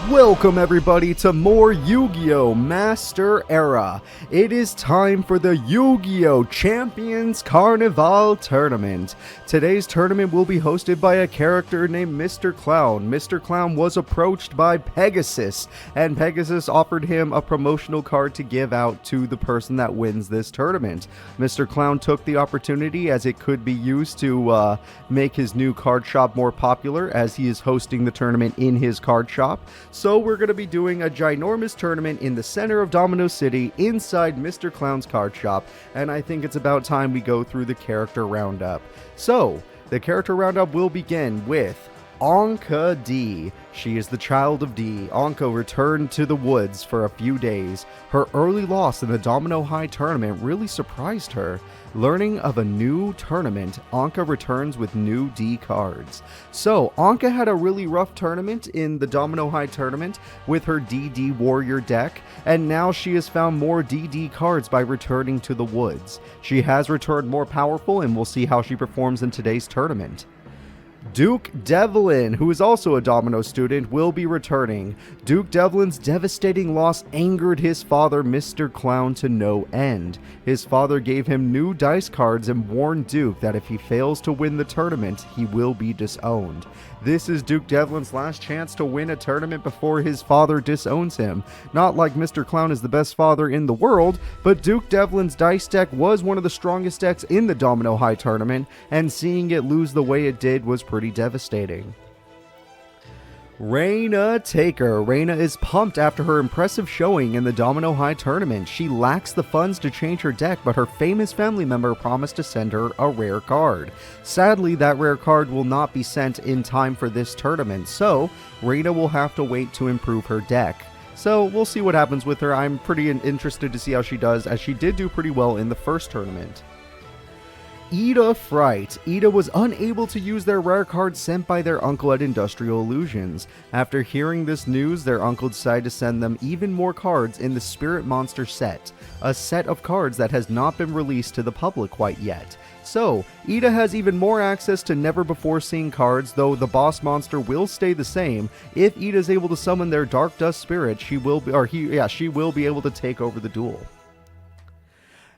Welcome everybody to more Yu-Gi-Oh! Master Era. It is time for the Yu-Gi-Oh! Champions Carnival Tournament. Today's tournament will be hosted by a character named Mr. Clown. Mr. Clown was approached by Pegasus, and Pegasus offered him a promotional card to give out to the person that wins this tournament. Mr. Clown took the opportunity as it could be used to make his new card shop more popular, as he is hosting the tournament in his card shop. So we're going to be doing a ginormous tournament in the center of Domino City inside Mr. Clown's card shop, and I think it's about time we go through the character roundup. So, the character roundup will begin with Anka D. She is the child of D. Anka returned to the woods for a few days. Her early loss in the Domino High tournament really surprised her. Learning of a new tournament, Anka returns with new D cards. So, Anka had a really rough tournament in the Domino High tournament with her DD Warrior deck, and now she has found more DD cards by returning to the woods. She has returned more powerful, and we'll see how she performs in today's tournament. Duke Devlin, who is also a Domino student, will be returning. Duke Devlin's devastating loss angered his father, Mr. Clown, to no end. His father gave him new dice cards and warned Duke that if he fails to win the tournament, he will be disowned. This is Duke Devlin's last chance to win a tournament before his father disowns him. Not like Mr. Clown is the best father in the world, but Duke Devlin's dice deck was one of the strongest decks in the Domino High tournament, and seeing it lose the way it did was pretty devastating. Reina Taker. Reina is pumped after her impressive showing in the Domino High tournament. She lacks the funds to change her deck, but her famous family member promised to send her a rare card. Sadly, that rare card will not be sent in time for this tournament, so Reina will have to wait to improve her deck. So we'll see what happens with her. I'm pretty interested to see how she does, as she did do pretty well in the first tournament. Ida Fright. Ida was unable to use their rare card sent by their uncle at Industrial Illusions. After hearing this news, their uncle decided to send them even more cards in the Spirit Monster set, a set of cards that has not been released to the public quite yet. So, Ida has even more access to never-before-seen cards, though the boss monster will stay the same. If Ida is able to summon their Dark Dust Spirit, she will be able to take over the duel.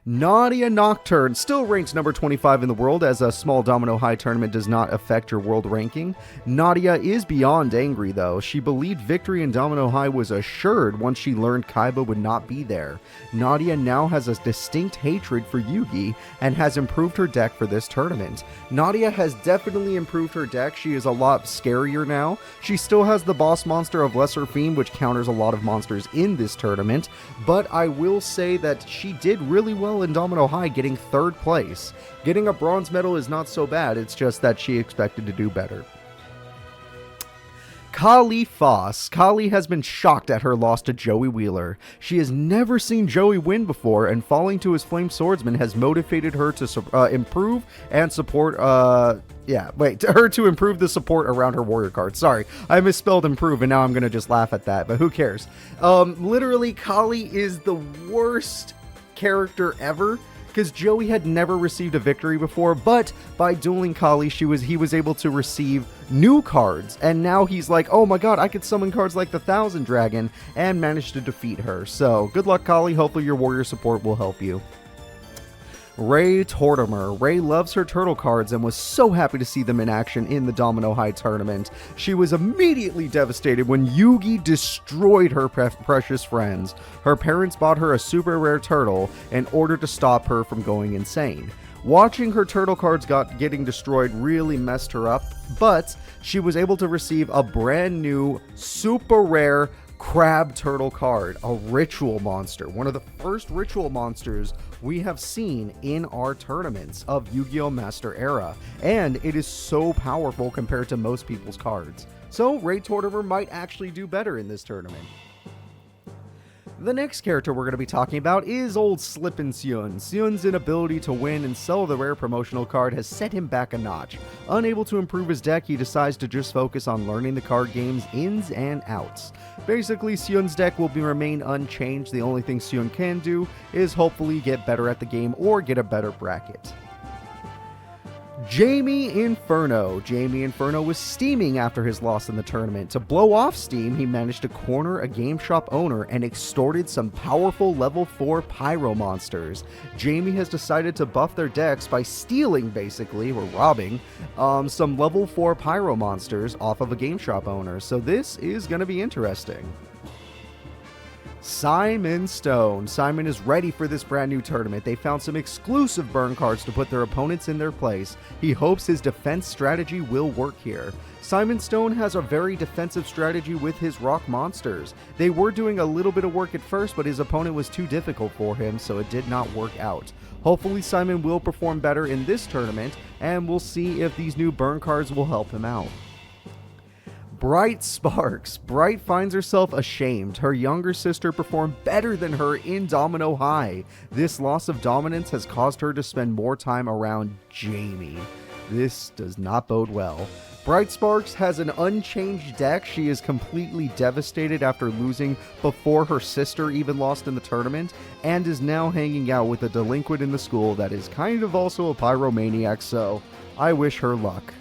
Nadia Nocturne, still ranked number 25 in the world, as a small Domino High tournament does not affect your world ranking. Nadia is beyond angry though. She believed victory in Domino High was assured once she learned Kaiba would not be there. Nadia now has a distinct hatred for Yugi and has improved her deck for this tournament. Nadia has definitely improved her deck. She is a lot scarier now. She still has the boss monster of Lesser Fiend, which counters a lot of monsters in this tournament, but I will say that she did really well in Domino High, getting third place. Getting a bronze medal is not so bad, it's just that she expected to do better. Kif Fos. Kali has been shocked at her loss to Joey Wheeler. She has never seen Joey win before, and falling to his Flame Swordsman has motivated her to improve and support, her to improve the support around her warrior card. Sorry, I misspelled improve, and now I'm gonna just laugh at that, but who cares? Literally, Kali is the worst character ever, because Joey had never received a victory before, but by dueling Kali, he was able to receive new cards, and now he's like, oh my god, I could summon cards like the Thousand Dragon, and managed to defeat her. So good luck, Kali. Hopefully your warrior support will help you. Ray Tortimer. Ray loves her turtle cards and was so happy to see them in action in the Domino High tournament. She was immediately devastated when Yugi destroyed her precious friends. Her parents bought her a super rare turtle in order to stop her from going insane. Watching her turtle cards getting destroyed really messed her up, but she was able to receive a brand new super rare Crab Turtle card, a ritual monster, one of the first ritual monsters we have seen in our tournaments of Yu-Gi-Oh! Master Era, and it is so powerful compared to most people's cards. So Ray Tortimer might actually do better in this tournament. The next character we're going to be talking about is old Slippin Yun. Yun's inability to win and sell the rare promotional card has set him back a notch. Unable to improve his deck, he decides to just focus on learning the card game's ins and outs. Basically, Yun's deck will remain unchanged. The only thing Yun can do is hopefully get better at the game or get a better bracket. Jamie Inferno. Jamie Inferno was steaming after his loss in the tournament. To blow off steam, he managed to corner a game shop owner and extorted some powerful level 4 pyro monsters. Jamie has decided to buff their decks by stealing, basically, or robbing, some level 4 pyro monsters off of a game shop owner. So this is going to be interesting. Simon Stone. Simon is ready for this brand new tournament. They found some exclusive burn cards to put their opponents in their place. He hopes his defense strategy will work here. Simon Stone has a very defensive strategy with his rock monsters. They were doing a little bit of work at first, but his opponent was too difficult for him, so it did not work out. Hopefully Simon will perform better in this tournament, and we'll see if these new burn cards will help him out. Bright Sparks. Bright finds herself ashamed. Her younger sister performed better than her in Domino High. This loss of dominance has caused her to spend more time around Jamie. This does not bode well. Bright Sparks has an unchanged deck. She is completely devastated after losing before her sister even lost in the tournament, and is now hanging out with a delinquent in the school that is kind of also a pyromaniac, so I wish her luck.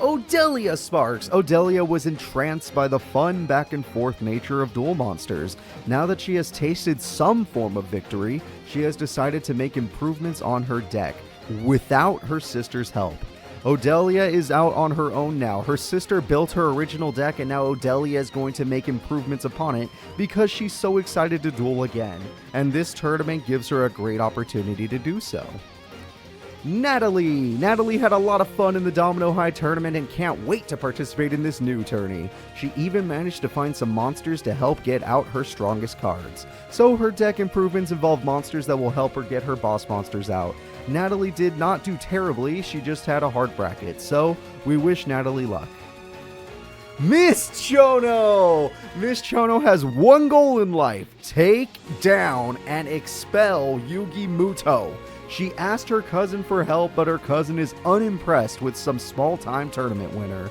Odelia Sparks. Odelia was entranced by the fun back and forth nature of Duel Monsters. Now that she has tasted some form of victory, she has decided to make improvements on her deck without her sister's help. Odelia is out on her own now. Her sister built her original deck, and now Odelia is going to make improvements upon it because she's so excited to duel again. And this tournament gives her a great opportunity to do so. Natalie. Natalie had a lot of fun in the Domino High tournament and can't wait to participate in this new tourney. She even managed to find some monsters to help get out her strongest cards. So her deck improvements involve monsters that will help her get her boss monsters out. Natalie did not do terribly, she just had a hard bracket, so we wish Natalie luck. Miss Chono! Miss Chono has one goal in life: take down and expel Yugi Muto. She asked her cousin for help, but her cousin is unimpressed with some small-time tournament winner.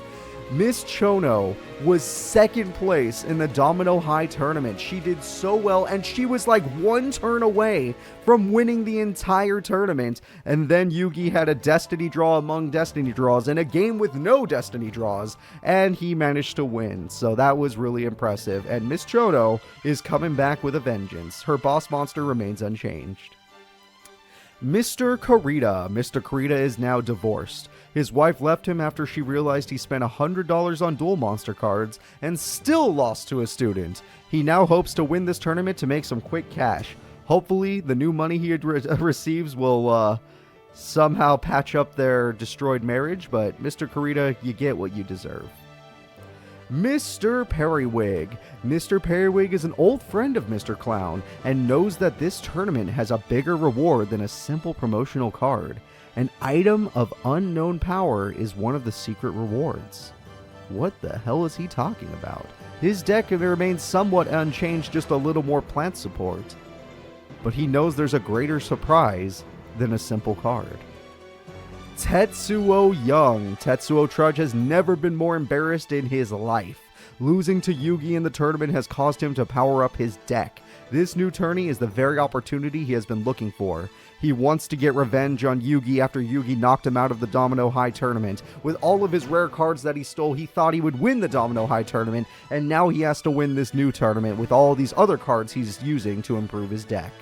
Miss Chono was second place in the Domino High tournament. She did so well, and she was like one turn away from winning the entire tournament. And then Yugi had a destiny draw among destiny draws and a game with no destiny draws, and he managed to win. So that was really impressive, and Miss Chono is coming back with a vengeance. Her boss monster remains unchanged. Mr. Kurita. Mr. Kurita is now divorced. His wife left him after she realized he spent $100 on Duel Monster cards and still lost to a student. He now hopes to win this tournament to make some quick cash. Hopefully, the new money he receives will somehow patch up their destroyed marriage, but Mr. Kurita, you get what you deserve. Mr. Periwig. Mr. Periwig is an old friend of Mr. Clown and knows that this tournament has a bigger reward than a simple promotional card. An item of unknown power is one of the secret rewards. What the hell is he talking about? His deck remains somewhat unchanged, just a little more plant support. But he knows there's a greater surprise than a simple card. Tetsuo Young. Tetsuo Trudge has never been more embarrassed in his life. Losing to Yugi in the tournament has caused him to power up his deck. This new tourney is the very opportunity he has been looking for. He wants to get revenge on Yugi after Yugi knocked him out of the Domino High tournament. With all of his rare cards that he stole, he thought he would win the Domino High tournament, and now he has to win this new tournament with all these other cards he's using to improve his deck.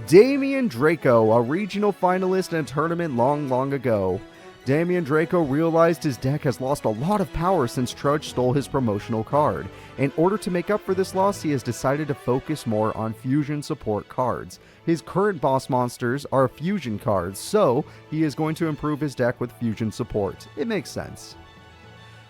Damien Draco, a regional finalist in a tournament long ago. Damien Draco realized his deck has lost a lot of power since Trudge stole his promotional card. In order to make up for this loss, he has decided to focus more on fusion support cards. His current boss monsters are fusion cards, so he is going to improve his deck with fusion support. It makes sense.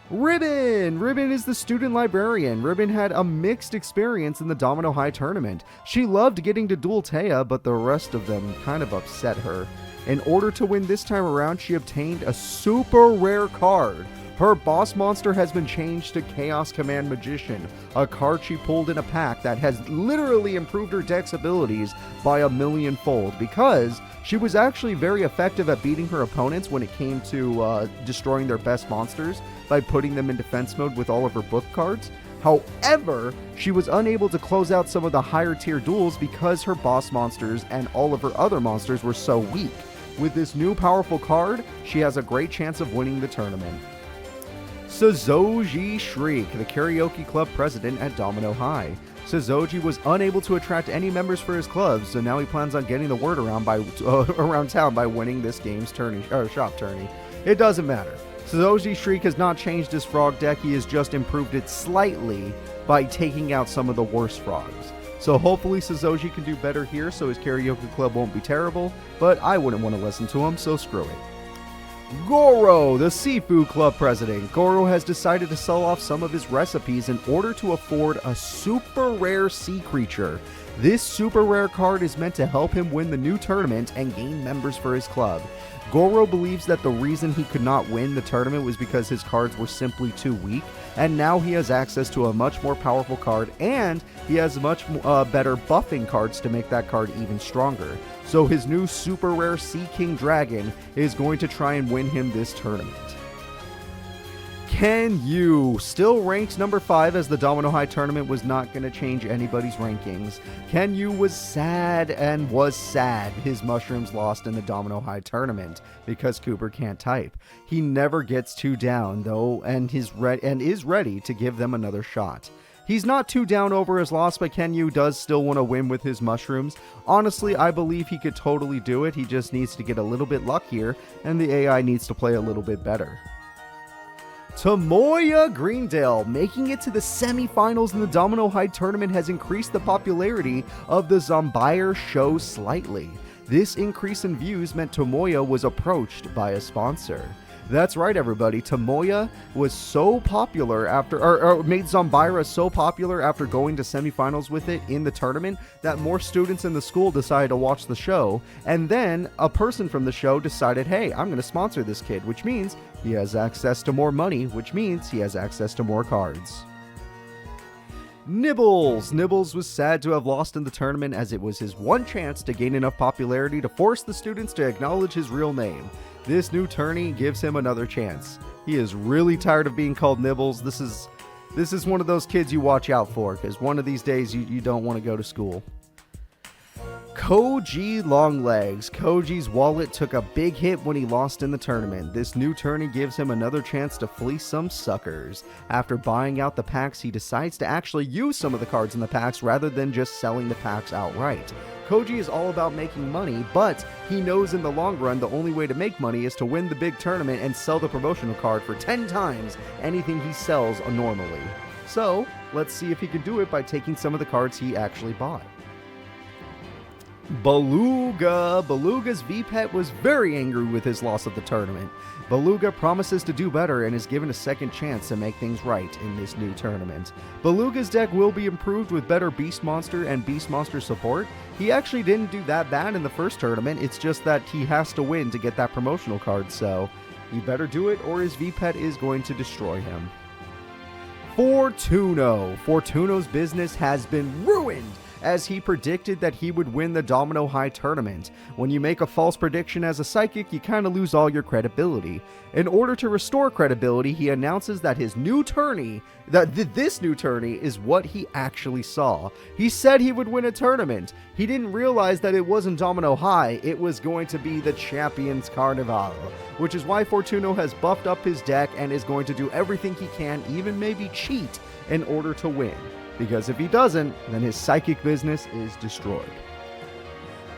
Ribbon! Ribbon is the student librarian. Ribbon had a mixed experience in the Domino High tournament. She loved getting to duel Taya, but the rest of them kind of upset her. In order to win this time around, she obtained a super rare card. Her boss monster has been changed to Chaos Command Magician, a card she pulled in a pack that has literally improved her deck's abilities by 1,000,000-fold, because she was actually very effective at beating her opponents when it came to destroying their best monsters by putting them in defense mode with all of her book cards. However, she was unable to close out some of the higher tier duels because her boss monsters and all of her other monsters were so weak. With this new powerful card, she has a great chance of winning the tournament. Saoji Shriek, the karaoke club president at Domino High. Saoji was unable to attract any members for his club, so now he plans on getting the word around town by winning this game's shop tourney. It doesn't matter. Saoji Shriek has not changed his frog deck, he has just improved it slightly by taking out some of the worst frogs. So hopefully Saoji can do better here so his karaoke club won't be terrible, but I wouldn't want to listen to him, so screw it. Goro, the seafood club president. Goro has decided to sell off some of his recipes in order to afford a super rare sea creature. This super rare card is meant to help him win the new tournament and gain members for his club. Goro believes that the reason he could not win the tournament was because his cards were simply too weak, and now he has access to a much more powerful card, and he has much better buffing cards to make that card even stronger. So his new super rare Sea King Dragon is going to try and win him this tournament. Ken Yu, still ranked number 5 as the Domino High tournament was not going to change anybody's rankings. Ken Yu was sad his mushrooms lost in the Domino High tournament because Cooper can't type. He never gets 2 down though and is ready to give them another shot. He's not too down over his loss, but Ken Yu does still want to win with his mushrooms. Honestly, I believe he could totally do it. He just needs to get a little bit luckier and the AI needs to play a little bit better. Tomoya Greendale, making it to the semifinals in the Domino High tournament, has increased the popularity of the Zombire show slightly. This increase in views meant Tomoya was approached by a sponsor. That's right, everybody. Tomoya was so popular made Zombira so popular after going to semifinals with it in the tournament that more students in the school decided to watch the show. And then a person from the show decided, hey, I'm going to sponsor this kid, which means he has access to more money, which means he has access to more cards. Nibbles. Nibbles was sad to have lost in the tournament as it was his one chance to gain enough popularity to force the students to acknowledge his real name. This new tourney gives him another chance. He is really tired of being called Nibbles. This is one of those kids you watch out for, because one of these days you don't want to go to school. Koji Longlegs. Koji's wallet took a big hit when he lost in the tournament. This new tourney gives him another chance to fleece some suckers. After buying out the packs, he decides to actually use some of the cards in the packs rather than just selling the packs outright. Koji is all about making money, but he knows in the long run the only way to make money is to win the big tournament and sell the promotional card for 10 times anything he sells normally. So, let's see if he can do it by taking some of the cards he actually bought. Beluga. Beluga's V-Pet was very angry with his loss of the tournament. Beluga promises to do better and is given a second chance to make things right in this new tournament. Beluga's deck will be improved with better Beast Monster and Beast Monster support. He actually didn't do that bad in the first tournament, it's just that he has to win to get that promotional card, so he better do it or his V-Pet is going to destroy him. Fortuno. Fortuno's business has been ruined as he predicted that he would win the Domino High tournament. When you make a false prediction as a psychic, you kind of lose all your credibility. In order to restore credibility, he announces that this new tourney is what he actually saw. He said he would win a tournament. He didn't realize that it wasn't Domino High, it was going to be the Champions Carnival, which is why Fortuno has buffed up his deck and is going to do everything he can, even maybe cheat, in order to win. Because if he doesn't, then his psychic business is destroyed.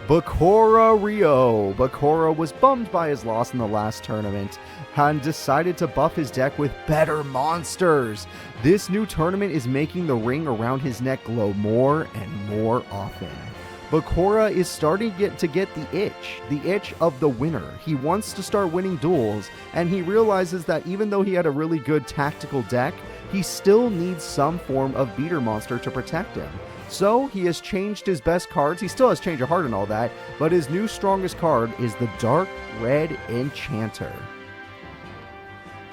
Bakura Ryu. Bakura was bummed by his loss in the last tournament and decided to buff his deck with better monsters. This new tournament is making the ring around his neck glow more and more often. Bakura is starting to get the itch of the winner. He wants to start winning duels, and he realizes that even though he had a really good tactical deck, he still needs some form of beater monster to protect him. So he has changed his best cards. He still has Change of Heart and all that, but his new strongest card is the Dark Red Enchanter.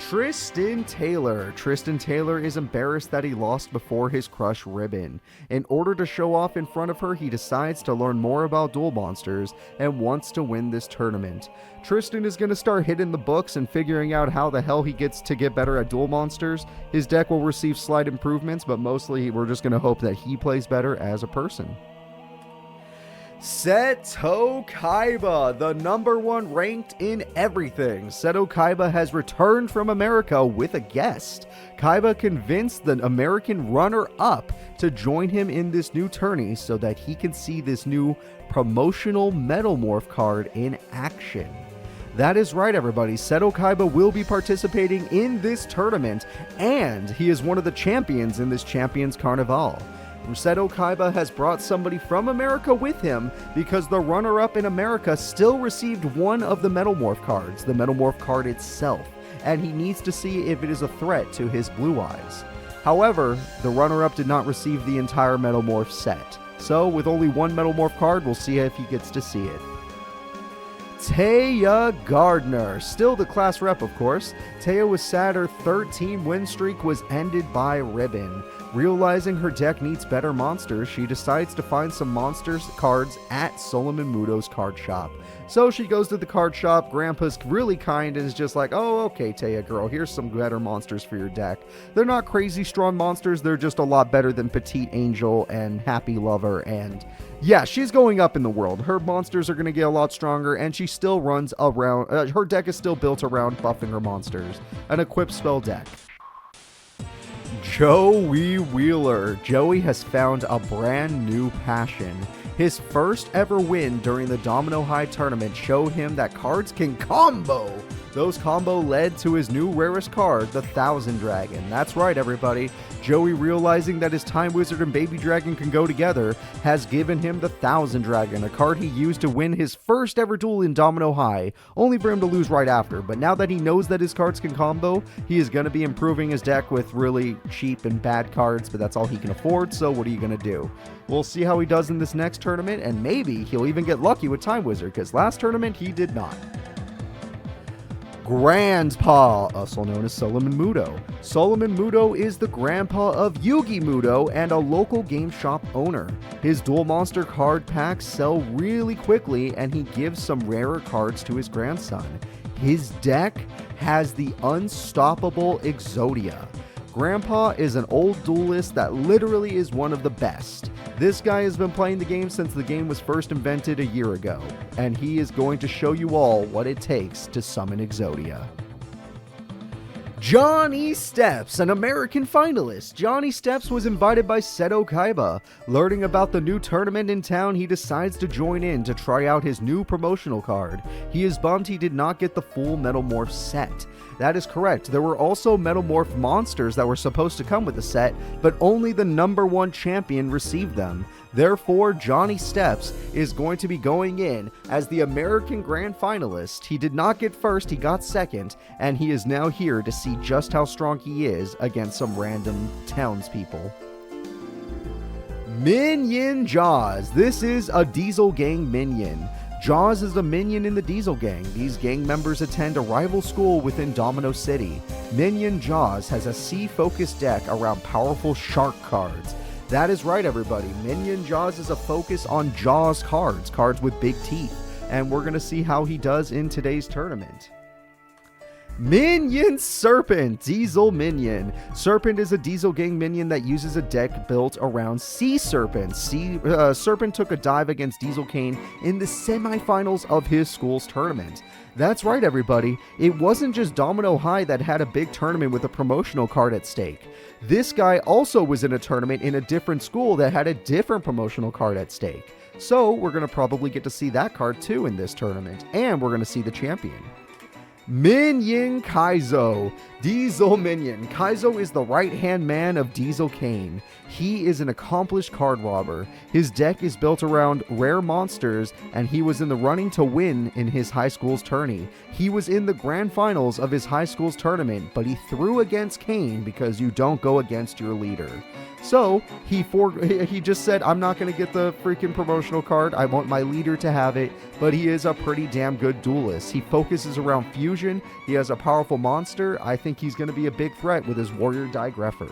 Tristan Taylor. Tristan Taylor is embarrassed that he lost before his crush Ribbon. In order to show off in front of her, he decides to learn more about duel monsters and wants to win this tournament. Tristan is going to start hitting the books and figuring out how the hell he gets to get better at duel monsters. His deck will receive slight improvements, but mostly we're just going to hope that he plays better as a person. Seto Kaiba, the #1 ranked in everything. Seto Kaiba has returned from America with a guest. Kaiba convinced the American runner-up to join him in this new tourney so that he can see this new promotional Metalmorph card in action. That is right, everybody. Seto Kaiba will be participating in this tournament, and he is one of the champions in this Champions Carnival. Seto Kaiba has brought somebody from America with him because the runner-up in America still received one of the Metalmorph cards, the Metalmorph card itself, and he needs to see if it is a threat to his blue eyes. However, the runner-up did not receive the entire Metalmorph set, so with only one Metalmorph card, we'll see if he gets to see it. Taya Gardner, still the class rep, of course. Taya was sad her 13 win streak was ended by ribbon. Realizing her deck needs better monsters, she decides to find some monsters cards at Solomon Muto's card shop. So she goes to the card shop. Grandpa's really kind and is just like, oh, okay, Taya girl, here's some better monsters for your deck. They're not crazy strong monsters, they're just a lot better than Petite Angel and Happy Lover, and yeah, she's going up in the world. Her monsters are going to get a lot stronger, and she still runs around, her deck is still built around buffing her monsters. An equip spell deck. Joey Wheeler. Joey has found a brand new passion. His first ever win during the Domino High tournament showed him that cards can combo. Those combo led to his new rarest card, the Thousand Dragon. That's right, everybody. Joey, realizing that his Time Wizard and Baby Dragon can go together, has given him the Thousand Dragon, a card he used to win his first ever duel in Domino High, only for him to lose right after. But now that he knows that his cards can combo, he is going to be improving his deck with really cheap and bad cards, but that's all he can afford, so what are you going to do? We'll see how he does in this next tournament, and maybe he'll even get lucky with Time Wizard, because last tournament he did not. Grandpa, also known as Solomon Muto. Solomon Muto is the grandpa of Yugi Muto and a local game shop owner. His dual monster card packs sell really quickly, and he gives some rarer cards to his grandson. His deck has the unstoppable Exodia. Grandpa is an old duelist that literally is one of the best. This guy has been playing the game since the game was first invented a year ago, and he is going to show you all what it takes to summon Exodia. Johnny Steps, an American finalist. Johnny Steps was invited by Seto Kaiba. Learning about the new tournament in town, he decides to join in to try out his new promotional card. He is bummed he did not get the full Metalmorph set. That is correct. There were also Metalmorph monsters that were supposed to come with the set, but only the #1 champion received them. Therefore, Johnny Steps is going to be going in as the American Grand Finalist. He did not get first, he got second, and he is now here to see just how strong he is against some random townspeople. Minion Jaws. This is a Diesel Gang minion. Jaws is a minion in the Diesel Gang. These gang members attend a rival school within Domino City. Minion Jaws has a sea-focused deck around powerful shark cards. That is right, everybody. Minion Jaws is a focus on Jaws cards, cards with big teeth, and we're going to see how he does in today's tournament. Minion Serpent, Diesel Minion. Serpent is a Diesel Gang minion that uses a deck built around Sea Serpent. Serpent took a dive against Diesel Kane in the semifinals of his school's tournament. That's right, everybody. It wasn't just Domino High that had a big tournament with a promotional card at stake. This guy also was in a tournament in a different school that had a different promotional card at stake. So we're going to probably get to see that card too in this tournament, and we're going to see the champion. Minion Kaiso. Diesel Minion. Kaiso is the right-hand man of Diesel Kane. He is an accomplished card robber. His deck is built around rare monsters, and he was in the running to win in his high school's tourney. He was in the grand finals of his high school's tournament, but he threw against Kane because you don't go against your leader. So he just said, I'm not going to get the freaking promotional card. I want my leader to have it, but he is a pretty damn good duelist. He focuses around fusion. He has a powerful monster. I think he's going to be a big threat with his Warrior Digrapher.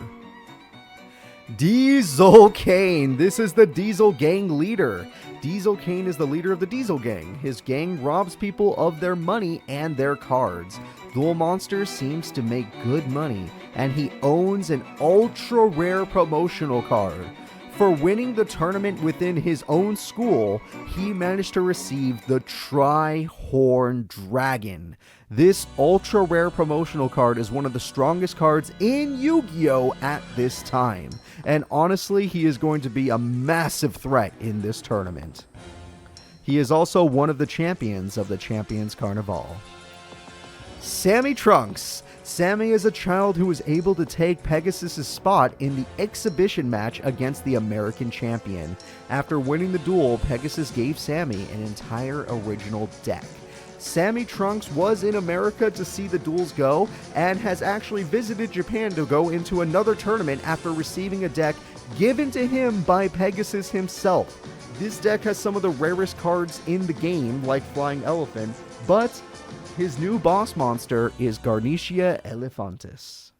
Diesel Kane. This is the Diesel Gang leader. Diesel Kane is the leader of the Diesel Gang. His gang robs people of their money and their cards. Duel Monster seems to make good money, and he owns an ultra rare promotional card. For winning the tournament within his own school, he managed to receive the Tri-Horn Dragon. This ultra rare promotional card is one of the strongest cards in Yu-Gi-Oh! At this time. And honestly, he is going to be a massive threat in this tournament. He is also one of the champions of the Champions Carnival. Sammy Trunks. Sammy is a child who was able to take Pegasus' spot in the exhibition match against the American champion. After winning the duel, Pegasus gave Sammy an entire original deck. Sammy Trunks was in America to see the duels go and has actually visited Japan to go into another tournament after receiving a deck given to him by Pegasus himself. This deck has some of the rarest cards in the game, like Flying Elephant, but his new boss monster is Garnicia Elephantis.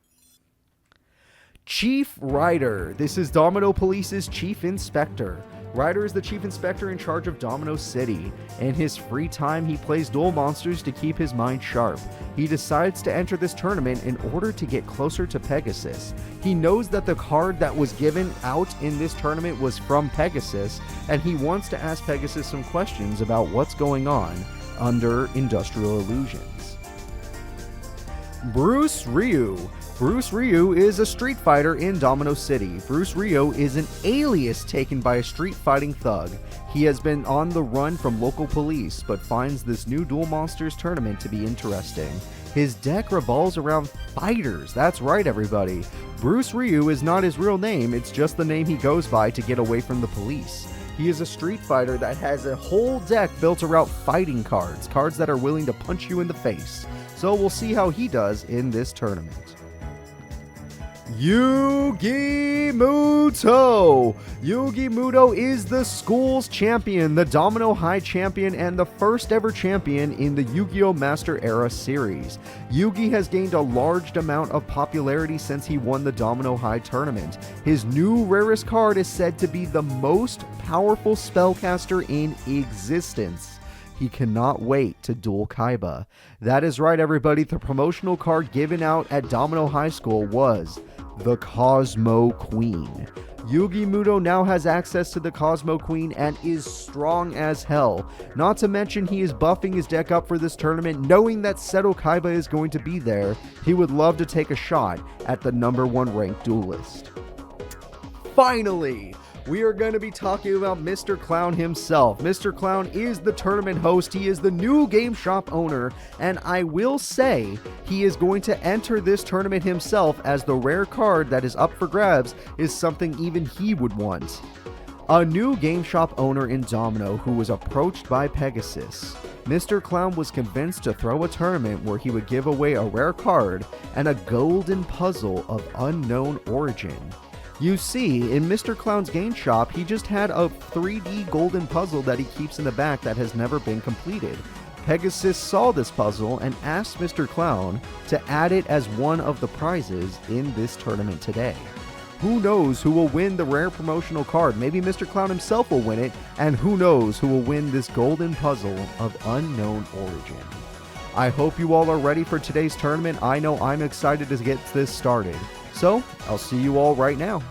Chief Ryder. This is Domino Police's Chief Inspector. Ryder is the Chief Inspector in charge of Domino City. In his free time, he plays duel monsters to keep his mind sharp. He decides to enter this tournament in order to get closer to Pegasus. He knows that the card that was given out in this tournament was from Pegasus, and he wants to ask Pegasus some questions about what's going on under Industrial Illusions. Bruce Ryu. Bruce Ryu is a street fighter in Domino City. Bruce Ryu is an alias taken by a street fighting thug. He has been on the run from local police, but finds this new Duel Monsters tournament to be interesting. His deck revolves around fighters. That's right, everybody. Bruce Ryu is not his real name, it's just the name he goes by to get away from the police. He is a street fighter that has a whole deck built around fighting cards, cards that are willing to punch you in the face. So we'll see how he does in this tournament. Yugi Muto. Yugi Muto is the school's champion, the Domino High champion, and the first ever champion in the Yu-Gi-Oh! Master Era series. Yugi has gained a large amount of popularity since he won the Domino High tournament. His new rarest card is said to be the most powerful spellcaster in existence. He cannot wait to duel Kaiba. That is right, everybody. The promotional card given out at Domino High School was the Cosmo Queen. Yugi Muto now has access to the Cosmo Queen and is strong as hell. Not to mention he is buffing his deck up for this tournament, knowing that Seto Kaiba is going to be there. He would love to take a shot at the #1 ranked duelist. Finally, we are going to be talking about Mr. Clown himself. Mr. Clown is the tournament host. He is the new game shop owner, and I will say he is going to enter this tournament himself, as the rare card that is up for grabs is something even he would want. A new game shop owner in Domino who was approached by Pegasus. Mr. Clown was convinced to throw a tournament where he would give away a rare card and a golden puzzle of unknown origin. You see, in Mr. Clown's game shop, he just had a 3D golden puzzle that he keeps in the back that has never been completed. Pegasus saw this puzzle and asked Mr. Clown to add it as one of the prizes in this tournament today. Who knows who will win the rare promotional card? Maybe Mr. Clown himself will win it, and who knows who will win this golden puzzle of unknown origin. I hope you all are ready for today's tournament. I know I'm excited to get this started. So, I'll see you all right now.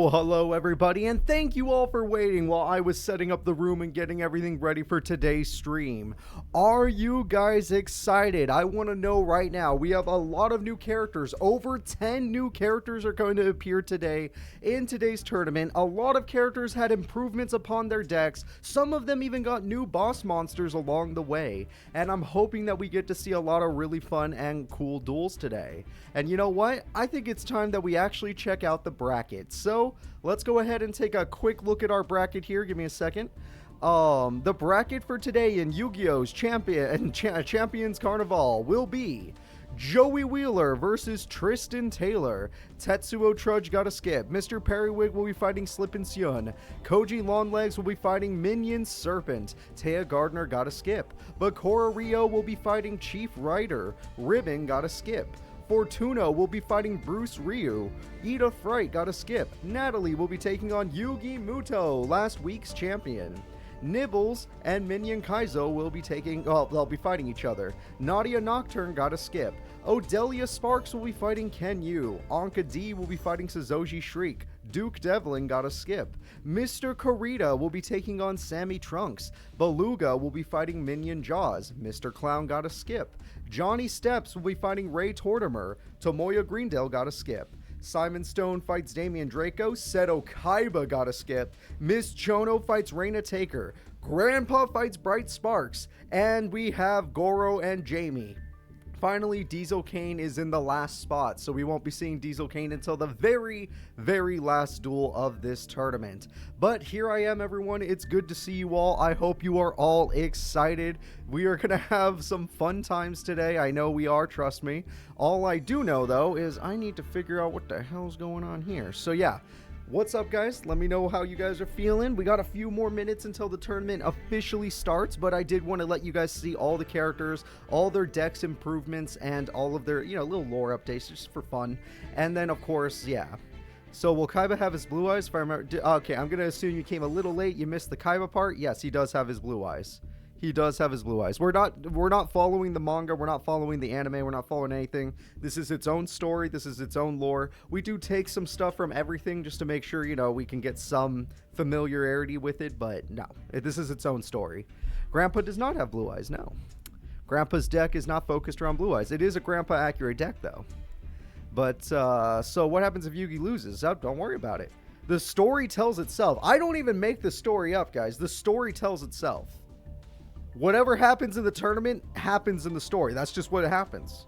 Hello everybody, and thank you all for waiting while I was setting up the room and getting everything ready for today's stream. Are you guys excited? I want to know right now. We have a lot of new characters. Over 10 new characters are going to appear today in today's tournament. A lot of characters had improvements upon their decks. Some of them even got new boss monsters along the way. And I'm hoping that we get to see a lot of really fun and cool duels today. And you know what? I think it's time that we actually check out the bracket. So let's go ahead and take a quick look at our bracket here. Give me a second. The bracket for today in Yu-Gi-Oh's Champions Carnival will be Joey Wheeler versus Tristan Taylor. Tetsuo Trudge got a skip. Mr. Periwig will be fighting Slippin Yun. Koji Longlegs will be fighting Minion Serpent. Taya Gardner got a skip. Bakura Ryu will be fighting Chief Ryder. Ribbon got a skip. Fortuno will be fighting Bruce Ryu. Ida Fright got a skip. Natalie will be taking on Yugi Muto, last week's champion. Nibbles and Minion Kaiso will be they'll be fighting each other. Nadia Nocturne got a skip. Odelia Sparks will be fighting Ken Yu. Anka D will be fighting Saoji Shriek. Duke Devlin got a skip. Mr. Karita will be taking on Sammy Trunks. Beluga will be fighting Minion Jaws. Mr. Clown got a skip. Johnny Steps will be fighting Ray Tortimer. Tomoya Greendale got a skip. Simon Stone fights Damien Draco. Seto Kaiba got a skip. Miss Chono fights Reina Taker. Grandpa fights Bright Sparks. And we have Goro and Jamie. Finally, Diesel Kane is in the last spot, so we won't be seeing Diesel Kane until the very, very last duel of this tournament. But here I am, everyone. It's good to see you all. I hope you are all excited. We are going to have some fun times today. I know we are, trust me. All I do know, though, is I need to figure out what the hell's going on here. So, yeah. What's up, guys? Let me know how you guys are feeling. We got a few more minutes until the tournament officially starts, but I did want to let you guys see all the characters, all their dex improvements, and all of their, little lore updates just for fun. And then, of course, yeah. So, will Kaiba have his blue eyes? If I remember, okay, I'm going to assume you came a little late. You missed the Kaiba part. Yes, he does have his blue eyes. He does have his blue eyes. We're not following the manga. We're not following the anime. We're not following anything. This is its own story. This is its own lore. We do take some stuff from everything just to make sure, we can get some familiarity with it. But no, this is its own story. Grandpa does not have blue eyes, no. Grandpa's deck is not focused around blue eyes. It is a Grandpa accurate deck, though. But, so what happens if Yugi loses? Oh, don't worry about it. The story tells itself. I don't even make the story up, guys. The story tells itself. Whatever happens in the tournament happens in the story. That's just what happens.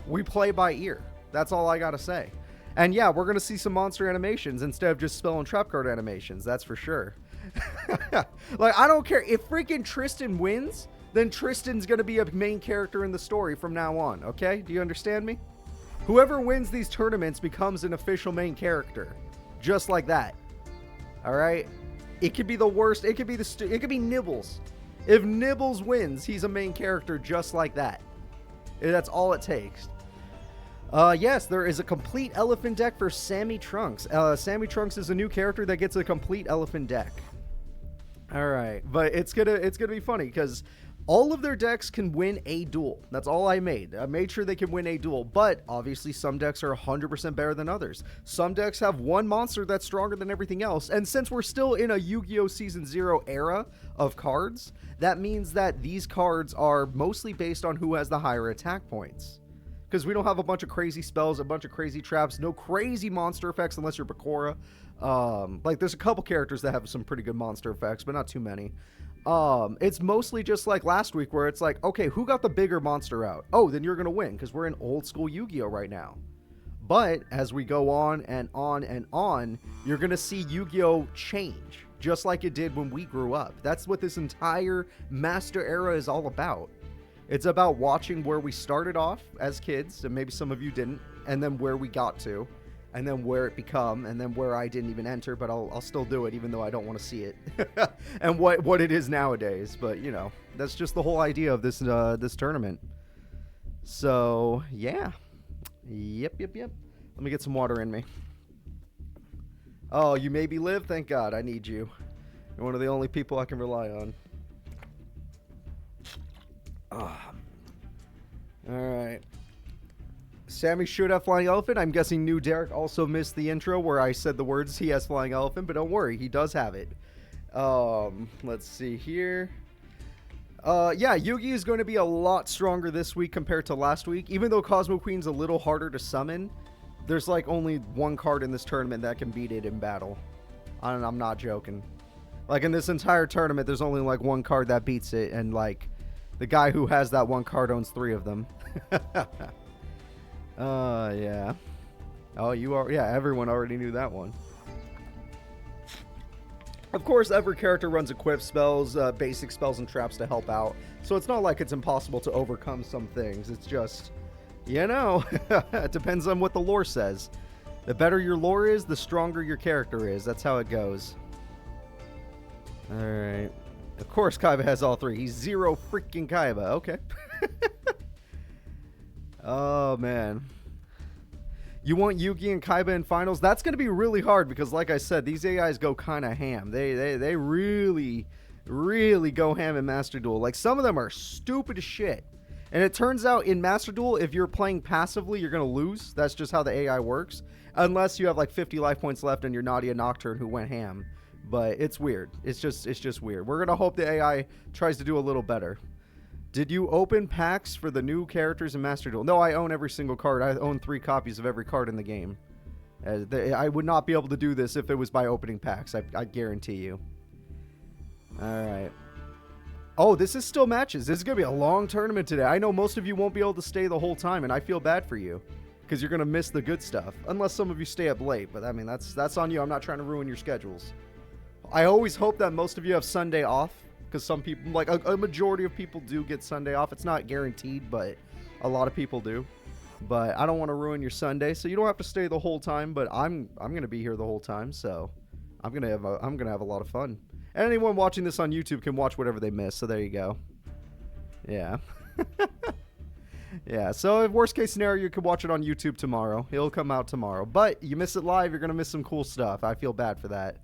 We play by ear. That's all I gotta say. And yeah, we're gonna see some monster animations instead of just spell and trap card animations. That's for sure. Like, I don't care. If freaking Tristan wins, then Tristan's gonna be a main character in the story from now on. Okay? Do you understand me? Whoever wins these tournaments becomes an official main character. Just like that. Alright? It could be the worst. It could be it could be Nibbles. If Nibbles wins, he's a main character just like that. That's all it takes. Yes, there is a complete elephant deck for Sammy Trunks. Sammy Trunks is a new character that gets a complete elephant deck. All right, but it's gonna be funny because all of their decks can win a duel. That's all I made. I made sure they can win a duel, but obviously some decks are 100% better than others. Some decks have one monster that's stronger than everything else, and since we're still in a Yu-Gi-Oh! Season 0 era of cards, that means that these cards are mostly based on who has the higher attack points. Because we don't have a bunch of crazy spells, a bunch of crazy traps, no crazy monster effects unless you're Bakura. Like, there's a couple characters that have some pretty good monster effects, but not too many. It's mostly just like last week where it's like, okay, who got the bigger monster out? Oh, then you're going to win because we're in old school Yu-Gi-Oh right now. But as we go on and on and on, you're going to see Yu-Gi-Oh change just like it did when we grew up. That's what this entire Master Era is all about. It's about watching where we started off as kids, and maybe some of you didn't, and then where we got to, and then where it become, and then where I didn't even enter, but I'll still do it even though I don't want to see it, and what it is nowadays. But that's just the whole idea of this this tournament. So yeah, yep. Let me get some water in me. Oh, you maybe live? Thank God, I need you. You're one of the only people I can rely on. Alright. Sammy should have flying elephant. I'm guessing New Derek also missed the intro where I said the words he has flying elephant, but don't worry, he does have it. Let's see here. Yeah, Yugi is going to be a lot stronger this week compared to last week. Even though Cosmo Queen's a little harder to summon, there's like only one card in this tournament that can beat it in battle. I'm not joking. Like, in this entire tournament, there's only like one card that beats it, and like the guy who has that one card owns 3 of them. Yeah. Oh, yeah, everyone already knew that one. Of course, every character runs equip spells, basic spells and traps to help out. So it's not like it's impossible to overcome some things. It's just, You know, it depends on what the lore says. The better your lore is, the stronger your character is. That's how it goes. Alright. Of course Kaiba has all three. He's zero freaking Kaiba. Okay. Oh, man. You want Yugi and Kaiba in finals? That's going to be really hard because, like I said, these AIs go kind of ham. They really, really go ham in Master Duel. Like, some of them are stupid as shit. And it turns out in Master Duel, if you're playing passively, you're going to lose. That's just how the AI works. Unless you have like 50 life points left and you're Nadia Nocturne who went ham. But it's weird. It's just weird. We're going to hope the AI tries to do a little better. Did you open packs for the new characters in Master Duel? No, I own every single card. I own 3 copies of every card in the game. I would not be able to do this if it was by opening packs. I guarantee you. Alright. Oh, this is still matches. This is going to be a long tournament today. I know most of you won't be able to stay the whole time, and I feel bad for you. Because you're going to miss the good stuff. Unless some of you stay up late. But, I mean, that's on you. I'm not trying to ruin your schedules. I always hope that most of you have Sunday off. Because some people, like a majority of people do get Sunday off. It's not guaranteed, but a lot of people do. But I don't want to ruin your Sunday. So you don't have to stay the whole time. But I'm going to be here the whole time. So I'm going to have a lot of fun. And anyone watching this on YouTube can watch whatever they miss. So there you go. Yeah. Yeah, so if worst case scenario, you could watch it on YouTube tomorrow. It'll come out tomorrow. But you miss it live, you're going to miss some cool stuff. I feel bad for that.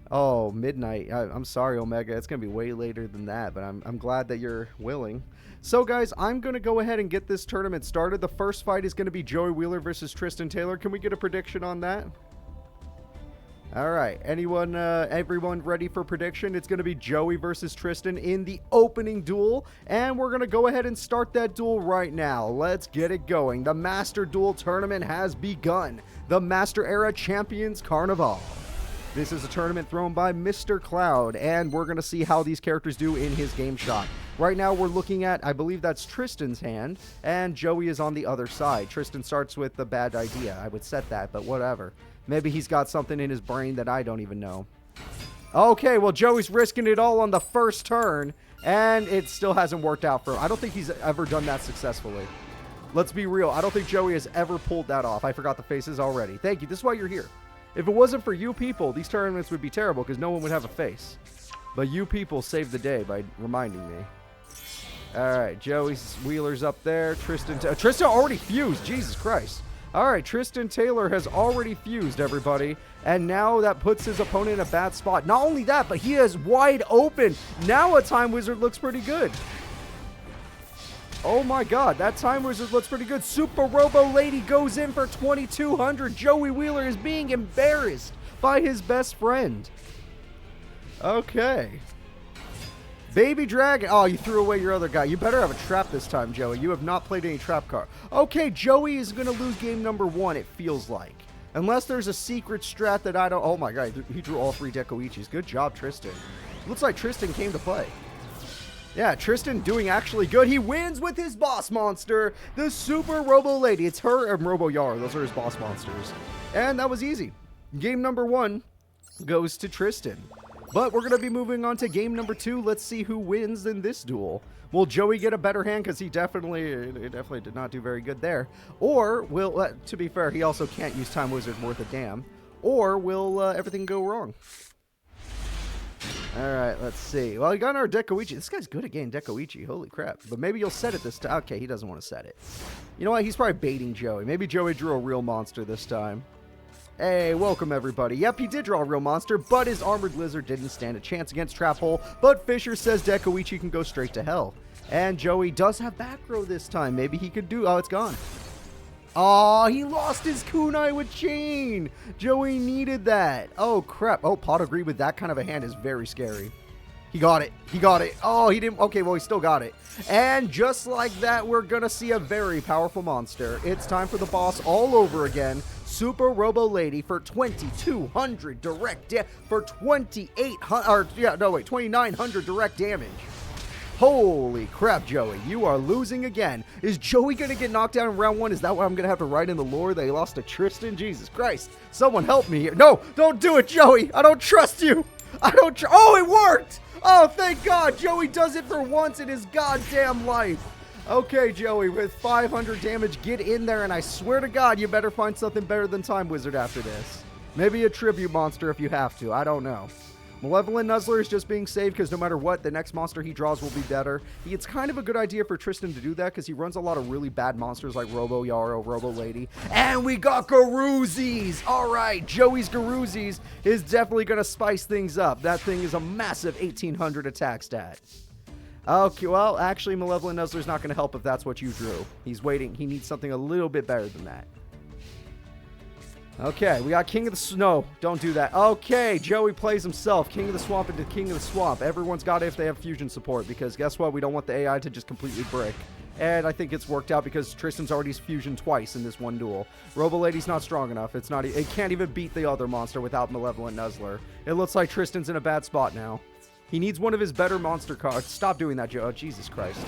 Oh, midnight. I'm sorry, Omega. It's going to be way later than that, but I'm glad that you're willing. So, guys, I'm going to go ahead and get this tournament started. The first fight is going to be Joey Wheeler versus Tristan Taylor. Can we get a prediction on that? All right. Everyone ready for prediction? It's going to be Joey versus Tristan in the opening duel. And we're going to go ahead and start that duel right now. Let's get it going. The Master Duel Tournament has begun. The Master Era Champions Carnival. This is a tournament thrown by Mr. Cloud. And we're going to see how these characters do in his game shot. Right now we're looking at, I believe that's Tristan's hand. And Joey is on the other side. Tristan starts with the bad idea. I would set that, but whatever. Maybe he's got something in his brain that I don't even know. Okay, well, Joey's risking it all on the first turn, and it still hasn't worked out for him. I don't think he's ever done that successfully. Let's be real. I don't think Joey has ever pulled that off. I forgot the faces already. Thank you. This is why you're here. If it wasn't for you people, these tournaments would be terrible because no one would have a face. But you people saved the day by reminding me. All right, Joey's Wheeler's up there. Tristan already fused. Jesus Christ. All right, Tristan Taylor has already fused, everybody. And now that puts his opponent in a bad spot. Not only that, but he is wide open. Now a Time Wizard looks pretty good. Oh my god, that Time Wizard looks pretty good. Super Robo Lady goes in for 2,200. Joey Wheeler is being embarrassed by his best friend. Okay. Baby Dragon. Oh, you threw away your other guy. You better have a trap this time, Joey. You have not played any trap card. Okay, Joey is going to lose game number 1, it feels like. Unless there's a secret strat that I don't... Oh my god, he drew all 3 Dekoichis. Good job, Tristan. Looks like Tristan came to play. Yeah, Tristan doing actually good. He wins with his boss monster, the Super Robo Lady. It's her and Robo Yar. Those are his boss monsters. And that was easy. Game number 1 goes to Tristan. But we're going to be moving on to game number 2. Let's see who wins in this duel. Will Joey get a better hand? Because he definitely did not do very good there. Or will, to be fair, he also can't use Time Wizard worth a damn. Or will everything go wrong? All right, let's see. Well, he got our Dekoichi. This guy's good at getting Dekoichi. Holy crap. But maybe you'll set it this time. Okay, he doesn't want to set it. You know what? He's probably baiting Joey. Maybe Joey drew a real monster this time. Hey, welcome everybody. Yep, he did draw a real monster, but his Armored Lizard didn't stand a chance against Trap Hole. But Fisher says Dekoichi can go straight to hell. And Joey does have back row this time. Maybe he could do... Oh, it's gone. Oh, he lost his kunai with chain. Joey needed that. Oh, crap. Oh, Pot agree with that kind of a hand is very scary. He got it. He got it. Oh, he didn't. Okay, well, he still got it. And just like that, we're going to see a very powerful monster. It's time for the boss all over again. Super Robo Lady for 2,200 direct for 2,900 direct damage. Holy crap, Joey. You are losing again. Is Joey going to get knocked down in round 1? Is that what I'm going to have to write in the lore that he lost to Tristan? Jesus Christ. Someone help me here. No, don't do it, Joey. I don't trust you. Oh, it worked! Oh, thank God. Joey does it for once in his goddamn life. Okay, Joey, with 500 damage, get in there, and I swear to God, you better find something better than Time Wizard after this. Maybe a tribute monster if you have to. I don't know. Malevolent Nuzzler is just being saved because no matter what, the next monster he draws will be better. It's kind of a good idea for Tristan to do that because he runs a lot of really bad monsters like Robo Yarrow, Robo Lady. And we got Garoozis! Alright, Joey's Garoozis is definitely going to spice things up. That thing is a massive 1800 attack stat. Okay, well, actually, Malevolent Nuzzler's not going to help if that's what you drew. He's waiting. He needs something a little bit better than that. Okay, we got King of the Snow. Don't do that. Okay, Joey plays himself. King of the Swamp into King of the Swamp. Everyone's got it if they have fusion support, because guess what? We don't want the AI to just completely brick. And I think it's worked out because Tristan's already fusioned twice in this one duel. Robo Lady's not strong enough. It can't even beat the other monster without Malevolent Nuzzler. It looks like Tristan's in a bad spot now. He needs one of his better monster cards. Stop doing that, Joe. Oh, Jesus Christ.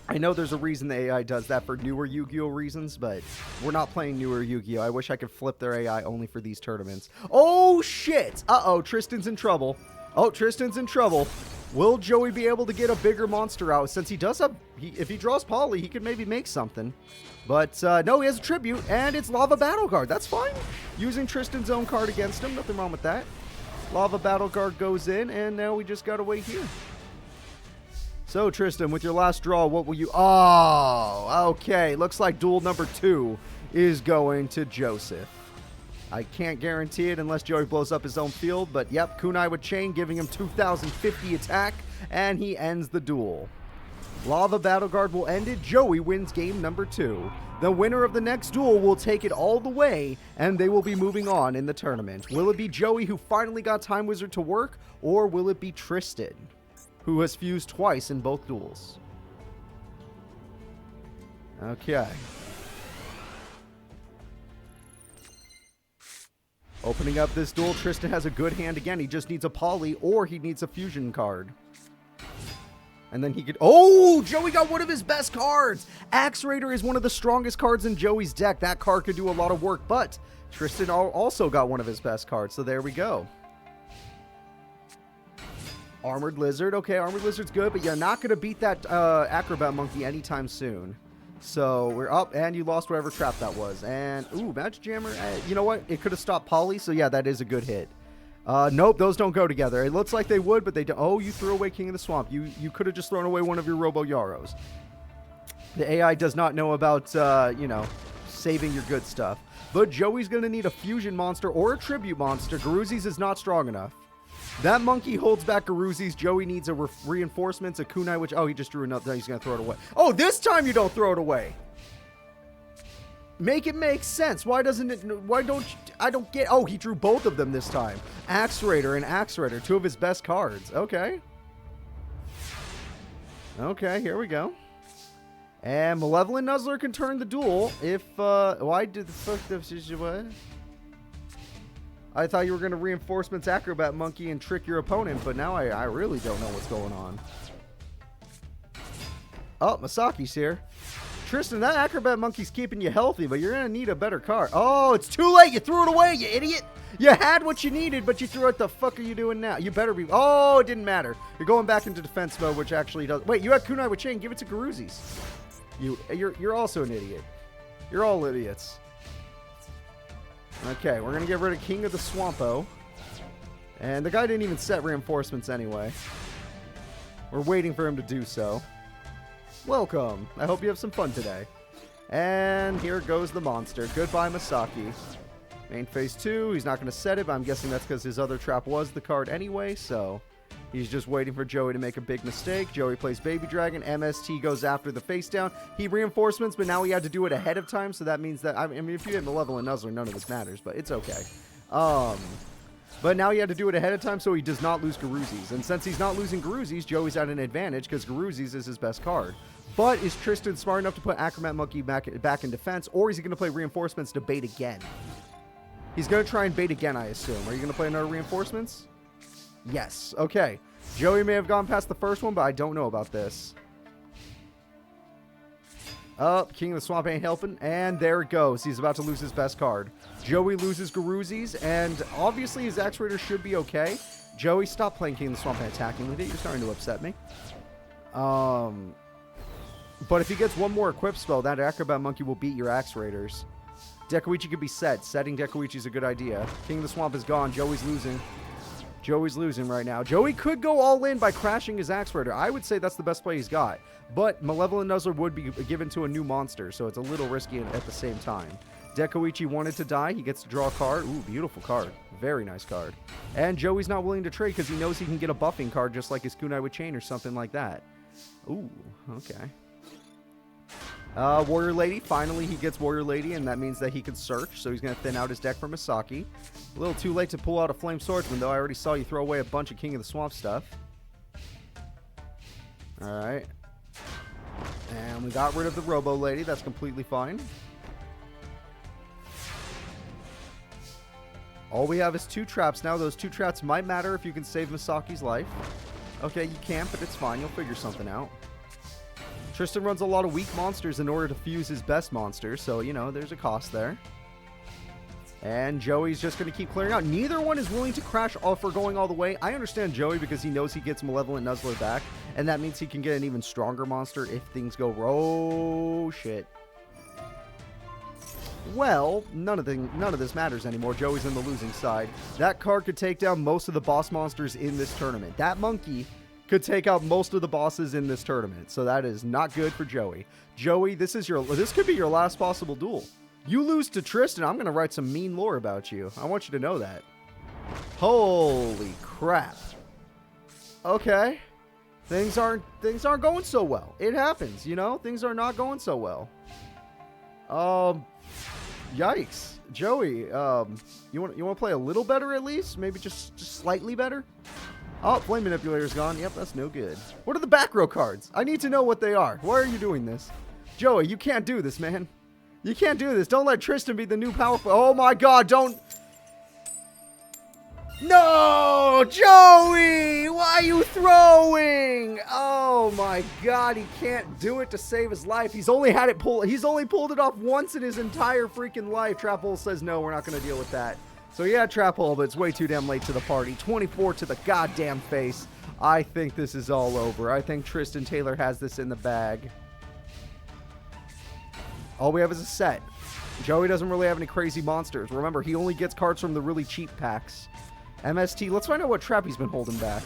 I know there's a reason the AI does that for newer Yu-Gi-Oh! Reasons, but we're not playing newer Yu-Gi-Oh! I wish I could flip their AI only for these tournaments. Oh, shit! Uh-oh, Tristan's in trouble. Oh, Tristan's in trouble. Will Joey be able to get a bigger monster out? Since he does have... if he draws Poly, he could maybe make something. But, no, he has a Tribute, and it's Lava Battle Guard. That's fine. Using Tristan's own card against him. Nothing wrong with that. Lava Battle Guard goes in, and now we just gotta wait here. So, Tristan, with your last draw, what will you... Oh, okay. Looks like duel number 2 is going to Joseph. I can't guarantee it unless Joey blows up his own field, but yep, Kunai with Chain giving him 2050 attack, and he ends the duel. Lava Battle Guard will end it. Joey wins game number 2. The winner of the next duel will take it all the way, and they will be moving on in the tournament. Will it be Joey who finally got Time Wizard to work, or will it be Tristan, who has fused twice in both duels? Okay. Opening up this duel, Tristan has a good hand again. He just needs a Poly, or he needs a fusion card. And then he could... Oh! Joey got one of his best cards! Axe Raider is one of the strongest cards in Joey's deck. That card could do a lot of work, but Tristan also got one of his best cards, so there we go. Armored Lizard. Okay, Armored Lizard's good, but you're not going to beat that Acrobat Monkey anytime soon. So, we're up, and you lost whatever trap that was. And, ooh, Magic Jammer. You know what? It could have stopped Poly, so yeah, that is a good hit. Nope, those don't go together. It looks like they would, but they don't. Oh, you threw away King of the Swamp. You could have just thrown away one of your Robo Yarrows. The AI does not know about, you know, saving your good stuff. But Joey's going to need a fusion monster or a tribute monster. Garoozis is not strong enough. That monkey holds back Garoozis. Joey needs a reinforcements, a kunai, which... Oh, he just drew another. He's going to throw it away. Oh, this time you don't throw it away. Make it make sense. Why doesn't it... Why don't... I don't get... Oh, he drew both of them this time. Axe Raider and Axe Raider. Two of his best cards. Okay. Okay, here we go. And Malevolent Nuzzler can turn the duel if... Why did the fuck... What? I thought you were going to reinforcements Acrobat Monkey and trick your opponent, but now I really don't know what's going on. Oh, Masaki's here. Tristan, that Acrobat Monkey's keeping you healthy, but you're going to need a better card. Oh, it's too late. You threw it away, you idiot. You had what you needed, but you threw it. What the fuck are you doing now? You better be... Oh, it didn't matter. You're going back into defense mode, which actually does... Wait, you had Kunai with Chain. Give it to Garoozis. You're also an idiot. You're all idiots. Okay, we're going to get rid of King of the Swampo. And the guy didn't even set reinforcements anyway. We're waiting for him to do so. Welcome. I hope you have some fun today. And here goes the monster. Goodbye, Masaki. Main phase 2. He's not going to set it, but I'm guessing that's because his other trap was the card anyway, so... He's just waiting for Joey to make a big mistake. Joey plays Baby Dragon. MST goes after the face down. He reinforcements, but now he had to do it ahead of time, so that means that... I mean, if you hit Malevolent Nuzzler, none of this matters, but it's okay. But now he had to do it ahead of time, so he does not lose Garoozis. And since he's not losing Garoozis, Joey's at an advantage, because Garoozis is his best card. But is Tristan smart enough to put Acrobat Monkey back in defense, or is he going to play reinforcements to bait again? He's going to try and bait again, I assume. Are you going to play another reinforcements? Yes. Okay. Joey may have gone past the first one, but I don't know about this. Oh, King of the Swamp ain't helping. And there it goes. He's about to lose his best card. Joey loses Garuzzi's, and obviously his X-Raider should be okay. Joey, stop playing King of the Swamp and attacking with it. You're starting to upset me. But if he gets one more equip spell, that Acrobat Monkey will beat your X-Raiders. Dekuichi could be set. Setting Dekuichi is a good idea. King of the Swamp is gone. Joey's losing. Joey's losing right now. Joey could go all in by crashing his Axe Raider. I would say that's the best play he's got. But Malevolent Nuzzler would be given to a new monster, so it's a little risky at the same time. Dekuichi wanted to die. He gets to draw a card. Ooh, beautiful card. Very nice card. And Joey's not willing to trade because he knows he can get a buffing card just like his Kunai with Chain or something like that. Ooh, okay. Warrior Lady. Finally, he gets Warrior Lady, and that means that he can search, so he's going to thin out his deck for Misaki. A little too late to pull out a Flame Swordsman, though. I already saw you throw away a bunch of King of the Swamp stuff. Alright. And we got rid of the Robo Lady. That's completely fine. All we have is 2 traps now. Those 2 traps might matter if you can save Misaki's life. Okay, you can't, but it's fine. You'll figure something out. Tristan runs a lot of weak monsters in order to fuse his best monsters, so, you know, there's a cost there. And Joey's just going to keep clearing out. Neither one is willing to crash off for going all the way. I understand Joey because he knows he gets Malevolent Nuzzler back, and that means he can get an even stronger monster if things go oh shit. Well, none of this matters anymore. Joey's in the losing side. That card could take down most of the boss monsters in this tournament. That monkey could take out most of the bosses in this tournament, so that is not good for Joey. Joey, this could be your last possible duel. You lose to Tristan, I'm going to write some mean lore about you. I want you to know that. Holy crap. Okay. Things aren't going so well. It happens, you know? Things are not going so well. Yikes. Joey, you want to play a little better at least? Maybe just slightly better? Oh, Flame Manipulator's gone. Yep, that's no good. What are the back row cards? I need to know what they are. Why are you doing this? Joey, you can't do this, man. You can't do this. Don't let Tristan be the new powerful... Oh my god, don't... No! Joey! Why are you throwing? Oh my god, he can't do it to save his life. He's only pulled it off once in his entire freaking life. Trap Hole says, no, we're not going to deal with that. So yeah, Trap Hole, but it's way too damn late to the party. 24 to the goddamn face. I think this is all over. I think Tristan Taylor has this in the bag. All we have is a set. Joey doesn't really have any crazy monsters. Remember, he only gets cards from the really cheap packs. MST, let's find out what trap he's been holding back.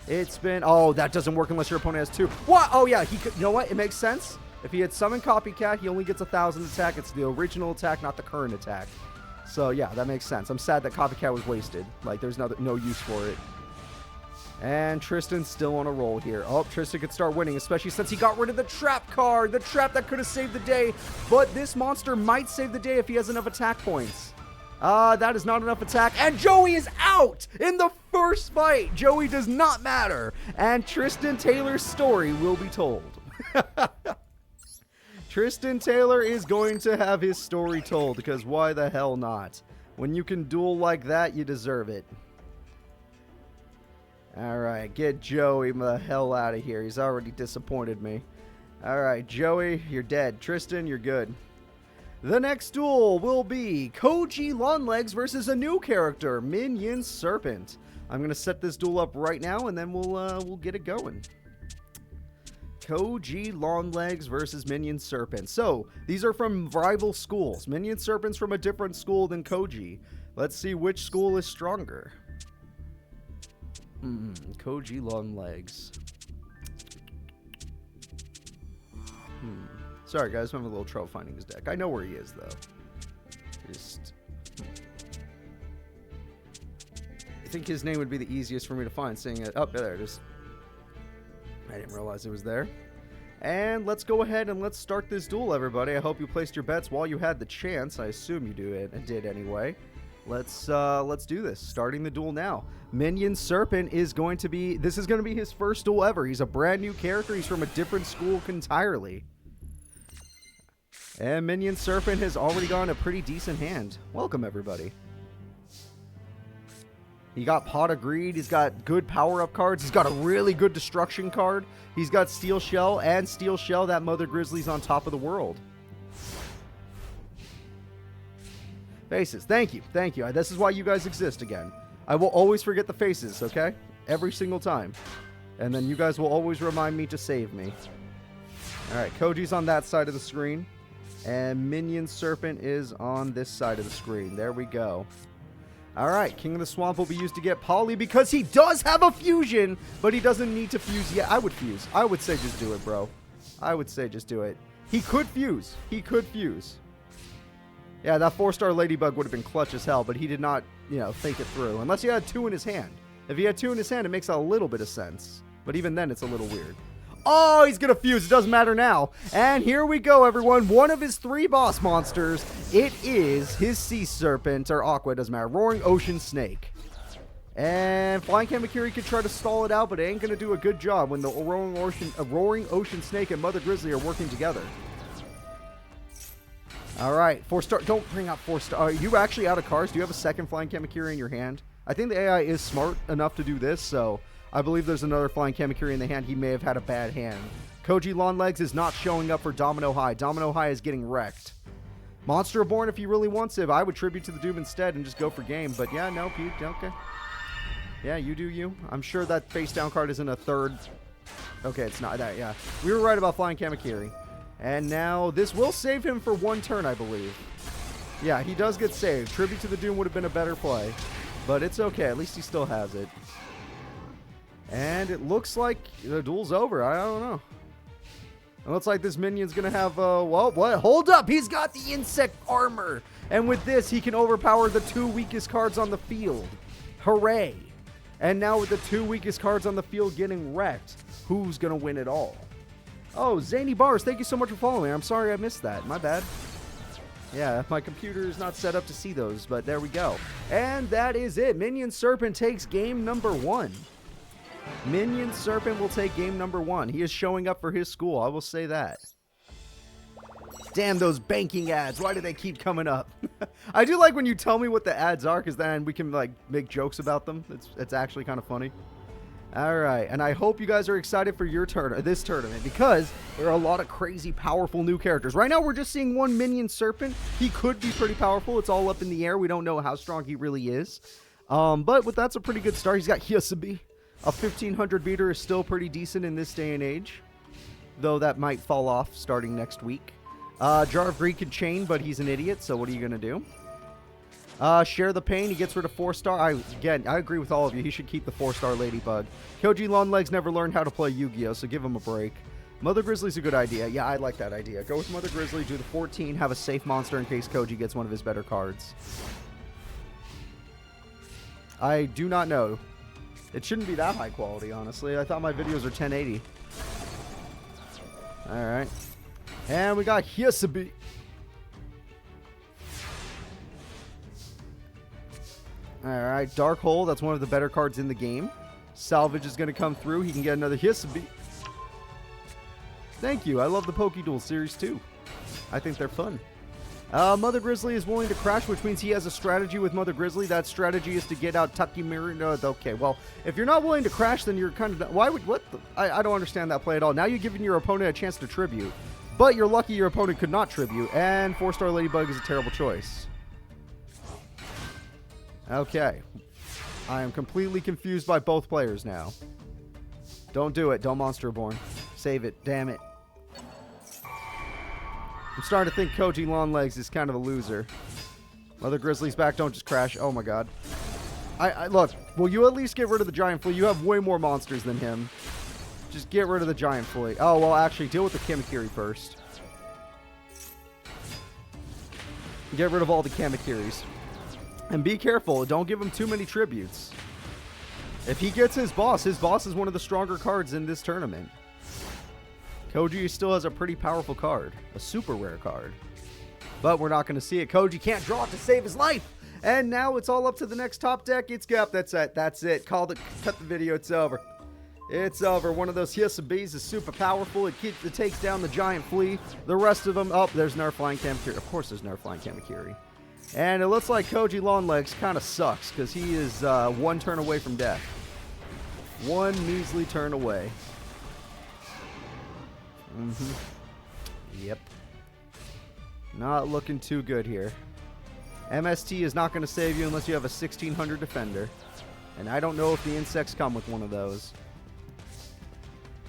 It's been... Oh, that doesn't work unless your opponent has 2. What? Oh yeah, he could... You know what? It makes sense. If he had Summon Copycat, he only gets 1,000 attack. It's the original attack, not the current attack. So yeah, that makes sense. I'm sad that Copycat was wasted. Like, there's no use for it. And Tristan's still on a roll here. Oh, Tristan could start winning, especially since he got rid of the trap card. The trap that could have saved the day. But this monster might save the day if he has enough attack points. That is not enough attack. And Joey is out in the first fight. Joey does not matter. And Tristan Taylor's story will be told. Tristan Taylor is going to have his story told, because why the hell not? When you can duel like that, you deserve it. Alright, get Joey the hell out of here. He's already disappointed me. Alright, Joey, you're dead. Tristan, you're good. The next duel will be Koji Longlegs versus a new character, Minion Serpent. I'm going to set this duel up right now, and then we'll get it going. Koji Longlegs versus Minion Serpent. So, these are from rival schools. Minion Serpent's from a different school than Koji. Let's see which school is stronger. Koji Longlegs. Sorry, guys. I'm having a little trouble finding his deck. I know where he is, though. I think his name would be the easiest for me to find, seeing it. Oh, there it is. I didn't realize it was there. And let's go ahead and let's start this duel, everybody. I hope you placed your bets while you had the chance. I assume you did anyway. Let's do this. Starting the duel now. Minion Serpent is going to be... This is going to be his first duel ever. He's a brand new character. He's from a different school entirely. And Minion Serpent has already gotten a pretty decent hand. Welcome, everybody. He got Pot of Greed. He's got good power-up cards. He's got a really good destruction card. He's got Steel Shell and Steel Shell. That Mother Grizzly's on top of the world. Faces. Thank you. Thank you. This is why you guys exist again. I will always forget the faces, okay? Every single time. And then you guys will always remind me to save me. Alright, Koji's on that side of the screen. And Minion Serpent is on this side of the screen. There we go. Alright, King of the Swamp will be used to get Poly because he does have a fusion, but he doesn't need to fuse yet. I would fuse. I would say just do it, bro. I would say just do it. He could fuse. He could fuse. Yeah, that 4-star Ladybug would have been clutch as hell, but he did not, you know, think it through. Unless he had 2 in his hand. If he had 2 in his hand, it makes a little bit of sense. But even then, it's a little weird. Oh, he's going to fuse. It doesn't matter now. And here we go, everyone. One of his 3 boss monsters. It is his Sea Serpent, or Aqua, it doesn't matter. Roaring Ocean Snake. And Flying Kamakiri could try to stall it out, but it ain't going to do a good job when the Roaring Ocean Snake and Mother Grizzly are working together. All right, 4-star. Don't bring out 4-star. Are you actually out of cards? Do you have a second Flying Kamakiri in your hand? I think the AI is smart enough to do this, so I believe there's another Flying Kamakiri in the hand. He may have had a bad hand. Koji Longlegs is not showing up for Domino High. Domino High is getting wrecked. Monster Reborn, if he really wants it, I would tribute to the Doom instead and just go for game. But yeah, no, Pete, okay. Yeah, you do you. I'm sure that face down card isn't a third. Okay, it's not that, yeah. We were right about Flying Kamakiri. And now this will save him for 1 turn, I believe. Yeah, he does get saved. Tribute to the Doom would have been a better play. But it's okay. At least he still has it. And it looks like the duel's over. I don't know. It looks like this Minion's going to have, well, what? Hold up. He's got the insect armor. And with this, he can overpower the 2 weakest cards on the field. Hooray. And now with the 2 weakest cards on the field getting wrecked, who's going to win it all? Oh, Zany Bars, thank you so much for following. I'm sorry I missed that. My bad. Yeah, my computer is not set up to see those, but there we go. And that is it. Minion Serpent takes game number 1. Minion Serpent will take game number 1. He is showing up for his school, I will say that. Damn those banking ads. Why do they keep coming up? I do like when you tell me what the ads are, because then we can like make jokes about them. It's actually kind of funny. All right, and I hope you guys are excited for your this tournament, because there are a lot of crazy, powerful new characters. Right now, we're just seeing one Minion Serpent. He could be pretty powerful. It's all up in the air. We don't know how strong he really is. But that's a pretty good start. He's got Hyasabi. A 1500 beater is still pretty decent in this day and age, though that might fall off starting next week. Jar of Greed can chain, but he's an idiot, so what are you going to do? Share the Pain, he gets rid of 4-star. I agree with all of you. He should keep the 4-star Ladybug. Koji Longlegs never learned how to play Yu-Gi-Oh!, so give him a break. Mother Grizzly's a good idea. Yeah, I like that idea. Go with Mother Grizzly, do the 14, have a safe monster in case Koji gets one of his better cards. I do not know. It shouldn't be that high quality, honestly. I thought my videos are 1080. Alright. And we got Hyasabi. Alright, Dark Hole, that's one of the better cards in the game. Salvage is going to come through. He can get another Hyasabi. Thank you. I love the Pokéduel series too. I think they're fun. Mother Grizzly is willing to crash, which means he has a strategy with Mother Grizzly. That strategy is to get out Takimiri. No, okay, well, if you're not willing to crash, then you're kind of... Why would... What? I don't understand that play at all. Now you're giving your opponent a chance to tribute. But you're lucky your opponent could not tribute. And 4-star Ladybug is a terrible choice. Okay. I am completely confused by both players now. Don't do it. Don't Monster Reborn. Save it. Damn it. I'm starting to think Koji Longlegs is kind of a loser. Mother Grizzly's back. Don't just crash. Oh, my God. Look, will you at least get rid of the Giant Flea? You have way more monsters than him. Just get rid of the Giant Flea. Oh, well, actually, deal with the Kamakiri first. Get rid of all the Kamakiris. And be careful. Don't give him too many tributes. If he gets his boss is one of the stronger cards in this tournament. Koji still has a pretty powerful card. A super rare card. But we're not going to see it. Koji can't draw it to save his life. And now it's all up to the next top deck. It's Gap. That's it. That's it. Cut the video. It's over. It's over. One of those Hyasabis is super powerful. It takes down the Giant Flea. The rest of them... Oh, there's Nerf Flying Kamakiri. Of course there's Nerf Flying Kamakiri. And it looks like Koji Longlegs kind of sucks because he is one turn away from death. One measly turn away. Yep. Not looking too good here. MST is not going to save you unless you have a 1600 defender. And I don't know if the insects come with one of those.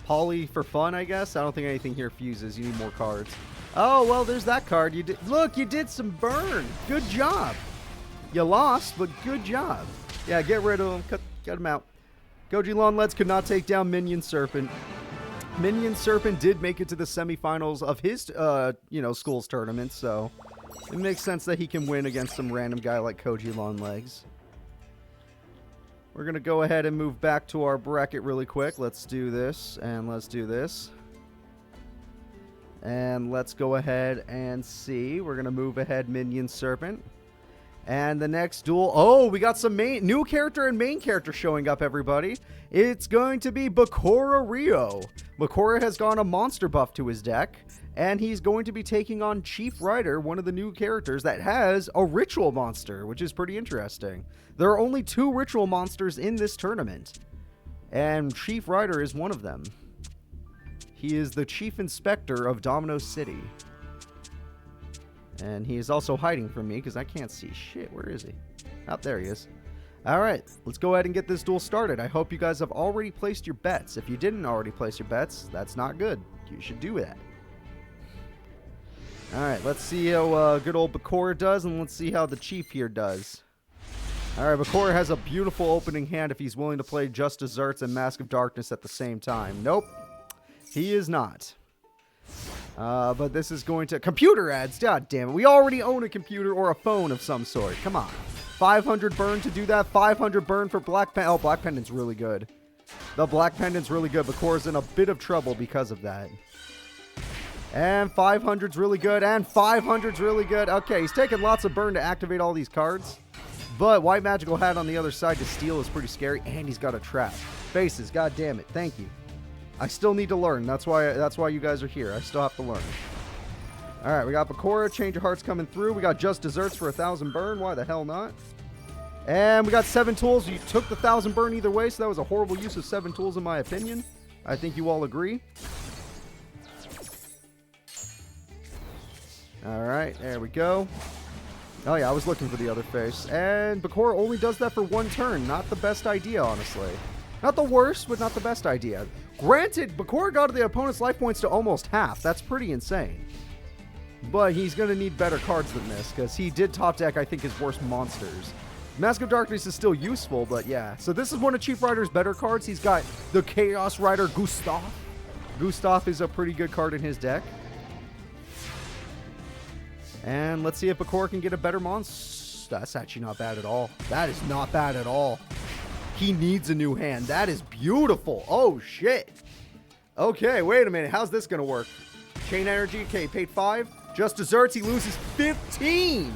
Poly for fun, I guess. I don't think anything here fuses. You need more cards. Oh, well, there's that card. Look, you did some burn. Good job. You lost, but good job. Yeah, get rid of him. Cut him out. Koji Longlegs could not take down Minion Serpent. Minion Serpent did make it to the semifinals of his, school's tournament, so it makes sense that he can win against some random guy like Koji Longlegs. We're going to go ahead and move back to our bracket really quick. Let's do this, and let's do this. And let's go ahead and see. We're going to move ahead Minion Serpent. And the next duel... Oh, we got some new character and main character showing up, everybody. It's going to be Bakura Ryu. Bakura has gone a monster buff to his deck. And he's going to be taking on Chief Ryder, one of the new characters that has a ritual monster, which is pretty interesting. There are only 2 ritual monsters in this tournament. And Chief Ryder is one of them. He is the Chief Inspector of Domino City. And he is also hiding from me because I can't see shit. Where is he? Oh, there he is. Alright, let's go ahead and get this duel started. I hope you guys have already placed your bets. If you didn't already place your bets, that's not good. You should do that. Alright, let's see how good old Bakura does, and let's see how the Chief here does. Alright, Bakura has a beautiful opening hand if he's willing to play Just Desserts and Mask of Darkness at the same time. Nope, he is not. But this is going to... Computer ads! God damn it. We already own a computer or a phone of some sort. Come on. 500 burn to do that. 500 burn for Black Pendant. Oh, Black Pendant's really good. The Black Pendant's really good. Bakura's in a bit of trouble because of that. And 500's really good. And 500's really good. Okay, he's taking lots of burn to activate all these cards. But White Magical Hat on the other side to steal is pretty scary. And he's got a trap. Faces. God damn it. Thank you. I still need to learn. That's why you guys are here. I still have to learn. Alright, we got Bakura. Change of Hearts coming through. We got Just Desserts for 1,000 burn. Why the hell not? And we got 7 tools. You took the 1,000 burn either way, so that was a horrible use of 7 tools in my opinion. I think you all agree. Alright, there we go. Oh yeah, I was looking for the other face. And Bakura only does that for 1 turn. Not the best idea, honestly. Not the worst, but not the best idea. Granted, Bakura got the opponent's life points to almost half. That's pretty insane. But he's going to need better cards than this, because he did top deck, I think, his worst monsters. Mask of Darkness is still useful, but yeah. So this is one of Chief Ryder's better cards. He's got the Chaos Rider Gustav. Gustav is a pretty good card in his deck. And let's see if Bakura can get a better monster. That's actually not bad at all. That is not bad at all. He needs a new hand. That is beautiful. Oh, shit. Okay, wait a minute. How's this going to work? Chain Energy. Okay, paid 5. Just Desserts. He loses 15.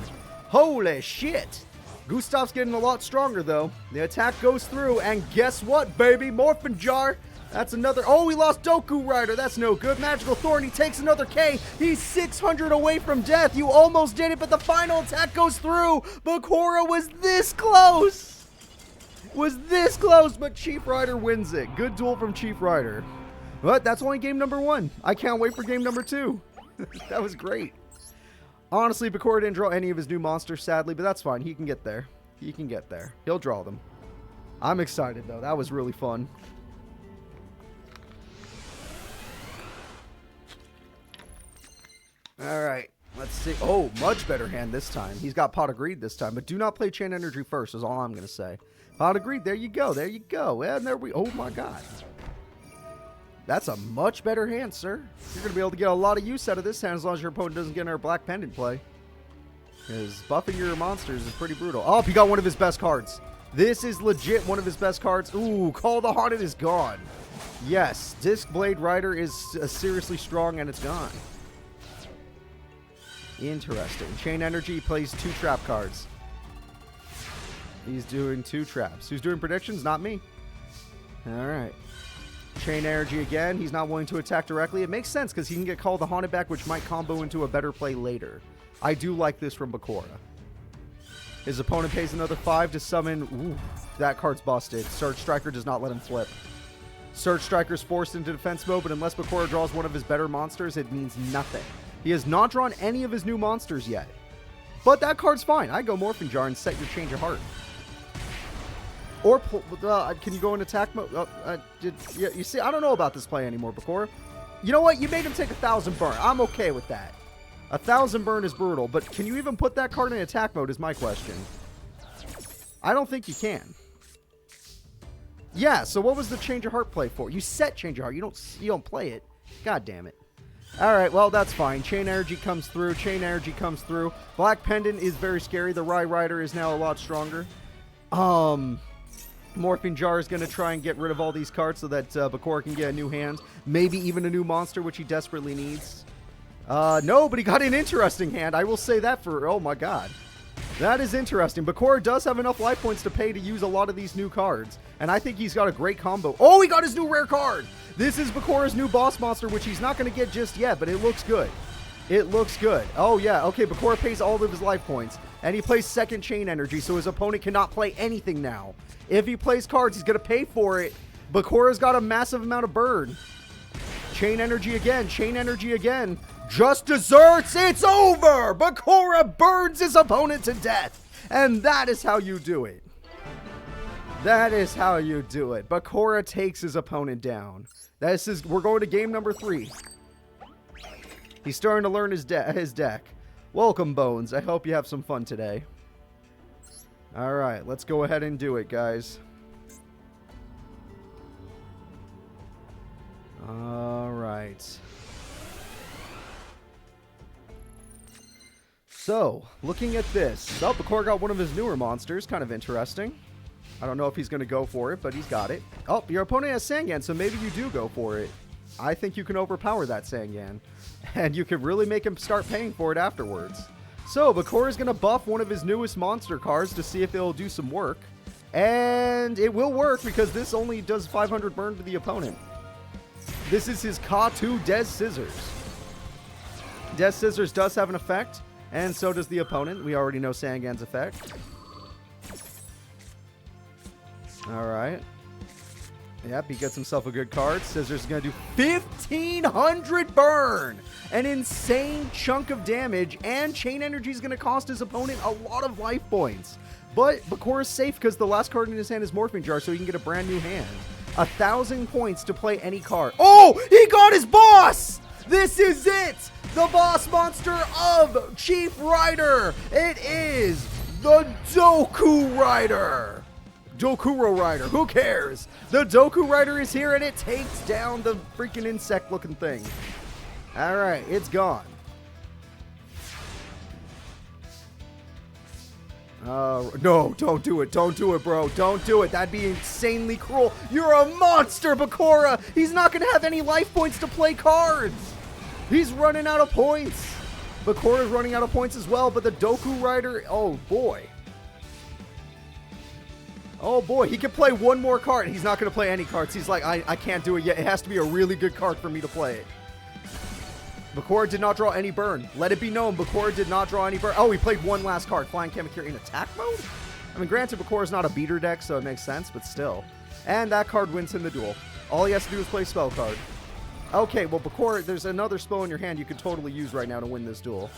Holy shit. Gustav's getting a lot stronger, though. The attack goes through, and guess what, baby? Morphin Jar. That's another... Oh, he lost Doku Rider. That's no good. Magical Thorn. He takes another K. He's 600 away from death. You almost did it, but the final attack goes through. Bakura was this close. Was this close, but Chief Ryder wins it. Good duel from Chief Ryder. But that's only game number 1. I can't wait for game number 2. That was great. Honestly, Bakura didn't draw any of his new monsters, sadly, but that's fine. He can get there. He can get there. He'll draw them. I'm excited, though. That was really fun. All right. Let's see. Oh, much better hand this time. He's got Pot of Greed this time, but do not play Chain Energy first is all I'm going to say. Pot of Greed. There you go. There you go. And there we... Oh, my God. That's a much better hand, sir. You're going to be able to get a lot of use out of this hand as long as your opponent doesn't get in our Black Pendant play. Because buffing your monsters is pretty brutal. Oh, he got one of his best cards. This is legit one of his best cards. Ooh, Call the Haunted is gone. Yes, Disc Blade Rider is seriously strong and it's gone. Interesting. Chain Energy plays 2 trap cards. He's doing 2 traps. Who's doing predictions? Not me. Alright. Chain Energy again. He's not willing to attack directly. It makes sense because he can get Call the Haunted back, which might combo into a better play later. I do like this from Bakura. His opponent pays another 5 to summon. Ooh, that card's busted. Surge Striker does not let him flip. Surge Striker's forced into defense mode, but unless Bakura draws one of his better monsters, it means nothing. He has not drawn any of his new monsters yet. But that card's fine. I go Morphing Jar and set your Change of Heart. Or, can you go in attack mode? Yeah, you see, I don't know about this play anymore, Bakura. You know what? You made him take 1,000 burn. I'm okay with that. 1,000 burn is brutal, but can you even put that card in attack mode is my question. I don't think you can. Yeah, so what was the Change of Heart play for? You set Change of Heart. You don't play it. God damn it. All right, well, that's fine. Chain Energy comes through. Chain Energy comes through. Black Pendant is very scary. The Ryder is now a lot stronger. Morphing Jar is going to try and get rid of all these cards so that Bakura can get a new hand. Maybe even a new monster, which he desperately needs. No, but he got an interesting hand. I will say that for... Oh, my God. That is interesting. Bakura does have enough life points to pay to use a lot of these new cards. And I think he's got a great combo. Oh, he got his new rare card. This is Bakura's new boss monster, which he's not going to get just yet, but it looks good. It looks good. Oh, yeah. Okay, Bakura pays all of his life points. And he plays second Chain Energy, so his opponent cannot play anything now. If he plays cards, he's going to pay for it. Bakura's got a massive amount of burn. Chain Energy again. Chain Energy again. Just desserts. It's over. Bakura burns his opponent to death. And that is how you do it. That is how you do it. Bakura takes his opponent down. We're going to game number 3. He's starting to learn his deck. Welcome, Bones. I hope you have some fun today. All right, let's go ahead and do it, guys. All right. So, looking at this. Oh, Bakura got one of his newer monsters. Kind of interesting. I don't know if he's going to go for it, but he's got it. Oh, your opponent has Sangan, so maybe you do go for it. I think you can overpower that Sangan. And you can really make him start paying for it afterwards. So, Bakura is going to buff one of his newest monster cards to see if it'll do some work. And it will work because this only does 500 burn to the opponent. This is his Ka-2 Des Scissors. Des Scissors does have an effect, and so does the opponent. We already know Sangan's effect. Alright. Yep, he gets himself a good card. Scissors is going to do 1,500 burn! An insane chunk of damage, and Chain Energy is going to cost his opponent a lot of life points. But Bakura's safe because the last card in his hand is Morphing Jar, so he can get a brand new hand. 1,000 points to play any card. Oh! He got his boss! This is it! The boss monster of Chief Ryder! It is the Doku Ryder! Dokuro Ryder, who cares? The Doku Ryder is here and it takes down the freaking insect looking thing. Alright, it's gone. No, don't do it. Don't do it, bro. Don't do it. That'd be insanely cruel. You're a monster, Bakura. He's not going to have any life points to play cards. He's running out of points. Bakura's running out of points as well, but the Doku Ryder, oh boy. Oh boy, he can play one more card. He's not going to play any cards. He's like, I can't do it yet. It has to be a really good card for me to play it. Bakura did not draw any burn. Let it be known, Bakura did not draw any burn. Oh, he played one last card. Flying Kamakiri in attack mode? I mean, granted, Bakura's not a beater deck, so it makes sense, but still. And that card wins him the duel. All he has to do is play spell card. Okay, well, Bakura, there's another spell in your hand you could totally use right now to win this duel.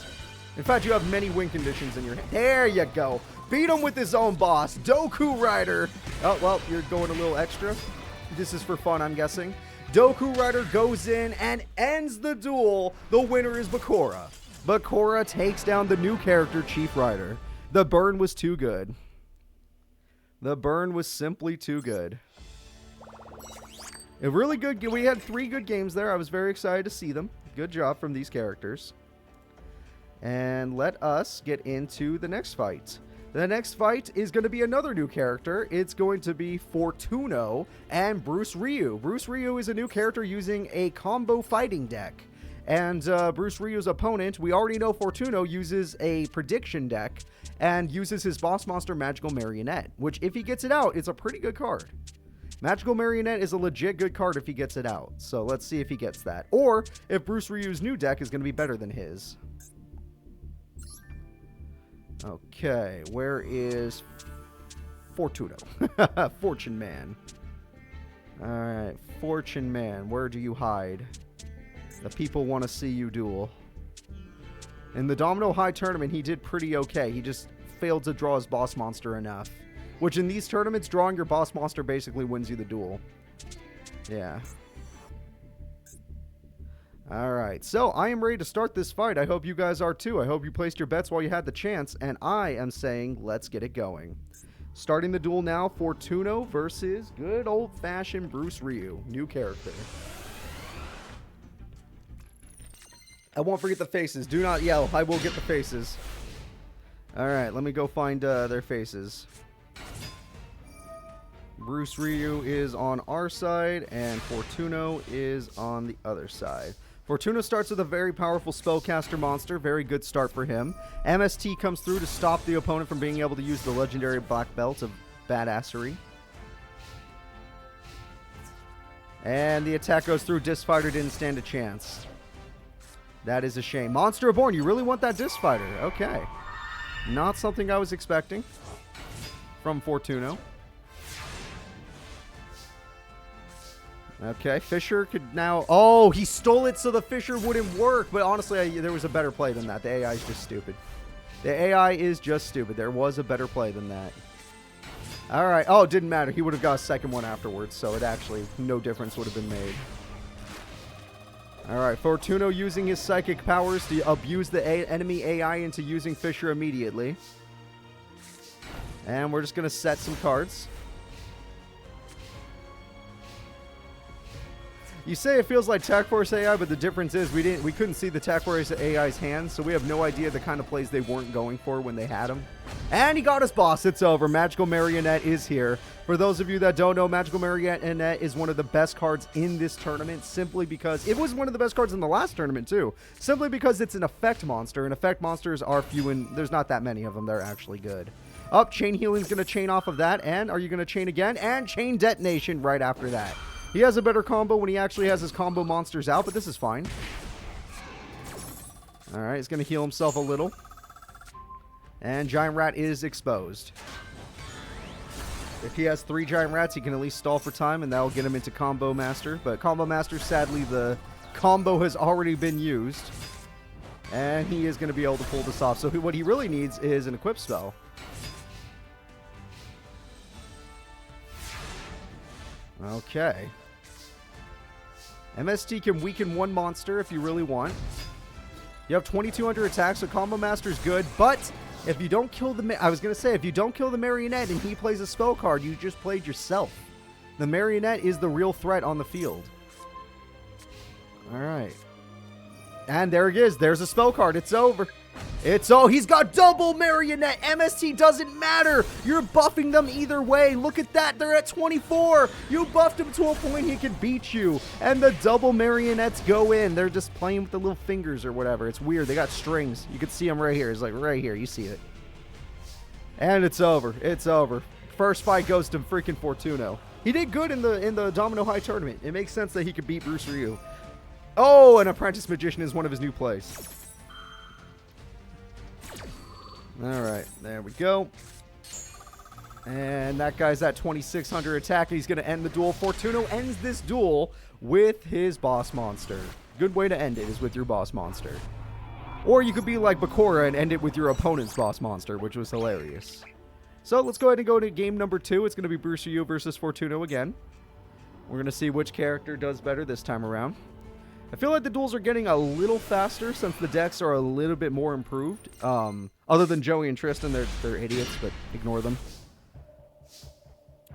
In fact, you have many win conditions in your hand. There you go. Beat him with his own boss, Doku Ryder. Oh, well, you're going a little extra. This is for fun, I'm guessing. Doku Ryder goes in and ends the duel. The winner is Bakura. Bakura takes down the new character, Chief Ryder. The burn was too good. The burn was simply too good. A really good... We had 3 good games there. I was very excited to see them. Good job from these characters. And let us get into the next fight. The next fight is going to be another new character. It's going to be Fortuno and Bruce Ryu. Bruce Ryu is a new character using a combo fighting deck. And Bruce Ryu's opponent, we already know Fortuno uses a prediction deck and uses his boss monster Magical Marionette, which if he gets it out, it's a pretty good card. Magical Marionette is a legit good card if he gets it out. So let's see if he gets that. Or if Bruce Ryu's new deck is going to be better than his. Okay, where is Fortuno? Fortune Man. Alright, Fortune Man, where do you hide? The people want to see you duel. In the Domino High tournament, he did pretty okay. He just failed to draw his boss monster enough. Which in these tournaments, drawing your boss monster basically wins you the duel. Yeah. Alright, so I am ready to start this fight. I hope you guys are too. I hope you placed your bets while you had the chance, and I am saying let's get it going. Starting the duel now, Fortuno versus good old-fashioned Bruce Ryu. New character. I won't forget the faces. Do not yell. I will get the faces. Alright, let me go find their faces. Bruce Ryu is on our side, and Fortuno is on the other side. Fortuno starts with a very powerful spellcaster monster. Very good start for him. MST comes through to stop the opponent from being able to use the legendary black belt of badassery. And the attack goes through. Disc Fighter didn't stand a chance. That is a shame. Monster Reborn, you really want that Disc Fighter. Okay. Not something I was expecting from Fortuno. Okay, Fisher could now... Oh, he stole it so the Fisher wouldn't work. But honestly, there was a better play than that. The AI is just stupid. The AI is just stupid. There was a better play than that. All right. Oh, it didn't matter. He would have got a second one afterwards. So it actually, no difference would have been made. All right, Fortuno using his psychic powers to abuse the enemy AI into using Fisher immediately. And we're just going to set some cards. You say it feels like Tac Force AI, but the difference is we couldn't see the Tac Force AI's hands, so we have no idea the kind of plays they weren't going for when they had him. And he got his boss. It's over. Magical Marionette is here. For those of you that don't know, Magical Marionette is one of the best cards in this tournament, simply because it was one of the best cards in the last tournament too. Simply because it's an effect monster, and effect monsters are few, and there's not that many of them. They're actually good. Up, Chain Healing's going to chain off of that, and are you going to chain again? And Chain Detonation right after that. He has a better combo when he actually has his combo monsters out, but this is fine. Alright, he's going to heal himself a little. And Giant Rat is exposed. If he has 3 Giant Rats, he can at least stall for time, and that will get him into Combo Master. But Combo Master, sadly, the combo has already been used. And he is going to be able to pull this off. So what he really needs is an equip spell. Okay. MST can weaken one monster if you really want. You have 2,200 attacks, so Combo Master's good, but if you don't kill the... I was going to say, if you don't kill the Marionette and he plays a spell card, you just played yourself. The Marionette is the real threat on the field. Alright. And there it is. There's a spell card. It's over. He's got double Marionette. MST doesn't matter. You're buffing them either way. Look at that. They're at 24. You buffed him to a point he could beat you. And the double Marionettes go in. They're just playing with the little fingers or whatever. It's weird. They got strings. You can see them right here. It's like right here. You see it. And it's over. It's over. First fight goes to freaking Fortuno. He did good in the Domino High tournament. It makes sense that he could beat Bruce Ryu. Oh, an Apprentice Magician is one of his new plays. Alright, there we go. And that guy's at 2,600 attack, and he's going to end the duel. Fortuno ends this duel with his boss monster. Good way to end it is with your boss monster. Or you could be like Bakura and end it with your opponent's boss monster, which was hilarious. So let's go ahead and go to game number 2. It's going to be Bruce Ryu versus Fortuno again. We're going to see which character does better this time around. I feel like the duels are getting a little faster since the decks are a little bit more improved. Other than Joey and Tristan, they're idiots, but ignore them.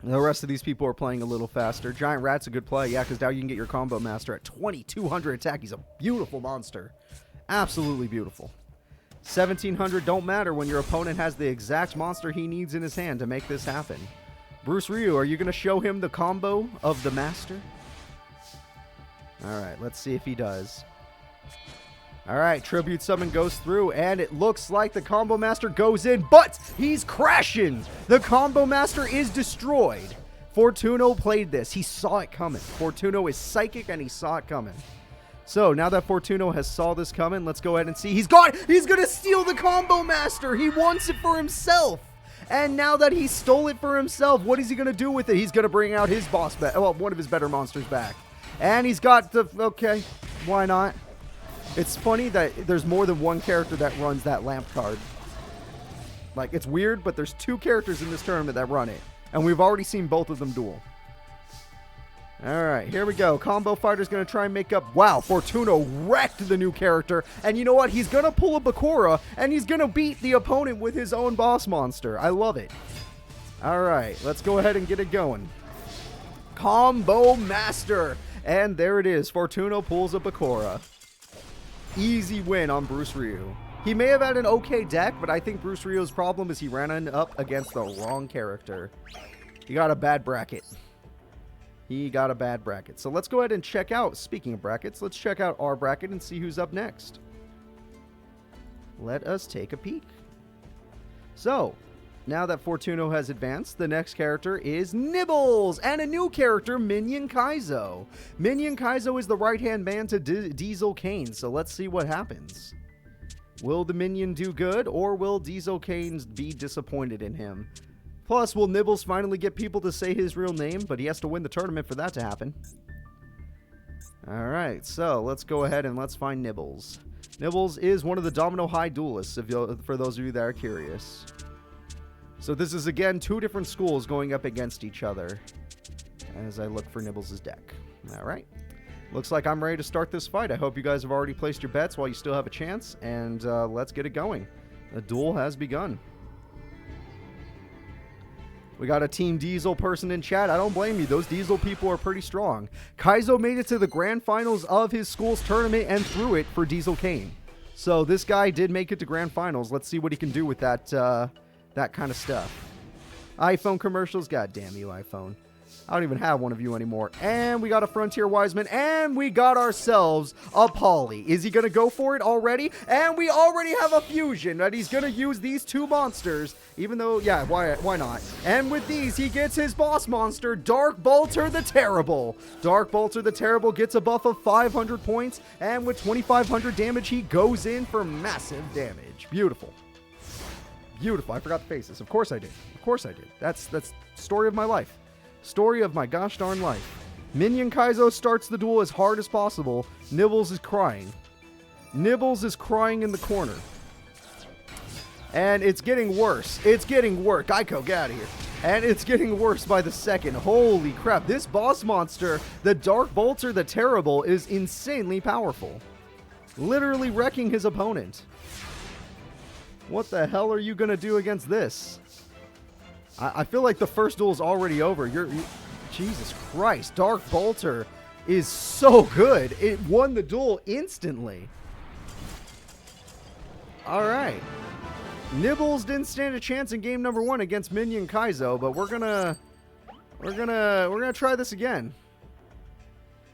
The rest of these people are playing a little faster. Giant Rat's a good play, yeah, because now you can get your Combo Master at 2,200 attack. He's a beautiful monster. Absolutely beautiful. 1,700 don't matter when your opponent has the exact monster he needs in his hand to make this happen. Bruce Ryu, are you going to show him the combo of the master? Alright, let's see if he does. Alright, Tribute Summon goes through, and it looks like the Combo Master goes in, but he's crashing! The Combo Master is destroyed. Fortuno played this. He saw it coming. Fortuno is psychic, and he saw it coming. So now that Fortuno has saw this coming, let's go ahead and see. He's going to steal the Combo Master. He wants it for himself. And now that he stole it for himself, what is he going to do with it? He's going to bring out his boss back. Well, one of his better monsters back. And he's got the... Okay, why not? It's funny that there's more than one character that runs that lamp card. Like, it's weird, but there's 2 characters in this tournament that run it. And we've already seen both of them duel. Alright, here we go. Combo Fighter's going to try and make up... Wow, Fortuno wrecked the new character. And you know what? He's going to pull a Bakura, and he's going to beat the opponent with his own boss monster. I love it. Alright, let's go ahead and get it going. Combo Master. And there it is. Fortuno pulls a Bakura. Easy win on Bruce Ryu. He may have had an okay deck, but I think Bruce Ryu's problem is he ran up against the wrong character. He got a bad bracket. He got a bad bracket. So let's go ahead and check out, speaking of brackets, let's check out our bracket and see who's up next. Let us take a peek. So, now that Fortuno has advanced, the next character is Nibbles, and a new character, Minion Kaiso. Minion Kaiso is the right-hand man to Diesel Kane, so let's see what happens. Will the Minion do good, or will Diesel Kane be disappointed in him? Plus, will Nibbles finally get people to say his real name, but he has to win the tournament for that to happen. Alright, so let's go ahead and let's find Nibbles. Nibbles is one of the Domino High duelists, for those of you that are curious. So this is, again, 2 different schools going up against each other as I look for Nibbles' deck. Alright. Looks like I'm ready to start this fight. I hope you guys have already placed your bets while you still have a chance, and let's get it going. The duel has begun. We got a Team Diesel person in chat. I don't blame you. Those Diesel people are pretty strong. Kaiso made it to the grand finals of his school's tournament and threw it for Diesel Kane. So this guy did make it to grand finals. Let's see what he can do with that that kind of stuff. iPhone commercials. God damn you, iPhone. I don't even have one of you anymore. And we got a Frontier Wiseman. And we got ourselves a Polly. Is he going to go for it already? And we already have a fusion that he's going to use these 2 monsters. Even though, yeah, why not? And with these, he gets his boss monster, Dark Bolter the Terrible. Dark Bolter the Terrible gets a buff of 500 points. And with 2,500 damage, he goes in for massive damage. Beautiful. Beautiful. I forgot the faces. Of course I did. Of course I did. That's story of my life. Story of my gosh darn life. Minion Kaiso starts the duel as hard as possible. Nibbles is crying. Nibbles is crying in the corner. And it's getting worse. It's getting worse. Geico, get out of here. And it's getting worse by the second. Holy crap. This boss monster, the Dark Bolter the Terrible, is insanely powerful. Literally wrecking his opponent. What the hell are you going to do against this? I feel like the first duel is already over. Jesus Christ. Dark Bolter is so good. It won the duel instantly. All right. Nibbles didn't stand a chance in game number 1 against Minion Kaiso, but we're gonna try this again.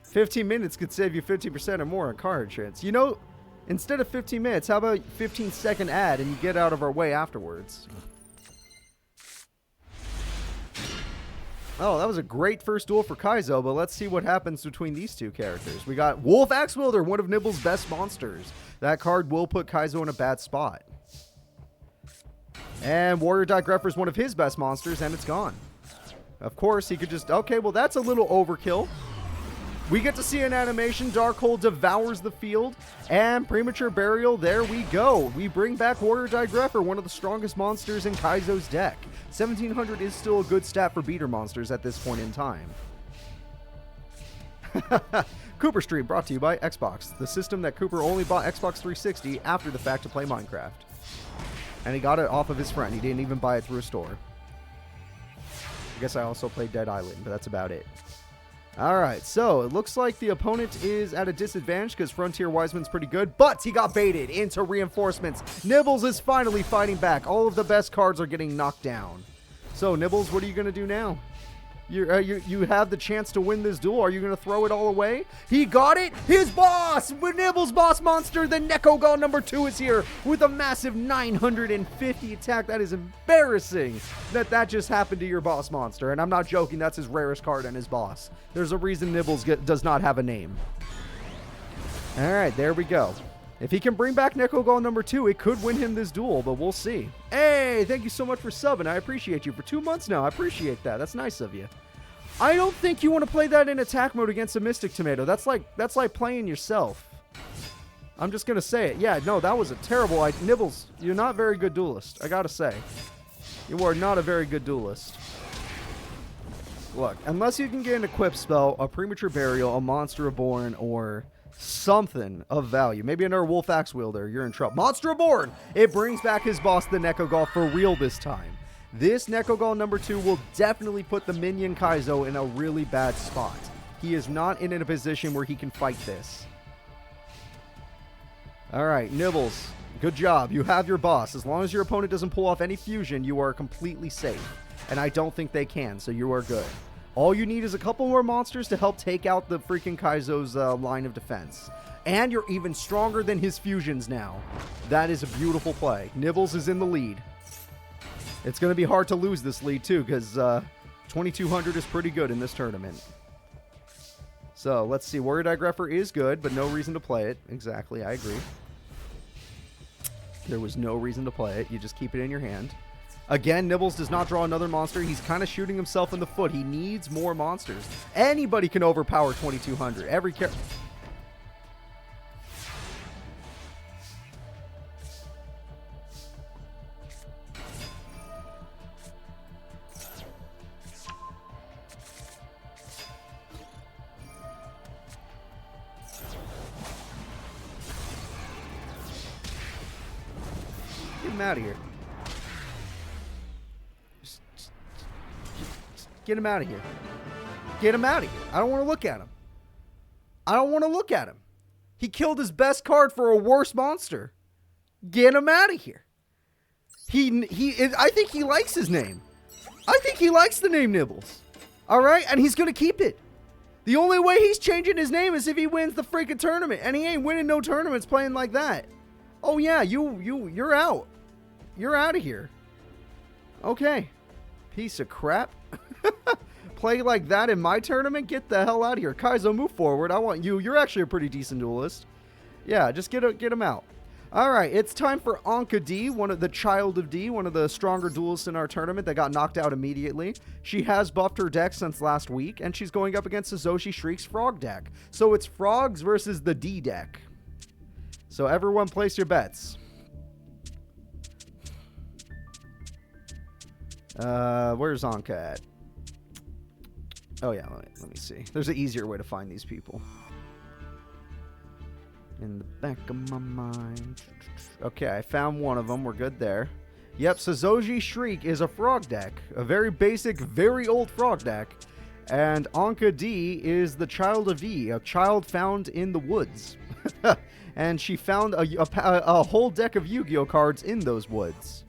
15 minutes could save you 50% or more on car insurance. You know, instead of 15 minutes, how about 15-second ad and you get out of our way afterwards? Oh, that was a great first duel for Kaiso, but let's see what happens between these 2 characters. We got Wolf Axe Wielder, one of Nibbles' best monsters. That card will put Kaiso in a bad spot. And Warrior Digreffer is one of his best monsters, and it's gone. Of course, he could just... Okay, well, that's a little overkill. We get to see an animation. Darkhold devours the field. And Premature Burial, there we go. We bring back Warrior Digreffer, one of the strongest monsters in Kaiso's deck. 1700 is still a good stat for beater monsters at this point in time. Cooper Stream brought to you by Xbox, the system that Cooper only bought Xbox 360 after the fact to play Minecraft. And he got it off of his friend. He didn't even buy it through a store. I guess I also played Dead Island, but that's about it. Alright, so it looks like the opponent is at a disadvantage because Frontier Wiseman's pretty good, but he got baited into reinforcements. Nibbles is finally fighting back. All of the best cards are getting knocked down. So, Nibbles, what are you going to do now? You have the chance to win this duel. Are you going to throw it all away? He got it! His boss! Nibbles' boss monster, the Nekogon number 2 is here with a massive 950 attack. That is embarrassing that just happened to your boss monster. And I'm not joking, that's his rarest card and his boss. There's a reason Nibbles does not have a name. All right, there we go. If he can bring back Neko Gall number 2, it could win him this duel, but we'll see. Hey, thank you so much for subbing. I appreciate you for 2 months now. I appreciate that. That's nice of you. I don't think you want to play that in attack mode against a Mystic Tomato. That's like playing yourself. I'm just going to say it. Yeah, no, that was a terrible idea. Nibbles, you're not a very good duelist, I got to say. You are not a very good duelist. Look, unless you can get an equip spell, a premature burial, a monster reborn, or something of value. Maybe another Wolf Axe Wielder. You're in trouble. Monster reborn! It brings back his boss, the Neko Gall, for real this time. This Neko Gall number 2 will definitely put the Minion Kaiso in a really bad spot. He is not in a position where he can fight this. Alright, Nibbles. Good job. You have your boss. As long as your opponent doesn't pull off any fusion, you are completely safe. And I don't think they can, so you are good. All you need is a couple more monsters to help take out the freaking Kaizo's line of defense. And you're even stronger than his fusions now. That is a beautiful play. Nibbles is in the lead. It's going to be hard to lose this lead, too, because 2200 is pretty good in this tournament. So, let's see. Warrior Digrapher is good, but no reason to play it. Exactly, I agree. There was no reason to play it. You just keep it in your hand. Again, Nibbles does not draw another monster. He's kind of shooting himself in the foot. He needs more monsters. Anybody can overpower 2200. Every character. Get him out of here. Get him out of here. Get him out of here. I don't want to look at him. I don't want to look at him. He killed his best card for a worse monster. Get him out of here. I think he likes his name. I think he likes the name Nibbles. All right? And he's going to keep it. The only way he's changing his name is if he wins the freaking tournament. And he ain't winning no tournaments playing like that. Oh, yeah. You're out. You're out of here. Okay. Piece of crap. Play like that in my tournament? Get the hell out of here. Kaiso, move forward. I want you. You're actually a pretty decent duelist. Yeah, just get him out. All right, it's time for Anka D, one of the child of D, one of the stronger duelists in our tournament that got knocked out immediately. She has buffed her deck since last week, and she's going up against Saoji Shriek's Frog deck. So it's Frogs versus the D deck. So everyone place your bets. Where's Anka at? Oh yeah, let me see. There's an easier way to find these people. In the back of my mind. Okay, I found one of them. We're good there. Yep, Saoji Shriek is a frog deck. A very basic, very old frog deck. And Anka D is the child of D, a child found in the woods. And she found a whole deck of Yu-Gi-Oh cards in those woods.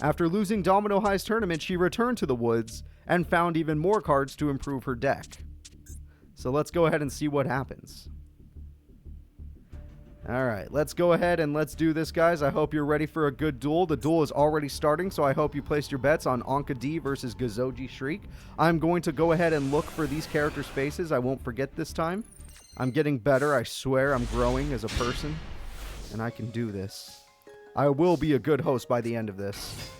After losing Domino High's tournament, she returned to the woods and found even more cards to improve her deck. So let's go ahead and see what happens. Alright, let's go ahead and let's do this, guys. I hope you're ready for a good duel. The duel is already starting, so I hope you placed your bets on Anka D versus Saoji Shriek. I'm going to go ahead and look for these characters' faces. I won't forget this time. I'm getting better, I swear. I'm growing as a person, and I can do this. I will be a good host by the end of this.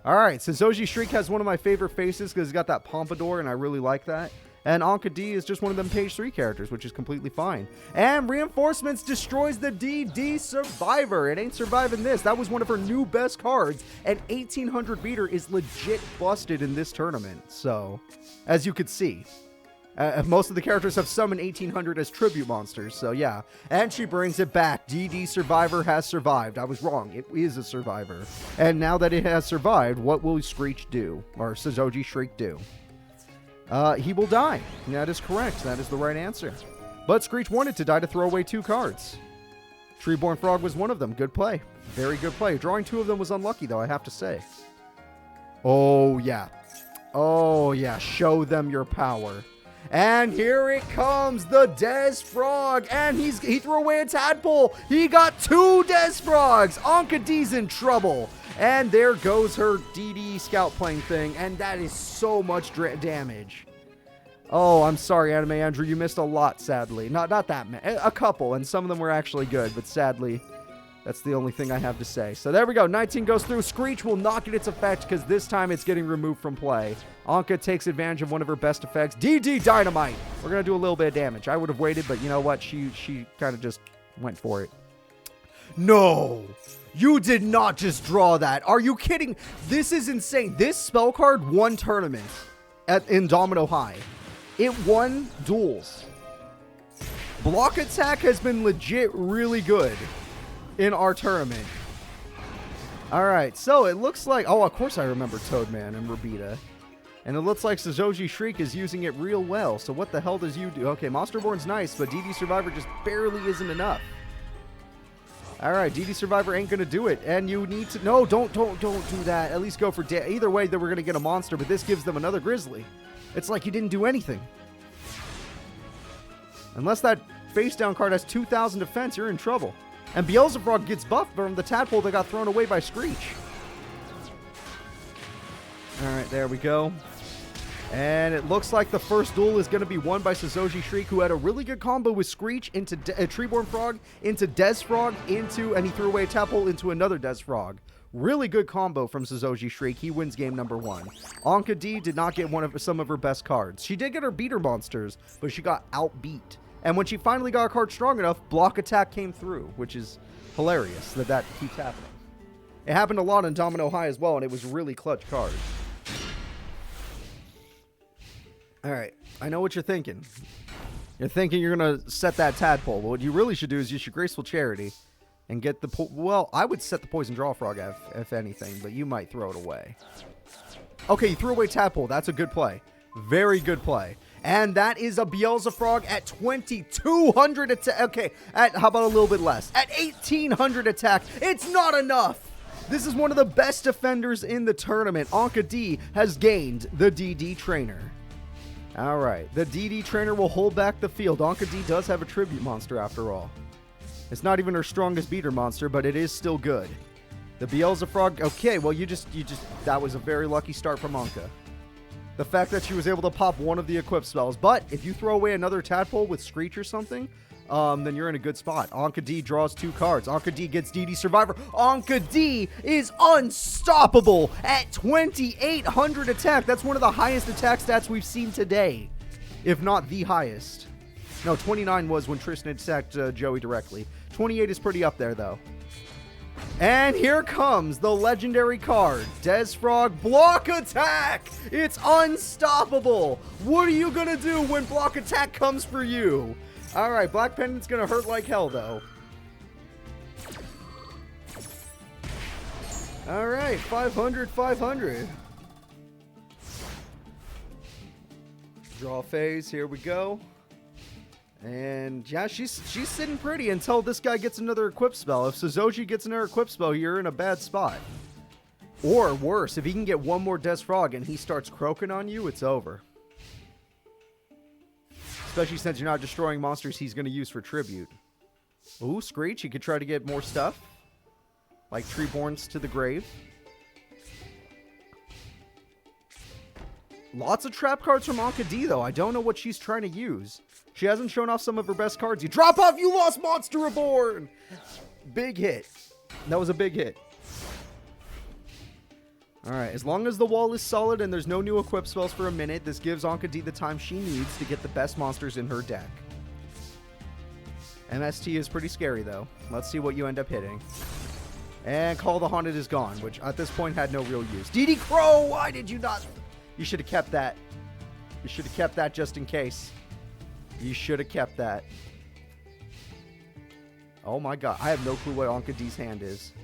Alright, so Saoji Shriek has one of my favorite faces because he's got that pompadour, and I really like that. And Anka D is just one of them page 3 characters, which is completely fine. And Reinforcements destroys the DD Survivor. It ain't surviving this. That was one of her new best cards. And 1800 beater is legit busted in this tournament. So, as you could see, most of the characters have summoned 1800 as tribute monsters. So, yeah. And she brings it back. DD Survivor has survived. I was wrong. It is a survivor. And now that it has survived, what will Screech do? Or Saoji Shriek do? He will die. That is correct. That is the right answer. But Screech wanted to die to throw away 2 cards. Treeborn Frog was one of them. Good play. Very good play. Drawing 2 of them was unlucky, though, I have to say. Oh, yeah. Oh, yeah. Show them your power. And here it comes, the Des Frog. And he threw away a Tadpole. He got 2 Des Frogs. Anka D's in trouble. And there goes her DD Scout Plane thing, and that is so much damage. Oh, I'm sorry, Anime Andrew. You missed a lot, sadly. Not that many. A couple, and some of them were actually good, but sadly, that's the only thing I have to say. So there we go. 19 goes through. Screech will not get its effect because this time it's getting removed from play. Anka takes advantage of one of her best effects. DD Dynamite. We're going to do a little bit of damage. I would have waited, but you know what? She kind of just went for it. No! You did not just draw that. Are you kidding? This is insane. This spell card won tournament in Domino High. It won duels. Block attack has been legit really good in our tournament. Alright, so it looks like... Oh, of course I remember Toadman and Rabita. And it looks like Saoji Shriek is using it real well. So what the hell does you do? Okay, Monsterborn's nice, but DD Survivor just barely isn't enough. Alright, DD Survivor ain't gonna do it. And you need to... No, don't do that. At least go for... Either way, they were gonna get a monster, but this gives them another Grizzly. It's like you didn't do anything. Unless that face down card has 2,000 defense, you're in trouble. And Beelzefrog gets buffed from the tadpole that got thrown away by Screech. Alright, there we go. And it looks like the first duel is going to be won by Saoji Shriek, who had a really good combo with Screech into Treeborn Frog, into Des Frog, and he threw away a tadpole into another Des Frog. Really good combo from Saoji Shriek. He wins game number 1. Anka D did not get some of her best cards. She did get her beater monsters, but she got outbeat. And when she finally got a card strong enough, block attack came through, which is hilarious that keeps happening. It happened a lot in Domino High as well, and it was really clutch cards. Alright, I know what you're thinking. You're thinking you're going to set that tadpole. Well, what you really should do is use your Graceful Charity. And get the... Well, I would set the Poison Draw Frog if anything, but you might throw it away. Okay, you threw away Tadpole. That's a good play. Very good play. And that is a Beelzefrog at 2,200 attack. Okay, how about a little bit less? At 1,800 attack. It's not enough. This is one of the best defenders in the tournament. Anka D has gained the DD Trainer. All right, the DD Trainer will hold back the field. Anka D does have a Tribute Monster after all. It's not even her strongest beater monster, but it is still good. The Beelzefrog, okay, well, that was a very lucky start from Anka. The fact that she was able to pop one of the equip spells, but if you throw away another tadpole with Screech or something, then you're in a good spot. Anka D draws 2 cards. Anka D gets DD Survivor. Anka D is unstoppable at 2,800 attack. That's one of the highest attack stats we've seen today, if not the highest. No, 29 was when Tristan attacked Joey directly. 28 is pretty up there, though. And here comes the legendary card. Des Frog, block attack! It's unstoppable! What are you gonna do when block attack comes for you? Alright, Black Pendant's gonna hurt like hell, though. Alright, 500, 500. Draw phase, here we go. And yeah, she's sitting pretty until this guy gets another equip spell. If Saoji gets another equip spell, you're in a bad spot. Or worse, if he can get one more Des Frog and he starts croaking on you, it's over. Especially since you're not destroying monsters he's going to use for tribute. Ooh, Screech, you could try to get more stuff. Like Treeborns to the grave. Lots of trap cards from Anka D, though. I don't know what she's trying to use. She hasn't shown off some of her best cards. You drop off, you lost Monster Reborn! Big hit. That was a big hit. Alright, as long as the wall is solid and there's no new equip spells for a minute, this gives Anka D the time she needs to get the best monsters in her deck. MST is pretty scary, though. Let's see what you end up hitting. And Call the Haunted is gone, which at this point had no real use. DD Crow! Why did you not... You should have kept that. You should have kept that just in case. You should have kept that. Oh my god. I have no clue what Anka D's hand is.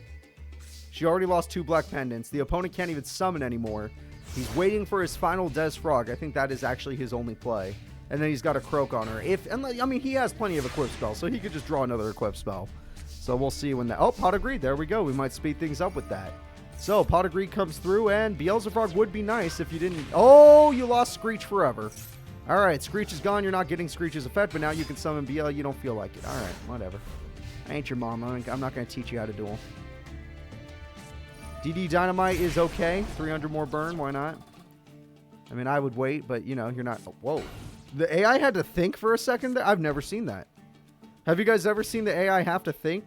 She already lost 2 Black Pendants. The opponent can't even summon anymore. He's waiting for his final Des Frog. I think that is actually his only play. And then he's got a Croak on her. I mean, he has plenty of equip spells, so he could just draw another equip spell. So we'll see when that... Oh, Pot of Greed. There we go. We might speed things up with that. So, Pot of Greed comes through, and Beelzefrog would be nice if you didn't... Oh, you lost Screech forever. Alright, Screech is gone. You're not getting Screech's effect, but now you can summon BL. You don't feel like it. Alright, whatever. I ain't your mom. I'm not going to teach you how to duel. DD Dynamite is okay. 300 more burn. Why not? I mean, I would wait, but, you know, you're not... Whoa. The AI had to think for a second there? I've never seen that. Have you guys ever seen the AI have to think?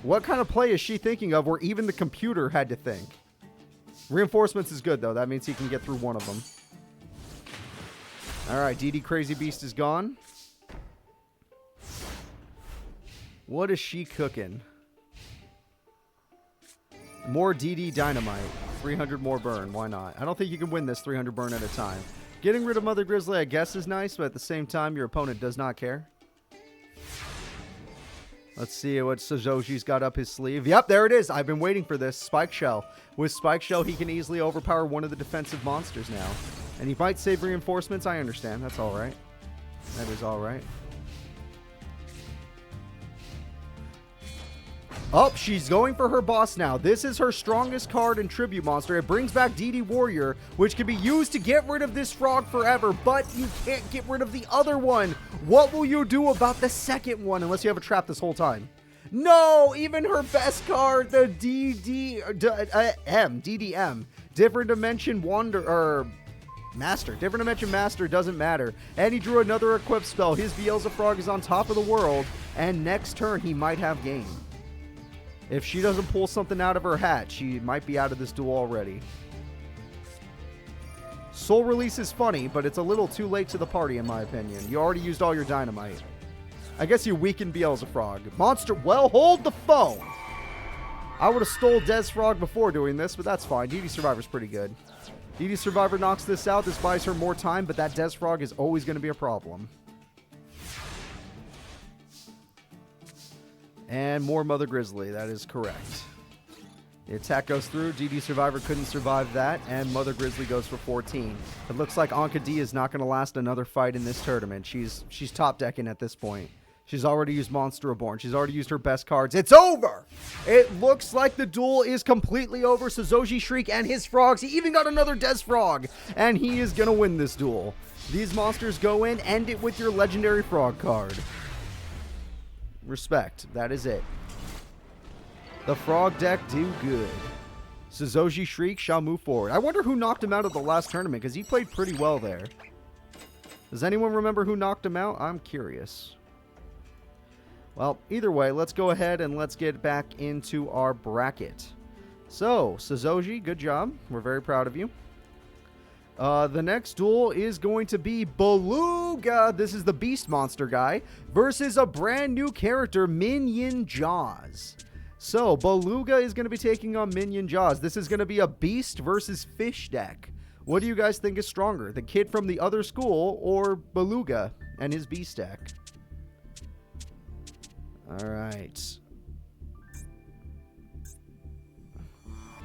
What kind of play is she thinking of where even the computer had to think? Reinforcements is good, though. That means he can get through one of them. Alright, DD Crazy Beast is gone. What is she cooking? More DD Dynamite. 300 more burn. Why not? I don't think you can win this 300 burn at a time. Getting rid of Mother Grizzly, I guess, is nice, but at the same time, your opponent does not care. Let's see what Saoji's got up his sleeve. Yep, there it is. I've been waiting for this. Spike Shell. With Spike Shell, he can easily overpower one of the defensive monsters now. And he might save reinforcements. I understand. That's all right. That is all right. Oh, she's going for her boss now. This is her strongest card in Tribute Monster. It brings back DD Warrior, which can be used to get rid of this frog forever, but you can't get rid of the other one. What will you do about the second one unless you have a trap this whole time? No, even her best card, the DDM, Different Dimension Wander, or Master. Different Dimension Master doesn't matter. And he drew another equip spell. His Beelzefrog is on top of the world, and next turn he might have game. If she doesn't pull something out of her hat, she might be out of this duel already. Soul Release is funny, but it's a little too late to the party, in my opinion. You already used all your dynamite. I guess you weakened Beelzefrog. Monster, well, hold the phone! I would have stole Desfrog before doing this, but that's fine. DD Survivor's pretty good. DD Survivor knocks this out. This buys her more time, but that Desfrog is always going to be a problem. And more Mother Grizzly. That is correct. The attack goes through. DD Survivor couldn't survive that. And Mother Grizzly goes for 14. It looks like Anka D is not going to last another fight in this tournament. She's top decking at this point. She's already used Monster Reborn. She's already used her best cards. It's over! It looks like the duel is completely over. Saoji Shriek and his frogs. He even got another Desfrog. And he is going to win this duel. These monsters go in. End it with your legendary frog card. Respect. That is it. The frog deck do good. Saoji Shriek shall move forward. I wonder who knocked him out of the last tournament, because he played pretty well there. Does anyone remember who knocked him out? I'm curious. Well, either way, let's go ahead and let's get back into our bracket. So, Saoji, good job. We're very proud of you. The next duel is going to be Beluga. This is the Beast Monster guy versus a brand new character, Minion Jaws. So, Beluga is going to be taking on Minion Jaws. This is going to be a Beast versus Fish deck. What do you guys think is stronger? The kid from the other school or Beluga and his Beast deck? Alright.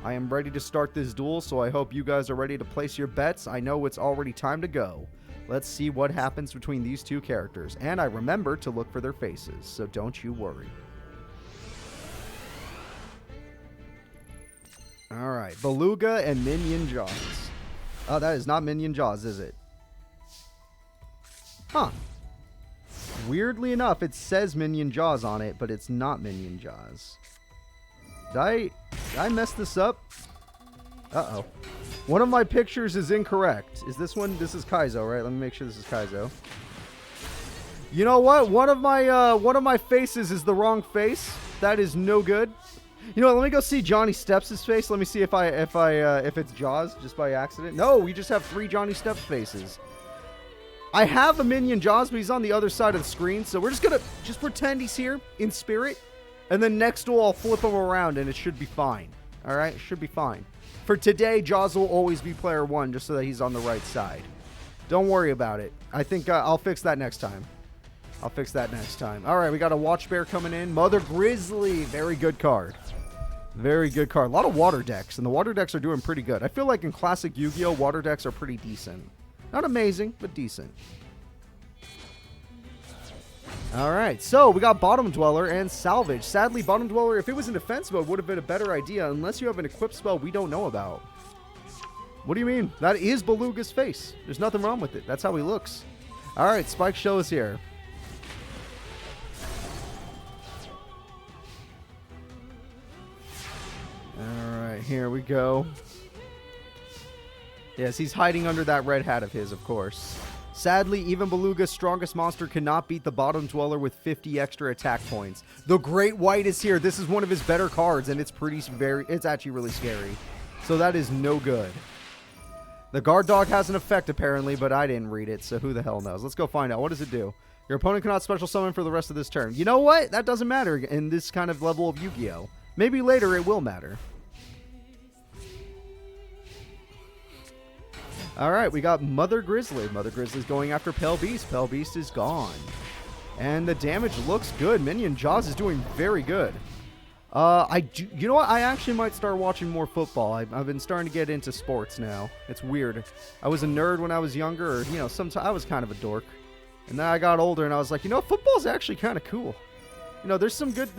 I am ready to start this duel, so I hope you guys are ready to place your bets. I know it's already time to go. Let's see what happens between these two characters. And I remember to look for their faces, so don't you worry. Alright, Beluga and Minion Jaws. Oh, that is not Minion Jaws, is it? Huh. Weirdly enough, it says Minion Jaws on it, but it's not Minion Jaws. Did I mess this up? Uh-oh. One of my pictures is incorrect. Is this one? This is Kaiso, right? Let me make sure this is Kaiso. You know what? One of my faces is the wrong face. That is no good. You know what? Let me go see Johnny Steps' face. Let me see if it's Jaws just by accident. No, we just have 3 Johnny Steps faces. I have a Minion Jaws, but he's on the other side of the screen, so we're just gonna pretend he's here in spirit. And then next duel, I'll flip him around, and it should be fine. All right? It should be fine. For today, Jaws will always be player 1, just so that he's on the right side. Don't worry about it. I think I'll fix that next time. I'll fix that next time. All right, we got a Watch Bear coming in. Mother Grizzly. Very good card. Very good card. A lot of water decks, and the water decks are doing pretty good. I feel like in classic Yu-Gi-Oh, water decks are pretty decent. Not amazing, but decent. Alright, so we got Bottom Dweller and Salvage. Sadly, Bottom Dweller, if it was in defense mode, would have been a better idea, unless you have an equipped spell we don't know about. What do you mean? That is Beluga's face. There's nothing wrong with it. That's how he looks. Alright, Spike Show is here. Alright, here we go. Yes, he's hiding under that red hat of his, of course. Sadly, even Beluga's strongest monster cannot beat the bottom dweller with 50 extra attack points. The Great White is here. This is one of his better cards, and it's it's actually really scary. So that is no good. The guard dog has an effect, apparently, but I didn't read it, so who the hell knows? Let's go find out. What does it do? Your opponent cannot special summon for the rest of this turn. You know what? That doesn't matter in this kind of level of Yu-Gi-Oh! Maybe later it will matter. Alright, we got Mother Grizzly. Mother Grizzly's going after Pale Beast. Pale Beast is gone. And the damage looks good. Minion Jaws is doing very good. You know what? I actually might start watching more football. I've been starting to get into sports now. It's weird. I was a nerd when I was younger, or, you know, sometimes I was kind of a dork. And then I got older and I was like, you know, football's actually kind of cool. You know, there's some good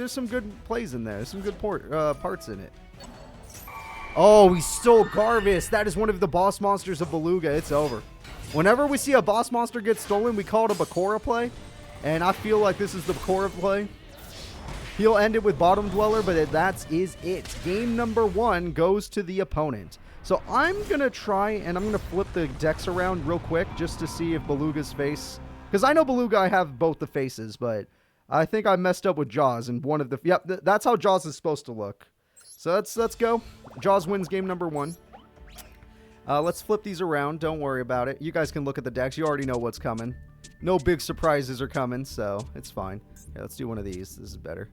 plays in there. There's some good parts in it. Oh, he stole Garvis. That is one of the boss monsters of Beluga. It's over. Whenever we see a boss monster get stolen, we call it a Bakura play. And I feel like this is the Bakura play. He'll end it with Bottom Dweller, but that is it. Game number 1 goes to the opponent. So I'm going to try, and I'm going to flip the decks around real quick just to see if Beluga's face... Because I know Beluga, I have both the faces, but I think I messed up with Jaws and one of the... Yep, that's how Jaws is supposed to look. So let's go. Jaws wins game number 1. Let's flip these around. Don't worry about it. You guys can look at the decks. You already know what's coming. No big surprises are coming, so it's fine. Yeah, let's do one of these. This is better.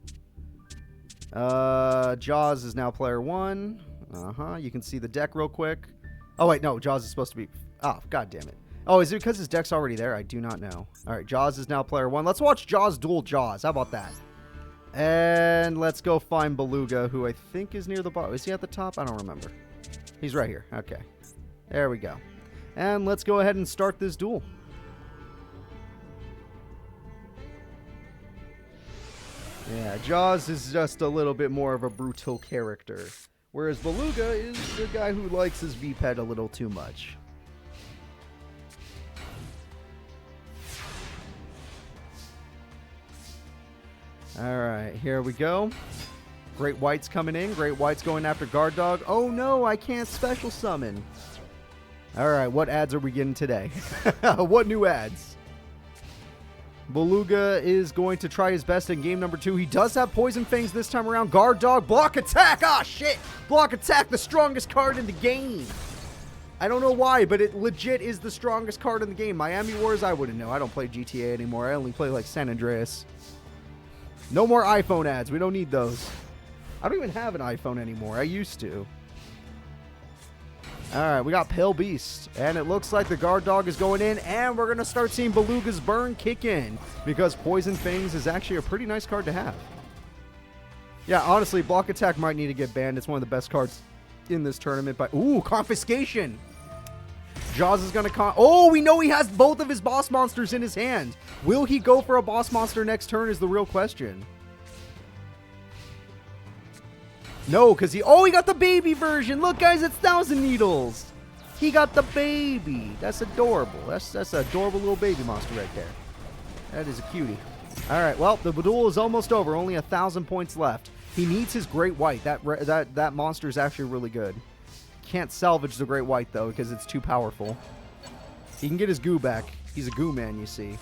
Jaws is now player 1. You can see the deck real quick. Oh, wait, no. Jaws is supposed to be... Oh, god damn it. Oh, is it because his deck's already there? I do not know. All right, Jaws is now player 1. Let's watch Jaws duel Jaws. How about that? And let's go find Beluga, who I think is near the bottom. Is he at the top? I don't remember. He's right here. Okay. There we go. And let's go ahead and start this duel. Yeah, Jaws is just a little bit more of a brutal character, whereas Beluga is the guy who likes his V-Pet a little too much. Alright, here we go. Great White's coming in. Great White's going after Guard Dog. Oh no, I can't special summon. Alright, what ads are we getting today? What new ads? Beluga is going to try his best in game number 2. He does have Poison Fangs this time around. Guard Dog, block attack! Ah, shit! Block attack, the strongest card in the game. I don't know why, but it legit is the strongest card in the game. Miami Wars, I wouldn't know. I don't play GTA anymore. I only play like San Andreas. No more iPhone ads. We don't need those. I don't even have an iPhone anymore. I used to. Alright, we got Pale Beast. And it looks like the Guard Dog is going in. And we're going to start seeing Beluga's burn kick in. Because Poison Fangs is actually a pretty nice card to have. Yeah, honestly, Block Attack might need to get banned. It's one of the best cards in this tournament. But ooh, Confiscation. Jaws is going to oh, we know he has both of his boss monsters in his hand. Will he go for a boss monster next turn is the real question. No, because he got the baby version. Look, guys, it's Thousand Needles. He got the baby. That's adorable. That's an adorable little baby monster right there. That is a cutie. All right, well, the duel is almost over. Only 1,000 points left. He needs his Great White. That monster is actually really good. Can't salvage the Great White, though, because it's too powerful. He can get his goo back. He's a goo man, you see.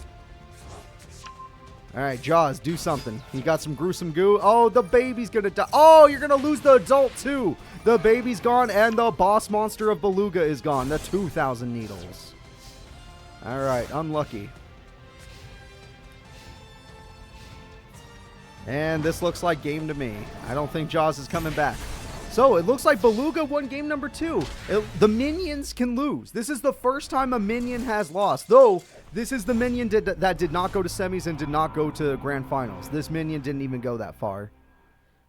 Alright, Jaws, do something. He got some gruesome goo. Oh, the baby's gonna die. Oh, you're gonna lose the adult, too. The baby's gone, and the boss monster of Beluga is gone. The 2,000 needles. Alright, unlucky. And this looks like game to me. I don't think Jaws is coming back. So, it looks like Beluga won game number 2. The Minions can lose. This is the first time a Minion has lost. Though, this is the Minion that did not go to semis and did not go to grand finals. This Minion didn't even go that far.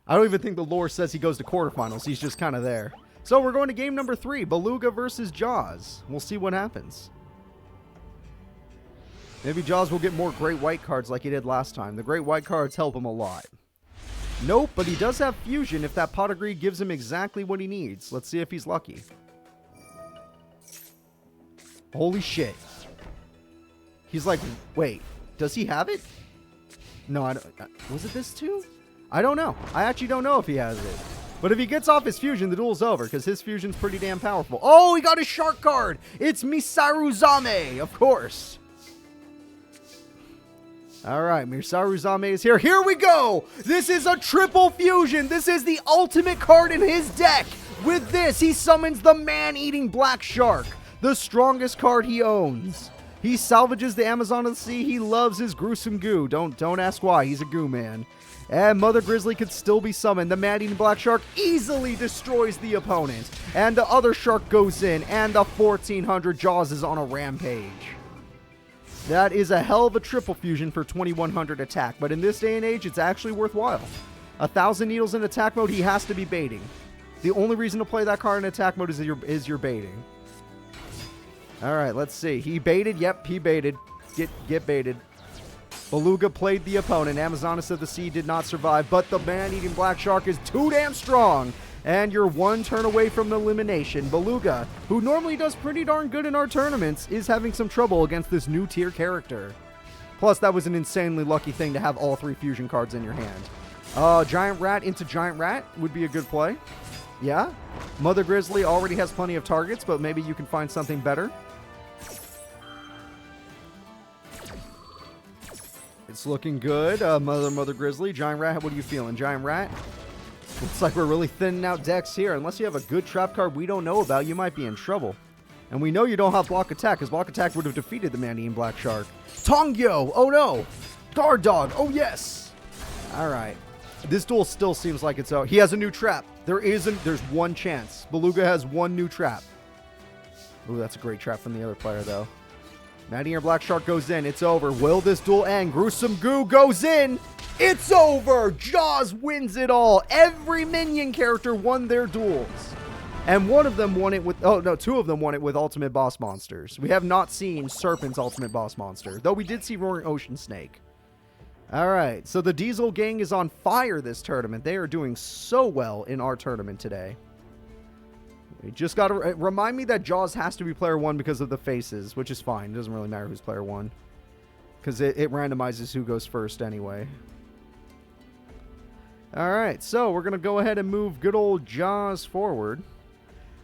I don't even think the lore says he goes to quarterfinals. He's just kind of there. So, we're going to game number 3. Beluga versus Jaws. We'll see what happens. Maybe Jaws will get more Great White cards like he did last time. The Great White cards help him a lot. Nope, but he does have Fusion if that Pot of Greed gives him exactly what he needs. Let's see if he's lucky. Holy shit. He's like, wait, does he have it? No, I don't. Was it this too? I don't know. I actually don't know if he has it. But if he gets off his Fusion, the duel's over because his Fusion's pretty damn powerful. Oh, he got his Shark card. It's Misaru Zame, of course. All right, Misaru Zame is here. Here we go. This is a triple fusion. This is the ultimate card in his deck. With this, he summons the man-eating black shark, the strongest card he owns. He salvages the Amazon of the Sea. He loves his gruesome goo. Don't ask why. He's a goo man. And Mother Grizzly could still be summoned. The man-eating black shark easily destroys the opponent. And the other shark goes in. And the 1400 Jaws is on a rampage. That is a hell of a triple fusion for 2100 attack. But in this day and age, it's actually worthwhile. 1,000 needles in attack mode, he has to be baiting. The only reason to play that card in attack mode is you're baiting. All right, let's see. He baited. Yep, he baited. Get baited. Beluga played the opponent. Amazonas of the Sea did not survive, but the man-eating black shark is too damn strong. And you're one turn away from elimination. Beluga, who normally does pretty darn good in our tournaments, is having some trouble against this new tier character. Plus, that was an insanely lucky thing to have all 3 fusion cards in your hand. Giant Rat into Giant Rat would be a good play. Yeah. Mother Grizzly already has plenty of targets, but maybe you can find something better. It's looking good. Mother Grizzly. Giant Rat, what are you feeling? Giant Rat? Looks like we're really thinning out decks here. Unless you have a good trap card we don't know about, you might be in trouble. And we know you don't have Block Attack, because Block Attack would have defeated the man-eating black shark. Tongyo! Oh no! Guard Dog! Oh yes! Alright. This duel still seems like it's out. He has a new trap. There's one chance. Beluga has one new trap. Ooh, that's a great trap from the other player, though. Man-eating black shark goes in. It's over. Will this duel end? Gruesome Goo goes in. It's over. Jaws wins it all. Every Minion character won their duels. And one of them won it with... Oh, no, 2 of them won it with Ultimate Boss Monsters. We have not seen Serpent's Ultimate Boss Monster, though we did see Roaring Ocean Snake. Alright, so the Diesel Gang is on fire this tournament. They are doing so well in our tournament today. We just got to remind me that Jaws has to be player 1 because of the faces, which is fine. It doesn't really matter who's player 1. Because it randomizes who goes first anyway. Alright, so we're going to go ahead and move good old Jaws forward.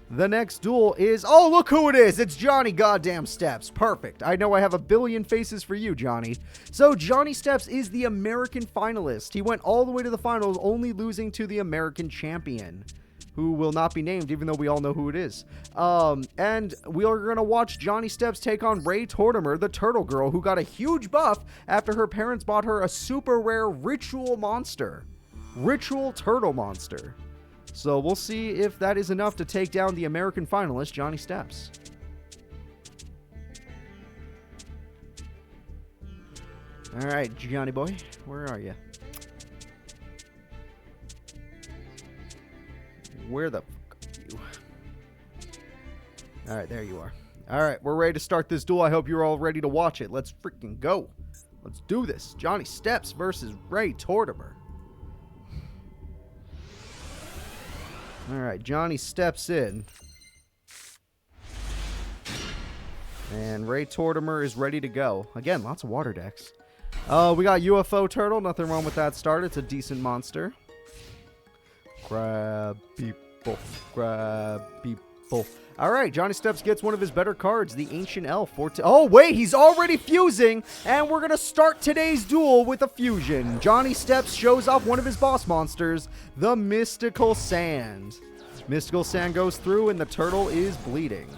The next duel is... Oh, look who it is! It's Johnny Goddamn Steps. Perfect. I know I have a billion faces for you, Johnny. So, Johnny Steps is the American finalist. He went all the way to the finals, only losing to the American champion, who will not be named, even though we all know who it is. And we are going to watch Johnny Steps take on Ray Tortimer, the turtle girl, who got a huge buff after her parents bought her a super rare ritual monster. Ritual turtle monster. So we'll see if that is enough to take down the American finalist, Johnny Steps. All right, Johnny boy, where are you? Where the fuck are you? All right, there you are. All right, we're ready to start this duel. I hope you're all ready to watch it. Let's freaking go. Let's do this. Johnny Steps versus Ray Tortimer. All right, Johnny steps in. And Ray Tortimer is ready to go. Again, lots of water decks. We got UFO Turtle. Nothing wrong with that start. It's a decent monster. Grab people. Grab people. All right, Johnny Steps gets one of his better cards, the Ancient Elf. Oh, wait, he's already fusing, and we're going to start today's duel with a fusion. Johnny Steps shows off one of his boss monsters, the Mystical Sand. Mystical Sand goes through, and the turtle is bleeding.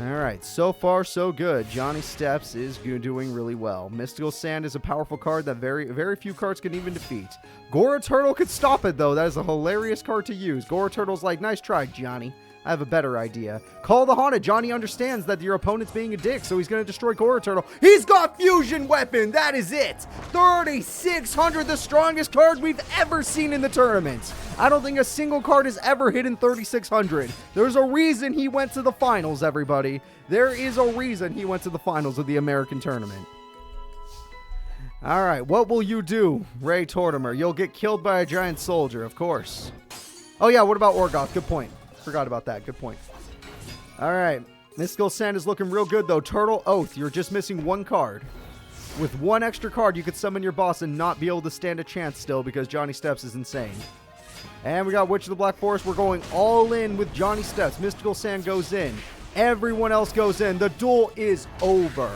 All right, so far so good. Johnny Steps is doing really well. Mystical Sand is a powerful card that very few cards can even defeat. Goro Turtle could stop it, though. That is a hilarious card to use. Goro Turtle's like, nice try, Johnny. I have a better idea. Call the Haunted. Johnny understands that your opponent's being a dick, so he's going to destroy Goro Turtle. He's got Fusion Weapon. That is it. 3,600, the strongest card we've ever seen in the tournament. I don't think a single card has ever hit in 3,600. There's a reason he went to the finals, everybody. There is a reason he went to the finals of the American tournament. All right, what will you do, Ray Tortimer? You'll get killed by a giant soldier, of course. Oh, yeah, what about Orgoth? Good point. Forgot about that. Good point. All right. Mystical Sand is looking real good, though. Turtle Oath. You're just missing one card. With one extra card, you could summon your boss and not be able to stand a chance still because Johnny Steps is insane. And we got Witch of the Black Forest. We're going all in with Johnny Steps. Mystical Sand goes in. Everyone else goes in. The duel is over.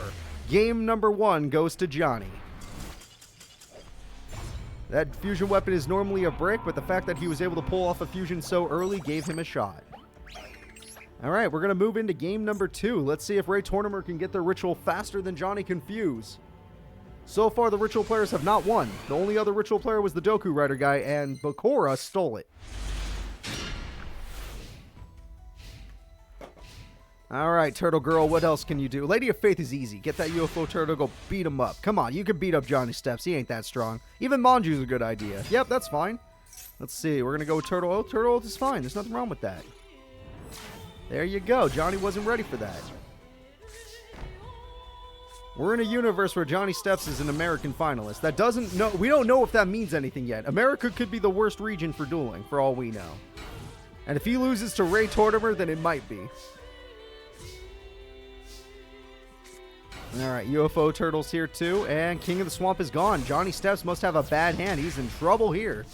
Game number 1 goes to Johnny. That fusion weapon is normally a brick, but the fact that he was able to pull off a fusion so early gave him a shot. Alright, we're going to move into game number 2. Let's see if Tortimer can get their ritual faster than Johnny can fuse. So far, the ritual players have not won. The only other ritual player was the Doku Rider guy, and Bakura stole it. Alright, Turtle Girl, what else can you do? Lady of Faith is easy. Get that UFO Turtle, go beat him up. Come on, you can beat up Johnny Steps. He ain't that strong. Even Manju's a good idea. Yep, that's fine. Let's see, we're going to go with Turtle Oath. Turtle Oath is fine. There's nothing wrong with that. There you go. Johnny wasn't ready for that. We're in a universe where Johnny Steps is an American finalist. That doesn't know. We don't know if that means anything yet. America could be the worst region for dueling, for all we know. And if he loses to Tortimer, then it might be. Alright, UFO Turtle's here too, and King of the Swamp is gone. Johnny Steps must have a bad hand. He's in trouble here.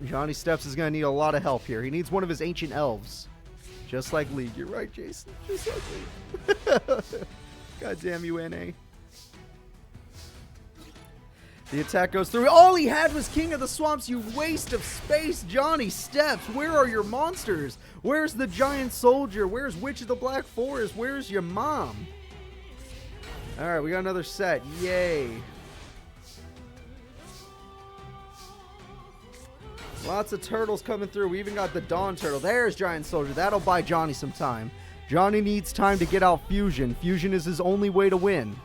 Johnny Steps is going to need a lot of help here. He needs one of his ancient elves. Just like League. You're right, Jason. Just like League. God damn you, NA. The attack goes through. All he had was King of the Swamps, you waste of space. Johnny Steps, where are your monsters? Where's the giant soldier? Where's Witch of the Black Forest? Where's your mom? Alright, we got another set. Yay. Lots of turtles coming through. We even got the Dawn Turtle. There's Giant Soldier. That'll buy Johnny some time. Johnny needs time to get out Fusion. Fusion is his only way to win.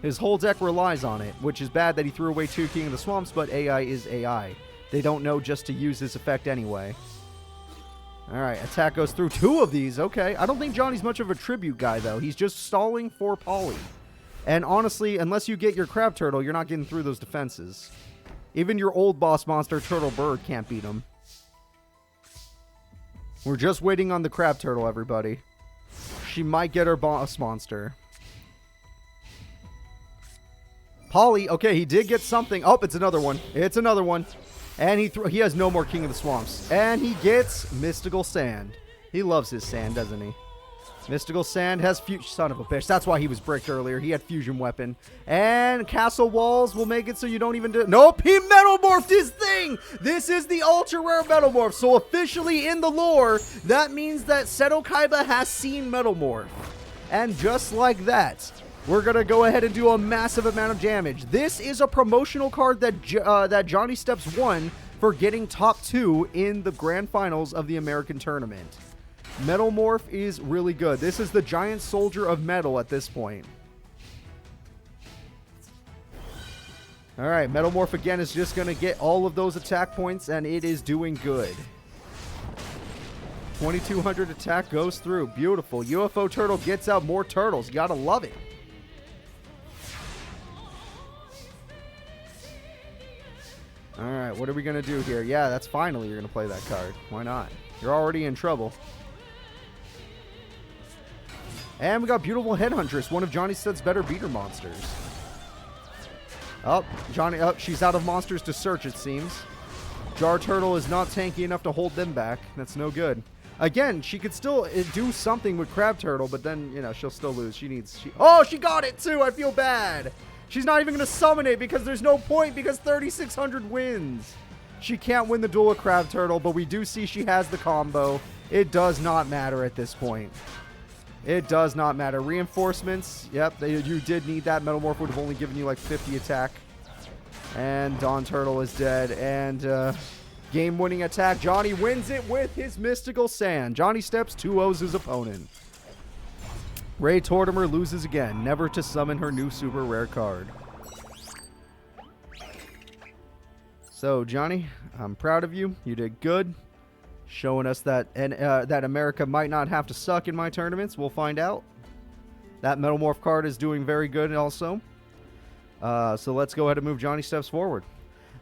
His whole deck relies on it, which is bad that he threw away 2 King of the Swamps, but AI is AI. They don't know just to use this effect anyway. Alright, attack goes through 2 of these. Okay, I don't think Johnny's much of a tribute guy, though. He's just stalling for Polly. And honestly, unless you get your Crab Turtle, you're not getting through those defenses. Even your old boss monster, Turtle Bird, can't beat him. We're just waiting on the Crab Turtle, everybody. She might get her boss monster. Polly, okay, he did get something. Oh, it's another one. It's another one. And he has no more King of the Swamps. And he gets Mystical Sand. He loves his sand, doesn't he? Mystical Sand has son of a bitch. That's why he was bricked earlier. He had fusion weapon. And Castle Walls will make it so you don't even do... Nope, he metamorphed his thing! This is the ultra rare metamorph. So officially in the lore, that means that Seto Kaiba has seen metamorph. And just like that, we're going to go ahead and do a massive amount of damage. This is a promotional card that that Johnny Steps won for getting top 2 in the grand finals of the American tournament. Metalmorph is really good. This is the giant soldier of metal at this point. Alright, Metalmorph again is just going to get all of those attack points, and it is doing good. 2200 attack goes through. Beautiful. UFO Turtle gets out more turtles. You gotta love it. Alright, what are we going to do here? Yeah, that's finally you're going to play that card. Why not? You're already in trouble. And we got Beautiful Headhuntress, one of Johnny Steps' better beater monsters. Oh, Johnny, she's out of monsters to search, it seems. Jar Turtle is not tanky enough to hold them back. That's no good. Again, she could still do something with Crab Turtle, but then, you know, she'll still lose. Oh, she got it too! I feel bad! She's not even going to summon it because there's no point because 3600 wins. She can't win the duel with Crab Turtle, but we do see she has the combo. It does not matter at this point. It does not matter. Reinforcements, yep, you did need that. Metalmorph would have only given you like 50 attack. And Dawn Turtle is dead. And game-winning attack. Johnny wins it with his Mystical Sand. Johnny Steps 2-0s his opponent. Tortimer loses again, never to summon her new super rare card. So, Johnny, I'm proud of you. You did good. Showing us that that America might not have to suck in my tournaments. We'll find out. That Metalmorph card is doing very good also. So let's go ahead and move Johnny Steps forward.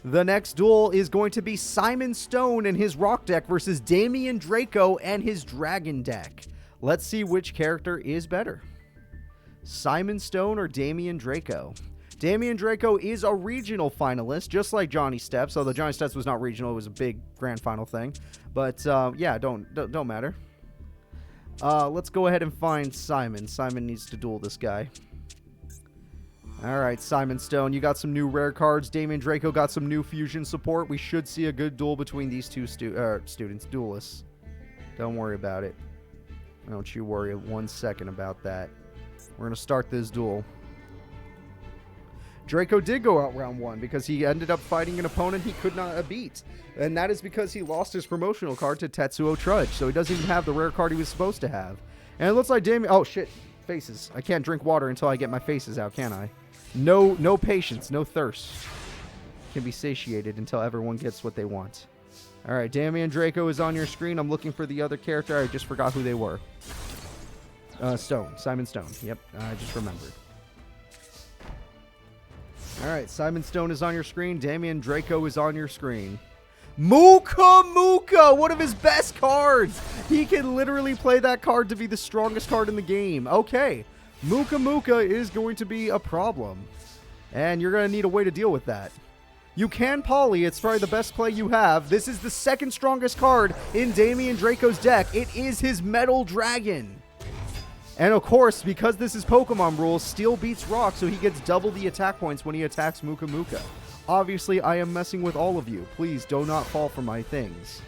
The next duel is going to be Simon Stone and his rock deck versus Damien Draco and his dragon deck. Let's see which character is better. Simon Stone or Damien Draco? Damien Draco is a regional finalist, just like Johnny Steps, although Johnny Steps was not regional, it was a big grand final thing. But, yeah, don't matter. Let's go ahead and find Simon. Simon needs to duel this guy. Alright, Simon Stone, you got some new rare cards. Damien Draco got some new fusion support. We should see a good duel between these two duelists. Don't worry about it. Don't you worry 1 second about that. We're going to start this duel. Draco did go out round 1 because he ended up fighting an opponent he could not beat. And that is because he lost his promotional card to Tetsuo Trudge. So he doesn't even have the rare card he was supposed to have. And it looks like Damien... Oh, shit. Faces. I can't drink water until I get my faces out, can I? No patience. No thirst. Can be satiated until everyone gets what they want. Alright, Damien Draco is on your screen. I'm looking for the other character. I just forgot who they were. Stone. Simon Stone. Yep, I just remembered. Alright, Simon Stone is on your screen. Damien Draco is on your screen. Muka! One of his best cards! He can literally play that card to be the strongest card in the game. Okay. Muka is going to be a problem. And you're going to need a way to deal with that. You can poly. It's probably the best play you have. This is the second strongest card in Damien Draco's deck. It is his Metal Dragon. And of course, because this is Pokemon rules, Steel beats Rock, so he gets double the attack points when he attacks Muka. Obviously, I am messing with all of you. Please do not fall for my things.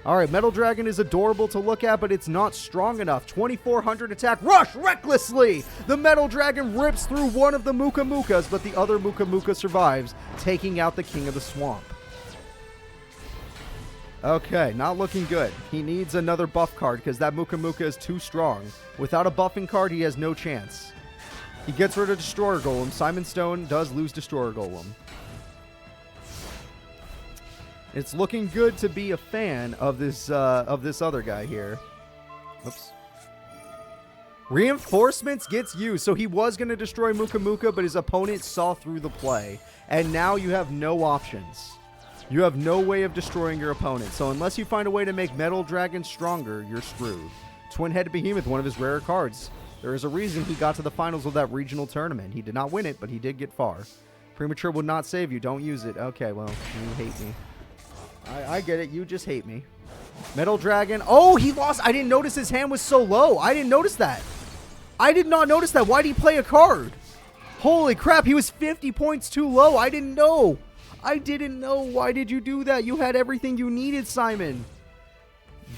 Alright, Metal Dragon is adorable to look at, but it's not strong enough. 2400 attack. Rush recklessly! The Metal Dragon rips through one of the Mukas, but the other Muka survives, taking out the King of the Swamp. Okay, not looking good. He needs another buff card because that Muka is too strong. Without a buffing card, he has no chance. He gets rid of Destroyer Golem. Simon Stone does lose Destroyer Golem. It's looking good to be a fan of this other guy here. Oops. Reinforcements gets used. So he was going to destroy Muka, but his opponent saw through the play. And now you have no options. You have no way of destroying your opponent. So unless you find a way to make Metal Dragon stronger, you're screwed. Twin-Headed Behemoth, one of his rare cards. There is a reason he got to the finals of that regional tournament. He did not win it, but he did get far. Premature will not save you. Don't use it. Okay, well, you hate me. I get it. You just hate me. Metal Dragon. Oh, he lost. I didn't notice his hand was so low. I didn't notice that. I did not notice that. Why did he play a card? Holy crap. He was 50 points too low. I didn't know. I didn't know. Why did you do that? You had everything you needed, Simon.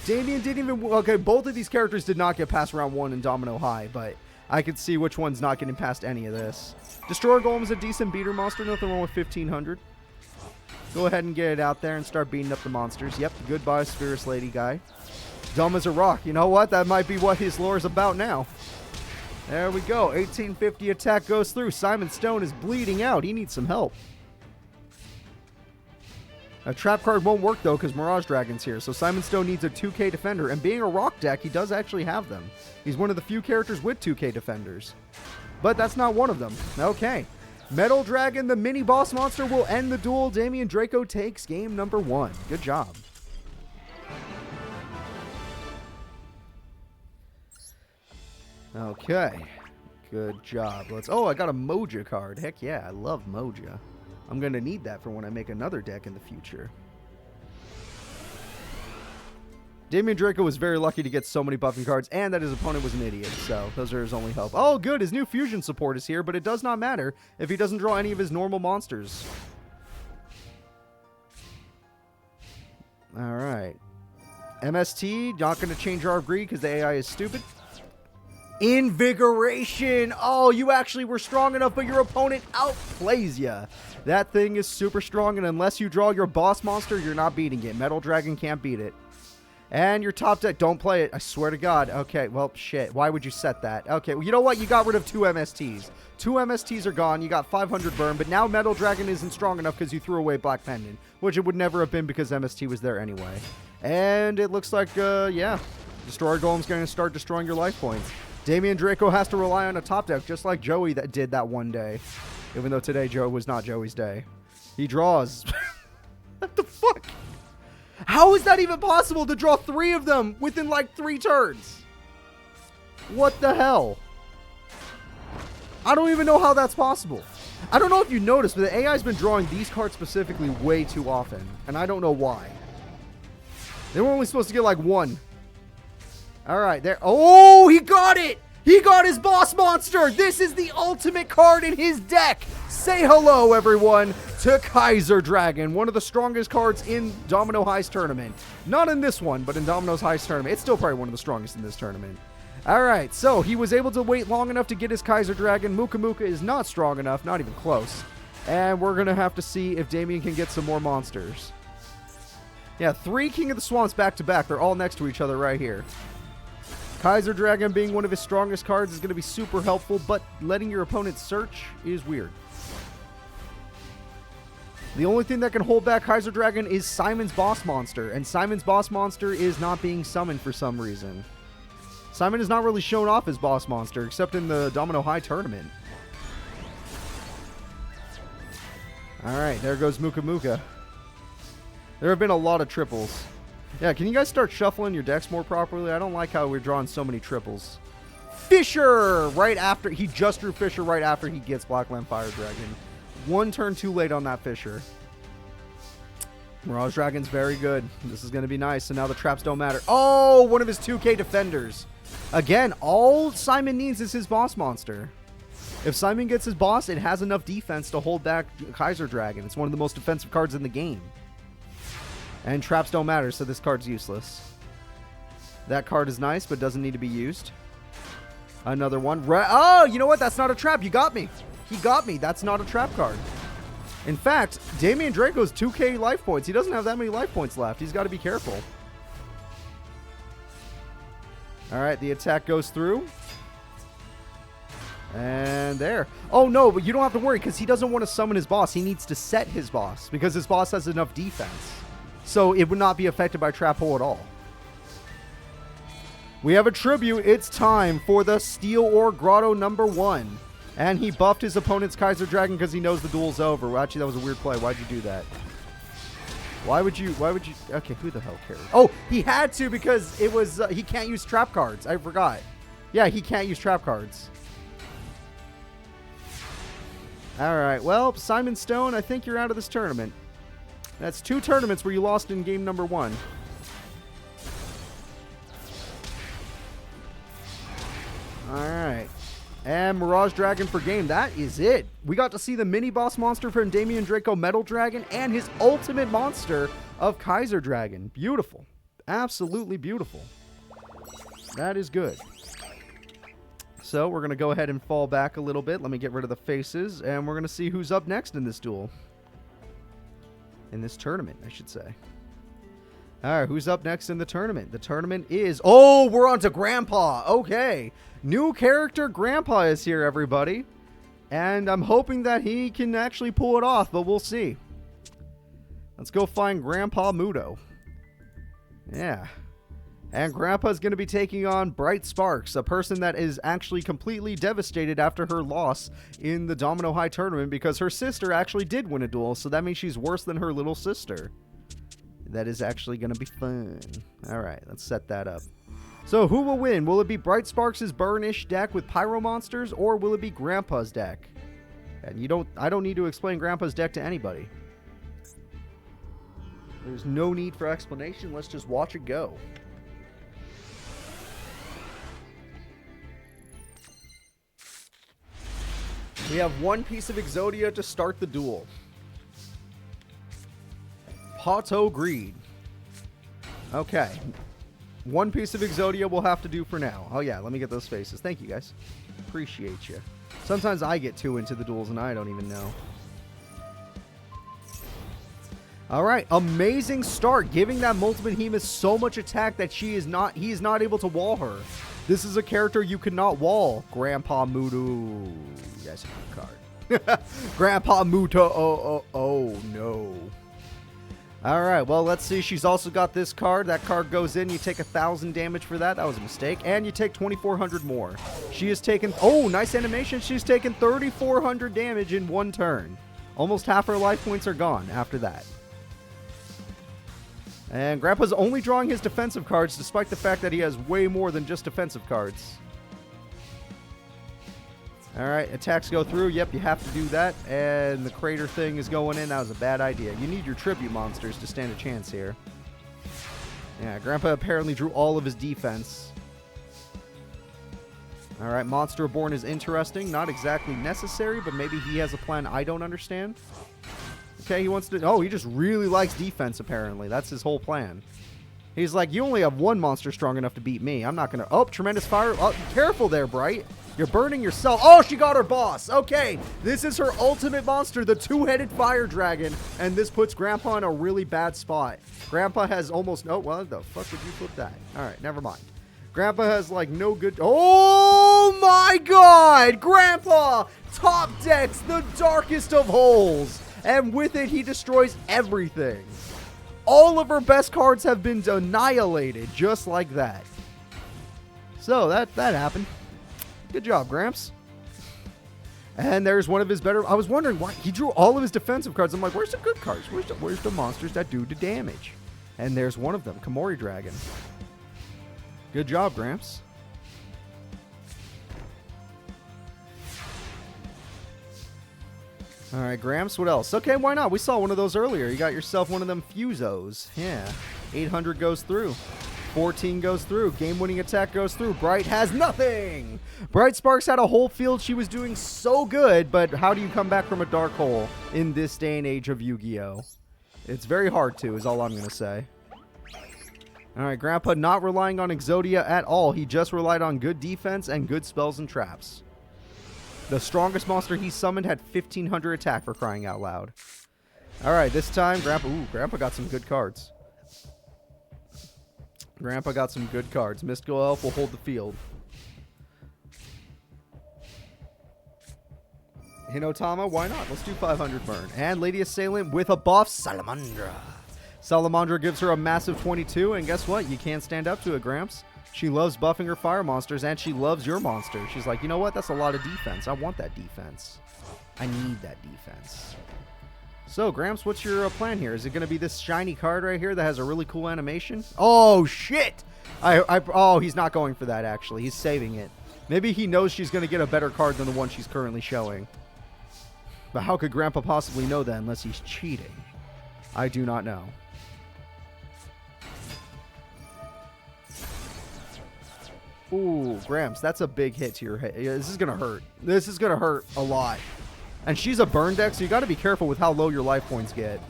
Damien didn't even... Okay, both of these characters did not get past round 1 in Domino High, but I could see which one's not getting past any of this. Destroyer Golem is a decent beater monster. Nothing wrong with 1500. Go ahead and get it out there and start beating up the monsters. Yep, goodbye, Spheris Lady guy. Dumb as a rock. You know what? That might be what his lore is about now. There we go. 1850 attack goes through. Simon Stone is bleeding out. He needs some help. A trap card won't work, though, because Mirage Dragon's here. So Simon Stone needs a 2K defender. And being a rock deck, he does actually have them. He's one of the few characters with 2K defenders. But that's not one of them. Okay. Metal Dragon, the mini boss monster, will end the duel. Damien Draco takes game number 1. Good job. Okay. Good job. Oh, I got a Moja card. Heck yeah, I love Moja. I'm going to need that for when I make another deck in the future. Damien Draco was very lucky to get so many buffing cards, and that his opponent was an idiot, so those are his only hope. Oh, good, his new fusion support is here, but it does not matter if he doesn't draw any of his normal monsters. Alright. MST, not going to change our greed because the AI is stupid. Invigoration! Oh, you actually were strong enough, but your opponent outplays you. That thing is super strong, and unless you draw your boss monster, you're not beating it. Metal Dragon can't beat it. And your top deck, don't play it. I swear to God. Okay, well, shit. Why would you set that? Okay, well, you know what? You got rid of 2 MSTs. 2 MSTs are gone. You got 500 burn, but now Metal Dragon isn't strong enough because you threw away Black Pendant, which it would never have been because MST was there anyway. And it looks like, yeah, Destroyer Golem's going to start destroying your life points. Damien Draco has to rely on a top deck, just like Joey that did that one day. Even though today Joe was not Joey's day. He draws. What the fuck? How is that even possible to draw 3 of them within like 3 turns? What the hell? I don't even know how that's possible. I don't know if you noticed, but the AI's been drawing these cards specifically way too often. And I don't know why. They were only supposed to get like 1. Alright, there. Oh, he got it! He got his boss monster! This is the ultimate card in his deck! Say hello, everyone, to Kaiser Dragon, one of the strongest cards in Domino High's tournament. Not in this one, but in Domino's High's tournament. It's still probably one of the strongest in this tournament. Alright, so he was able to wait long enough to get his Kaiser Dragon. Muka Muka is not strong enough, not even close. And we're going to have to see if Damien can get some more monsters. Yeah, 3 King of the Swamps back to back. They're all next to each other right here. Kaiser Dragon being one of his strongest cards is going to be super helpful, but letting your opponent search is weird. The only thing that can hold back Kaiser Dragon is Simon's boss monster, and Simon's boss monster is not being summoned for some reason. Simon has not really shown off his boss monster, except in the Domino High tournament. Alright, there goes Muka Muka. There have been a lot of triples. Yeah, can you guys start shuffling your decks more properly? I don't like how we're drawing so many triples. Fisher! Right after, he just drew Fisher right after he gets Blackland Fire Dragon. 1 turn too late on that Fisher. Mirage Dragon's very good. This is going to be nice. So now the traps don't matter. Oh, one of his 2K defenders. Again, all Simon needs is his boss monster. If Simon gets his boss, it has enough defense to hold back Kaiser Dragon. It's one of the most defensive cards in the game. And traps don't matter, so this card's useless. That card is nice, but doesn't need to be used. Another one. Oh, you know what? That's not a trap. You got me. He got me. That's not a trap card. In fact, Damien Draco's 2K life points. He doesn't have that many life points left. He's got to be careful. Alright, the attack goes through. And there. Oh, no, but you don't have to worry because he doesn't want to summon his boss. He needs to set his boss because his boss has enough defense. So it would not be affected by trap hole at all. We have a tribute. It's time for the Steel Ore Grotto #1. And he buffed his opponent's Kaiser Dragon because he knows the duel's over. Well, actually, that was a weird play. Why'd you do that? Why would you? Okay, who the hell cares? Oh, he had to because it was, he can't use trap cards. I forgot. Yeah, he can't use trap cards. All right, well, Simon Stone, I think you're out of this tournament. That's 2 tournaments where you lost in game #1. All right. And Mirage Dragon for game. That is it. We got to see the mini boss monster from Damien Draco Metal Dragon and his ultimate monster of Kaiser Dragon. Beautiful. Absolutely beautiful. That is good. So we're going to go ahead and fall back a little bit. Let me get rid of the faces. And we're going to see who's up next in this duel. In this tournament, I should say. All right, who's up next in the tournament? The tournament is... Oh, we're on to Grandpa. Okay. New character Grandpa is here, everybody. And I'm hoping that he can actually pull it off, but we'll see. Let's go find Grandpa Muto. Yeah. And Grandpa's going to be taking on Bright Sparks, a person that is actually completely devastated after her loss in the Domino High tournament because her sister actually did win a duel, so that means she's worse than her little sister. That is actually going to be fun. All right, let's set that up. So who will win? Will it be Bright Sparks' Burnish deck with Pyro Monsters, or will it be Grandpa's deck? And I don't need to explain Grandpa's deck to anybody. There's no need for explanation. Let's just watch it go. We have 1 piece of Exodia to start the duel. Pato Greed. Okay. 1 piece of Exodia we'll have to do for now. Oh yeah, let me get those faces. Thank you guys. Appreciate you. Sometimes I get too into the duels and I don't even know. Alright, amazing start. Giving that Multi-Behemoth so much attack that he is not able to wall her. This is a character you cannot wall. Grandpa Muto. Yes, card. Grandpa Muto. Oh no. Alright, well, let's see. She's also got this card. That card goes in. You take 1,000 damage for that. That was a mistake. And you take 2,400 more. She has taken... Oh, nice animation. She's taken 3,400 damage in 1 turn. Almost half her life points are gone after that. And Grandpa's only drawing his defensive cards, despite the fact that he has way more than just defensive cards. Alright, attacks go through. Yep, you have to do that. And the crater thing is going in. That was a bad idea. You need your tribute monsters to stand a chance here. Yeah, Grandpa apparently drew all of his defense. All right, Monster Reborn is interesting. Not exactly necessary, but maybe he has a plan I don't understand. Okay, he wants to... Oh, he just really likes defense, apparently. That's his whole plan. He's like, you only have one monster strong enough to beat me. I'm not going to... Oh, tremendous fire. Oh, careful there, Bright. You're burning yourself. Oh, she got her boss. Okay, this is her ultimate monster, the two-headed fire dragon. And this puts Grandpa in a really bad spot. Grandpa has almost... Oh, what the fuck did you flip that? All right, never mind. Grandpa has, like, no good... Oh, my God! Grandpa top decks the darkest of holes. And with it, he destroys everything. All of her best cards have been annihilated just like that. So, that happened. Good job, Gramps. And there's one of his better... I was wondering why he drew all of his defensive cards. I'm like, where's the good cards? Where's the monsters that do the damage? And there's one of them, Komori Dragon. Good job, Gramps. All right, Gramps, what else? Okay, why not? We saw one of those earlier. You got yourself one of them Fusos. Yeah. 800 goes through. 14 goes through. Game-winning attack goes through. Bright has nothing. Bright Sparks had a whole field. She was doing so good, but how do you come back from a dark hole in this day and age of Yu-Gi-Oh? It's very hard to, is all I'm going to say. All right, Grandpa not relying on Exodia at all. He just relied on good defense and good spells and traps. The strongest monster he summoned had 1,500 attack, for crying out loud. All right, this time, Grandpa got some good cards. Grandpa got some good cards. Mystical Elf will hold the field. Hinotama, why not? Let's do 500 burn. And Lady Assailant with a buff, Salamandra. Salamandra gives her a massive 22, and guess what? You can't stand up to it, Gramps. She loves buffing her fire monsters, and she loves your monster. She's like, you know what? That's a lot of defense. I want that defense. I need that defense. So, Gramps, what's your plan here? Is it going to be this shiny card right here that has a really cool animation? Oh, shit! Oh, he's not going for that, actually. He's saving it. Maybe he knows she's going to get a better card than the one she's currently showing. But how could Grandpa possibly know that unless he's cheating? I do not know. Ooh, Gramps, that's a big hit to your head. Yeah, this is going to hurt. This is going to hurt a lot. And she's a burn deck, so you got to be careful with how low your life points get.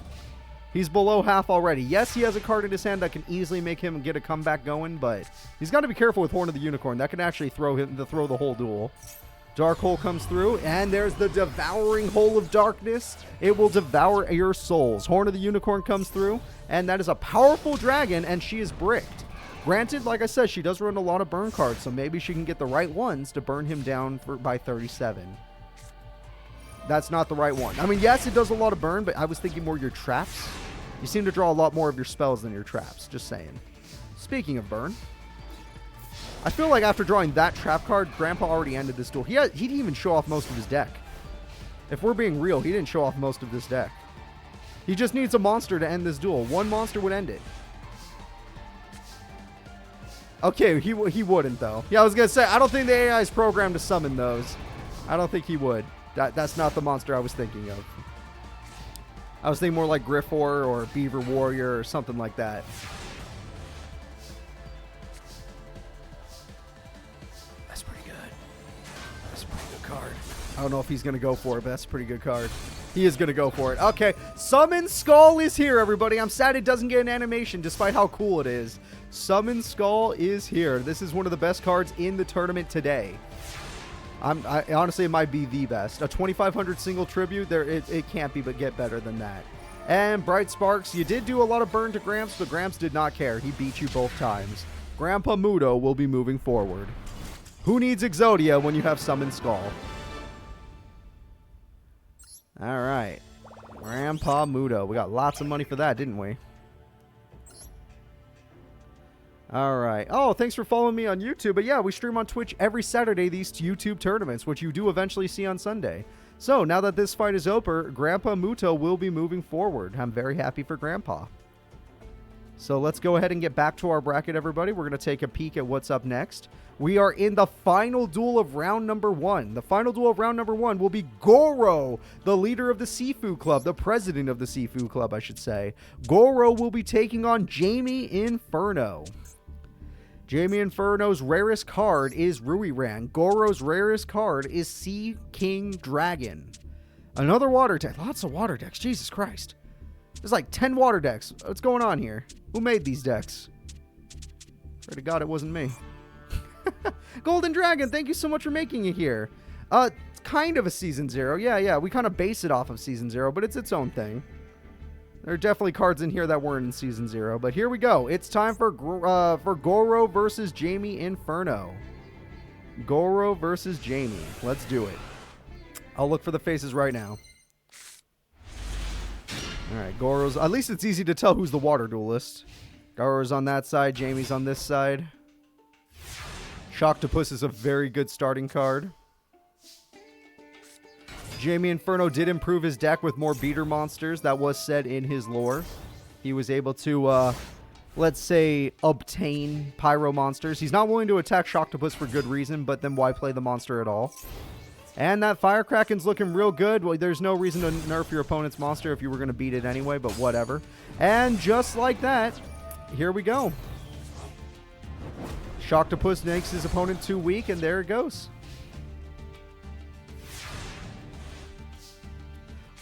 He's below half already. Yes, he has a card in his hand that can easily make him get a comeback going, but he's got to be careful with Horn of the Unicorn. That can actually throw the whole duel. Dark Hole comes through, and there's the Devouring Hole of Darkness. It will devour your souls. Horn of the Unicorn comes through, and that is a powerful dragon, and she is bricked. Granted, like I said, she does run a lot of burn cards, so maybe she can get the right ones to burn him down by 37. That's not the right one. I mean, yes, it does a lot of burn, but I was thinking more your traps. You seem to draw a lot more of your spells than your traps. Just saying. Speaking of burn, I feel like after drawing that trap card, Grandpa already ended this duel. He didn't even show off most of his deck. If we're being real, he didn't show off most of this deck. He just needs a monster to end this duel. One monster would end it. Okay, he wouldn't, though. Yeah, I was going to say, I don't think the AI is programmed to summon those. I don't think he would. That's not the monster I was thinking of. I was thinking more like Griffor or Beaver Warrior or something like that. That's pretty good. That's a pretty good card. I don't know if he's going to go for it, but that's a pretty good card. He is going to go for it. Okay, Summon Skull is here, everybody. I'm sad it doesn't get an animation, despite how cool it is. Summon Skull is here. This is one of the best cards in the tournament today. Honestly, it might be the best. A 2,500 single tribute, it can't be but get better than that. And Bright Sparks, you did do a lot of burn to Gramps, but Gramps did not care. He beat you both times. Grandpa Muto will be moving forward. Who needs Exodia when you have Summon Skull? All right. Grandpa Muto. We got lots of money for that, didn't we? All right. Oh, thanks for following me on YouTube. But yeah, we stream on Twitch every Saturday, these YouTube tournaments, which you do eventually see on Sunday. So now that this fight is over, Grandpa Muto will be moving forward. I'm very happy for Grandpa. So let's go ahead and get back to our bracket, everybody. We're going to take a peek at what's up next. We are in the final duel of round number 1. The final duel of round number 1 will be Goro, the leader of the Sifu Club, the president of the Sifu Club, I should say. Goro will be taking on Jamie Inferno. Jamie Inferno's rarest card is Ruiran. Goro's rarest card is Sea King Dragon. Another water deck. Lots of water decks. Jesus Christ. There's like 10 water decks. What's going on here? Who made these decks? Pray to God it wasn't me. Golden Dragon, thank you so much for making it here. It's kind of a Season 0. Yeah. We kind of base it off of Season 0, but it's its own thing. There are definitely cards in here that weren't in Season 0, but here we go. It's time for Goro versus Jamie Inferno. Goro versus Jamie. Let's do it. I'll look for the faces right now. Alright, Goro's... At least it's easy to tell who's the water duelist. Goro's on that side, Jamie's on this side. Shocktopus is a very good starting card. Jamie Inferno did improve his deck with more beater monsters. That was said in his lore. He was able to, let's say, obtain pyro monsters. He's not willing to attack Shocktopus for good reason, but then why play the monster at all? And that Firekraken's looking real good. Well, there's no reason to nerf your opponent's monster if you were going to beat it anyway, but whatever. And just like that, here we go. Shocktopus makes his opponent too weak, and there it goes.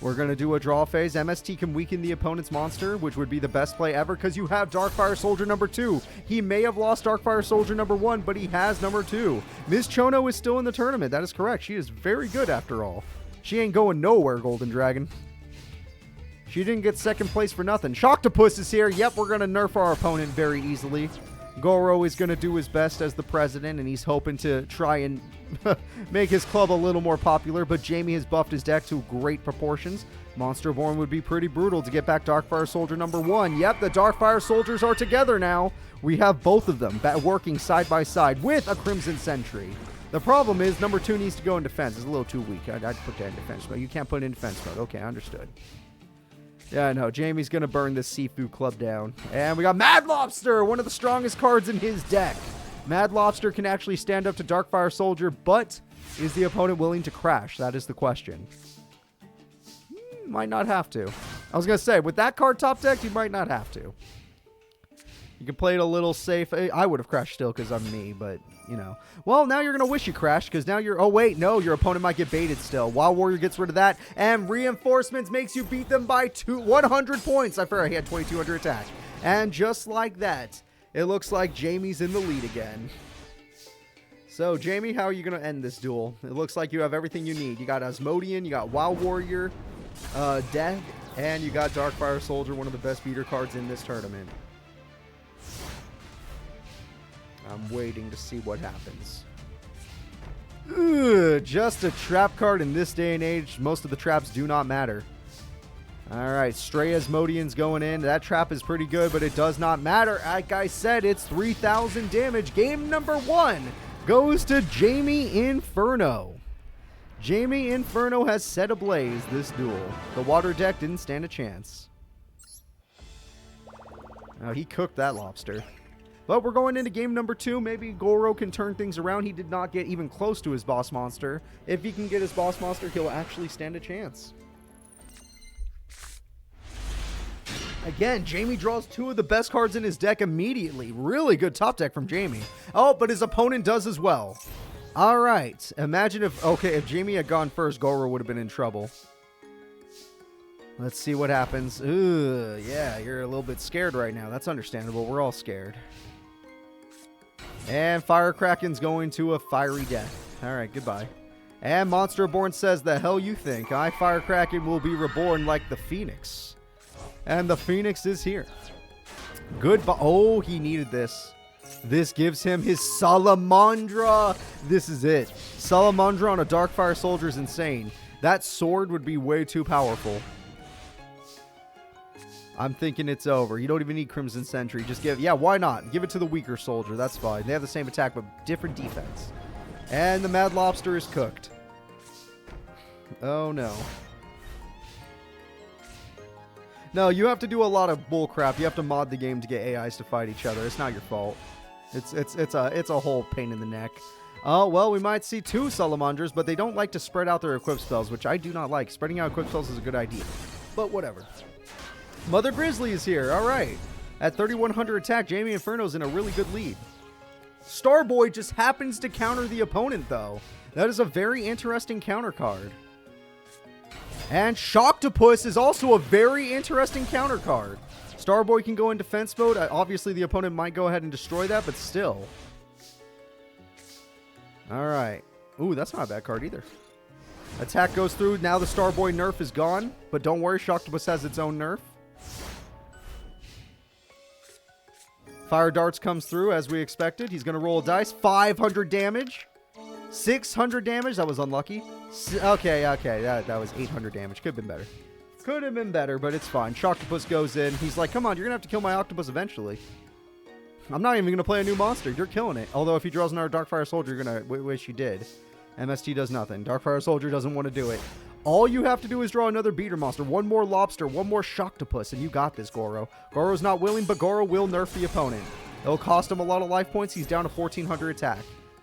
We're going to do a draw phase. MST can weaken the opponent's monster, which would be the best play ever because you have Darkfire Soldier number 2. He may have lost Darkfire Soldier number 1, but he has number 2. Ms. Chono is still in the tournament. That is correct. She is very good after all. She ain't going nowhere, Golden Dragon. She didn't get second place for nothing. Shocktopus is here. Yep, we're going to nerf our opponent very easily. Goro is going to do his best as the president, and he's hoping to try and make his club a little more popular, but Jamie has buffed his deck to great proportions. Monsterborn would be pretty brutal to get back Darkfire Soldier number 1. Yep, the Darkfire Soldiers are together now. We have both of them working side by side with a Crimson Sentry. The problem is number 2 needs to go in defense. It's a little too weak. I'd put that in defense mode. You can't put it in defense mode. Okay, understood. Yeah, I know. Jamie's going to burn this Seafood Club down. And we got Mad Lobster, one of the strongest cards in his deck. Mad Lobster can actually stand up to Darkfire Soldier, but is the opponent willing to crash? That is the question. Might not have to. I was going to say, with that card top deck, you might not have to. You can play it a little safe. I would have crashed still because I'm me, but, you know. Well, now you're going to wish you crashed because now you're... Oh, wait, no, your opponent might get baited still. Wild Warrior gets rid of that, and Reinforcements makes you beat them by 100 points. I forgot he had 2200 attack. And just like that, it looks like Jamie's in the lead again. So, Jamie, how are you going to end this duel? It looks like you have everything you need. You got Asmodean, you got Wild Warrior, Death, and you got Darkfire Soldier, one of the best beater cards in this tournament. I'm waiting to see what happens. Ugh, just a trap card in this day and age. Most of the traps do not matter. Alright, Stray Asmodean's going in. That trap is pretty good, but it does not matter. Like I said, it's 3,000 damage. Game number 1 goes to Jamie Inferno. Jamie Inferno has set ablaze this duel. The water deck didn't stand a chance. Now, he cooked that lobster. But we're going into game number 2. Maybe Goro can turn things around. He did not get even close to his boss monster. If he can get his boss monster, he'll actually stand a chance. Again, Jamie draws 2 of the best cards in his deck immediately. Really good top deck from Jamie. Oh, but his opponent does as well. All right. Imagine if... Okay, if Jamie had gone first, Goro would have been in trouble. Let's see what happens. Ugh, yeah, you're a little bit scared right now. That's understandable. We're all scared. And Firekraken's going to a fiery death. All right, goodbye. And Monsterborn says, the hell you think? Firekraken will be reborn like the Phoenix. And the Phoenix is here. Goodbye. Oh, he needed this. This gives him his Salamandra. This is it. Salamandra on a Darkfire Soldier is insane. That sword would be way too powerful. I'm thinking it's over. You don't even need Crimson Sentry. Just give... Yeah, why not? Give it to the weaker soldier. That's fine. They have the same attack, but different defense. And the Mad Lobster is cooked. Oh, no. No, you have to do a lot of bullcrap. You have to mod the game to get AIs to fight each other. It's not your fault. It's a whole pain in the neck. Oh, well, we might see 2 Salamandras, but they don't like to spread out their equip spells, which I do not like. Spreading out equip spells is a good idea. But whatever. Mother Grizzly is here. All right. At 3,100 attack, Jamie Inferno's in a really good lead. Starboy just happens to counter the opponent, though. That is a very interesting counter card. And Shocktopus is also a very interesting counter card. Starboy can go in defense mode. Obviously, the opponent might go ahead and destroy that, but still. Alright. Ooh, that's not a bad card either. Attack goes through. Now the Starboy nerf is gone. But don't worry, Shocktopus has its own nerf. Fire Darts comes through as we expected. He's going to roll a dice. 500 damage. 600 damage. That was unlucky. Okay. That was 800 damage. Could have been better. Could have been better, but it's fine. Shocktopus goes in. He's like, come on, you're going to have to kill my octopus eventually. I'm not even going to play a new monster. You're killing it. Although if he draws another Darkfire Soldier, you're going to wish you did. MST does nothing. Darkfire Soldier doesn't want to do it. All you have to do is draw another beater monster. One more lobster, one more Shocktopus, and you got this, Goro. Goro's not willing, but Goro will nerf the opponent. It'll cost him a lot of life points. He's down to 1400 attack.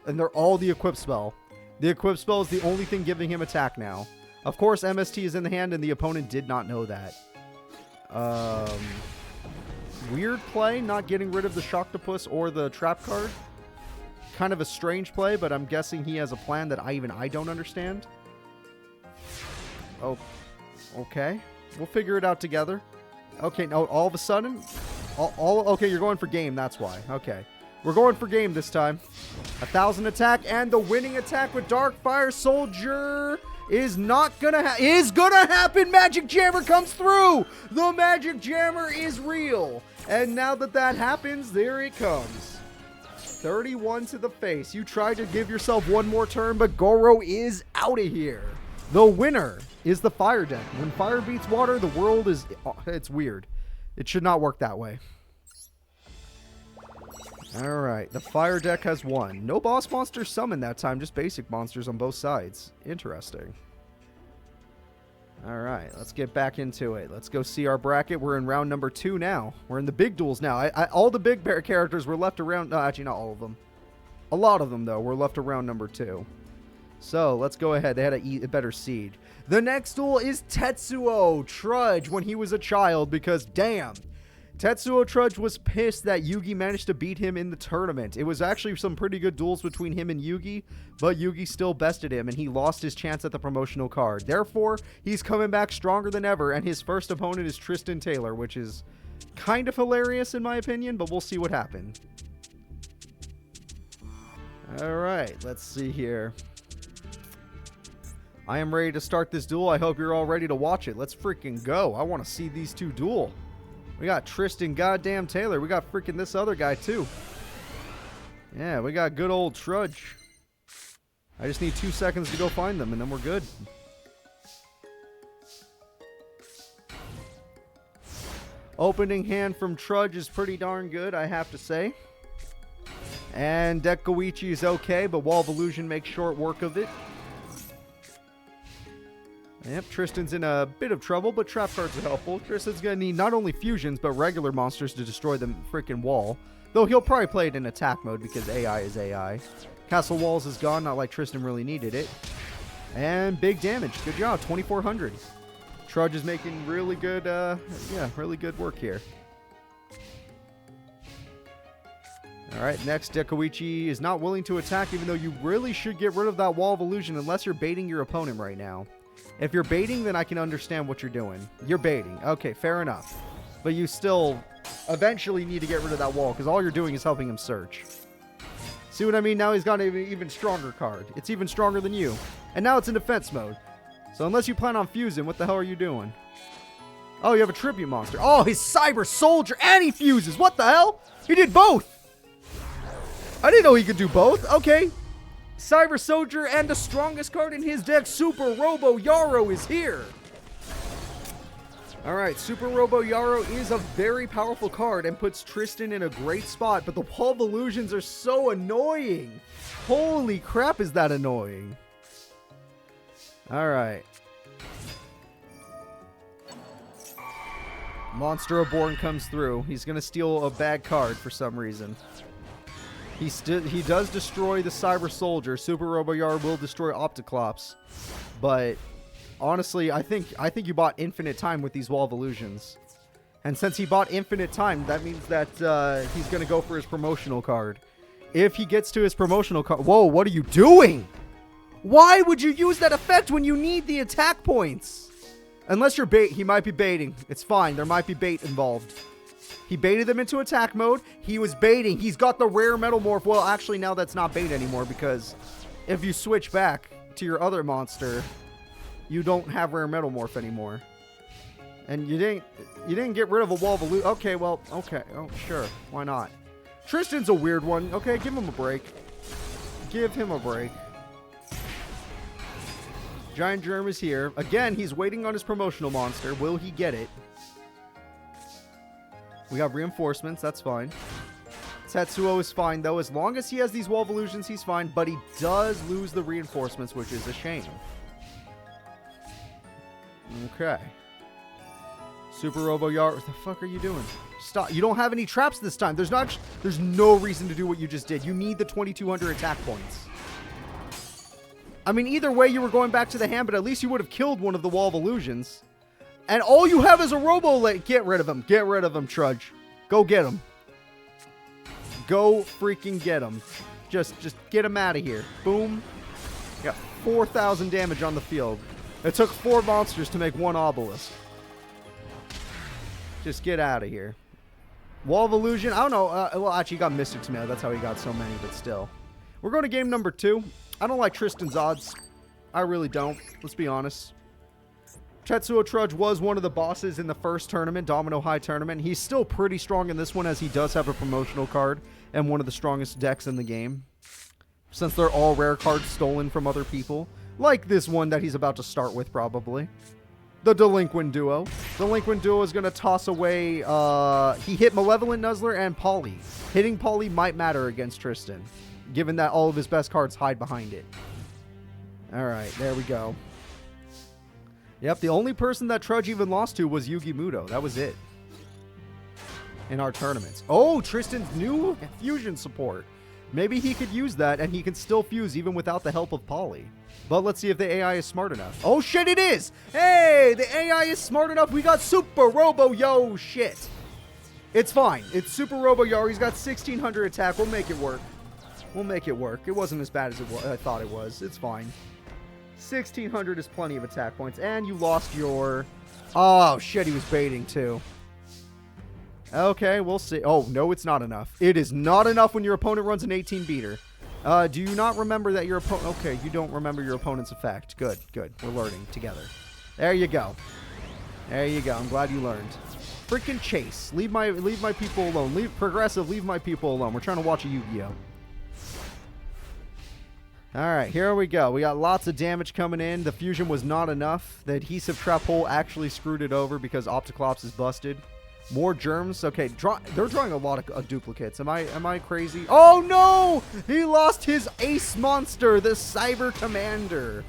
And they're all the equip spell. The equip spell is the only thing giving him attack now. Of course, MST is in the hand, and the opponent did not know that. Weird play, not getting rid of the Shocktopus or the trap card. Kind of a strange play, but I'm guessing he has a plan that I don't understand. Oh, okay. We'll figure it out together. Okay, no, all of a sudden, okay, you're going for game, that's why. Okay. We're going for game this time. 1000 attack, and the winning attack with Darkfire Soldier is gonna happen. Magic Jammer comes through. The Magic Jammer is real. And now that happens, there it comes. 31 to the face. You tried to give yourself one more turn, but Goro is out of here. The winner is the fire deck. When fire beats water, the world is... It's weird. It should not work that way. Alright, the fire deck has won. No boss monsters summoned that time, just basic monsters on both sides. Interesting. Alright, let's get back into it. Let's go see our bracket. We're in round number 2 now. We're in the big duels now. All the big bear characters were left around... No, actually, not all of them. A lot of them, though, were left around number 2. So, let's go ahead. They had a better seed. The next duel is Tetsuo Trudge when he was a child because, damn, Tetsuo Trudge was pissed that Yugi managed to beat him in the tournament. It was actually some pretty good duels between him and Yugi, but Yugi still bested him, and he lost his chance at the promotional card. Therefore, he's coming back stronger than ever, and his first opponent is Tristan Taylor, which is kind of hilarious in my opinion, but we'll see what happens. Alright, let's see here. I am ready to start this duel. I hope you're all ready to watch it. Let's freaking go. I want to see these two duel. We got Tristan goddamn Taylor. We got freaking this other guy too. Yeah, we got good old Trudge. I just need 2 seconds to go find them and then we're good. Opening hand from Trudge is pretty darn good, I have to say. And Deck Goichi is okay, but Wall of Illusion makes short work of it. Yep, Tristan's in a bit of trouble, but trap cards are helpful. Tristan's going to need not only fusions, but regular monsters to destroy the freaking wall. Though he'll probably play it in attack mode because AI is AI. Castle Walls is gone, not like Tristan really needed it. And big damage. Good job, 2400. Trudge is making really good, really good work here. Alright, next, Dekoichi is not willing to attack, even though you really should get rid of that Wall of Illusion unless you're baiting your opponent right now. If you're baiting, then I can understand what you're doing. You're baiting. Okay, fair enough. But you still eventually need to get rid of that wall, because all you're doing is helping him search. See what I mean? Now he's got an even stronger card. It's even stronger than you. And now it's in defense mode. So unless you plan on fusing, what the hell are you doing? Oh, you have a tribute monster. Oh, his Cyber Soldier, and he fuses. What the hell? He did both. I didn't know he could do both. Okay. Cyber Soldier and the strongest card in his deck, Super Robo Yarrow, is here. Alright, Super Robo Yarrow is a very powerful card and puts Tristan in a great spot, but the Wall of Illusions are so annoying. Holy crap, is that annoying. Alright. Monster Reborn comes through. He's going to steal a bad card for some reason. He does destroy the Cyber Soldier. Super Robo Yarrow will destroy Opticlops. But honestly, I think you bought infinite time with these Wall of Illusions. And since he bought infinite time, that means that he's going to go for his promotional card. if he gets to his promotional card. Whoa, what are you doing? Why would you use that effect when you need the attack points? Unless you're bait, he might be baiting. It's fine. There might be bait involved. He baited them into attack mode. He was baiting. He's got the rare metal morph. Well, actually, now that's not bait anymore because if you switch back to your other monster, you don't have rare metal morph anymore. And you didn't get rid of a wall of illusion. Okay, well, okay. Oh, sure. Why not? Tristan's a weird one. Okay, give him a break. Give him a break. Giant Germ is here. Again, he's waiting on his promotional monster. Will he get it? We got reinforcements. That's fine. Tetsuo is fine, though. As long as he has these wall of illusions, he's fine. But he does lose the reinforcements, which is a shame. Okay. Super Robo Yard. What the fuck are you doing? Stop. You don't have any traps this time. There's no reason to do what you just did. You need the 2,200 attack points. I mean, either way, you were going back to the hand, but at least you would have killed one of the Wall of Illusions. And all you have is a Robo. Get rid of him. Get rid of him, Trudge. Go get him. Go freaking get him. Just get him out of here. Boom. Got 4,000 damage on the field. It took 4 monsters to make 1 obelisk. Just get out of here. Wall of Illusion. I don't know. Well, actually, he got Mystic Tomato. That's how he got so many, but still. We're going to game number 2. I don't like Tristan's odds. I really don't. Let's be honest. Tetsuo Trudge was one of the bosses in the first tournament, Domino High Tournament. He's still pretty strong in this one as he does have a promotional card and one of the strongest decks in the game. Since they're all rare cards stolen from other people. Like this one that he's about to start with, probably. The Delinquent Duo. Delinquent Duo is going to toss away... he hit Malevolent Nuzzler and Polly. Hitting Polly might matter against Tristan, given that all of his best cards hide behind it. Alright, there we go. Yep, the only person that Trudge even lost to was Yugi Muto. That was it. In our tournaments. Oh, Tristan's new fusion support. Maybe he could use that and he can still fuse even without the help of Polly. But let's see if the AI is smart enough. Oh shit, it is! Hey, the AI is smart enough. We got Super Robo Yo shit. It's fine. It's Super Robo Yo. He's got 1,600 attack. We'll make it work. We'll make it work. It wasn't as bad as I thought it was. It's fine. 1,600 is plenty of attack points. And you lost your... Oh, shit, he was baiting, too. Okay, we'll see. Oh, no, it's not enough. It is not enough when your opponent runs an 18-beater. Do you not remember that your opponent... Okay, you don't remember your opponent's effect. Good, good. We're learning together. There you go. There you go. I'm glad you learned. Freaking Chase. Leave my people alone. Progressive, leave my people alone. We're trying to watch a Yu-Gi-Oh! Alright, here we go. We got lots of damage coming in. The fusion was not enough. The adhesive trap hole actually screwed it over because Opticlops is busted. More germs. Okay, they're drawing a lot of duplicates. Am I crazy? Oh no! He lost his ace monster, the Cyber Commander.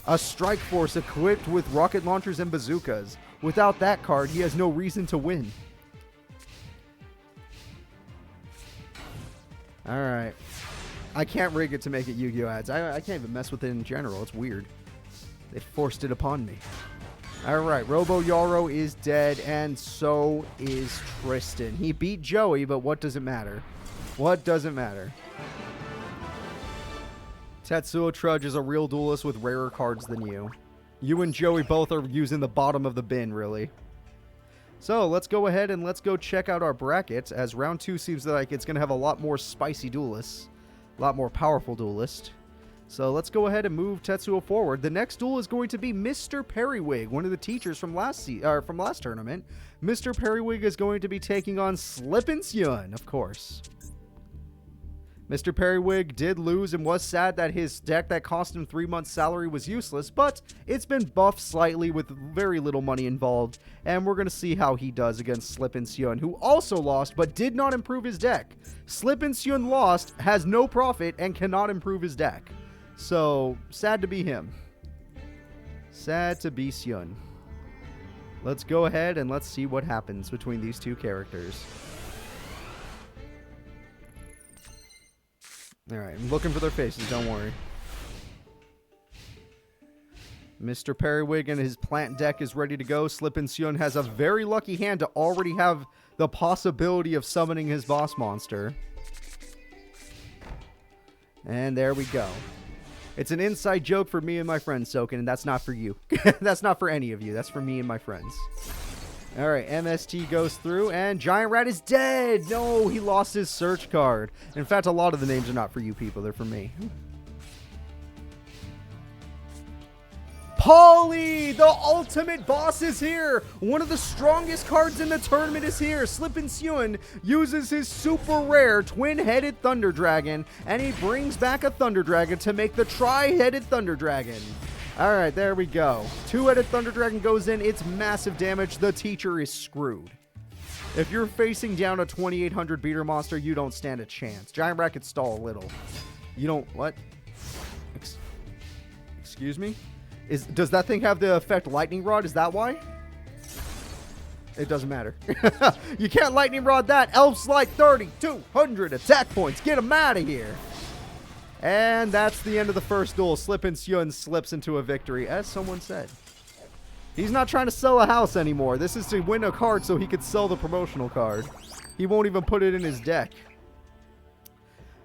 A strike force equipped with rocket launchers and bazookas. Without that card, he has no reason to win. Alright. I can't rig it to make it Yu-Gi-Oh! Ads. I can't even mess with it in general. It's weird. They forced it upon me. Alright, Robo Yaro is dead, and so is Tristan. He beat Joey, but what does it matter? What does it matter? Tetsuo Trudge is a real duelist with rarer cards than you. You and Joey both are using the bottom of the bin, really. So, let's go ahead and let's go check out our brackets, as round 2 seems like it's going to have a lot more spicy duelists. A lot more powerful duelist. So let's go ahead and move Tetsuo forward. The next duel is going to be Mr. Periwig, one of the teachers from last tournament. Mr. Periwig is going to be taking on Slippin Yun, of course. Mr. Periwig did lose and was sad that his deck that cost him 3 months' salary was useless, but it's been buffed slightly with very little money involved, and we're going to see how he does against Slippin Yun, who also lost but did not improve his deck. Slippin Yun lost, has no profit, and cannot improve his deck. So, sad to be him. Sad to be Yun. Let's go ahead and let's see what happens between these two characters. Alright, I'm looking for their faces, don't worry. Mr. Periwig and his plant deck is ready to go. Slippin Yun has a very lucky hand to already have the possibility of summoning his boss monster. And there we go. It's an inside joke for me and my friends, Soken, and that's not for you. That's not for any of you. That's for me and my friends. All right, MST goes through, and Giant Rat is dead. No, he lost his search card. In fact, a lot of the names are not for you people. They're for me. Polly, the ultimate boss, is here. One of the strongest cards in the tournament is here. Slippin Yun uses his super rare twin-headed Thunder Dragon, and he brings back a Thunder Dragon to make the tri-headed Thunder Dragon. All right, there we go. Two-headed Thunder Dragon goes in. It's massive damage. The teacher is screwed. If you're facing down a 2800 beater monster, you don't stand a chance. Giant Rat could stall a little. You don't... What? Excuse me? Does that thing have the effect Lightning Rod? Is that why? It doesn't matter. You can't Lightning Rod that. Elf Slide 3,200 attack points. Get him out of here. And that's the end of the first duel. Slippin Yun slips into a victory, as someone said. He's not trying to sell a house anymore. This is to win a card so he could sell the promotional card. He won't even put it in his deck.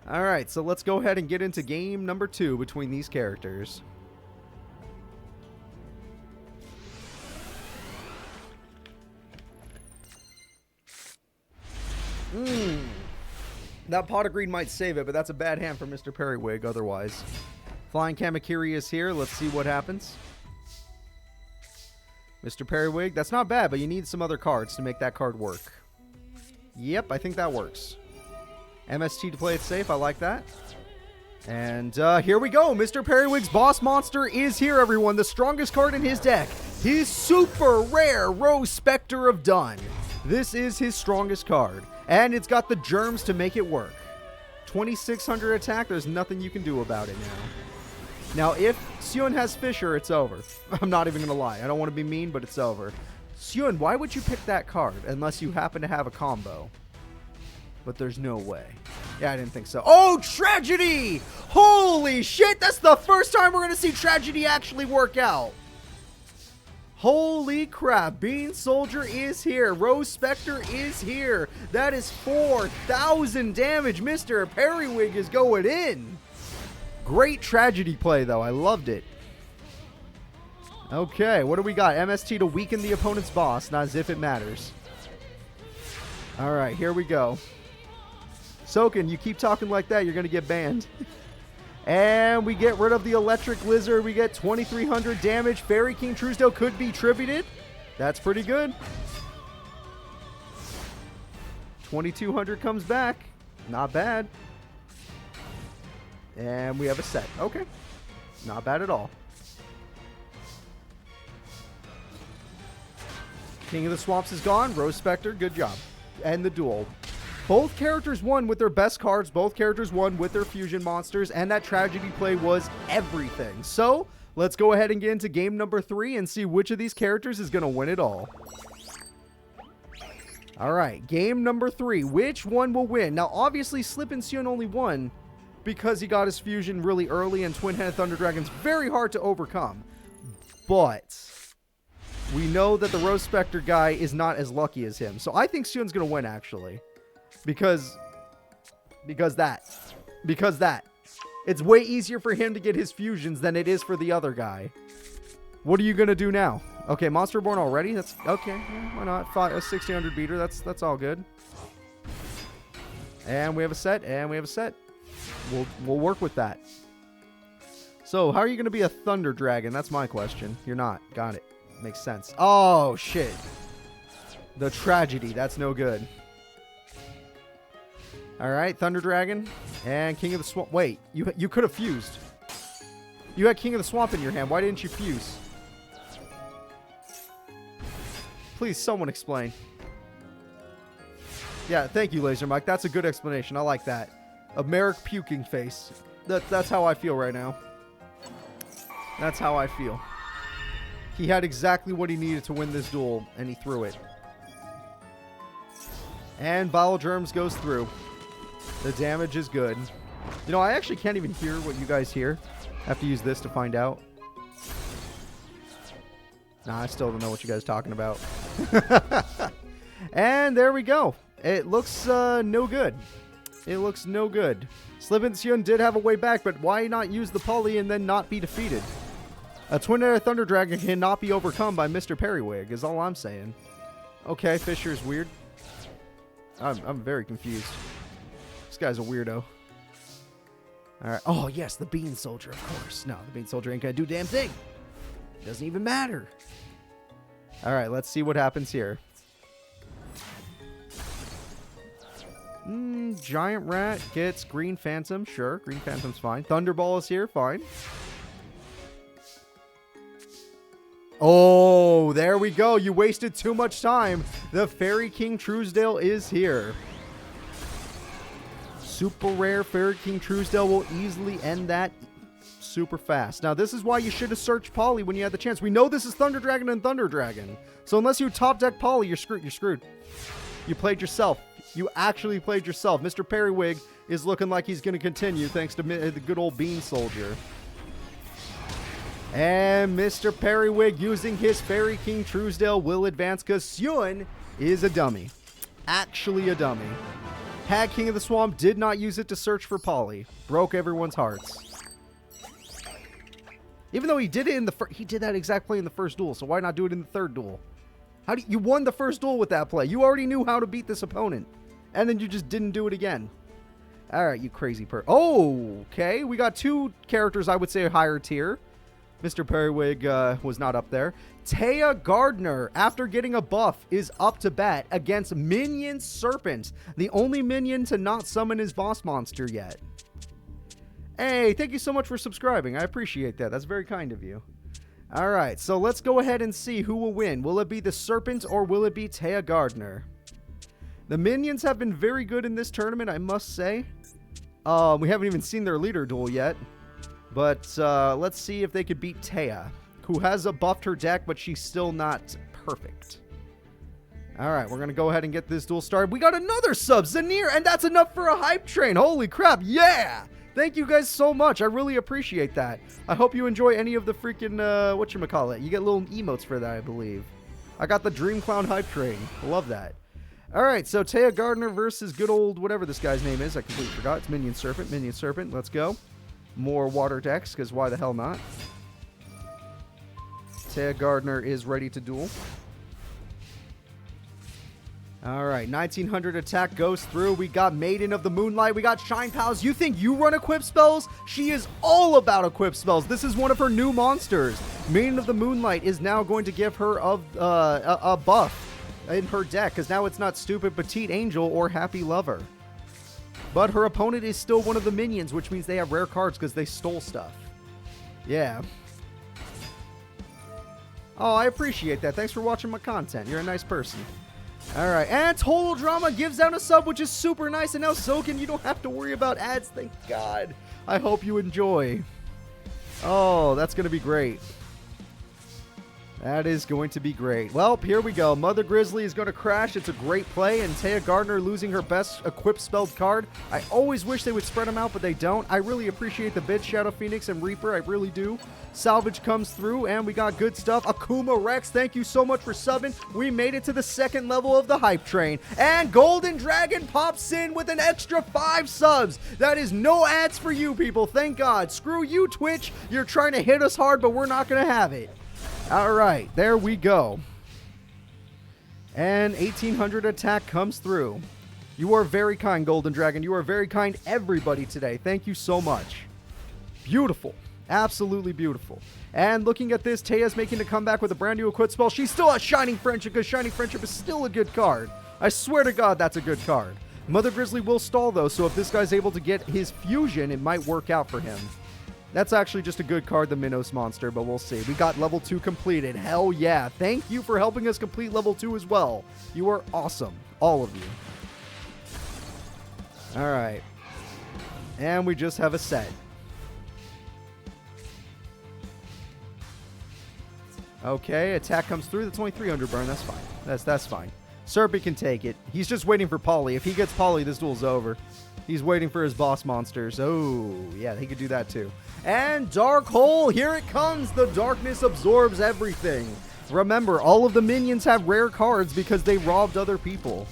All right, so let's go ahead and get into game number 2 between these characters. That pot of green might save it, but that's a bad hand for Mr. Periwig otherwise. Flying Kamakiri is here. Let's see what happens. Mr. Periwig, that's not bad, but you need some other cards to make that card work. Yep, I think that works. MST to play it safe. I like that. And here we go. Mr. Periwig's boss monster is here, everyone. The strongest card in his deck. His super rare Rose Spectre of Dun. This is his strongest card. And it's got the germs to make it work. 2600 attack, there's nothing you can do about it now. Now, if Sion has Fisher, it's over. I'm not even going to lie. I don't want to be mean, but it's over. Sion, why would you pick that card unless you happen to have a combo? But there's no way. Yeah, I didn't think so. Oh, Tragedy! Holy shit, that's the first time we're going to see Tragedy actually work out. Holy crap, Bean Soldier is here. Rose Spectre is here. That is 4,000 damage. Mr. Periwig is going in. Great Tragedy play, though. I loved it. Okay, what do we got? MST to weaken the opponent's boss, not as if it matters. All right, here we go. Soken, you keep talking like that, you're going to get banned. And we get rid of the Electric Lizard. We get 2,300 damage. Fairy King Truesdale could be tributed. That's pretty good. 2,200 comes back. Not bad. And we have a set. Okay. Not bad at all. King of the Swamps is gone. Rose Spectre, good job. And the duel. Both characters won with their best cards. Both characters won with their fusion monsters. And that Tragedy play was everything. So, let's go ahead and get into game number 3 and see which of these characters is going to win it all. Alright, game number 3. Which one will win? Now, obviously, Slippin Yun only won because he got his fusion really early, and Twin-Headed Thunder Dragon's very hard to overcome. But we know that the Rose Spectre guy is not as lucky as him. So, I think Yun's going to win, actually. Because that. It's way easier for him to get his fusions than it is for the other guy. What are you going to do now? Okay, Monster Born already? That's okay. Yeah, why not? A 1,600 beater. That's all good. And we have a set, and we have a set. We'll work with that. So, how are you going to be a Thunder Dragon? That's my question. You're not. Got it. Makes sense. Oh, shit. The Tragedy. That's no good. All right, Thunder Dragon and King of the Swamp. Wait, you could have fused. You had King of the Swamp in your hand. Why didn't you fuse? Please, someone explain. Yeah, thank you, Laser Mike. That's a good explanation. I like that. A Merrick puking face. That's how I feel right now. That's how I feel. He had exactly what he needed to win this duel, and he threw it. And Vile Germs goes through. The damage is good. You know, I actually can't even hear what you guys hear. I have to use this to find out. Nah, I still don't know what you guys are talking about. And there we go. It looks no good. It looks no good. Slippin Yun did have a way back, but why not use the Poly and then not be defeated? A Twin Air Thunder Dragon cannot be overcome by Mr. Periwig, is all I'm saying. Okay, Fisher's weird. I'm very confused. This guy's a weirdo. Alright. Oh, yes, the Bean Soldier, of course. No, the Bean Soldier ain't gonna do a damn thing. Doesn't even matter. Alright, let's see what happens here. Giant Rat gets Green Phantom. Sure, Green Phantom's fine. Thunderball is here. Fine. Oh, there we go. You wasted too much time. The Fairy King Truesdale is here. Super rare Fairy King Truesdale will easily end that super fast. Now, this is why you should have searched Poly when you had the chance. We know this is Thunder Dragon and Thunder Dragon. So unless you top deck Poly, you're screwed. You're screwed. You played yourself. You actually played yourself. Mr. Periwig is looking like he's going to continue thanks to the good old Bean Soldier. And Mr. Periwig using his Fairy King Truesdale will advance because Yun is a dummy. Actually a dummy. Hag King of the Swamp did not use it to search for Poly. Broke everyone's hearts. Even though he did it in the he did that exact play in the first duel, so why not do it in the third duel? You won the first duel with that play. You already knew how to beat this opponent. And then you just didn't do it again. Alright, you crazy Oh, okay. We got two characters I would say higher tier. Mr. Periwig was not up there. Taya Gardner, after getting a buff, is up to bat against Minion Serpent. The only minion to not summon his boss monster yet. Hey, thank you so much for subscribing. I appreciate that. That's very kind of you. Alright, so let's go ahead and see who will win. Will it be the Serpent or will it be Taya Gardner? The Minions have been very good in this tournament, I must say. We haven't even seen their leader duel yet. But let's see if they could beat Taya, who has buffed her deck, but she's still not perfect. Alright, we're going to go ahead and get this duel started. We got another sub, Zanir, and that's enough for a hype train. Holy crap, yeah! Thank you guys so much. I really appreciate that. I hope you enjoy any of the freaking, whatchamacallit. You get little emotes for that, I believe. I got the Dream Clown hype train. Love that. Alright, so Taya Gardner versus good old whatever this guy's name is. I completely forgot. It's Minion Serpent. Minion Serpent. Let's go. More water decks, because why the hell not? Taya Gardner is ready to duel. Alright, 1900 attack goes through. We got Maiden of the Moonlight. We got Shine Pals. You think you run equip spells? She is all about equip spells. This is one of her new monsters. Maiden of the Moonlight is now going to give her a buff in her deck, because now it's not Stupid Petite Angel or Happy Lover. But her opponent is still one of the minions, which means they have rare cards because they stole stuff. Yeah. Oh, I appreciate that. Thanks for watching my content. You're a nice person. Alright, and Total Drama gives out a sub, which is super nice. And now Soken, you don't have to worry about ads, thank God. I hope you enjoy. Oh, that's going to be great. That is going to be great. Well, here we go. Mother Grizzly is going to crash. It's a great play. And Taya Gardner losing her best equipped spelled card. I always wish they would spread them out, but they don't. I really appreciate the bid, Shadow Phoenix and Reaper. I really do. Salvage comes through, and we got good stuff. Akuma Rex, thank you so much for subbing. We made it to the second level of the hype train. And Golden Dragon pops in with an extra 5 subs. That is no ads for you people. Thank God. Screw you, Twitch. You're trying to hit us hard, but we're not going to have it. Alright, there we go. And 1800 attack comes through. You are very kind, Golden Dragon. You are very kind, everybody, today. Thank you so much. Beautiful. Absolutely beautiful. And looking at this, Taya's making a comeback with a brand new equip spell. She still has Shining Friendship, because Shining Friendship is still a good card. I swear to God, that's a good card. Mother Grizzly will stall, though, so if this guy's able to get his fusion, it might work out for him. That's actually just a good card, the Minos monster, but we'll see. We got level 2 completed. Hell yeah. Thank you for helping us complete level 2 as well. You are awesome. All of you. Alright. And we just have a set. Okay, attack comes through. That's only 300 burn. That's fine. That's fine. Serpent can take it. He's just waiting for Poly. If he gets Poly, this duel's over. He's waiting for his boss monsters. Oh, yeah, he could do that too. And Dark Hole, here it comes. The darkness absorbs everything. Remember, all of the minions have rare cards because they robbed other people.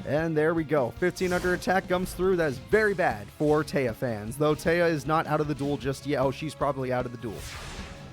And there we go. 1500 attack comes through. That is very bad for Taya fans. Though Taya is not out of the duel just yet. Oh, she's probably out of the duel.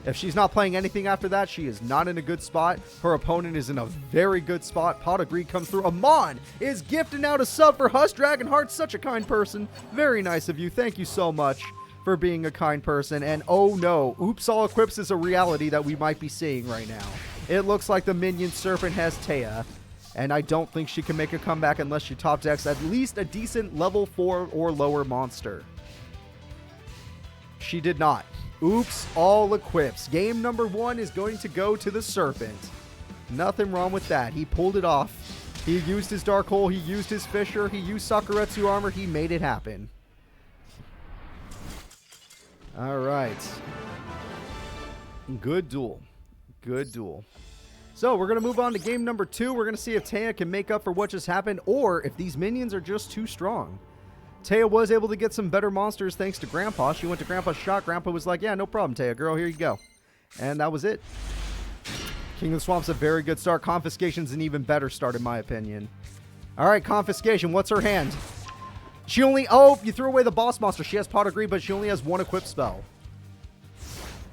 If she's not playing anything after that, she is not in a good spot. Her opponent is in a very good spot. Pot of Greed comes through. Amon is gifting out a sub for Hush Dragonheart. Such a kind person. Very nice of you. Thank you so much for being a kind person. And oh no, Oops All Equips is a reality that we might be seeing right now. It looks like the Minion Serpent has Taya. And I don't think she can make a comeback unless she top decks at least a decent level 4 or lower monster. She did not. Oops, all equips. Game number 1 is going to go to the Serpent. Nothing wrong with that. He pulled it off. He used his Dark Hole. He used his Fissure. He used Sakuretsu Armor. He made it happen. All right. Good duel. Good duel. So we're going to move on to game number 2. We're going to see if Taya can make up for what just happened or if these minions are just too strong. Taya was able to get some better monsters thanks to Grandpa. She went to Grandpa's shop. Grandpa was like, yeah, no problem, Taya, girl. Here you go. And that was it. King of the Swamp's a very good start. Confiscation's an even better start, in my opinion. All right, Confiscation. What's her hand? She only... Oh, you threw away the boss monster. She has Pot of Greed, but she only has 1 equipped spell.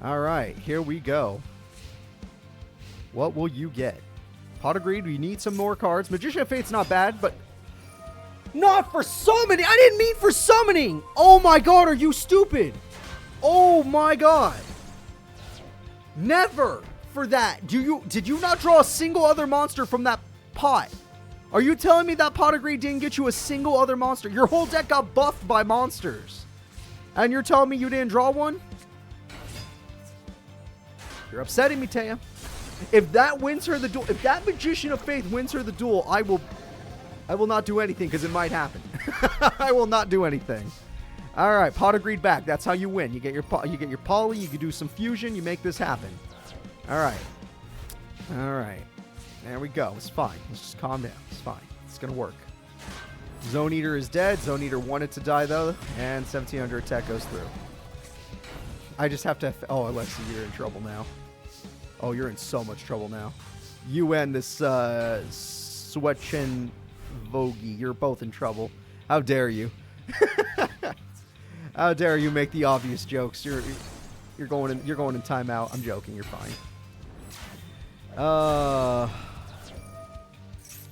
All right, here we go. What will you get? Pot of Greed, we need some more cards. Magician of Fate's not bad, but not for summoning. I didn't mean for summoning. Oh my god, are you stupid? Oh my god. Never for that. Did you not draw a single other monster from that pot? Are you telling me that Pot of Greed didn't get you a single other monster? Your whole deck got buffed by monsters. And you're telling me you didn't draw one? You're upsetting me, Taya. If that wins her the duel, if that Magician of Faith wins her the duel, I will not do anything because it might happen. I will not do anything. All right, Pot of Greed back. That's how you win. You get your poly. You can do some fusion. You make this happen. All right. All right. There we go. It's fine. Let's just calm down. It's fine. It's gonna work. Zone Eater is dead. Zone Eater wanted to die though, and 1700 attack goes through. I just have to. Oh, Alexi, you're in trouble now. Oh, you're in so much trouble now. You and this Swetchen Vogie, you're both in trouble. How dare you? How dare you make the obvious jokes? You're going in timeout. I'm joking. You're fine.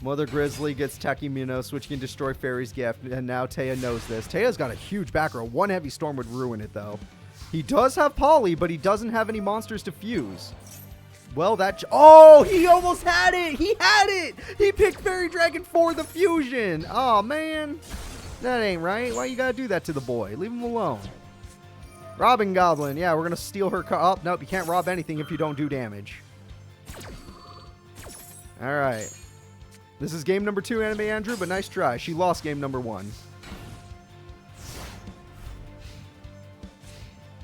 Mother Grizzly gets Takimunos, which can destroy Fairy's Gift, and now Taya knows this. Taya's got a huge back row. 1 heavy storm would ruin it though. He does have Poly, but he doesn't have any monsters to fuse. Well, oh, he almost had it. He had it. He picked Fairy Dragon for the fusion. Oh, man. That ain't right. Why you got to do that to the boy? Leave him alone. Robin Goblin. Yeah, we're going to steal her car. Oh, nope. You can't rob anything if you don't do damage. All right. This is game number 2, Anime Andrew, but nice try. She lost game number 1.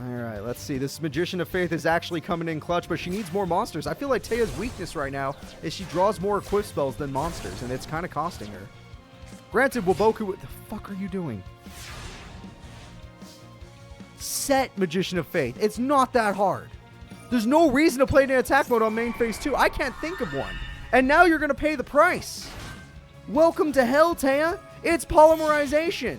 Alright, let's see. This Magician of Faith is actually coming in clutch, but she needs more monsters. I feel like Taya's weakness right now is she draws more equip spells than monsters, and it's kind of costing her. Granted, Waboku... What the fuck are you doing? Set Magician of Faith. It's not that hard. There's no reason to play it in attack mode on main phase 2. I can't think of one. And now you're going to pay the price. Welcome to hell, Taya. It's polymerization.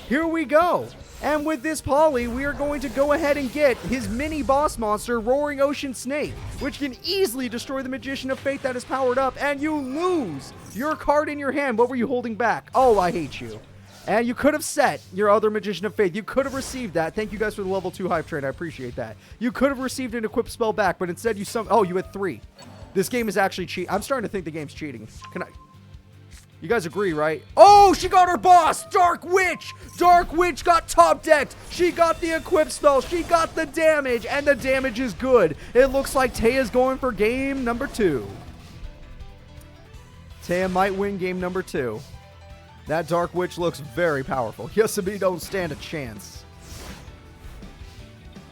Here we go. And with this poly, we are going to go ahead and get his mini boss monster, Roaring Ocean Snake, which can easily destroy the Magician of Fate that is powered up, and you lose your card in your hand. What were you holding back? Oh, I hate you. And you could have set your other Magician of Faith. You could have received that. Thank you guys for the level 2 hype train. I appreciate that. You could have received an equipped spell back, but instead you Oh, you had 3. This game is actually cheat. I'm starting to think the game's cheating. Can I... You guys agree, right? Oh, she got her boss! Dark Witch! Dark Witch got top decked! She got the equip spell! She got the damage! And the damage is good! It looks like Taya's going for game number 2. Taya might win game number 2. That Dark Witch looks very powerful. Yosemite don't stand a chance.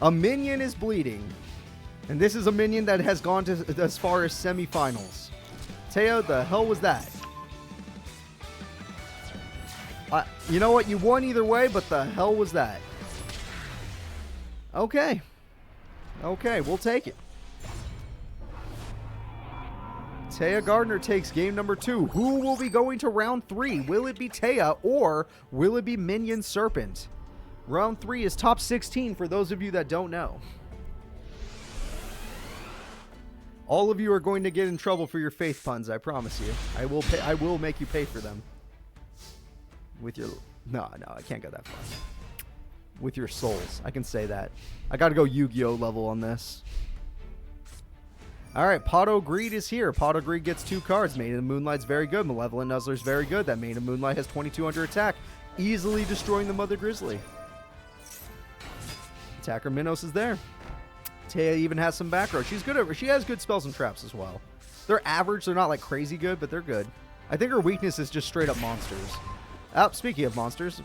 A minion is bleeding. And this is a minion that has gone to as far as semifinals. Taya, the hell was that? You know what? You won either way, but the hell was that? Okay. Okay, we'll take it. Taya Gardner takes game number 2. Who will be going to round 3? Will it be Taya or will it be Minion Serpent? Round 3 is top 16 for those of you that don't know. All of you are going to get in trouble for your faith puns, I promise you. I will make you pay for them. With your... No, I can't go that far. With your souls. I can say that. I gotta go Yu-Gi-Oh level on this. Alright, Pato Greed is here. Pato Greed gets 2 cards. Maiden of Moonlight's very good. Malevolent Nuzzler's very good. That Maiden of Moonlight has 2200 attack. Easily destroying the Mother Grizzly. Attacker Minos is there. Taya even has some back row. She's good at... She has good spells and traps as well. They're average. They're not like crazy good, but they're good. I think her weakness is just straight up monsters. Speaking of monsters,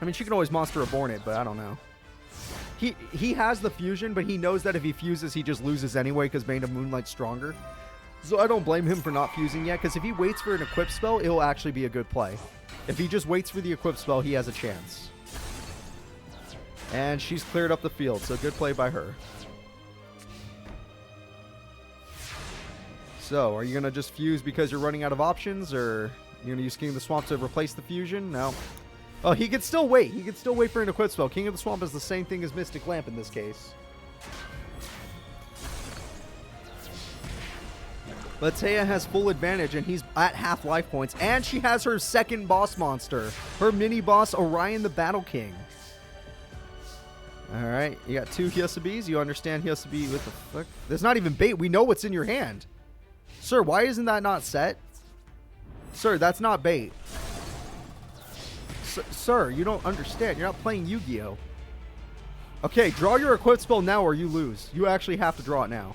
I mean, she can always Monster Reborn it, but I don't know. He has the fusion, but he knows that if he fuses, he just loses anyway because Maiden of Moonlight's stronger. So I don't blame him for not fusing yet, because if he waits for an equip spell, it'll actually be a good play. If he just waits for the equip spell, he has a chance. And she's cleared up the field, so good play by her. So, are you going to just fuse because you're running out of options, or you're going to use King of the Swamp to replace the fusion? No. Oh, he could still wait. He could still wait for an equip spell. King of the Swamp is the same thing as Mystic Lamp in this case. But Taya has full advantage, and he's at half life points. And she has her second boss monster. Her mini-boss, Orion the Battle King. Alright, you got 2 Hyosabes. You understand Hyosabe with the fuck? There's not even bait. We know what's in your hand. Sir, why isn't that not set? Sir, that's not bait. Sir, you don't understand. You're not playing Yu-Gi-Oh! Okay, draw your equip spell now or you lose. You actually have to draw it now.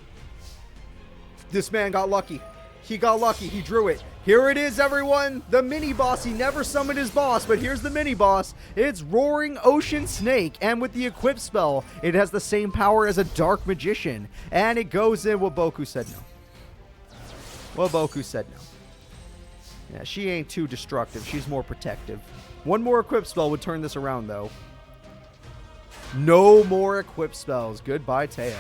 This man got lucky. He got lucky. He drew it. Here it is, everyone. The mini-boss. He never summoned his boss, but here's the mini-boss. It's Roaring Ocean Snake, and with the equip spell, it has the same power as a Dark Magician, and it goes in. Waboku said no. Waboku said no. Yeah, she ain't too destructive. She's more protective. One more equip spell would turn this around, though. No more equip spells. Goodbye, Taya.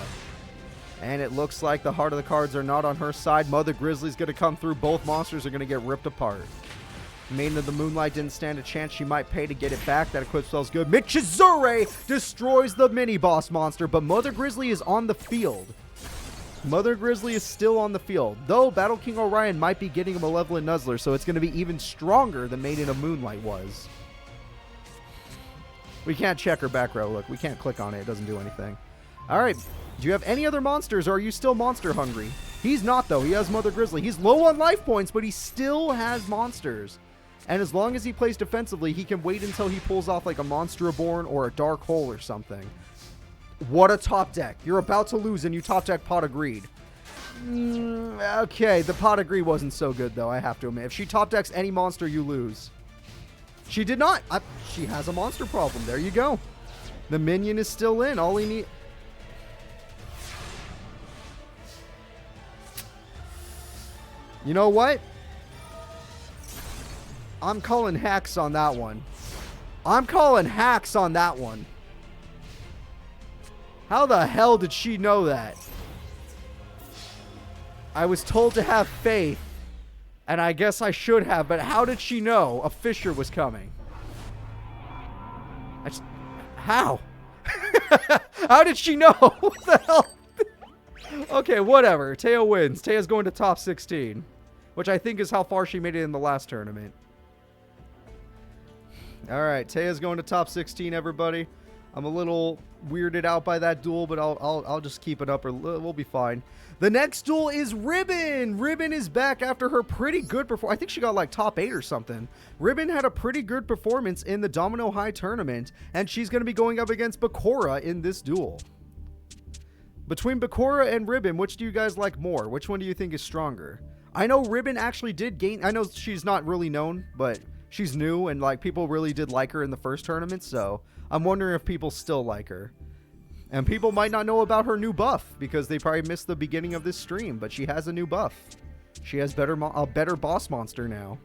And it looks like the heart of the cards are not on her side. Mother Grizzly's going to come through. Both monsters are going to get ripped apart. Maiden of the Moonlight didn't stand a chance. She might pay to get it back. That equip spell's good. Michizure destroys the mini-boss monster, but Mother Grizzly is on the field. Mother Grizzly is still on the field, though Battle King Orion might be getting a Malevolent Nuzzler, so it's going to be even stronger than Maiden of Moonlight was. We can't check her back row. Look, we can't click on it. It doesn't do anything. All right. Do you have any other monsters, or are you still monster hungry? He's not, though. He has Mother Grizzly. He's low on life points, but he still has monsters. And as long as he plays defensively, he can wait until he pulls off like a Monster Reborn or a Dark Hole or something. What a top deck. You're about to lose and you top deck Pot of Greed. Okay, the Pot of Greed wasn't so good, though, I have to admit. If she top decks any monster, you lose. She did not. She has a monster problem. There you go. The Minion is still in. All he needs... You know what? I'm calling hacks on that one. I'm calling hacks on that one. How the hell did she know that? I was told to have faith, and I guess I should have, but how did she know a Fisher was coming? How? How did she know? What the hell? Okay, whatever. Taya wins. Taya's going to top 16, which I think is how far she made it in the last tournament. All right, Taya's going to top 16, everybody. I'm a little weirded out by that duel, but I'll just keep it up, or we'll be fine. The next duel is Ribbon. Ribbon is back after her pretty good performance. I think she got like top 8 or something. Ribbon had a pretty good performance in the Domino High tournament, and she's going to be going up against Bakura in this duel. Between Bakura and Ribbon, which do you guys like more? Which one do you think is stronger? I know Ribbon actually did gain... I know she's not really known, but she's new, and like people really did like her in the first tournament, so I'm wondering if people still like her. And people might not know about her new buff, because they probably missed the beginning of this stream, but she has a new buff. She has a better boss monster now.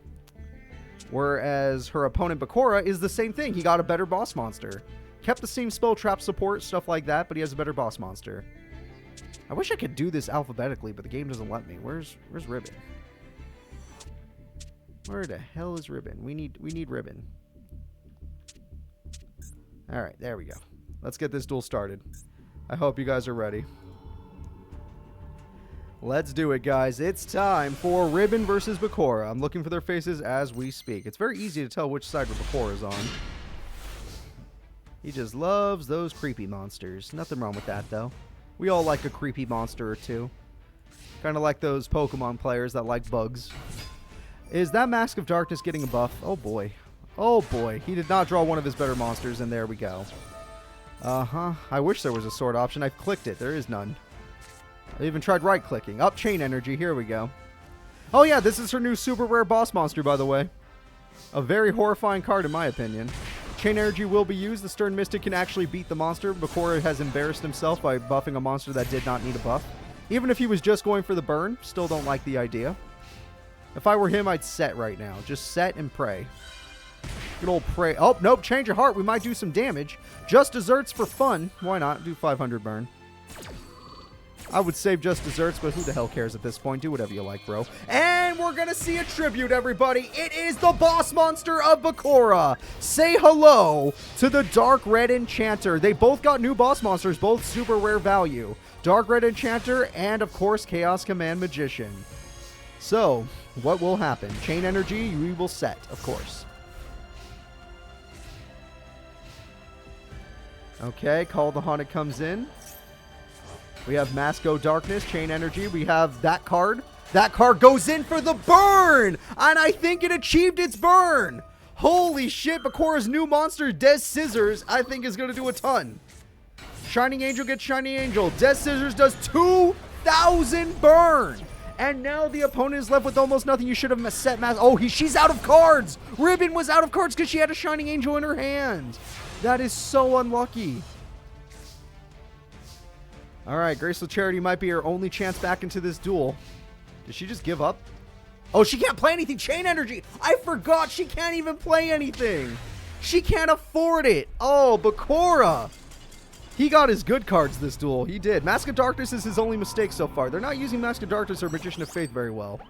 Whereas her opponent Bakura is the same thing. He got a better boss monster. Kept the same spell trap support, stuff like that, but he has a better boss monster. I wish I could do this alphabetically, but the game doesn't let me. Where's Ribbon? Where the hell is Ribbon? We need Ribbon. All right, there we go. Let's get this duel started. I hope you guys are ready. Let's do it, guys. It's time for Ribbon versus Bakura. I'm looking for their faces as we speak. It's very easy to tell which side Bakura is on. He just loves those creepy monsters. Nothing wrong with that, though. We all like a creepy monster or two. Kind of like those Pokemon players that like bugs. Is that Mask of Darkness getting a buff? Oh, boy. Oh, boy. He did not draw one of his better monsters, and there we go. Uh-huh. I wish there was a sword option. I've clicked it. There is none. I even tried right-clicking. Up Chain Energy. Here we go. Oh, yeah. This is her new super rare boss monster, by the way. A very horrifying card, in my opinion. Chain Energy will be used. The Stern Mystic can actually beat the monster. Bakura has embarrassed himself by buffing a monster that did not need a buff. Even if he was just going for the burn, still don't like the idea. If I were him, I'd set right now. Just set and pray. Good old pray. Oh, nope. Change your heart. We might do some damage. Just desserts for fun. Why not? Do 500 burn. I would save just desserts, but who the hell cares at this point? Do whatever you like, bro. And we're going to see a tribute, everybody. It is the boss monster of Bakura. Say hello to the Dark Red Enchanter. They both got new boss monsters, both super rare value. Dark Red Enchanter and, of course, Chaos Command Magician. So, what will happen? Chain Energy, we will set, of course. Okay, Call of the Haunted comes in. We have Masco Darkness, Chain Energy. We have that card. That card goes in for the burn! And I think it achieved its burn! Holy shit, Bakura's new monster, Des Scissors, I think is going to do a ton. Shining Angel gets Shining Angel. Des Scissors does 2,000 burn! And now the opponent is left with almost nothing. You should have set Mask. Oh, she's out of cards! Ribbon was out of cards because she had a Shining Angel in her hand. That is so unlucky. Alright, Graceful Charity might be her only chance back into this duel. Did she just give up? Oh, she can't play anything. Chain Energy. I forgot she can't even play anything. She can't afford it. Oh, Bakura. He got his good cards this duel. He did. Mask of Darkness is his only mistake so far. They're not using Mask of Darkness or Magician of Faith very well.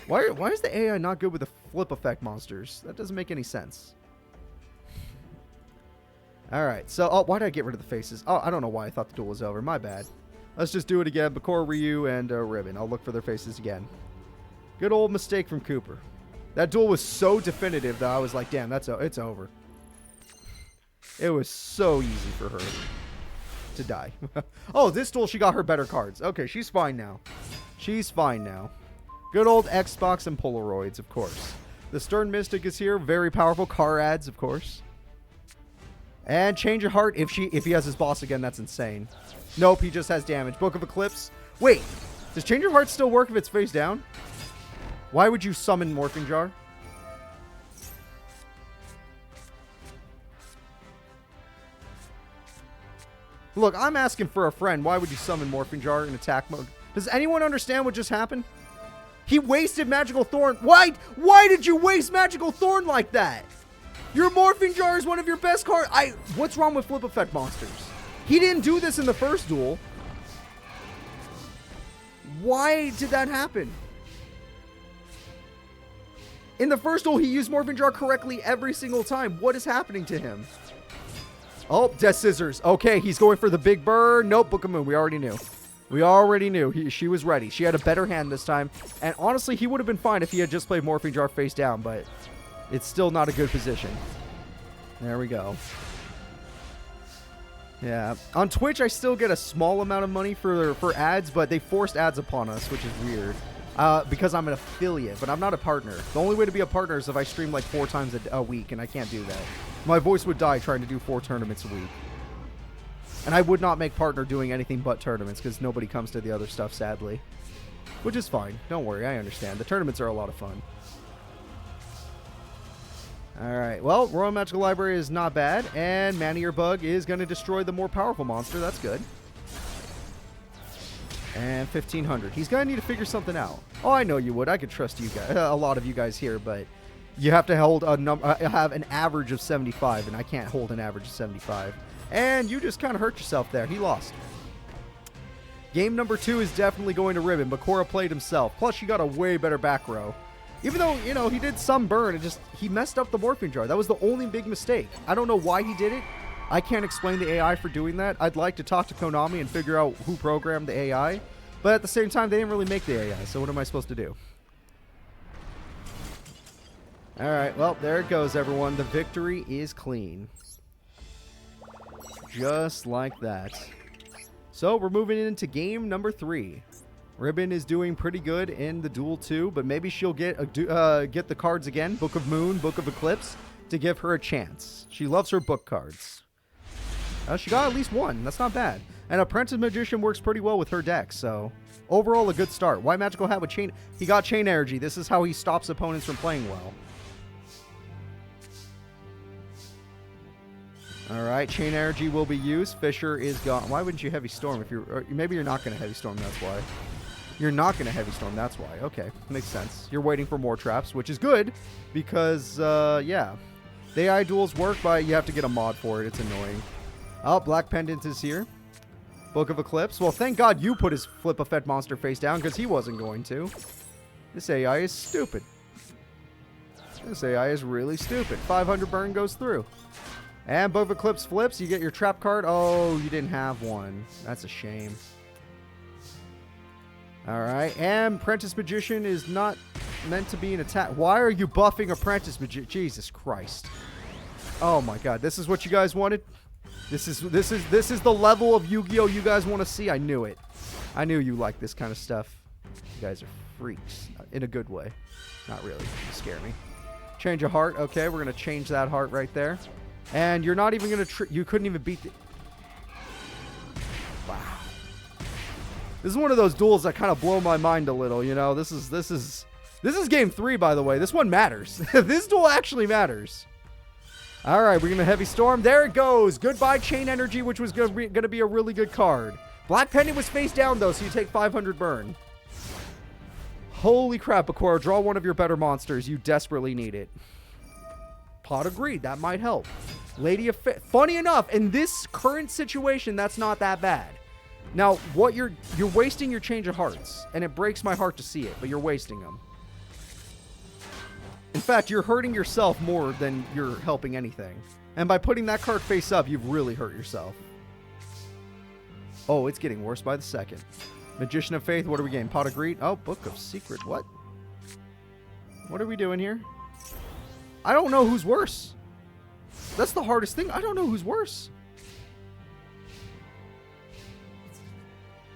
Why is the AI not good with the flip effect monsters? That doesn't make any sense. Alright, so, oh, why did I get rid of the faces? Oh, I don't know why I thought the duel was over. My bad. Let's just do it again. Bakura, Ryu, and Ribbon. I'll look for their faces again. Good old mistake from Cooper. That duel was so definitive that I was like, damn, it's over. It was so easy for her to die. Oh, this duel, she got her better cards. Okay, she's fine now. She's fine now. Good old Xbox and Polaroids, of course. The Stern Mystic is here. Very powerful. Car ads, of course. And Change Your Heart, if he has his boss again, that's insane. Nope, he just has damage. Book of Eclipse. Wait, does Change Your Heart still work if it's face down? Why would you summon Morphing Jar? Look, I'm asking for a friend. Why would you summon Morphing Jar in attack mode? Does anyone understand what just happened? He wasted Magical Thorn. Why did you waste Magical Thorn like that? Your Morphing Jar is one of your best cards. What's wrong with flip effect monsters? He didn't do this in the first duel. Why did that happen? In the first duel, he used Morphing Jar correctly every single time. What is happening to him? Oh, Death Scissors. Okay, he's going for the big bird. Nope, Book of Moon. We already knew. We already knew. She was ready. She had a better hand this time. And honestly, he would have been fine if he had just played Morphing Jar face down, but it's still not a good position. There we go. Yeah. On Twitch, I still get a small amount of money for ads, but they forced ads upon us, which is weird. Because I'm an affiliate, but I'm not a partner. The only way to be a partner is if I stream like 4 times a week, and I can't do that. My voice would die trying to do 4 tournaments a week. And I would not make partner doing anything but tournaments, because nobody comes to the other stuff, sadly. Which is fine. Don't worry, I understand. The tournaments are a lot of fun. Alright, well, Royal Magical Library is not bad, and Man-Eater Bug is going to destroy the more powerful monster. That's good. And 1,500. He's going to need to figure something out. Oh, I know you would. I could trust you guys, a lot of you guys here, but you have to hold have an average of 75, and I can't hold an average of 75. And you just kind of hurt yourself there. He lost. Game number 2 is definitely going to Ribbon. Bakura played himself. Plus, she got a way better back row. Even though, you know, he did some burn, he messed up the morphing jar. That was the only big mistake. I don't know why he did it. I can't explain the AI for doing that. I'd like to talk to Konami and figure out who programmed the AI. But at the same time, they didn't really make the AI. So what am I supposed to do? All right, well, there it goes, everyone. The victory is clean. Just like that. So we're moving into game number 3. Ribbon is doing pretty good in the Duel 2, but maybe she'll get the cards again, Book of Moon, Book of Eclipse, to give her a chance. She loves her book cards. She got at least one. That's not bad. And Apprentice Magician works pretty well with her deck, so overall a good start. White Magical Hat with Chain. He got Chain Energy. This is how he stops opponents from playing well. All right, Chain Energy will be used. Fisher is gone. Why wouldn't you Heavy Storm if you're... maybe you're not going to Heavy Storm, that's why. You're not going to Heavy Storm, that's why. Okay, makes sense. You're waiting for more traps, which is good because, yeah. The AI duels work, but you have to get a mod for it. It's annoying. Oh, Black Pendant is here. Book of Eclipse. Well, thank God you put his Flip Effect monster face down because he wasn't going to. This AI is stupid. This AI is really stupid. 500 burn goes through. And Book of Eclipse flips. You get your trap card. Oh, you didn't have one. That's a shame. All right. And Apprentice Magician is not meant to be an attack. Why are you buffing Apprentice Magician? Jesus Christ. Oh my God. This is what you guys wanted? This is the level of Yu-Gi-Oh! You guys want to see? I knew it. I knew you like this kind of stuff. You guys are freaks. In a good way. Not really. You scare me. Change a heart. Okay, we're going to change that heart right there. And you're not even going to... you couldn't even beat the... Wow. This is one of those duels that kind of blow my mind a little, you know? This is game 3, by the way. This one matters. This duel actually matters. All right, we're going to Heavy Storm. There it goes. Goodbye, Chain Energy, which was going to be a really good card. Black Pendant was face down, though, so you take 500 burn. Holy crap, Bakura. Draw one of your better monsters. You desperately need it. Pot of Greed. That might help. Lady of Fit. Funny enough, in this current situation, that's not that bad. Now, what you're wasting your Change of Hearts, and it breaks my heart to see it, but you're wasting them. In fact, you're hurting yourself more than you're helping anything. And by putting that card face up, you've really hurt yourself. Oh, it's getting worse by the second. Magician of Faith, what are we getting? Pot of Greed? Oh, Book of Secret. What? What are we doing here? I don't know who's worse. That's the hardest thing. I don't know who's worse.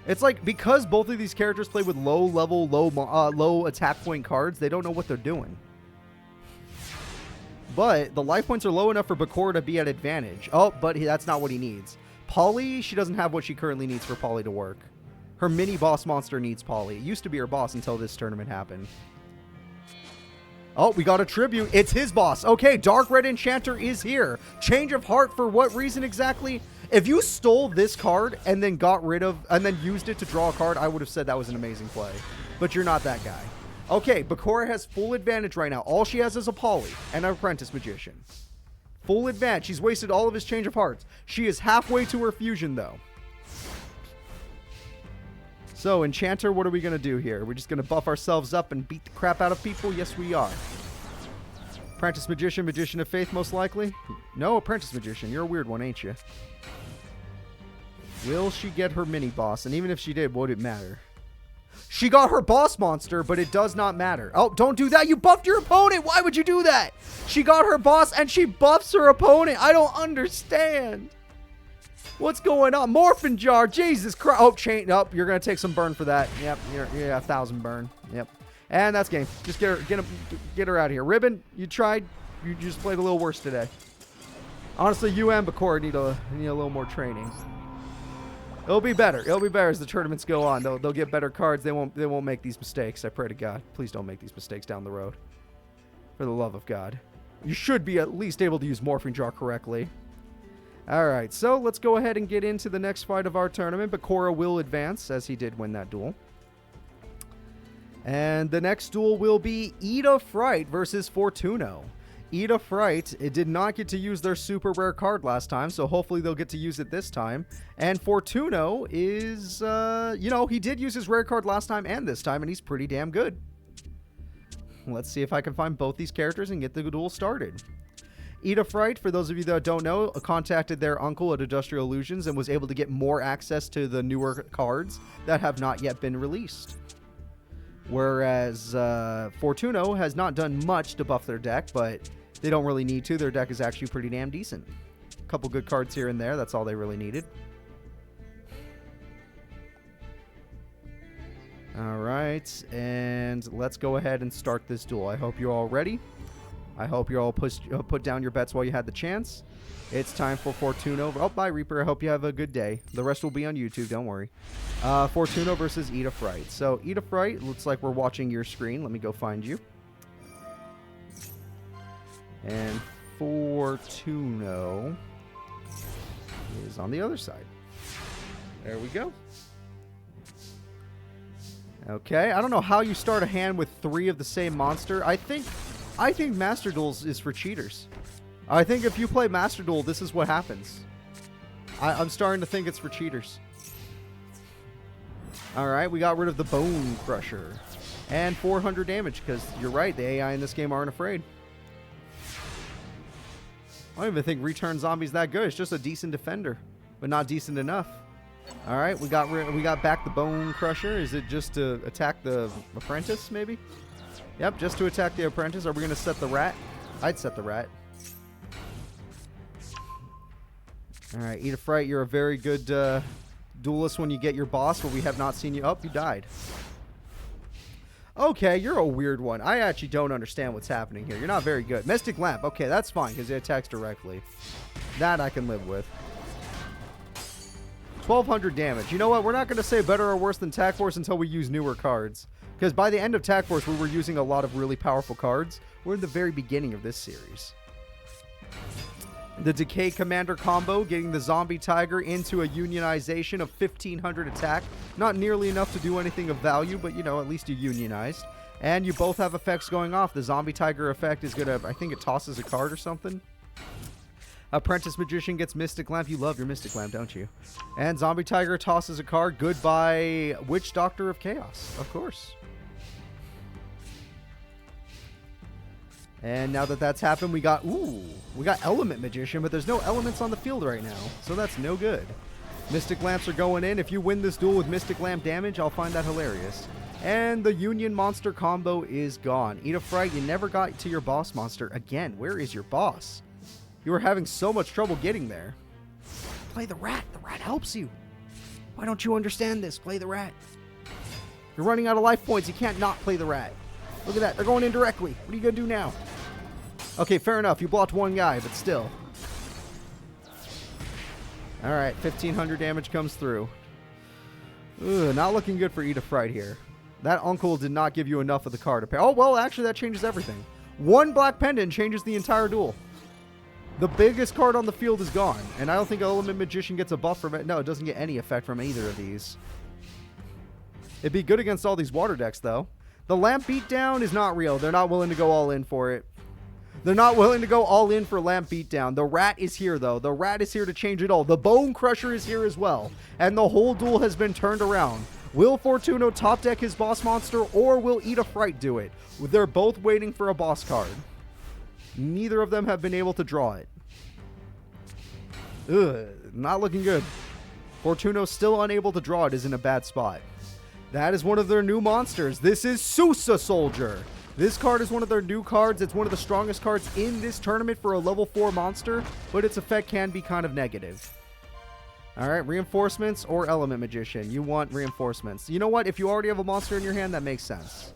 It's like, because both of these characters play with low level, low attack point cards, they don't know what they're doing. But the life points are low enough for Bakura to be at advantage. Oh, but that's not what he needs. Polly, she doesn't have what she currently needs for Polly to work. Her mini boss monster needs Polly. It used to be her boss until this tournament happened. Oh, we got a tribute. It's his boss. Okay, Dark Red Enchanter is here. Change of heart for what reason exactly? If you stole this card and then used it to draw a card, I would have said that was an amazing play. But you're not that guy. Okay, Bakura has full advantage right now. All she has is a Polly and an Apprentice Magician. Full advantage. She's wasted all of his Change of Hearts. She is halfway to her fusion, though. So, Enchanter, what are we going to do here? We're just going to buff ourselves up and beat the crap out of people? Yes, we are. Apprentice Magician, Magician of Faith, most likely? No, Apprentice Magician. You're a weird one, ain't you? Will she get her mini-boss? And even if she did, would it matter? She got her boss monster, but it does not matter. Oh, don't do that. You buffed your opponent. Why would you do that? She got her boss, and she buffs her opponent. I don't understand. What's going on? Morphin Jar. Jesus Christ. Oh, chain. Oh, you're going to take some burn for that. Yep. Yeah, 1,000 burn. Yep. And that's game. Just get her out of here. Ribbon, you tried. You just played a little worse today. Honestly, you and Bakura need a little more training. It'll be better. It'll be better as the tournaments go on. They'll get better cards. They won't make these mistakes. I pray to God. Please don't make these mistakes down the road. For the love of God. You should be at least able to use Morphing Jar correctly. Alright, so let's go ahead and get into the next fight of our tournament. Bakura will advance, as he did win that duel. And the next duel will be Fright versus Fortuno. Eat a Fright, it did not get to use their super rare card last time, so hopefully they'll get to use it this time. And Fortuno is, you know, he did use his rare card last time and this time, and he's pretty damn good. Let's see if I can find both these characters and get the duel started. Eat a Fright, for those of you that don't know, contacted their uncle at Industrial Illusions and was able to get more access to the newer cards that have not yet been released. Whereas Fortuno has not done much to buff their deck, but they don't really need to. Their deck is actually pretty damn decent. A couple good cards here and there. That's all they really needed. All right, and let's go ahead and start this duel. I hope you're all ready. I hope you all put down your bets while you had the chance. It's time for Fortuno. Oh, bye, Reaper. I hope you have a good day. The rest will be on YouTube. Don't worry. Fortuno versus Eat a Fright. So, Eat a Fright, looks like we're watching your screen. Let me go find you. And Fortuno is on the other side. There we go. Okay, I don't know how you start a hand with 3 of the same monster. I think Master Duels is for cheaters. I think if you play Master Duel, this is what happens. I'm starting to think it's for cheaters. Alright, we got rid of the Bone Crusher. And 400 damage, because you're right, the AI in this game aren't afraid. I don't even think Return Zombie's that good. It's just a decent defender, but not decent enough. Alright, we got back the Bone Crusher. Is it just to attack the Apprentice, maybe? Yep, just to attack the Apprentice. Are we going to set the Rat? I'd set the Rat. Alright, Eat a Fright, you're a very good duelist when you get your boss, but we have not seen you. Oh, you died. Okay, you're a weird one. I actually don't understand what's happening here. You're not very good. Mystic Lamp. Okay, that's fine, because it attacks directly. That I can live with. 1,200 damage. You know what? We're not going to say better or worse than Tac Force until we use newer cards. Because by the end of Tac Force, we were using a lot of really powerful cards. We're in the very beginning of this series. The Decay Commander combo, getting the Zombie Tiger into a unionization of 1,500 attack. Not nearly enough to do anything of value, but, you know, at least you unionized. And you both have effects going off. The Zombie Tiger effect is going to, I think it tosses a card or something. Apprentice Magician gets Mystic Lamp. You love your Mystic Lamp, don't you? And Zombie Tiger tosses a card. Goodbye, Witch Doctor of Chaos. Of course. And now that that's happened, we got Element Magician, but there's no elements on the field right now, so that's no good. Mystic Lamps are going in. If you win this duel with Mystic Lamp damage, I'll find that hilarious. And the Union Monster combo is gone. Eat a Fright, you never got to your boss monster. Again, where is your boss? You were having so much trouble getting there. Play the Rat. The Rat helps you. Why don't you understand this? Play the Rat. You're running out of life points. You can't not play the Rat. Look at that. They're going in directly. What are you going to do now? Okay, fair enough. You blocked one guy, but still. Alright, 1,500 damage comes through. Ugh, not looking good for Eat a Fright here. That uncle did not give you enough of the card to pay. Oh, well, actually, that changes everything. One Black Pendant changes the entire duel. The biggest card on the field is gone. And I don't think Element Magician gets a buff from it. No, it doesn't get any effect from either of these. It'd be good against all these water decks, though. The Lamp Beatdown is not real. They're not willing to go all in for it. They're not willing to go all in for Lamp Beatdown. The Rat is here, though. The Rat is here to change it all. The Bone Crusher is here as well. And the whole duel has been turned around. Will Fortuno top deck his boss monster, or will Eat a Fright do it? They're both waiting for a boss card. Neither of them have been able to draw it. Ugh, not looking good. Fortuno still unable to draw it is in a bad spot. That is one of their new monsters. This is Sousa Soldier. This card is one of their new cards. It's one of the strongest cards in this tournament for a level 4 monster, but its effect can be kind of negative. Alright, Reinforcements or Element Magician. You want Reinforcements. You know what? If you already have a monster in your hand, that makes sense.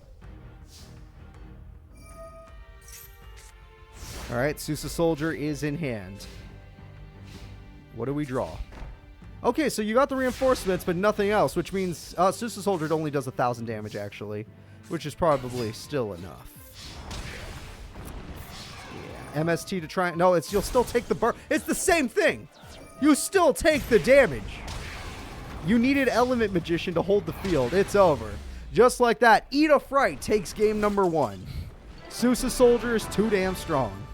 Alright, Sousa Soldier is in hand. What do we draw? Okay, so you got the Reinforcements, but nothing else, which means Sousa Soldier only does 1,000 damage, actually. Which is probably still enough. Yeah. MST to try... No, you'll still take the burn. It's the same thing. You still take the damage. You needed Element Magician to hold the field. It's over. Just like that, Eat a Fright takes game number 1. Sousa Soldier is too damn strong.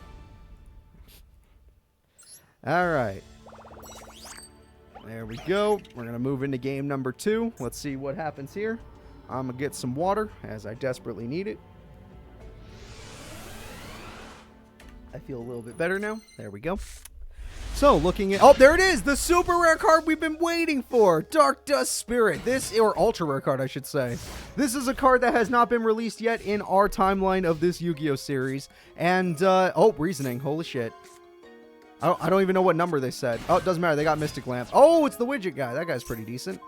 All right. There we go. We're going to move into game number 2. Let's see what happens here. I'm going to get some water, as I desperately need it. I feel a little bit better now. There we go. So, looking at... Oh, there it is! The super rare card we've been waiting for! Dark Dust Spirit. This, or ultra rare card, I should say. This is a card that has not been released yet in our timeline of this Yu-Gi-Oh! Series. And, oh, Reasoning. Holy shit. I don't even know what number they said. Oh, it doesn't matter. They got Mystic Lamp. Oh, it's the Widget guy. That guy's pretty decent.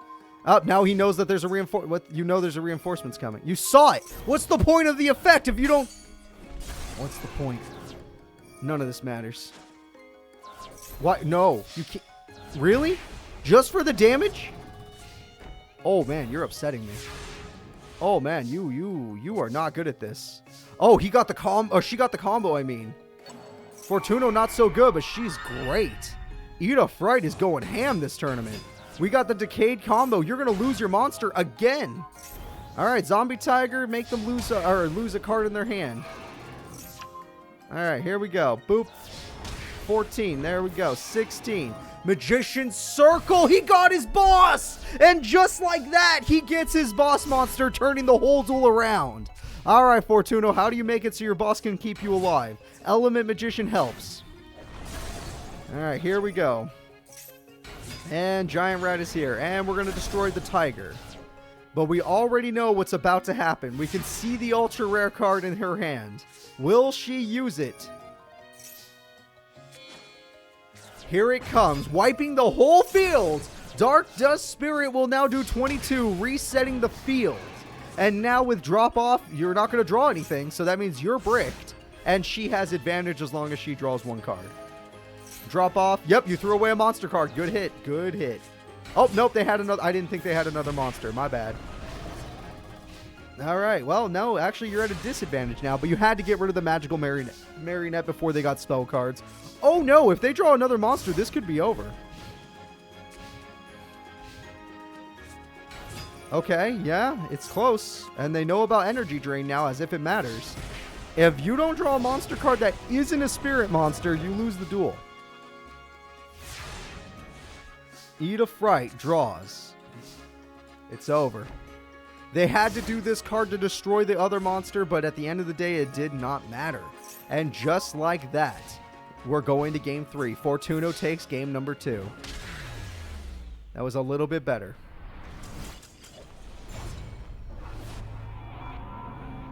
Oh, now he knows that there's a there's a reinforcement's coming. You saw it! What's the point of the effect if you don't... What's the point? None of this matters. What? No. You can't... Really? Just for the damage? Oh, man. You're upsetting me. Oh, man. You are not good at this. Oh, he got the combo. She got the combo, I mean. Fortuno not so good, but she's great. Fright is going ham this tournament. We got the Decayed combo. You're going to lose your monster again. All right, Zombie Tiger. Make them lose a card in their hand. All right, here we go. Boop. 14. There we go. 16. Magician Circle. He got his boss. And just like that, he gets his boss monster, turning the whole duel around. All right, Fortuno, how do you make it so your boss can keep you alive? Element Magician helps. All right, here we go. And Giant Rat is here. And we're going to destroy the Tiger. But we already know what's about to happen. We can see the ultra rare card in her hand. Will she use it? Here it comes, wiping the whole field. Dark Dust Spirit will now do 22, resetting the field. And now with drop off, you're not going to draw anything, so that means you're bricked. And she has advantage as long as she draws one card. Drop off. Yep, you threw away a monster card. Good hit. Good hit. Oh, nope, they had another. I didn't think they had another monster. My bad. All right. Well, no, actually, you're at a disadvantage now, but you had to get rid of the magical marionette before they got spell cards. Oh, no, if they draw another monster, this could be over. Okay, yeah, it's close. And they know about Energy Drain now, as if it matters. If you don't draw a monster card that isn't a spirit monster, you lose the duel. Fright draws. It's over. They had to do this card to destroy the other monster, but at the end of the day, it did not matter. And just like that, we're going to game 3. Fortuno takes game number 2. That was a little bit better.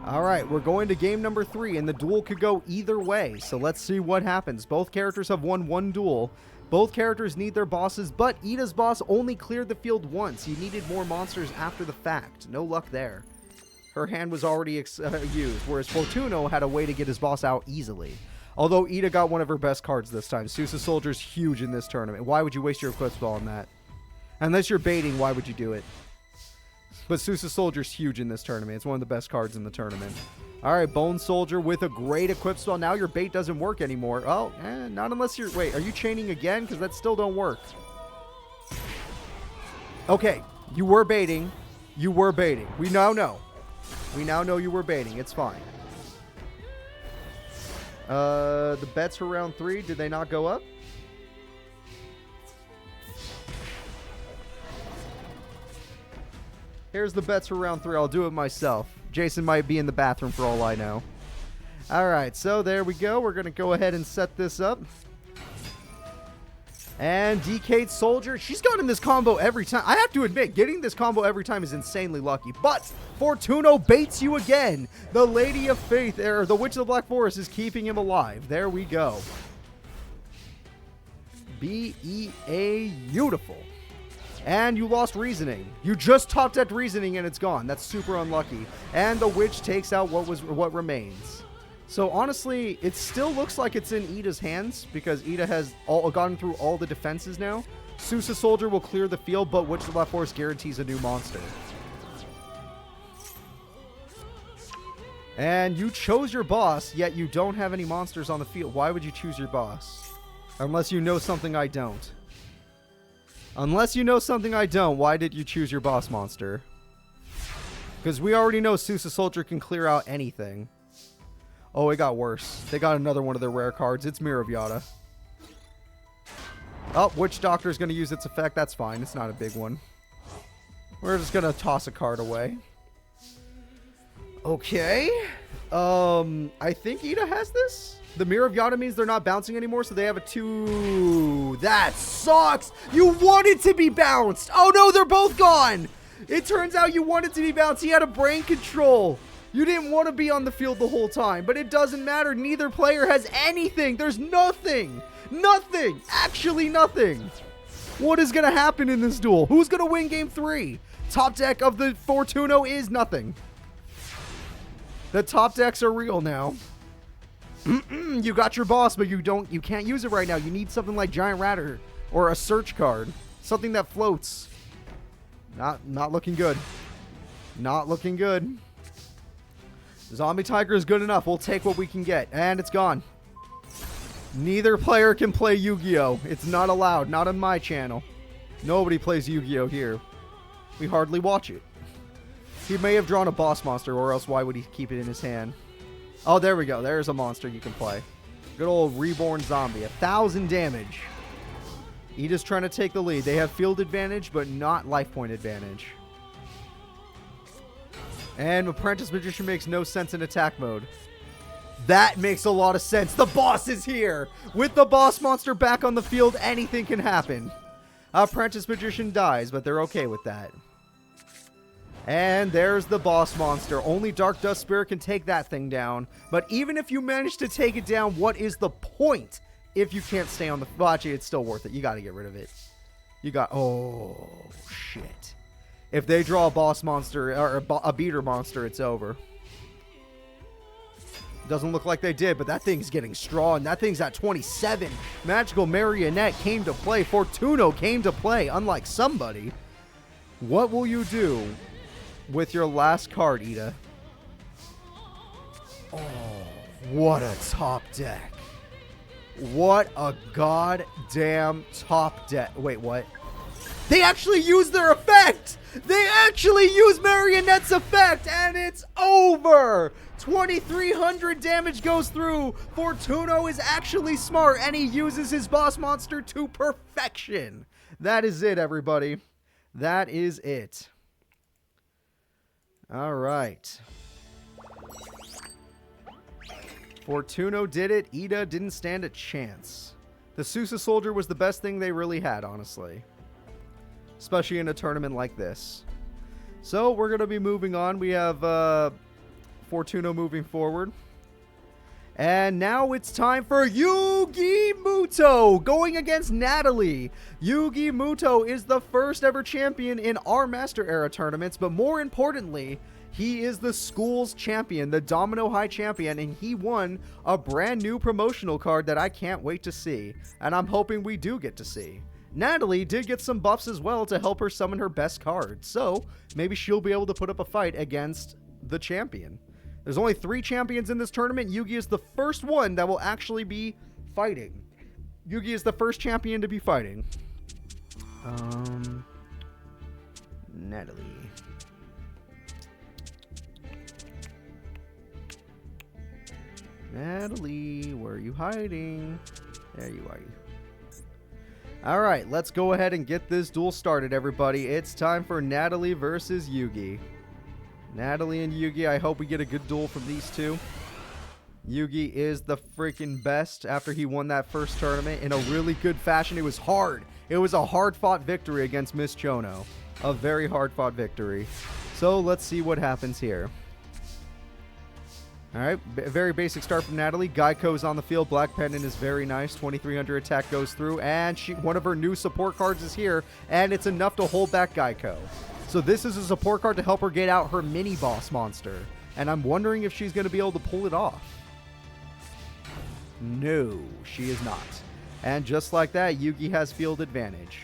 All right, we're going to game number 3, and the duel could go either way. So let's see what happens. Both characters have won one duel. Both characters need their bosses, but Ida's boss only cleared the field once. He needed more monsters after the fact. No luck there. Her hand was already used, whereas Fortuno had a way to get his boss out easily. Although Ida got one of her best cards this time. Sousa Soldier's huge in this tournament. Why would you waste your equip spell on that? Unless you're baiting, why would you do it? But Sousa Soldier's huge in this tournament. It's one of the best cards in the tournament. All right, Bone Soldier with a great equip spell. Now your bait doesn't work anymore. Oh, not unless you're... Wait, are you chaining again? Because that still don't work. Okay, you were baiting. You were baiting. We now know. We now know you were baiting. It's fine. The bets for round 3, did they not go up? Here's the bets for round 3. I'll do it myself. Jason might be in the bathroom for all I know. All right, so there we go. We're going to go ahead and set this up. And Decayed Soldier. She's gotten this combo every time. I have to admit, getting this combo every time is insanely lucky. But Fortuno baits you again. The Lady of Faith, or the Witch of the Black Forest, is keeping him alive. There we go. B-E-A, beautiful. And you lost Reasoning. You just top decked Reasoning and it's gone. That's super unlucky. And the Witch takes out what remains. So honestly, it still looks like it's in Ida's hands because Ida has gotten through all the defenses now. Sousa Soldier will clear the field, but Witch of the Black Forest guarantees a new monster. And you chose your boss, yet you don't have any monsters on the field. Why would you choose your boss? Unless you know something I don't. Unless you know something I don't, why did you choose your boss monster? Because we already know Sousa Soldier can clear out anything. Oh, it got worse. They got another one of their rare cards. It's Mirror of Yada. Oh, Witch Doctor's going to use its effect. That's fine. It's not a big one. We're just going to toss a card away. Okay. I think Ida has this. The Mirror of Yada means they're not bouncing anymore, so they have a 2. That sucks! You want it to be bounced! Oh no, they're both gone! It turns out you wanted to be bounced. He had a brain control. You didn't want to be on the field the whole time, but it doesn't matter. Neither player has anything. There's nothing. Nothing. Actually nothing. What is going to happen in this duel? Who's going to win game 3? Top deck of the Fortuno is nothing. The top decks are real now. You got your boss, but you can't use it right now. You need something like Giant Ratter or a search card. Something that floats. Not looking good. Not looking good. Zombie Tiger is good enough. We'll take what we can get. And it's gone. Neither player can play Yu-Gi-Oh! It's not allowed. Not on my channel. Nobody plays Yu-Gi-Oh! Here. We hardly watch it. He may have drawn a boss monster, or else why would he keep it in his hand? Oh, there we go. There's a monster you can play. Good old Reborn Zombie. 1,000 damage. Ida's trying to take the lead. They have field advantage, but not life point advantage. And Apprentice Magician makes no sense in attack mode. That makes a lot of sense. The boss is here. With the boss monster back on the field, anything can happen. Apprentice Magician dies, but they're okay with that. And there's the boss monster. Only Dark Dust Spirit can take that thing down. But even if you manage to take it down, what is the point if you can't stay on the... Well, actually, it's still worth it. You got to get rid of it. You got... Oh, shit. If they draw a boss monster, or a beater monster, it's over. Doesn't look like they did, but that thing's getting strong. That thing's at 27. Magical Marionette came to play. Fortuno came to play, unlike somebody. What will you do with your last card, Ida? Oh, what a top deck. What a goddamn top deck. Wait, what? They actually used their effect! They actually used Marionette's effect, and it's over! 2,300 damage goes through. Fortuno is actually smart, and he uses his boss monster to perfection. That is it, everybody. That is it. All right. Fortuno did it. Ida didn't stand a chance. The Sousa Soldier was the best thing they really had, honestly. Especially in a tournament like this. So, we're going to be moving on. We have Fortuno moving forward. And now it's time for Yugi Muto going against Natalie. Yugi Muto is the first ever champion in our Master Era tournaments, but more importantly, he is the school's champion, the Domino High champion, and he won a brand new promotional card that I can't wait to see, and I'm hoping we do get to see. Natalie did get some buffs as well to help her summon her best card, so maybe she'll be able to put up a fight against the champion. There's only 3 champions in this tournament. Yugi is the first one that will actually be fighting. Yugi is the first champion to be fighting. Natalie. Natalie, where are you hiding? There you are. Alright, let's go ahead and get this duel started, everybody. It's time for Natalie versus Yugi. Natalie and Yugi, I hope we get a good duel from these two. Yugi is the freaking best after he won that first tournament in a really good fashion. It was hard. It was a hard-fought victory against Miss Chono. A very hard-fought victory. So let's see what happens here. Alright, very basic start from Natalie. Geico's on the field. Black Pendant is very nice. 2,300 attack goes through. And one of her new support cards is here. And it's enough to hold back Geico. So this is a support card to help her get out her mini boss monster. And I'm wondering if she's going to be able to pull it off. No, she is not. And just like that, Yugi has field advantage.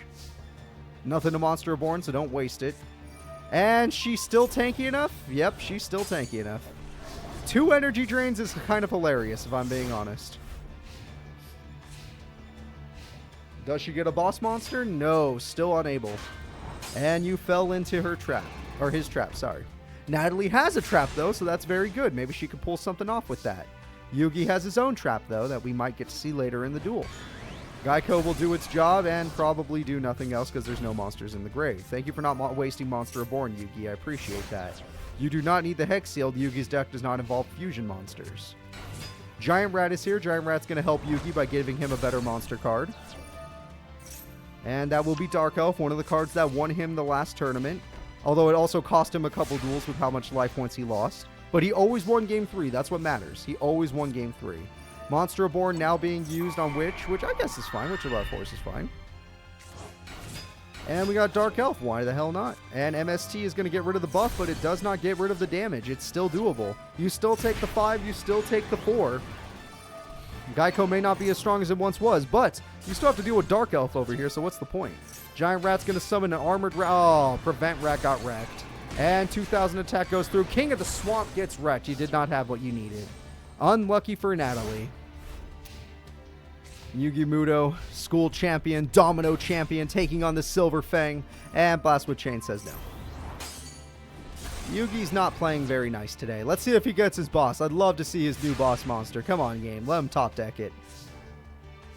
Nothing to Monster Reborn, so don't waste it. And she's still tanky enough? Yep, she's still tanky enough. 2 energy drains is kind of hilarious, if I'm being honest. Does she get a boss monster? No, still unable. And you fell into her trap. Or his trap, sorry. Natalie has a trap, though, so that's very good. Maybe she could pull something off with that. Yugi has his own trap, though, that we might get to see later in the duel. Geico will do its job and probably do nothing else because there's no monsters in the grave. Thank you for not wasting Monster Reborn, Yugi. I appreciate that. You do not need the Hex Shield. Yugi's deck does not involve fusion monsters. Giant Rat is here. Giant Rat's going to help Yugi by giving him a better monster card. And that will be Dark Elf, one of the cards that won him the last tournament. Although it also cost him a couple duels with how much life points he lost. But he always won Game 3. That's what matters. He always won Game 3. Monster Reborn now being used on which I guess is fine. Witch of Our Force is fine. And we got Dark Elf. Why the hell not? And MST is going to get rid of the buff, but it does not get rid of the damage. It's still doable. You still take the 5. You still take the 4. Geico may not be as strong as it once was, but you still have to deal with Dark Elf over here, so what's the point? Giant Rat's going to summon an Armored Rat. Oh, Prevent Rat got wrecked. And 2,000 attack goes through. King of the Swamp gets wrecked. You did not have what you needed. Unlucky for Natalie. Yugi Muto, school champion, domino champion, taking on the Silver Fang. And Blast with Chain says no. Yugi's not playing very nice today. Let's see if he gets his boss. I'd love to see his new boss monster. Come on, game. Let him top deck it.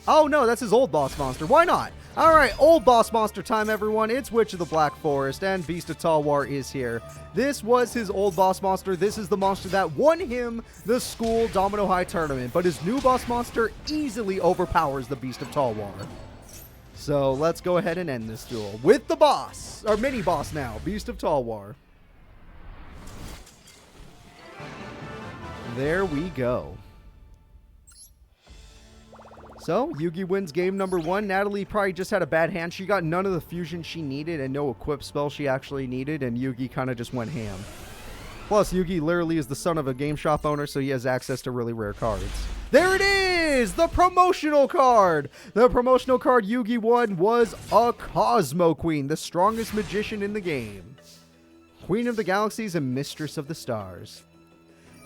Oh, no, that's his old boss monster. Why not? All right, old boss monster time, everyone. It's Witch of the Black Forest, and Beast of Talwar is here. This was his old boss monster. This is the monster that won him the school Domino High tournament, but his new boss monster easily overpowers the Beast of Talwar. So let's go ahead and end this duel with the boss, or mini boss now, Beast of Talwar. There we go. So, Yugi wins game number 1. Natalie probably just had a bad hand. She got none of the fusion she needed and no equip spell she actually needed, and Yugi kind of just went ham. Plus, Yugi literally is the son of a game shop owner, so he has access to really rare cards. There it is! The promotional card! The promotional card Yugi won was a Cosmo Queen, the strongest magician in the game. Queen of the Galaxies and Mistress of the Stars.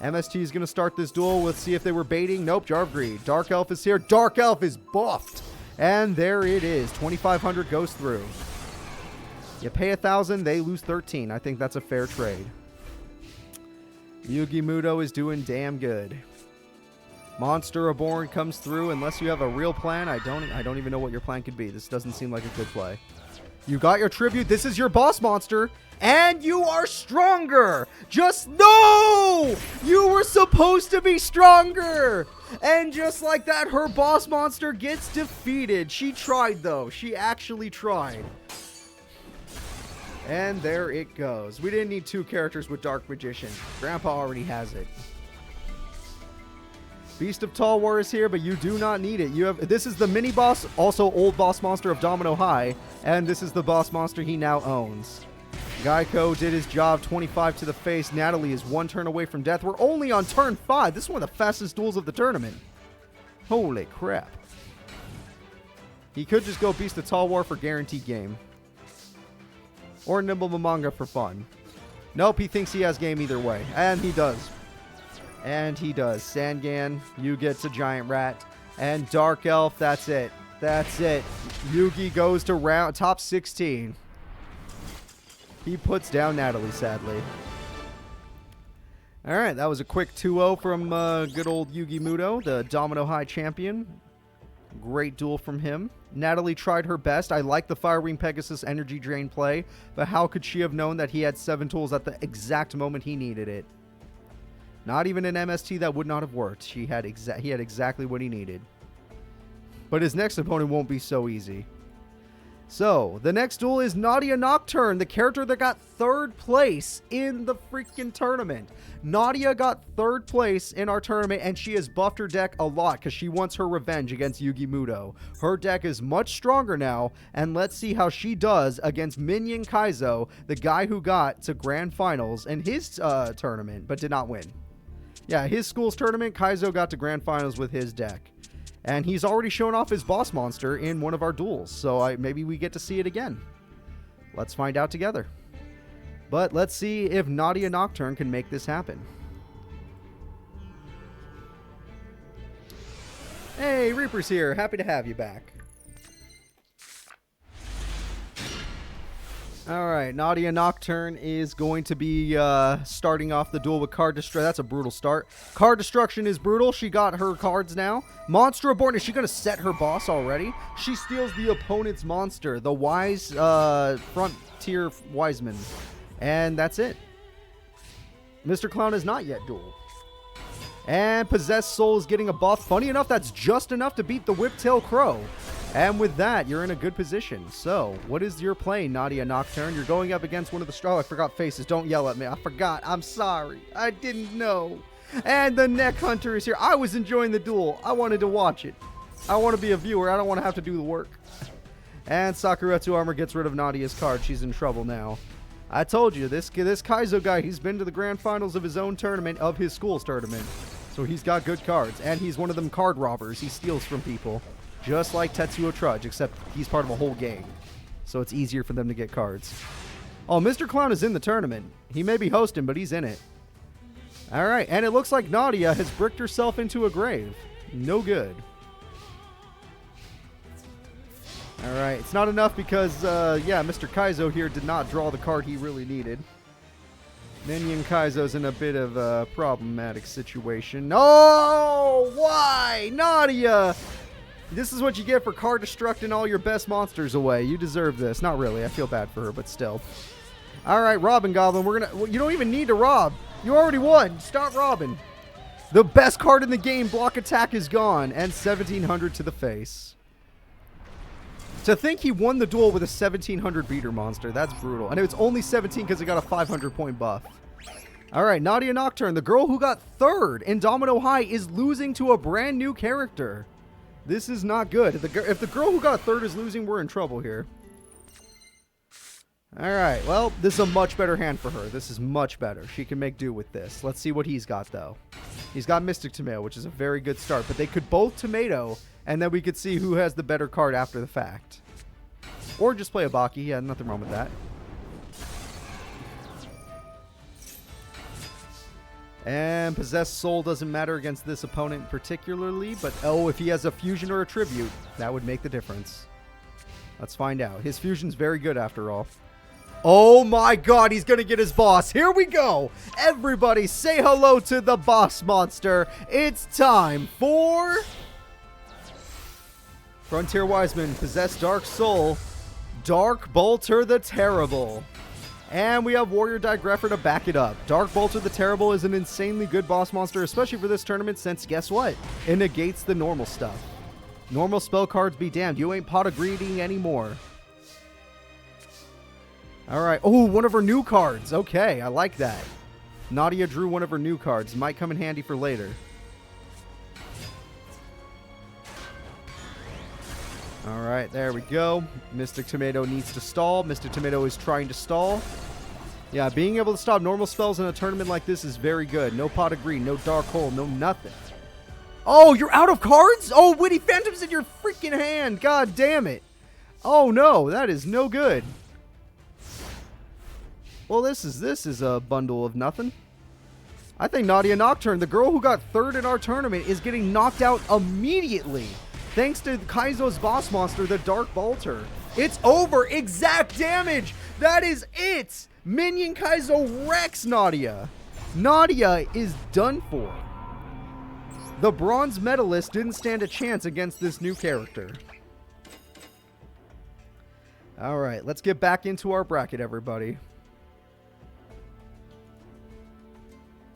MST is going to start this duel. Let's see if they were baiting. Nope, Jar of Greed. Dark Elf is here. Dark Elf is buffed. And there it is. 2,500 goes through. You pay 1,000, they lose 13. I think that's a fair trade. Yugi Muto is doing damn good. Monster Reborn comes through. Unless you have a real plan, I don't even know what your plan could be. This doesn't seem like a good play. You got your tribute. This is your boss monster. And you are stronger. Just no! You were supposed to be stronger. And just like that, her boss monster gets defeated. She tried, though. She actually tried. And there it goes. We didn't need 2 characters with Dark Magician. Grandpa already has it. Beast of Talwar is here, but you do not need it. This is the mini boss, also old boss monster of Domino High, and this is the boss monster he now owns. Geico did his job, 25 to the face. Natalie is 1 turn away from death. We're only on turn 5. This is one of the fastest duels of the tournament. Holy crap. He could just go Beast of Talwar for guaranteed game. Or Nibble the Manga for fun. Nope, he thinks he has game either way. And he does. And he does. Sangan, you get to Giant Rat. And Dark Elf, that's it. That's it. Yugi goes to top 16. He puts down Natalie, sadly. Alright, that was a quick 2-0 from good old Yugi Muto, the Domino High champion. Great duel from him. Natalie tried her best. I like the Firewing Pegasus energy drain play, but how could she have known that he had 7 tools at the exact moment he needed it? Not even an MST that would not have worked. He had exactly what he needed. But his next opponent won't be so easy. So, the next duel is Nadia Nocturne, the character that got 3rd place in the freaking tournament. Nadia got 3rd place in our tournament, and she has buffed her deck a lot because she wants her revenge against Yugi Muto. Her deck is much stronger now, and let's see how she does against Minion Kaiso, the guy who got to Grand Finals in his tournament, but did not win. Yeah, his school's tournament, Kaiso got to Grand Finals with his deck. And he's already shown off his boss monster in one of our duels, so maybe we get to see it again. Let's find out together. But let's see if Nadia Nocturne can make this happen. Hey, Reaper's here. Happy to have you back. Alright, Nadia Nocturne is going to be starting off the duel with Card Destruction. That's a brutal start. Card Destruction is brutal. She got her cards now. Monster Reborn. Is she going to set her boss already? She steals the opponent's monster, the Wise Frontier Wiseman. And that's it. Mr. Clown is not yet dueled. And Possessed Soul is getting a buff. Funny enough, that's just enough to beat the Whiptail Crow. And with that, you're in a good position. So, what is your play, Nadia Nocturne? You're going up against one of the... Oh, I forgot faces. Don't yell at me. I forgot. I'm sorry. I didn't know. And the Neck Hunter is here. I was enjoying the duel. I wanted to watch it. I want to be a viewer. I don't want to have to do the work. And Sakuretsu Armor gets rid of Nadia's card. She's in trouble now. I told you, this Kaiso guy, he's been to the grand finals of his own tournament, of his school's tournament. So he's got good cards. And he's one of them card robbers. He steals from people. Just like Tetsuo Trudge, except he's part of a whole gang. So it's easier for them to get cards. Oh, Mr. Clown is in the tournament. He may be hosting, but he's in it. Alright, and it looks like Nadia has bricked herself into a grave. No good. Alright, it's not enough because, yeah, Mr. Kaiso here did not draw the card he really needed. Minion Kaiso's in a bit of a problematic situation. Oh, why? Nadia! This is what you get for card destructing all your best monsters away. You deserve this. Not really. I feel bad for her, but still. All right, Robin Goblin. You don't even need to rob. You already won. Stop robbing. The best card in the game, block attack, is gone. And 1,700 to the face. To think he won the duel with a 1,700 beater monster. That's brutal. And it was only 17 because it got a 500-point buff. All right, Nadia Nocturne. The girl who got third in Domino High is losing to a brand new character. This is not good. If the girl who got third is losing, we're in trouble here. Alright, well, this is a much better hand for her. This is much better. She can make do with this. Let's see what he's got, though. He's got Mystic Tomato, which is a very good start. But they could both Tomato, and then we could see who has the better card after the fact. Or just play a Baki. Yeah, nothing wrong with that. And Possessed Soul doesn't matter against this opponent particularly, but oh, if he has a fusion or a tribute, that would make the difference. Let's find out. His fusion's very good after all. Oh my god, he's gonna get his boss. Here we go. Everybody say hello to the boss monster. It's time for Frontier Wiseman, Possessed Dark Soul, Dark Bolter the Terrible. And we have Warrior Digrapher to back it up. Dark Bolter the Terrible is an insanely good boss monster, especially for this tournament, since guess what? It negates the normal stuff. Normal spell cards be damned. You ain't pot of greeting anymore. Alright. Oh, one of her new cards. Okay, I like that. Nadia drew one of her new cards. Might come in handy for later. Alright, there we go. Mystic Tomato needs to stall. Mystic Tomato is trying to stall. Yeah, being able to stop normal spells in a tournament like this is very good. No Pot of Green, no Dark Hole, no nothing. Oh, you're out of cards? Oh, Witty Phantom's in your freaking hand. God damn it. Oh no, that is no good. Well, this is a bundle of nothing. I think Nadia Nocturne, the girl who got third in our tournament, is getting knocked out immediately. Thanks to Kaizo's boss monster, the Dark Bolter. It's over. Exact damage. That is it. Minion Kaiso wrecks Nadia. Nadia is done for. The bronze medalist didn't stand a chance against this new character. All right, let's get back into our bracket, everybody.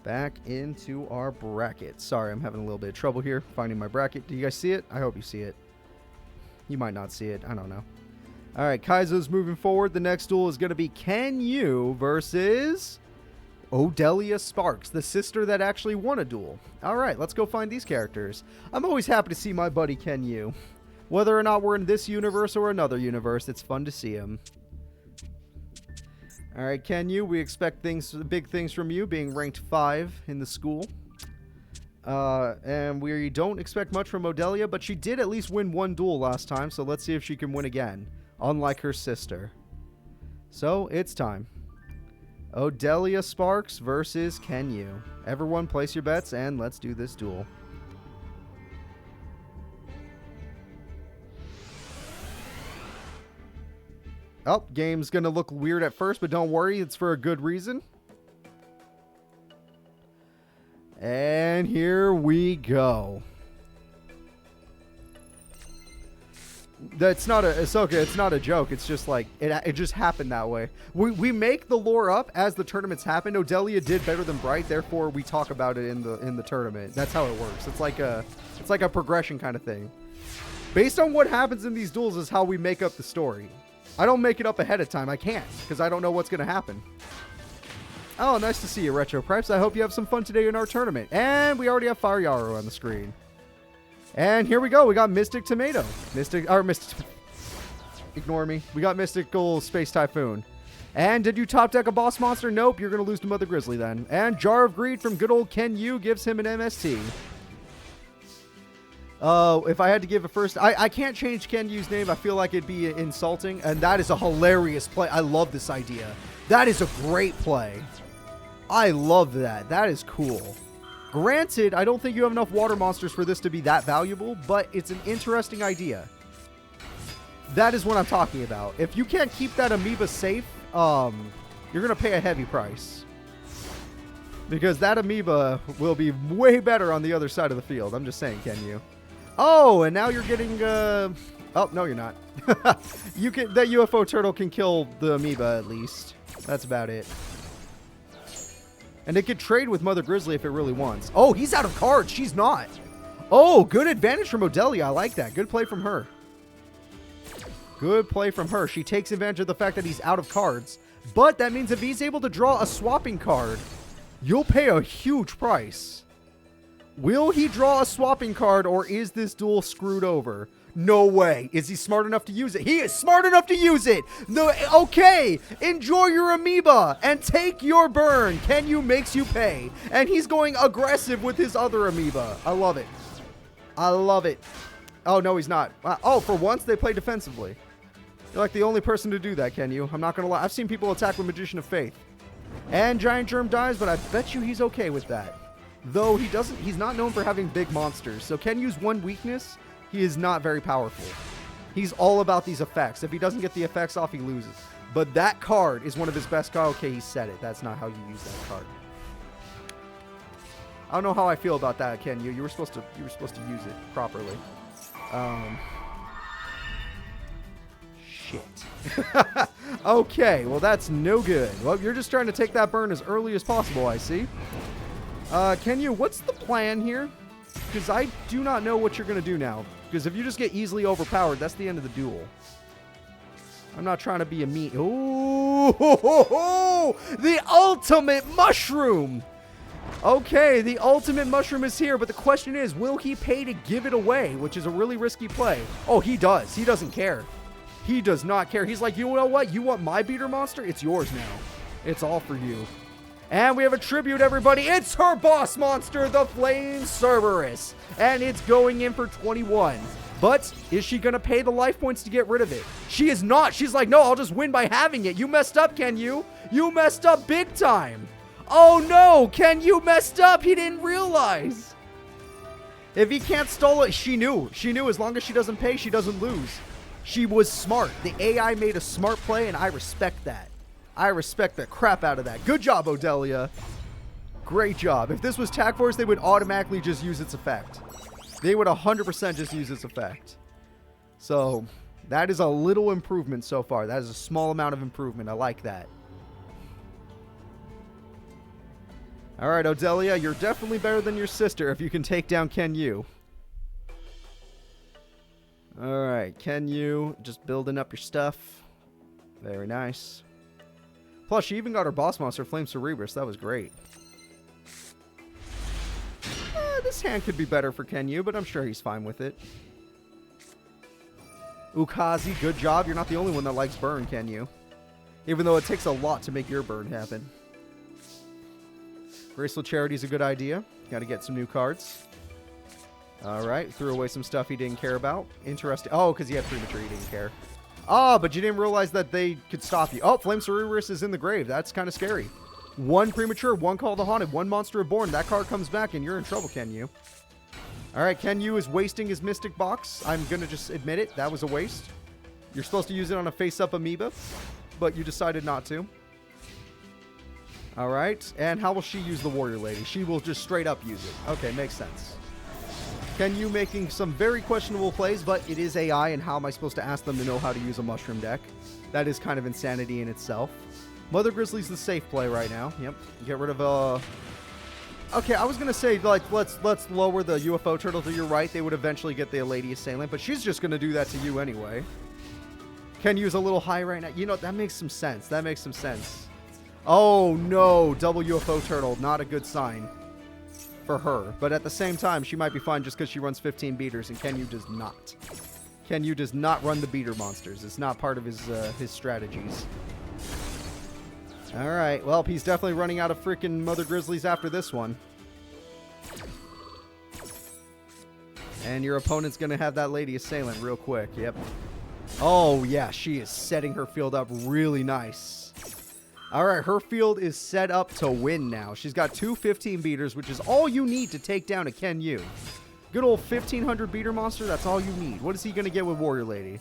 Back into our bracket. Sorry, I'm having a little bit of trouble here finding my bracket. Do you guys see it? I hope you see it. You might not see it. I don't know. All right, Kaizo's moving forward. The next duel is going to be Ken Yu versus Odelia Sparks, the sister that actually won a duel. All right, let's go find these characters. I'm always happy to see my buddy Ken Yu. Whether or not we're in this universe or another universe, it's fun to see him. All right, Ken Yu, we expect big things from you, being ranked 5 in the school. And we don't expect much from Odelia, but she did at least win one duel last time, so let's see if she can win again, unlike her sister. So, it's time. Odelia Sparks versus Ken Yu. Everyone place your bets, and let's do this duel. Oh, game's gonna look weird at first, but don't worry, it's for a good reason. And here we go. That's not a, it's okay, it's not a joke. It's just like, it just happened that way. We make the lore up as the tournaments happen. Odelia did better than Bright, therefore we talk about it in the tournament. That's how it works. It's like a progression kind of thing. Based on what happens in these duels is how we make up the story. I don't make it up ahead of time. I can't, because I don't know what's going to happen. Oh, nice to see you, Retro Preps. I hope you have some fun today in our tournament. And we already have Fire Yaro on the screen. And here we go. We got Mystic Tomato. Ignore me. We got Mystical Space Typhoon. And did you top deck a boss monster? Nope. You're going to lose to Mother Grizzly then. And Jar of Greed from good old Ken Yu gives him an MST. If I had to give a first... I can't change Ken Yu's name. I feel like it'd be insulting. And that is a hilarious play. I love this idea. That is a great play. I love that. That is cool. Granted, I don't think you have enough water monsters for this to be that valuable, but it's an interesting idea. That is what I'm talking about. If you can't keep that amoeba safe, you're going to pay a heavy price. Because that amoeba will be way better on the other side of the field. I'm just saying, Ken Yu. Oh, and now you're getting... Oh, no, you're not. That UFO turtle can kill the amoeba, at least. That's about it. And it could trade with Mother Grizzly if it really wants. Oh, he's out of cards. She's not. Oh, good advantage from Odelia. I like that. Good play from her. Good play from her. She takes advantage of the fact that he's out of cards. But that means if he's able to draw a swapping card, you'll pay a huge price. Will he draw a swapping card, or is this duel screwed over? No way. Is he smart enough to use it? He is smart enough to use it. No, okay. Enjoy your amoeba and take your burn. Ken Yu makes you pay. And he's going aggressive with his other amoeba. I love it. I love it. Oh, no, he's not. Oh, for once they play defensively. You're like the only person to do that, Ken Yu. I'm not going to lie. I've seen people attack with Magician of Faith. And Giant Germ dies, but I bet you he's okay with that. Though he's not known for having big monsters. So Ken Yu's one weakness... he is not very powerful. He's all about these effects. If he doesn't get the effects off, he loses. But that card is one of his best cards. Okay, he said it. That's not how you use that card. I don't know how I feel about that, Ken Yu. You were supposed to use it properly. Shit. Okay, well that's no good. Well, you're just trying to take that burn as early as possible, I see. Ken Yu, what's the plan here? Because I do not know what you're going to do now. Because if you just get easily overpowered, that's the end of the duel. I'm not trying to be a meat. Ooh, the ultimate mushroom. Okay, the ultimate mushroom is here. But the question is, will he pay to give it away? Which is a really risky play. Oh, he does. He doesn't care. He does not care. He's like, you know what? You want my beater monster? It's yours now. It's all for you. And we have a tribute, everybody. It's her boss monster, the Flame Cerberus. And it's going in for 21. But is she going to pay the life points to get rid of it? She is not. She's like, no, I'll just win by having it. You messed up, Ken Yu. You messed up big time. Oh, no. Ken Yu messed up. He didn't realize. If he can't stall it, she knew. She knew as long as she doesn't pay, she doesn't lose. She was smart. The AI made a smart play, and I respect that. I respect the crap out of that. Good job, Odelia. Great job. If this was Tag Force, they would automatically just use its effect. They would 100% just use its effect. So, that is a little improvement so far. That is a small amount of improvement. I like that. Alright, Odelia, you're definitely better than your sister if you can take down Ken Yu. Alright, Ken Yu, just building up your stuff. Very nice. Plus, she even got her boss monster, Flame Cerberus. That was great. This hand could be better for Ken Yu, but I'm sure he's fine with it. Ukazi, good job. You're not the only one that likes burn, Ken Yu. Even though it takes a lot to make your burn happen. Graceful Charity is a good idea. Got to get some new cards. Alright, threw away some stuff he didn't care about. Interesting. Oh, because he had Premature, he didn't care. Oh, but you didn't realize that they could stop you. Oh, Flame Cerberus is in the grave. That's kind of scary. One Premature, one Call of the Haunted, one Monster Reborn. That card comes back and you're in trouble, Ken Yu. Alright, Ken Yu is wasting his Mystic Box. I'm going to just admit it. That was a waste. You're supposed to use it on a face-up amoeba, but you decided not to. Alright, and how will she use the warrior lady? She will just straight up use it. Okay, makes sense. Ken Yu making some very questionable plays, but it is AI, and how am I supposed to ask them to know how to use a mushroom deck? That is kind of insanity in itself. Mother Grizzly's the safe play right now. Yep, get rid of Okay, I was gonna say, like, let's lower the UFO turtle to your right. They would eventually get the Lady Assailant, but she's just gonna do that to you anyway. Ken Yu's a little high right now. You know, that makes some sense. That makes some sense. Oh, no. Double UFO turtle. Not a good sign for her. But at the same time, she might be fine just because she runs 15 beaters, and Ken Yu does not. Ken Yu does not run the beater monsters. It's not part of his strategies. All right. Well, he's definitely running out of freaking Mother Grizzlies after this one. And your opponent's going to have that Lady Assailant real quick. Yep. Oh, yeah. She is setting her field up really nice. All right, her field is set up to win now. She's got two 15 beaters, which is all you need to take down a Ken Yu. Good old 1500 beater monster, that's all you need. What is he going to get with Warrior Lady?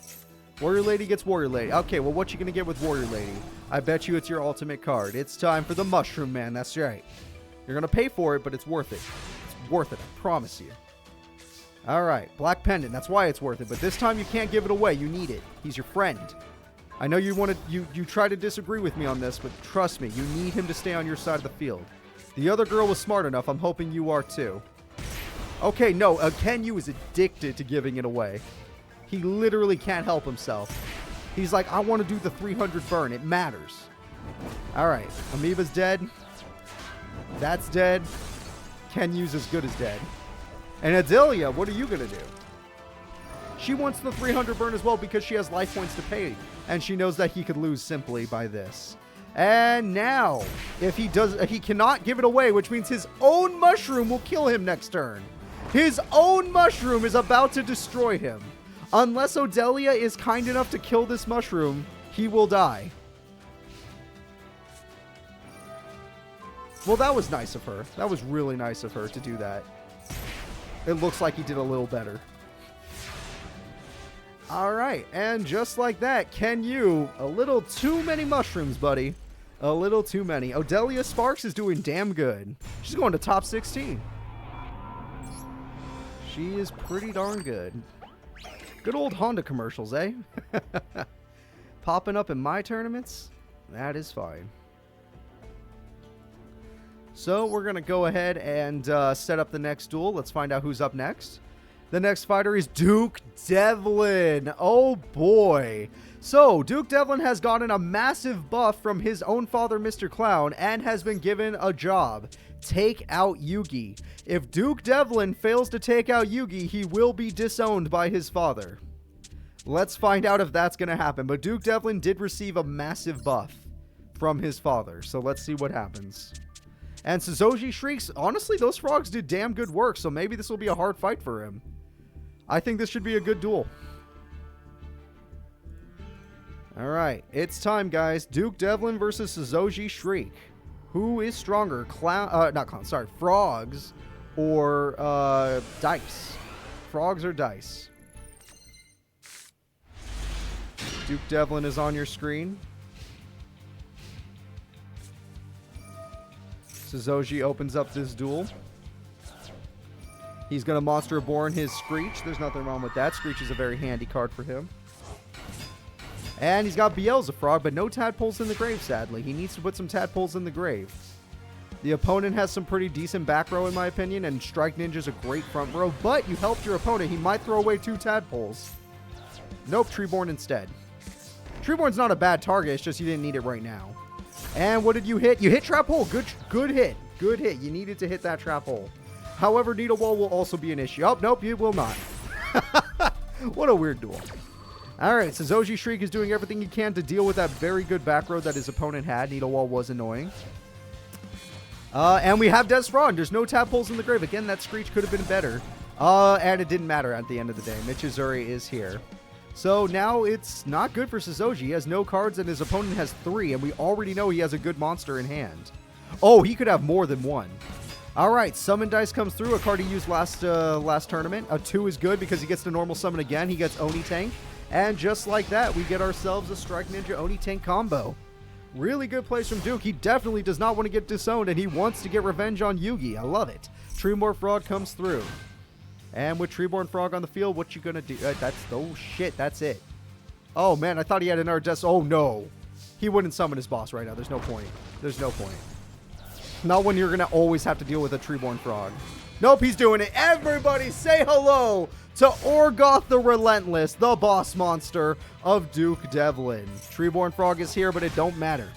Warrior Lady gets Warrior Lady. Okay, well, what you going to get with Warrior Lady? I bet you it's your ultimate card. It's time for the Mushroom Man, that's right. You're going to pay for it, but it's worth it. It's worth it, I promise you. All right, Black Pendant, that's why it's worth it. But this time you can't give it away, you need it. He's your friend. I know you try to disagree with me on this, but trust me, you need him to stay on your side of the field. The other girl was smart enough. I'm hoping you are too. Okay, no, Ken Yu is addicted to giving it away. He literally can't help himself. He's like, I want to do the 300 burn. It matters. All right, Amoeba's dead. That's dead. Ken Yu's as good as dead. And Odelia, what are you going to do? She wants the 300 burn as well because she has life points to pay. And she knows that he could lose simply by this. And now, if he does, he cannot give it away, which means his own mushroom will kill him next turn. His own mushroom is about to destroy him. Unless Odelia is kind enough to kill this mushroom, he will die. Well, that was nice of her. That was really nice of her to do that. It looks like he did a little better. All right, and just like that, Ken Yu, a little too many mushrooms, buddy. A little too many. Odelia Sparks is doing damn good. She's going to top 16. She is pretty darn good. Good old Honda commercials, eh? Popping up in my tournaments? That is fine. So we're going to go ahead and set up the next duel. Let's find out who's up next. The next fighter is Duke Devlin. Oh boy. So Duke Devlin has gotten a massive buff from his own father, Mr. Clown, and has been given a job. Take out Yugi. If Duke Devlin fails to take out Yugi, he will be disowned by his father. Let's find out if that's going to happen. But Duke Devlin did receive a massive buff from his father. So let's see what happens. And Saoji Shrieks, honestly, those frogs did damn good work. So maybe this will be a hard fight for him. I think this should be a good duel. All right, it's time, guys. Duke Devlin versus Saoji Shriek. Who is stronger? Frogs or dice? Frogs or dice? Duke Devlin is on your screen. Saoji opens up this duel. He's going to Monster Reborn his Screech. There's nothing wrong with that. Screech is a very handy card for him. And he's got Beelzefrog, but no Tadpoles in the grave, sadly. He needs to put some Tadpoles in the grave. The opponent has some pretty decent back row, in my opinion, and Strike Ninja's a great front row, but you helped your opponent. He might throw away 2 Tadpoles. Nope, Treeborn instead. Treeborn's not a bad target, it's just you didn't need it right now. And what did you hit? You hit Trap Hole. Good hit. Good hit. You needed to hit that Trap Hole. However, Needle Wall will also be an issue. Oh, nope, you will not. What a weird duel. All right, so Saoji Shriek is doing everything he can to deal with that very good back row that his opponent had. Needle Wall was annoying. And we have Desfraud. There's no Tadpoles in the grave. Again, that Screech could have been better. And it didn't matter at the end of the day. Michizuri is here. So now it's not good for Saoji. He has no cards and his opponent has 3. And we already know he has a good monster in hand. Oh, he could have more than 1. All right, Summon Dice comes through, a card he used last tournament. A 2 is good because he gets to normal summon again. He gets Oni Tank, And just like that, we get ourselves a Strike Ninja Oni Tank combo. Really good plays from Duke. He definitely does not want to get disowned, and he wants to get revenge on Yugi. I love it. Treeborn Frog comes through. And with Treeborn Frog on the field, what you gonna do? Oh shit, that's it. Oh man, I thought he had another death. Oh no. He wouldn't summon his boss right now. There's no point. There's no point. Not when you're gonna always have to deal with a Treeborn Frog. Nope, he's doing it. Everybody say hello to Orgoth the Relentless, the boss monster of Duke Devlin. Treeborn Frog is here, but it don't matter.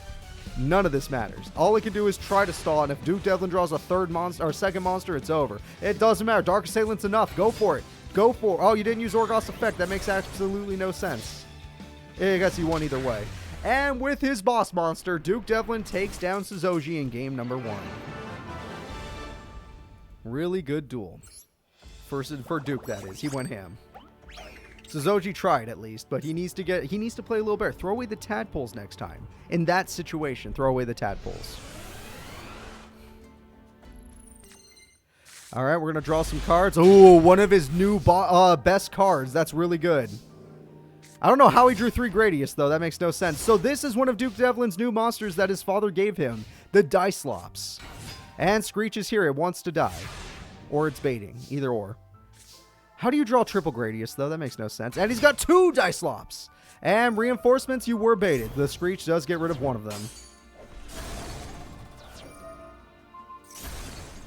None of this matters. All it can do is try to stall, and if Duke Devlin draws a third monster or second monster, it's over. It doesn't matter. Dark Assailant's enough. Go for it. Go for it. Oh, you didn't use Orgoth's effect. That makes absolutely no sense. I guess you won either way. And with his boss monster, Duke Devlin takes down Saoji in game number 1. Really good duel. For Duke, that is. He went ham. Saoji tried at least, but he needs to play a little better. Throw away the tadpoles next time. In that situation, throw away the tadpoles. All right, we're going to draw some cards. Oh, one of his new best cards. That's really good. I don't know how he drew 3 Gradius, though. That makes no sense. So this is one of Duke Devlin's new monsters that his father gave him. The Dicelops. And Screech is here. It wants to die. Or it's baiting. Either or. How do you draw triple Gradius, though? That makes no sense. And he's got 2 Dicelops. And reinforcements, you were baited. The Screech does get rid of one of them.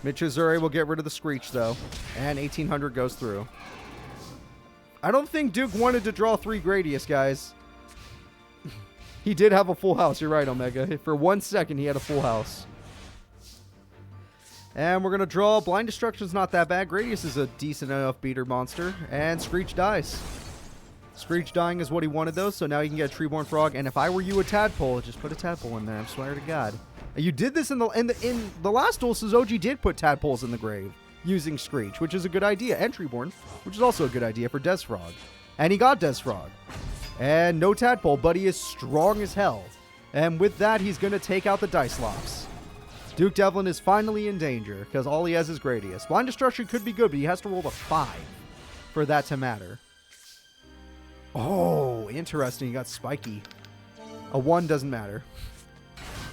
Michizure will get rid of the Screech, though. And 1800 goes through. I don't think Duke wanted to draw 3 Gradius, guys. He did have a full house. You're right, Omega. For 1 second, he had a full house. And we're going to draw. Blind Destruction's not that bad. Gradius is a decent enough beater monster. And Screech dies. Screech dying is what he wanted, though. So now he can get a Treeborn Frog. And if I were you, a tadpole, just put a tadpole in there. I swear to God. You did this in the last duel. Saoji did put tadpoles in the grave using Screech, which is a good idea. And Treeborn, which is also a good idea for Des Frog. And he got Des Frog. And no tadpole, but he is strong as hell. And with that, he's going to take out the Dicelops. Duke Devlin is finally in danger because all he has is Gradius. Blind Destruction could be good, but he has to roll a 5 for that to matter. Oh, interesting. He got spiky. A 1 doesn't matter.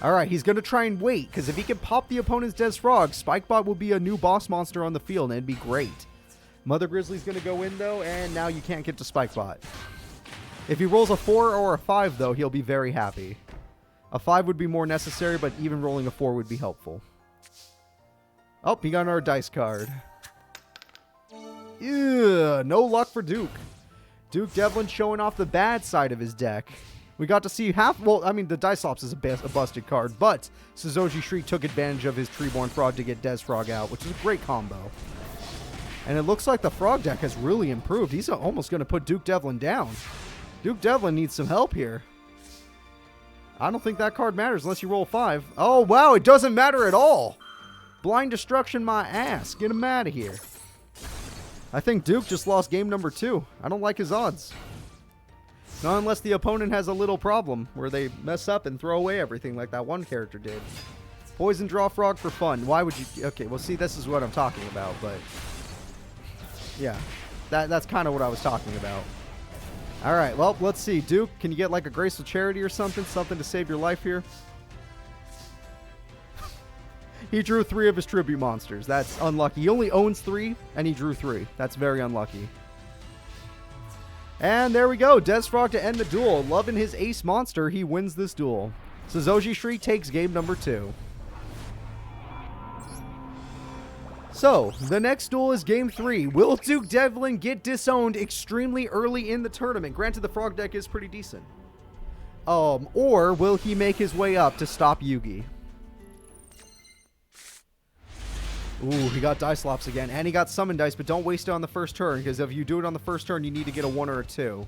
All right, he's going to try and wait because if he can pop the opponent's Des Frog, Spikebot will be a new boss monster on the field, and it'd be great. Mother Grizzly's going to go in, though, and now you can't get to Spikebot. If he rolls a 4 or a 5, though, he'll be very happy. A 5 would be more necessary, but even rolling a 4 would be helpful. Oh, he got another dice card. Ew, no luck for Duke. Duke Devlin showing off the bad side of his deck. We got to see half... Well, I mean, the Dicelops is a busted card, but Saoji Shriek took advantage of his Treeborn Frog to get Des Frog out, which is a great combo. And it looks like the Frog deck has really improved. He's almost going to put Duke Devlin down. Duke Devlin needs some help here. I don't think that card matters unless you roll 5. Oh, wow, it doesn't matter at all. Blind Destruction my ass. Get him out of here. I think Duke just lost game number 2. I don't like his odds. Not unless the opponent has a little problem where they mess up and throw away everything like that one character did. Poison Draw Frog for fun. Why would you... Okay, well, see, this is what I'm talking about, but... Yeah, that's kind of what I was talking about. All right, well, let's see. Duke, can you get like a Graceful Charity or something? Something to save your life here? He drew 3 of his tribute monsters. That's unlucky. He only owns 3, and he drew 3. That's very unlucky. And there we go. Des Frog to end the duel. Loving his ace monster, he wins this duel. Saoji Shriek takes game number 2. So, the next duel is game 3. Will Duke Devlin get disowned extremely early in the tournament? Granted, the Frog deck is pretty decent. Or will he make his way up to stop Yugi? Ooh, he got Dicelops again. And he got Summon Dice, but don't waste it on the first turn, because if you do it on the first turn, you need to get a 1 or a 2.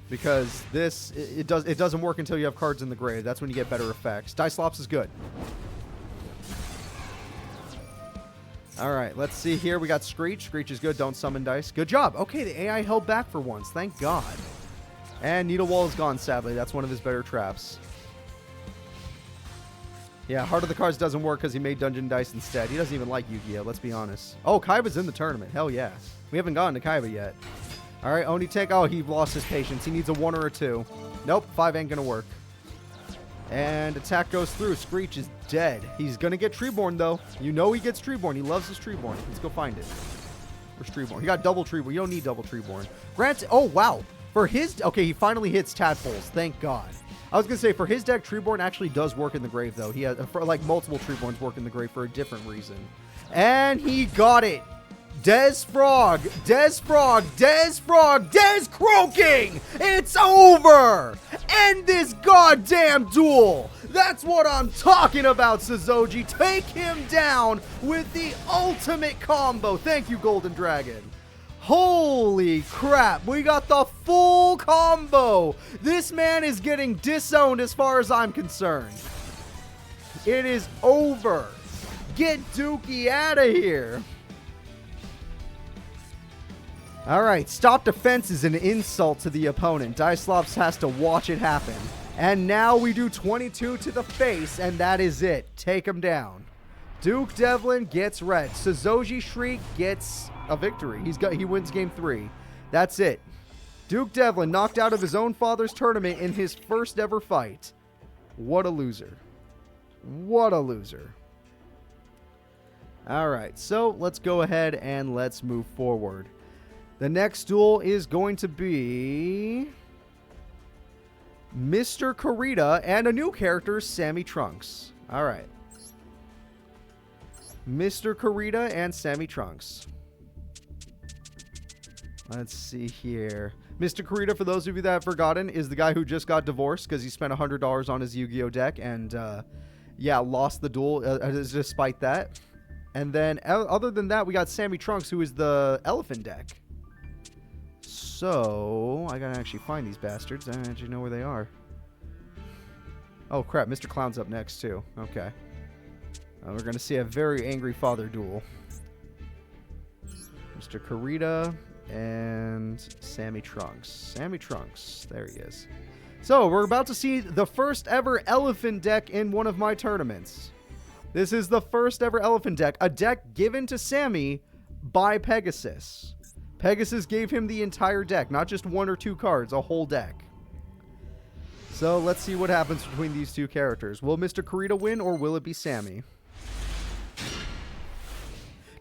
Because this, it doesn't work until you have cards in the grave. That's when you get better effects. Dicelops is good. All right, let's see here. We got Screech. Screech is good. Don't summon dice. Good job. Okay, the AI held back for once. Thank God. And Needle Wall is gone, sadly. That's one of his better traps. Yeah, Heart of the Cards doesn't work because he made Dungeon Dice instead. He doesn't even like Yu-Gi-Oh! Let's be honest. Oh, Kaiba's in the tournament. Hell yeah. We haven't gotten to Kaiba yet. All right, Oni tank. Oh, he lost his patience. He needs a 1 or a 2. Nope, 5 ain't going to work. And attack goes through. Screech is dead. He's going to get Treeborn, though. You know he gets Treeborn. He loves his Treeborn. Let's go find it. Where's Treeborn? He got double Treeborn. You don't need double Treeborn. Grant. Oh, wow. For his... Okay, he finally hits Tadpoles. Thank God. I was going to say, for his deck, Treeborn actually does work in the grave, though. He has, for, like, multiple Treeborns work in the grave for a different reason. And he got it. Des Frog, Des Frog, Des Frog, Des croaking! It's over! End this goddamn duel! That's what I'm talking about, Saoji. Take him down with the ultimate combo. Thank you, Golden Dragon. Holy crap, we got the full combo. This man is getting disowned as far as I'm concerned. It is over. Get Dookie out of here. Alright, stop defense is an insult to the opponent. Diclops has to watch it happen. And now we do 22 to the face, and that is it. Take him down. Duke Devlin gets red. Saoji Shriek gets a victory. He wins game 3. That's it. Duke Devlin knocked out of his own father's tournament in his first ever fight. What a loser. What a loser. Alright, so let's go ahead and let's move forward. The next duel is going to be Mr. Kurita and a new character, Sammy Trunks. All right. Mr. Kurita and Sammy Trunks. Let's see here. Mr. Kurita, for those of you that have forgotten, is the guy who just got divorced because he spent $100 on his Yu-Gi-Oh deck and, yeah, lost the duel despite that. And then, other than that, we got Sammy Trunks, who is the elephant deck. So, I gotta actually find these bastards. I don't actually know where they are. Oh, crap. Mr. Clown's up next, too. Okay. We're gonna see a very angry father duel. Mr. Kurita and Sammy Trunks. Sammy Trunks. There he is. So, we're about to see the first ever elephant deck in one of my tournaments. This is the first ever elephant deck. A deck given to Sammy by Pegasus. Pegasus gave him the entire deck, not just 1 or 2 cards, a whole deck. So let's see what happens between these two characters. Will Mr. Kurita win, or will it be Sammy?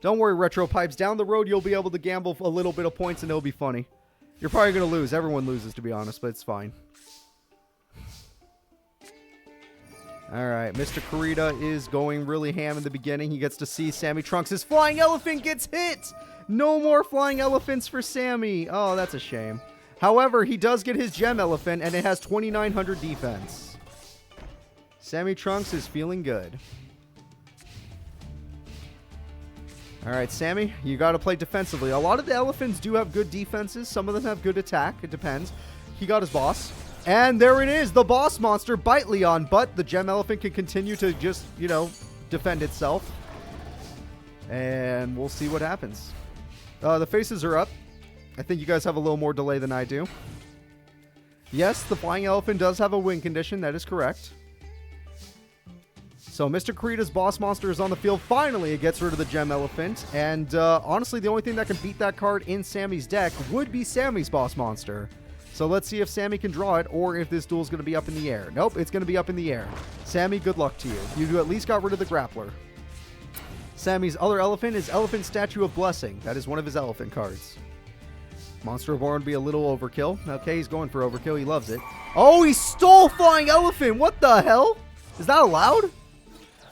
Don't worry, Retro Pipes. Down the road, you'll be able to gamble a little bit of points, and it'll be funny. You're probably going to lose. Everyone loses, to be honest, but it's fine. Alright, Mr. Kurita is going really ham in the beginning. He gets to see Sammy Trunks. His flying elephant gets hit! No more flying elephants for Sammy. Oh, that's a shame. However, he does get his gem elephant, and it has 2,900 defense. Sammy Trunks is feeling good. Alright, Sammy, you got to play defensively. A lot of the elephants do have good defenses. Some of them have good attack. It depends. He got his boss. And there it is, the boss monster, Bite Leon. But the gem elephant can continue to just, you know, defend itself. And we'll see what happens. The faces are up. I think you guys have a little more delay than I do. Yes, the flying elephant does have a win condition. That is correct. So Mr. Kurita's boss monster is on the field. Finally, it gets rid of the gem elephant. And honestly, the only thing that can beat that card in Sammy's deck would be Sammy's boss monster. So let's see if Sammy can draw it, or if this duel is going to be up in the air. Nope, it's going to be up in the air. Sammy, good luck to you. You at least got rid of the grappler. Sammy's other elephant is Elephant Statue of Blessing. That is one of his elephant cards. Monster Reborn would be a little overkill. Okay, he's going for overkill. He loves it. Oh, he stole Flying Elephant. What the hell? Is that allowed?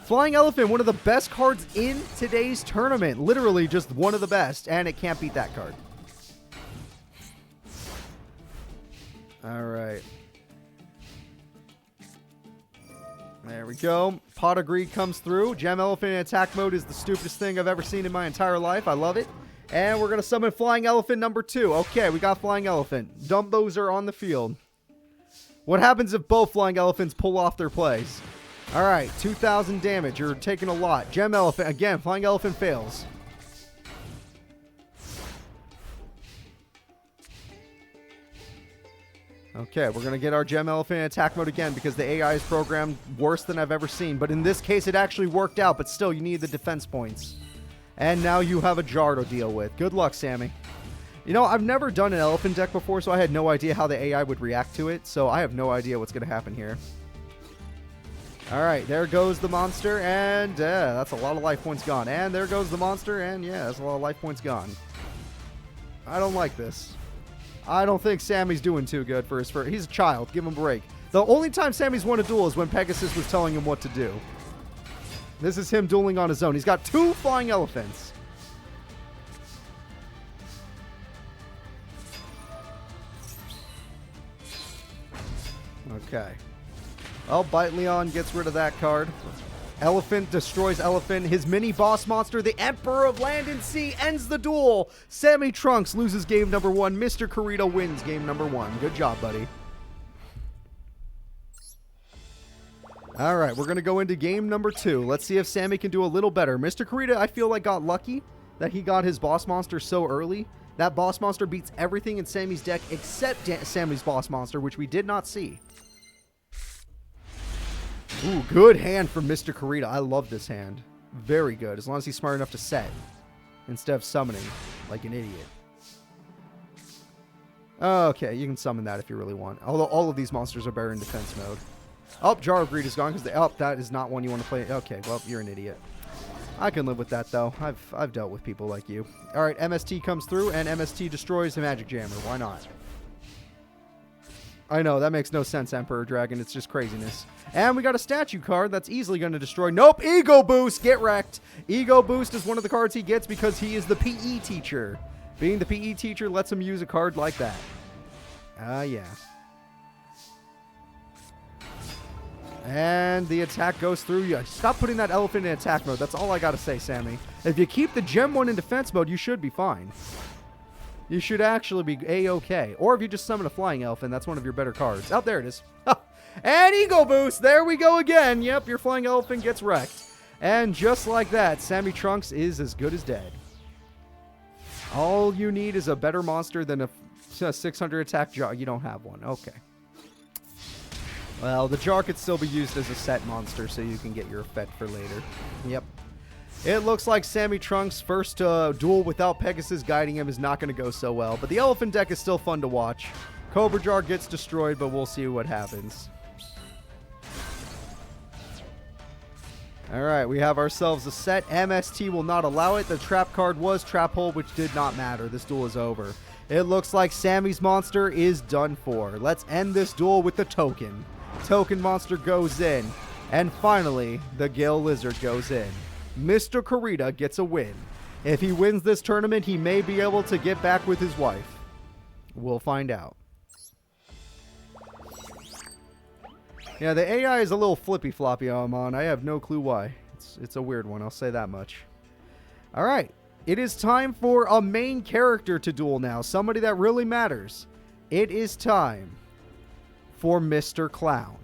Flying Elephant, one of the best cards in today's tournament. Literally just one of the best, and it can't beat that card. All right. There we go. Pot of Greed comes through. Gem Elephant in attack mode is the stupidest thing I've ever seen in my entire life. I love it. And we're going to summon Flying Elephant number 2. Okay, we got Flying Elephant. Dumbozer on the field. What happens if both Flying Elephants pull off their plays? All right, 2,000 damage. You're taking a lot. Gem Elephant. Again, Flying Elephant fails. Okay, we're going to get our Gem Elephant in attack mode again because the AI is programmed worse than I've ever seen. But in this case, it actually worked out. But still, you need the defense points. And now you have a jar to deal with. Good luck, Sammy. You know, I've never done an elephant deck before, so I had no idea how the AI would react to it. So I have no idea what's going to happen here. All right, there goes the monster, and that's a lot of life points gone. And there goes the monster, and yeah, that's a lot of life points gone. I don't like this. I don't think Sammy's doing too good for his first. He's a child. Give him a break. The only time Sammy's won a duel is when Pegasus was telling him what to do. This is him dueling on his own. He's got 2 flying elephants. Okay. Oh, Bite Leon gets rid of that card. Elephant destroys Elephant. His mini boss monster, the Emperor of Land and Sea, ends the duel. Sammy Trunks loses game number 1. Mr. Kurita wins game number 1. Good job, buddy. All right, we're going to go into game number 2. Let's see if Sammy can do a little better. Mr. Kurita, I feel like, got lucky that he got his boss monster so early. That boss monster beats everything in Sammy's deck except Sammy's boss monster, which we did not see. Ooh, good hand from Mr. Kurita. I love this hand. Very good, as long as he's smart enough to set instead of summoning like an idiot. Okay, you can summon that if you really want. Although all of these monsters are better in defense mode. Oh, Jar of Greed is gone because they... Oh, that is not one you want to play. Okay, well, you're an idiot. I can live with that, though. I've dealt with people like you. All right, MST comes through, and MST destroys the Magic Jammer. Why not? I know, that makes no sense, Emperor Dragon. It's just craziness. And we got a statue card that's easily going to destroy... Nope! Ego Boost! Get wrecked! Ego Boost is one of the cards he gets because he is the PE teacher. Being the PE teacher lets him use a card like that. Yeah. And the attack goes through you. Stop putting that elephant in attack mode. That's all I got to say, Sammy. If you keep the Gem 1 in defense mode, you should be fine. You should actually be A-okay. Or if you just summon a flying elephant, that's one of your better cards. Oh, there it is. And Ego Boost. There we go again. Yep, your flying elephant gets wrecked. And just like that, Sammy Trunks is as good as dead. All you need is a better monster than a 600 attack jar. You don't have one. Okay. Well, the jar could still be used as a set monster, so you can get your effect for later. Yep. It looks like Sammy Trunks' first duel without Pegasus guiding him is not going to go so well. But the elephant deck is still fun to watch. Cobra Jar gets destroyed, but we'll see what happens. Alright, we have ourselves a set. MST will not allow it. The trap card was Trap Hole, which did not matter. This duel is over. It looks like Sammy's monster is done for. Let's end this duel with the token. Token monster goes in. And finally, the Gale Lizard goes in. Mr. Kurita gets a win. If he wins this tournament, he may be able to get back with his wife. We'll find out. Yeah, the AI is a little flippy-floppy on. I have no clue why. It's a weird one, I'll say that much. Alright, it is time for a main character to duel now. Somebody that really matters. It is time for Mr. Clown.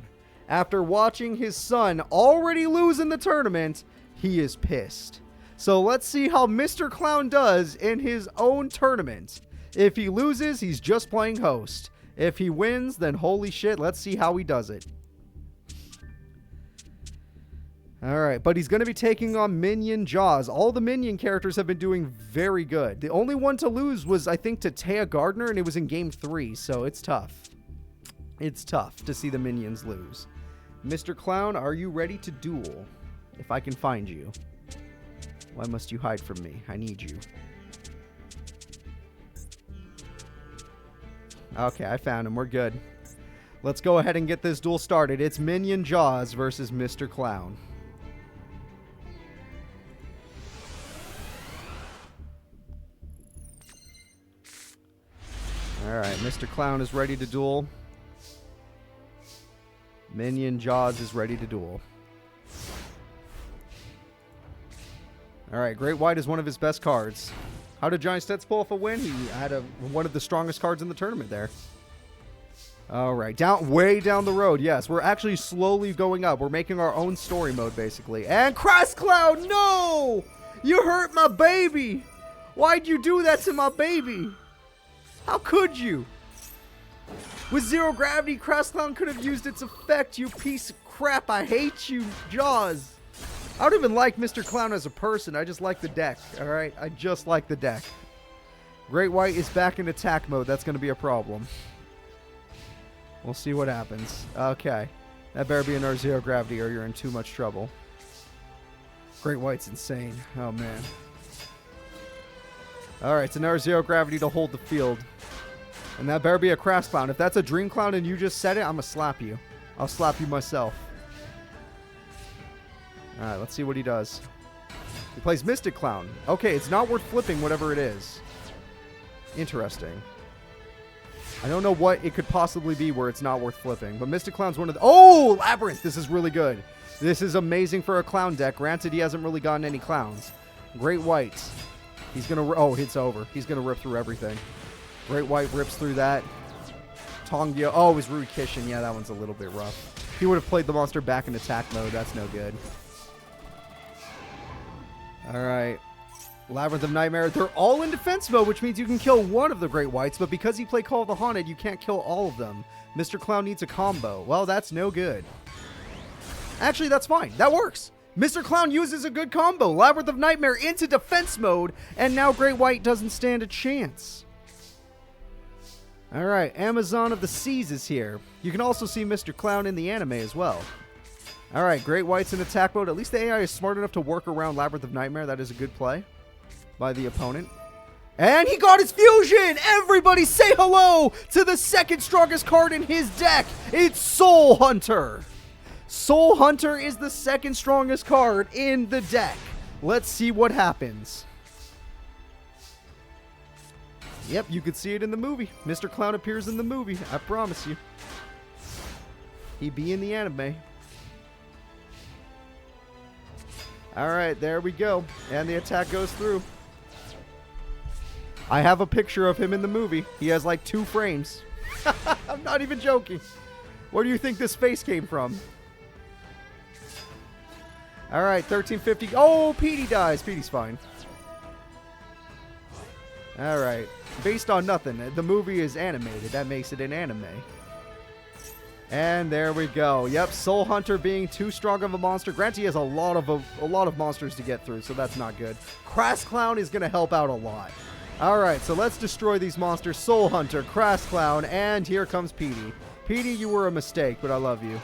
After watching his son already lose in the tournament, he is pissed. So let's see how Mr. Clown does in his own tournament. If he loses, he's just playing host. If he wins, then holy shit, let's see how he does it. Alright, but he's going to be taking on Minion Jaws. All the Minion characters have been doing very good. The only one to lose was, I think, to Gardner, and it was in Game 3, so it's tough. It's tough to see the Minions lose. Mr. Clown, are you ready to duel? If I can find you. Why must you hide from me? I need you. Okay, I found him. We're good. Let's go ahead and get this duel started. It's Minion Jaws versus Mr. Clown. Alright, Mr. Clown is ready to duel. Minion Jaws is ready to duel. Alright, Great White is one of his best cards. How did Giant Stets pull off a win? He had one of the strongest cards in the tournament there. Alright, way down the road. Yes, we're actually slowly going up. We're making our own story mode, basically. And Crash Cloud, no! You hurt my baby! Why'd you do that to my baby? How could you? With zero gravity, Crash Clown could have used its effect, you piece of crap. I hate you, Jaws. I don't even like Mr. Clown as a person. I just like the deck, alright? I just like the deck. Great White is back in attack mode. That's going to be a problem. We'll see what happens. Okay. That better be another zero gravity or you're in too much trouble. Great White's insane. Oh, man. Alright, so another zero gravity to hold the field. And that better be a Crash Clown. If that's a Dream Clown and you just said it, I'm going to slap you. I'll slap you myself. Alright, let's see what he does. He plays Mystic Clown. Okay, it's not worth flipping whatever it is. Interesting. I don't know what it could possibly be where it's not worth flipping. But Mystic Clown's one of the... Oh! Labyrinth! This is really good. This is amazing for a clown deck. Granted, he hasn't really gotten any clowns. Great White. He's going to... Oh, it's over. He's going to rip through everything. Great White rips through that. Tongyo. Oh, it was Rurikishin. Yeah, that one's a little bit rough. He would have played the monster back in attack mode. That's no good. Alright. Labyrinth of Nightmare. They're all in defense mode, which means you can kill one of the Great Whites, but because he played Call of the Haunted, you can't kill all of them. Mr. Clown needs a combo. Well, that's no good. Actually, that's fine. That works. Mr. Clown uses a good combo. Labyrinth of Nightmare into defense mode, and now Great White doesn't stand a chance. Alright, Amazon of the Seas is here. You can also see Mr. Clown in the anime as well. Alright, Great White's in attack mode. At least the AI is smart enough to work around Labyrinth of Nightmare. That is a good play by the opponent. And he got his fusion! Everybody say hello to the second strongest card in his deck! It's Soul Hunter! Soul Hunter is the second strongest card in the deck. Let's see what happens. Yep, you could see it in the movie. Mr. Clown appears in the movie. I promise you. He be in the anime. Alright, there we go. And the attack goes through. I have a picture of him in the movie. He has like 2 frames. I'm not even joking. Where do you think this face came from? Alright, 1350. Oh, Petey dies. Petey's fine. Alright. Based on nothing. The movie is animated. That makes it an anime. And there we go. Yep, Soul Hunter being too strong of a monster. Granted, he has a lot of monsters to get through, so that's not good. Crash Clown is going to help out a lot. Alright, so let's destroy these monsters. Soul Hunter, Crash Clown, and here comes Petey. Petey, you were a mistake, but I love you.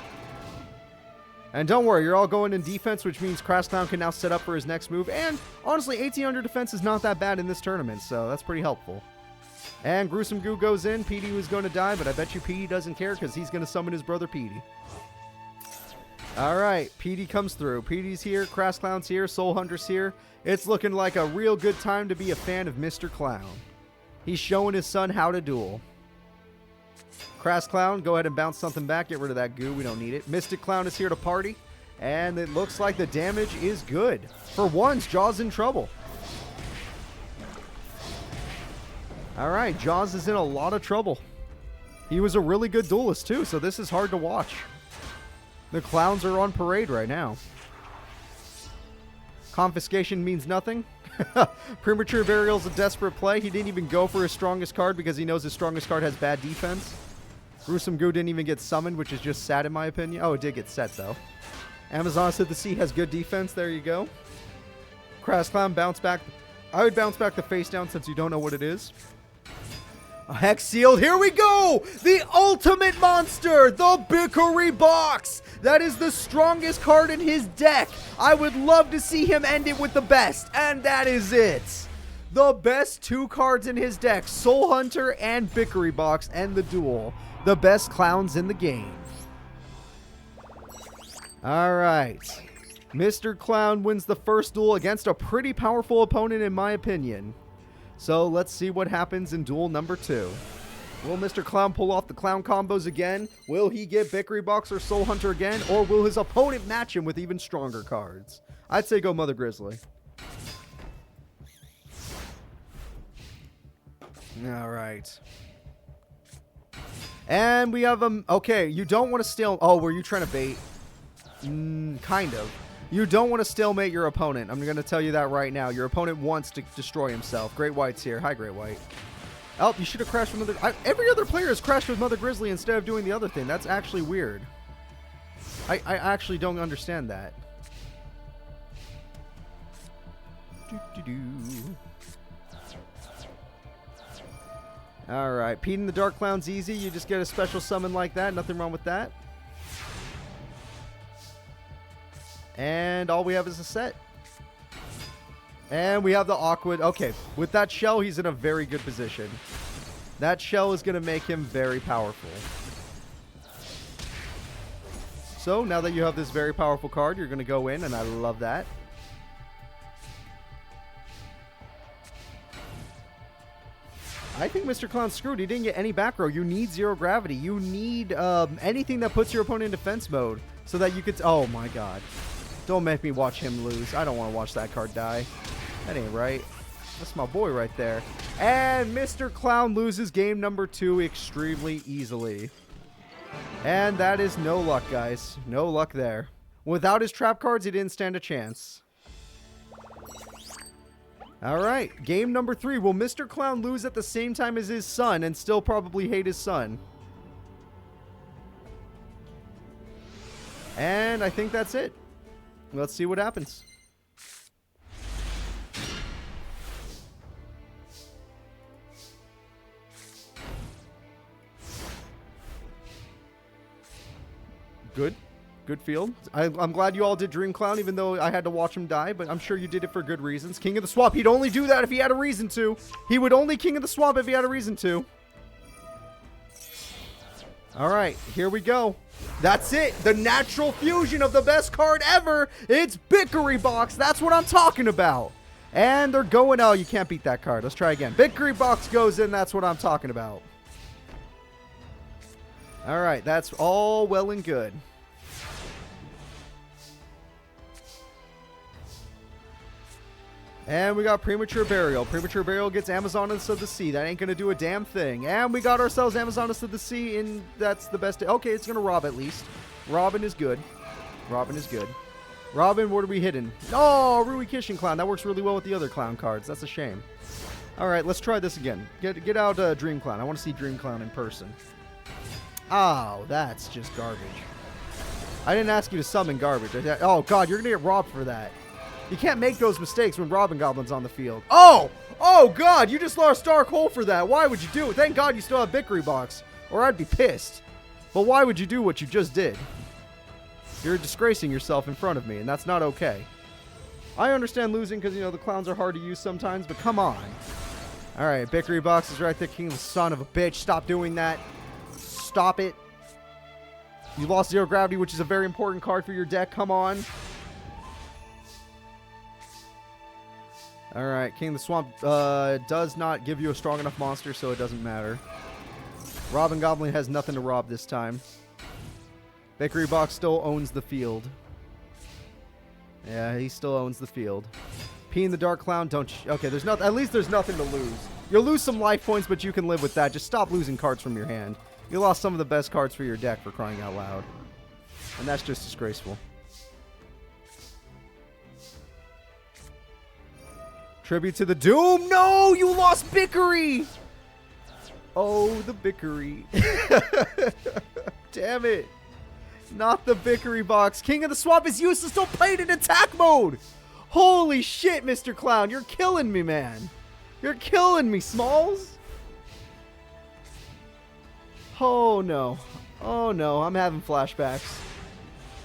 And don't worry, you're all going in defense, which means Crash Clown can now set up for his next move. And honestly, 1800 defense is not that bad in this tournament, so that's pretty helpful. And Gruesome Goo goes in. Petey was going to die, but I bet you Petey doesn't care because he's going to summon his brother Petey. Alright, Petey comes through. Petey's here, Crash Clown's here, Soul Hunter's here. It's looking like a real good time to be a fan of Mr. Clown. He's showing his son how to duel. Crash Clown, go ahead and bounce something back. Get rid of that goo. We don't need it. Mystic Clown is here to party. And it looks like the damage is good. For once, Jaws in trouble. Alright, Jaws is in a lot of trouble. He was a really good duelist too, so this is hard to watch. The clowns are on parade right now. Confiscation means nothing. Premature Burial's a desperate play. He didn't even go for his strongest card because he knows his strongest card has bad defense. Gruesome Goo didn't even get summoned, which is just sad in my opinion. Oh, it did get set though. Amazon of the Sea has good defense. There you go. Crash Clown, bounce back. I would bounce back the face down since you don't know what it is. A Hex Sealed. Here we go! The ultimate monster! The Bakura box! That is the strongest card in his deck. I would love to see him end it with the best. And that is it. The best 2 cards in his deck. Soul Hunter and Bakura box and the duel. The best clowns in the game. Alright. Mr. Clown wins the first duel against a pretty powerful opponent in my opinion. So let's see what happens in duel number 2. Will Mr. Clown pull off the clown combos again? Will he get Bakura box or Soul Hunter again? Or will his opponent match him with even stronger cards? I'd say go Mother Grizzly. Alright. And we have okay, you don't want to steal... Oh, were you trying to bait? Kind of. You don't want to stalemate your opponent. I'm going to tell you that right now. Your opponent wants to destroy himself. Great White's here. Hi, Great White. Oh, you should have crashed with Mother... every other player has crashed with Mother Grizzly instead of doing the other thing. That's actually weird. I actually don't understand that. Alright, Pete and the Dark Clown's easy. You just get a special summon like that. Nothing wrong with that. And all we have is a set. And we have the awkward. Okay, with that shell, he's in a very good position. That shell is going to make him very powerful. So, now that you have this very powerful card, you're going to go in, and I love that. I think Mr. Clown's screwed. He didn't get any back row. You need zero gravity. You need anything that puts your opponent in defense mode so that you could... Oh, my God. Don't make me watch him lose. I don't want to watch that card die. That ain't right. That's my boy right there. And Mr. Clown loses game number 2 extremely easily. And that is no luck, guys. No luck there. Without his trap cards, he didn't stand a chance. Alright, game number 3. Will Mr. Clown lose at the same time as his son and still probably hate his son? And I think that's it. Let's see what happens. Good. Good field. I'm glad you all did Dream Clown, even though I had to watch him die, but I'm sure you did it for good reasons. King of the Swamp, he'd only do that if he had a reason to. He would only King of the Swamp if he had a reason to. Alright, here we go. That's it. The natural fusion of the best card ever. It's Bakura Box. That's what I'm talking about. And they're going... Oh, you can't beat that card. Let's try again. Bakura Box goes in. That's what I'm talking about. Alright, that's all well and good. And we got Premature Burial. Premature Burial gets Amazoness of the Sea. That ain't going to do a damn thing. And we got ourselves Amazoness of the Sea, and that's the best. Okay, it's going to rob at least. Robin is good. Robin is good. Robin, what are we hitting? Oh, Rui Kishin Clown. That works really well with the other clown cards. That's a shame. All right, let's try this again. Get out Dream Clown. I want to see Dream Clown in person. Oh, that's just garbage. I didn't ask you to summon garbage. Oh, God, you're going to get robbed for that. You can't make those mistakes when Robin Goblin's on the field. Oh! Oh, God! You just lost Dark Hole for that. Why would you do it? Thank God you still have Bakura Box, or I'd be pissed. But why would you do what you just did? You're disgracing yourself in front of me, and that's not okay. I understand losing because, you know, the clowns are hard to use sometimes, but come on. All right, Bakura Box is right there. King, son of a bitch. Stop doing that. Stop it. You lost Zero Gravity, which is a very important card for your deck. Come on. Alright, King of the Swamp does not give you a strong enough monster, so it doesn't matter. Robin Goblin has nothing to rob this time. Bakura Box still owns the field. Yeah, he still owns the field. P and the Dark Clown, don't... Okay, there's not. At least there's nothing to lose. You'll lose some life points, but you can live with that. Just stop losing cards from your hand. You lost some of the best cards for your deck, for crying out loud. And that's just disgraceful. Tribute to the Doom. No, you lost Bakura. Oh, the Bakura. Damn it. Not the Bakura Box. King of the Swamp is useless. Don't play it in attack mode. Holy shit, Mr. Clown. You're killing me, man. You're killing me, Smalls. Oh, no. Oh, no. I'm having flashbacks.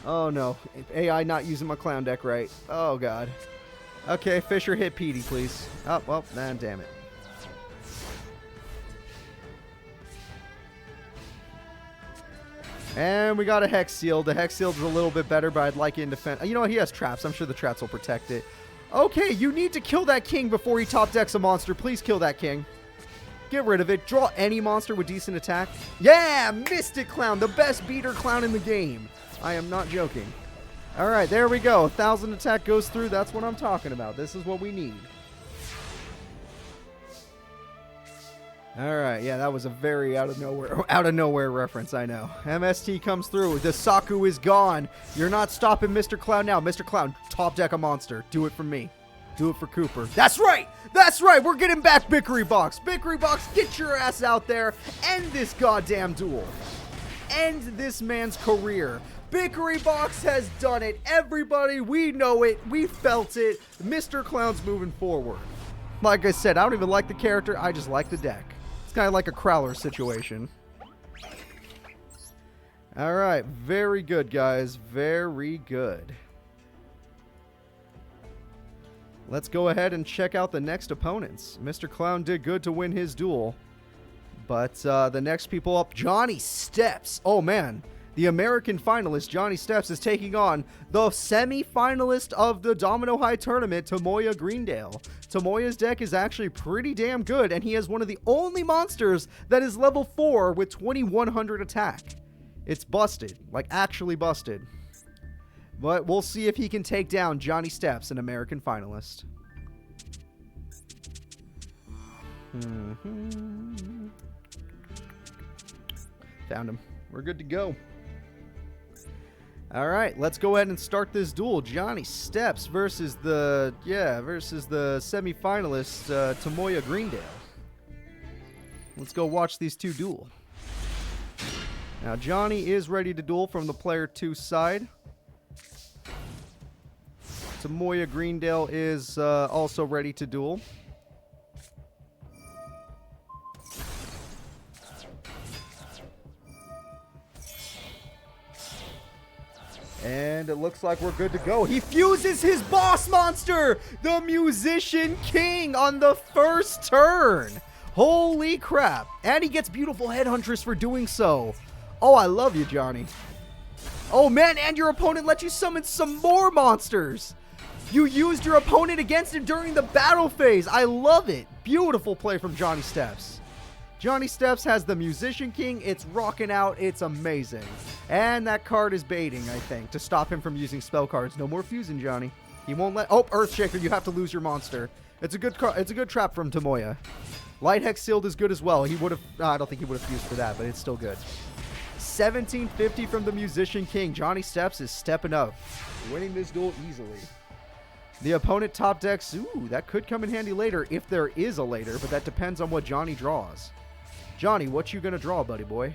Oh, no. AI not using my clown deck right. Oh, God. Okay, Fisher, hit Petey, please. Oh, well, man, damn it. And we got a Hex Seal. The Hex Seal is a little bit better, but I'd like it in defense. You know what? He has traps. I'm sure the traps will protect it. Okay, you need to kill that king before he top decks a monster. Please kill that king. Get rid of it. Draw any monster with decent attack. Yeah, Mystic Clown, the best beater clown in the game. I am not joking. All right, there we go. 1,000 attack goes through. That's what I'm talking about. This is what we need. All right, yeah, that was a very out of nowhere reference, I know. MST comes through. The Saku is gone. You're not stopping Mr. Clown now. Mr. Clown, top deck a monster. Do it for me. Do it for Cooper. That's right. That's right. We're getting back Bakura Box. Bakura Box, get your ass out there. End this goddamn duel. End this man's career. Bakura Box has done it. Everybody, we know it. We felt it. Mr. Clown's moving forward. Like I said, I don't even like the character. I just like the deck. It's kind of like a Crowler situation. Alright, very good, guys. Very good. Let's go ahead and check out the next opponents. Mr. Clown did good to win his duel. But the next people up, Johnny Steps. Oh, man. The American finalist, Johnny Steps, is taking on the semi-finalist of the Domino High Tournament, Tomoya Greendale. Tomoya's deck is actually pretty damn good, and he has one of the only monsters that is level 4 with 2100 attack. It's busted. Like, actually busted. But we'll see if he can take down Johnny Steps, an American finalist. Found him. We're good to go. All right, let's go ahead and start this duel. Johnny Steps versus the semi-finalist Tomoya Greendale. Let's go watch these two duel. Now Johnny is ready to duel from the player 2 side. Tomoya Greendale is also ready to duel. And it looks like we're good to go. He fuses his boss monster, the Musician King, on the first turn. Holy crap. And he gets beautiful Headhuntress for doing so. Oh, I love you, Johnny. Oh, man, and your opponent let you summon some more monsters. You used your opponent against him during the battle phase. I love it. Beautiful play from Johnny Steps. Johnny Steps has the Musician King. It's rocking out. It's amazing. And that card is baiting, I think, to stop him from using spell cards. No more fusing, Johnny. He won't let... Oh, Earthshaker, you have to lose your monster. It's a good card. It's a good trap from Tomoya. Light Hex Sealed is good as well. He would have... I don't think he would have fused for that, but it's still good. 1750 from the Musician King. Johnny Steps is stepping up. Winning this duel easily. The opponent top decks... Ooh, that could come in handy later if there is a later, but that depends on what Johnny draws. Johnny, what you gonna draw, buddy boy?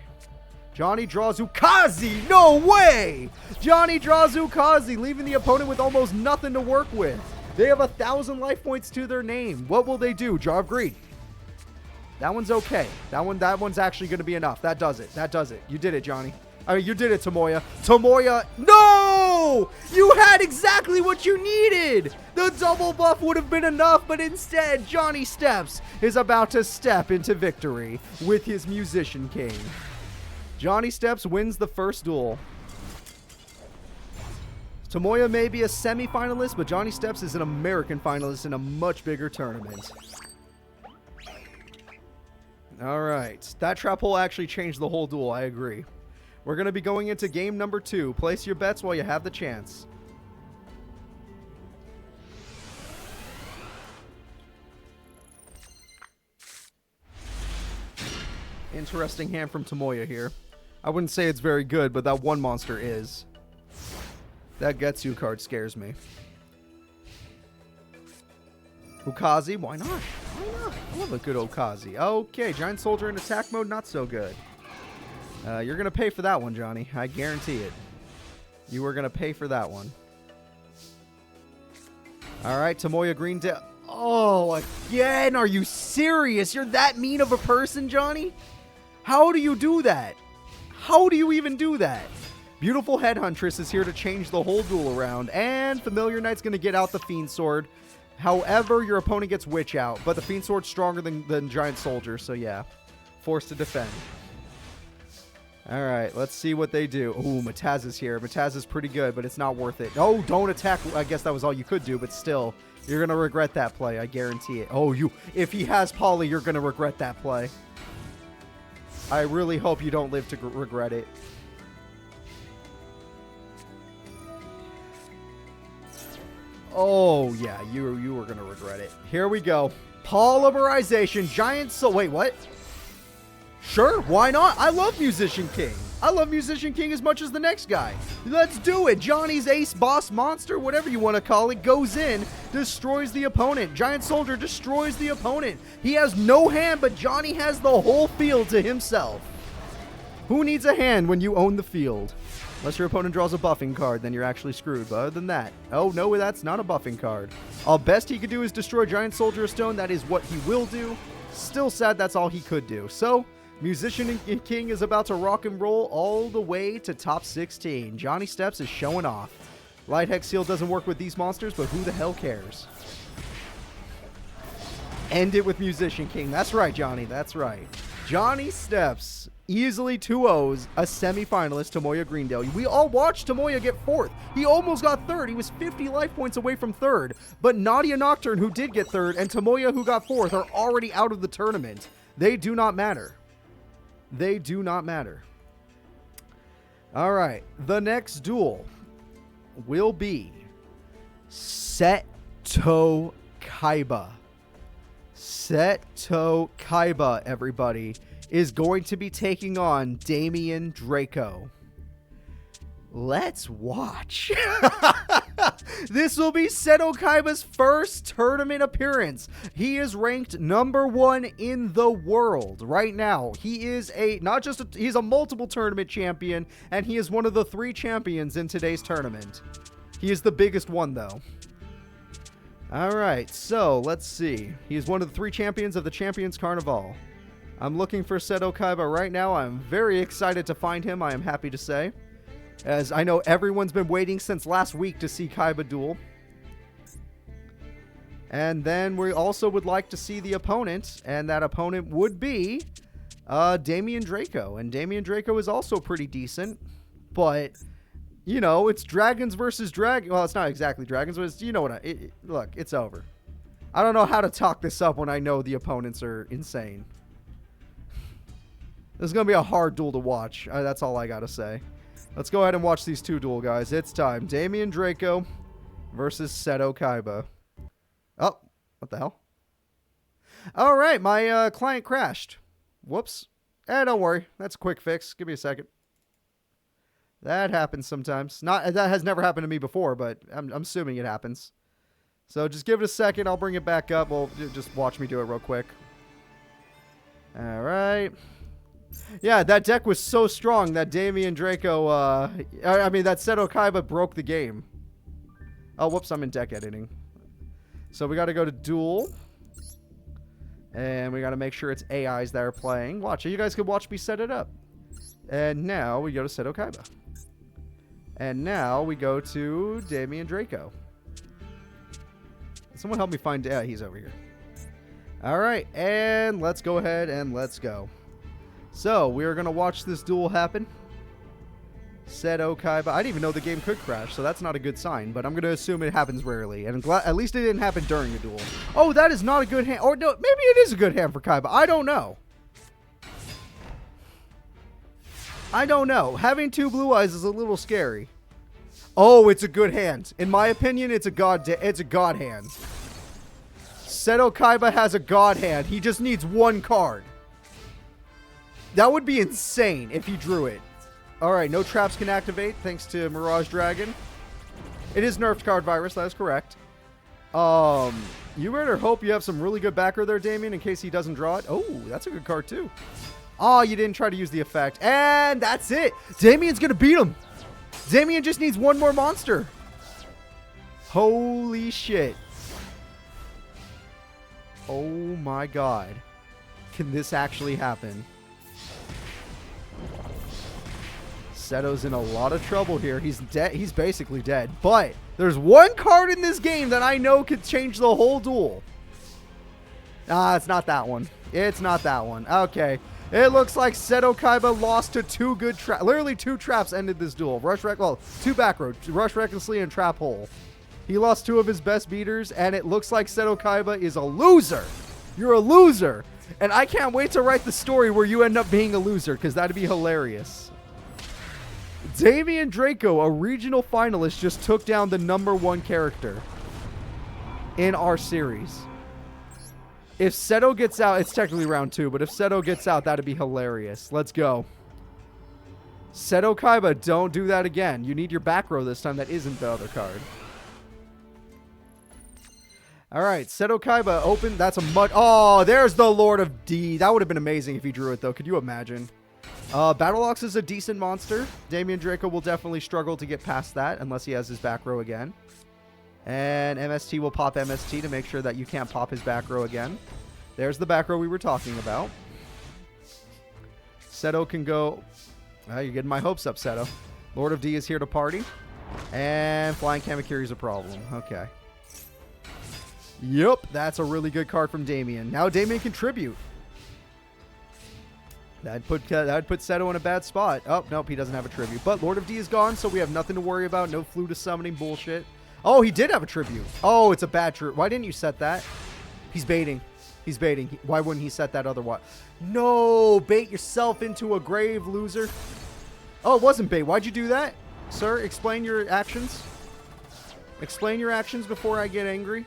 Johnny draws Ukazi! No way! Johnny draws Ukazi, leaving the opponent with almost nothing to work with. They have 1,000 life points to their name. What will they do? Jar of Greed. That one's okay. That one's actually gonna be enough. That does it. That does it. You did it, Johnny. I mean, you did it, Tomoya. Tomoya, no! You had exactly what you needed! The double buff would have been enough, but instead, Johnny Steps is about to step into victory with his Musician King. Johnny Steps wins the first duel. Tomoya may be a semi-finalist, but Johnny Steps is an American finalist in a much bigger tournament. All right. That trap hole actually changed the whole duel, I agree. We're going to be going into game number 2. Place your bets while you have the chance. Interesting hand from Tomoya here. I wouldn't say it's very good, but that one monster is. That Getsu card scares me. Ukazi, why not? Why not? I love a good Ukazi. Okay, Giant Soldier in attack mode, not so good. You're going to pay for that one, Johnny. I guarantee it. You are going to pay for that one. All right, Tomoya Greendale. Oh, again? Are you serious? You're that mean of a person, Johnny? How do you do that? How do you even do that? Beautiful Headhuntress is here to change the whole duel around. And Familiar Knight's going to get out the Fiend Sword. However, your opponent gets Witch out. But the Fiend Sword's stronger than Giant Soldier. So, yeah. Forced to defend. All right, let's see what they do. Ooh, Mataz is here. Mataz is pretty good, but it's not worth it. Oh, don't attack. I guess that was all you could do, but still, you're going to regret that play. I guarantee it. Oh, if he has Poly, you're going to regret that play. I really hope you don't live to regret it. Oh, yeah, you were going to regret it. Here we go. Polymerization, Giant Soul. Wait, what? Sure, why not? I love Musician King. I love Musician King as much as the next guy. Let's do it. Johnny's ace boss monster, whatever you want to call it, goes in, destroys the opponent. Giant Soldier destroys the opponent. He has no hand, but Johnny has the whole field to himself. Who needs a hand when you own the field? Unless your opponent draws a buffing card, then you're actually screwed. But other than that, oh no, that's not a buffing card. All best he could do is destroy Giant Soldier of Stone. That is what he will do. Still sad that's all he could do. So, Musician King is about to rock and roll all the way to top 16. Johnny Steps is showing off. Light Hex Seal doesn't work with these monsters, but who the hell cares? End it with Musician King. That's right, Johnny. That's right. Johnny Steps easily 2-0s a semifinalist, Tomoya Greendale. We all watched Tomoya get 4th. He almost got 3rd. He was 50 life points away from 3rd. But Nadia Nocturne, who did get 3rd, and Tomoya, who got 4th, are already out of the tournament. They do not matter. They do not matter. All right. The next duel will be Seto Kaiba. Seto Kaiba, everybody, is going to be taking on Damien Draco. Let's watch. This will be Seto Kaiba's first tournament appearance. He is ranked #1 in the world right now. He is he's a multiple tournament champion, and he is one of the 3 champions in today's tournament. He is the biggest one, though. All right, so let's see. He is one of the 3 champions of the Champions Carnival. I'm looking for Seto Kaiba right now. I'm very excited to find him, I am happy to say, as I know everyone's been waiting since last week to see Kaiba duel. And then we also would like to see the opponent, and that opponent would be Damien Draco. And Damien Draco is also pretty decent, but, you know, it's dragons versus dragons. Well, it's not exactly dragons, but it's, you know what, look, it's over. I don't know how to talk this up when I know the opponents are insane. This is going to be a hard duel to watch. That's all I got to say. Let's go ahead and watch these 2 duel, guys. It's time. Damien Draco versus Seto Kaiba. Oh, what the hell? All right, my client crashed. Whoops. Don't worry. That's a quick fix. Give me a second. That happens sometimes. That has never happened to me before, but I'm assuming it happens. So just give it a second. I'll bring it back up. Well, just watch me do it real quick. All right. Yeah, that deck was so strong that Damien Draco, that Seto Kaiba broke the game. Oh, whoops, I'm in deck editing. So we got to go to duel. And we got to make sure it's AIs that are playing. Watch, you guys can watch me set it up. And now we go to Seto Kaiba. And now we go to Damien Draco. Someone help me find... Yeah, he's over here. All right, and let's go ahead and let's go. So, we're going to watch this duel happen. Seto Kaiba. I didn't even know the game could crash, so that's not a good sign. But I'm going to assume it happens rarely. And at least it didn't happen during the duel. Oh, that is not a good hand. Or no, maybe it is a good hand for Kaiba. I don't know. I don't know. Having 2 blue eyes is a little scary. Oh, it's a good hand. In my opinion, it's a god hand. Seto Kaiba has a god hand. He just needs 1 card. That would be insane if he drew it. Alright, no traps can activate thanks to Mirage Dragon. It is nerfed card virus, that is correct. You better hope you have some really good backer there, Damien, in case he doesn't draw it. Oh, that's a good card too. Oh, you didn't try to use the effect. And that's it. Damien's gonna beat him. Damien just needs 1 more monster. Holy shit. Oh my god. Can this actually happen? Seto's in a lot of trouble here. He's dead. He's basically dead. But there's 1 card in this game that I know could change the whole duel. It's not that one. It's not that one. Okay. It looks like Seto Kaiba lost to 2 good traps. Literally 2 traps ended this duel. 2 back row. Rush Recklessly and Trap Hole. He lost 2 of his best beaters, and it looks like Seto Kaiba is a loser. You're a loser. And I can't wait to write the story where you end up being a loser, because that'd be hilarious. Damien Draco, a regional finalist, just took down the #1 character in our series. If Seto gets out, it's technically round 2, but if Seto gets out, that'd be hilarious. Let's go. Seto Kaiba, don't do that again. You need your back row this time. That isn't the other card. All right, Seto Kaiba, open. That's a mud. Oh, there's the Lord of D. That would have been amazing if he drew it, though. Could you imagine? Battle Ox is a decent monster. Damien Draco will definitely struggle to get past that unless he has his back row again. And MST will pop MST to make sure that you can't pop his back row again. There's the back row we were talking about. Seto can go... you're getting my hopes up, Seto. Lord of D is here to party. And Flying Kamakiri is a problem. Okay. Yep, that's a really good card from Damien. Now Damien can tribute. That'd put Seto in a bad spot. Oh, nope, he doesn't have a tribute. But Lord of D is gone, so we have nothing to worry about. No Fluta summoning bullshit. Oh, he did have a tribute. Oh, it's a bad tribute. Why didn't you set that? He's baiting. He's baiting. Why wouldn't he set that otherwise? No, bait yourself into a grave, loser. Oh, it wasn't bait. Why'd you do that? Sir, explain your actions. Explain your actions before I get angry.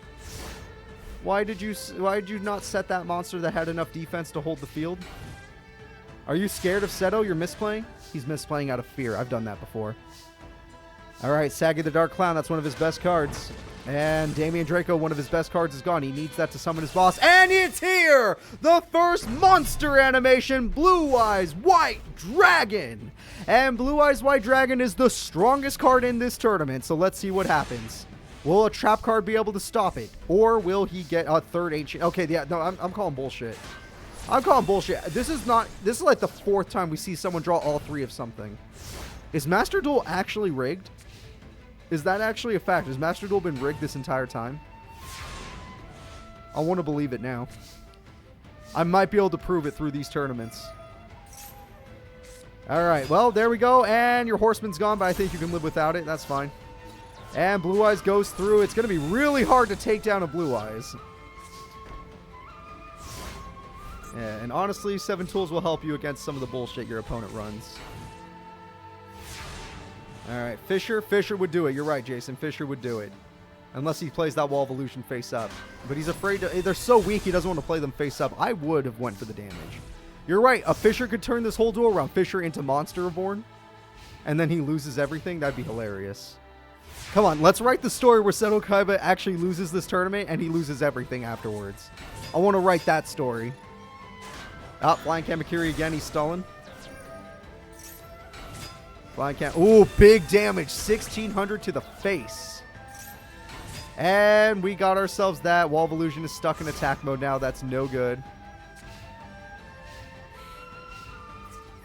Why did you not set that monster that had enough defense to hold the field? Are you scared of Seto? You're misplaying? He's misplaying out of fear. I've done that before. Alright, Saggy the Dark Clown. That's one of his best cards. And Damien Draco, one of his best cards, is gone. He needs that to summon his boss. And it's here! The first monster animation, Blue Eyes White Dragon. And Blue Eyes White Dragon is the strongest card in this tournament. So let's see what happens. Will a trap card be able to stop it? Or will he get a third ancient? Okay, yeah, no, I'm calling bullshit. I'm calling bullshit. This is like the fourth time we see someone draw all three of something. Is Master Duel actually rigged? Is that actually a fact? Has Master Duel been rigged this entire time? I want to believe it now. I might be able to prove it through these tournaments. Alright, well, there we go. And your Horseman's gone, but I think you can live without it. That's fine. And Blue Eyes goes through. It's going to be really hard to take down a Blue Eyes. Yeah, and honestly, 7 tools will help you against some of the bullshit your opponent runs. Alright, Fisher. Fisher would do it. You're right, Jason. Fisher would do it. Unless he plays that Wall of Illusion face up. But he's afraid to... They're so weak, he doesn't want to play them face up. I would have went for the damage. You're right. A Fisher could turn this whole duel around. Fisher into Monster Reborn. And then he loses everything. That'd be hilarious. Come on, let's write the story where Seto Kaiba actually loses this tournament and he loses everything afterwards. I want to write that story. Ah, Flying Kamakiri again. He's stolen. Flying Cam. Ooh, big damage. 1,600 to the face. And we got ourselves that. Wall of Illusion is stuck in attack mode now. That's no good.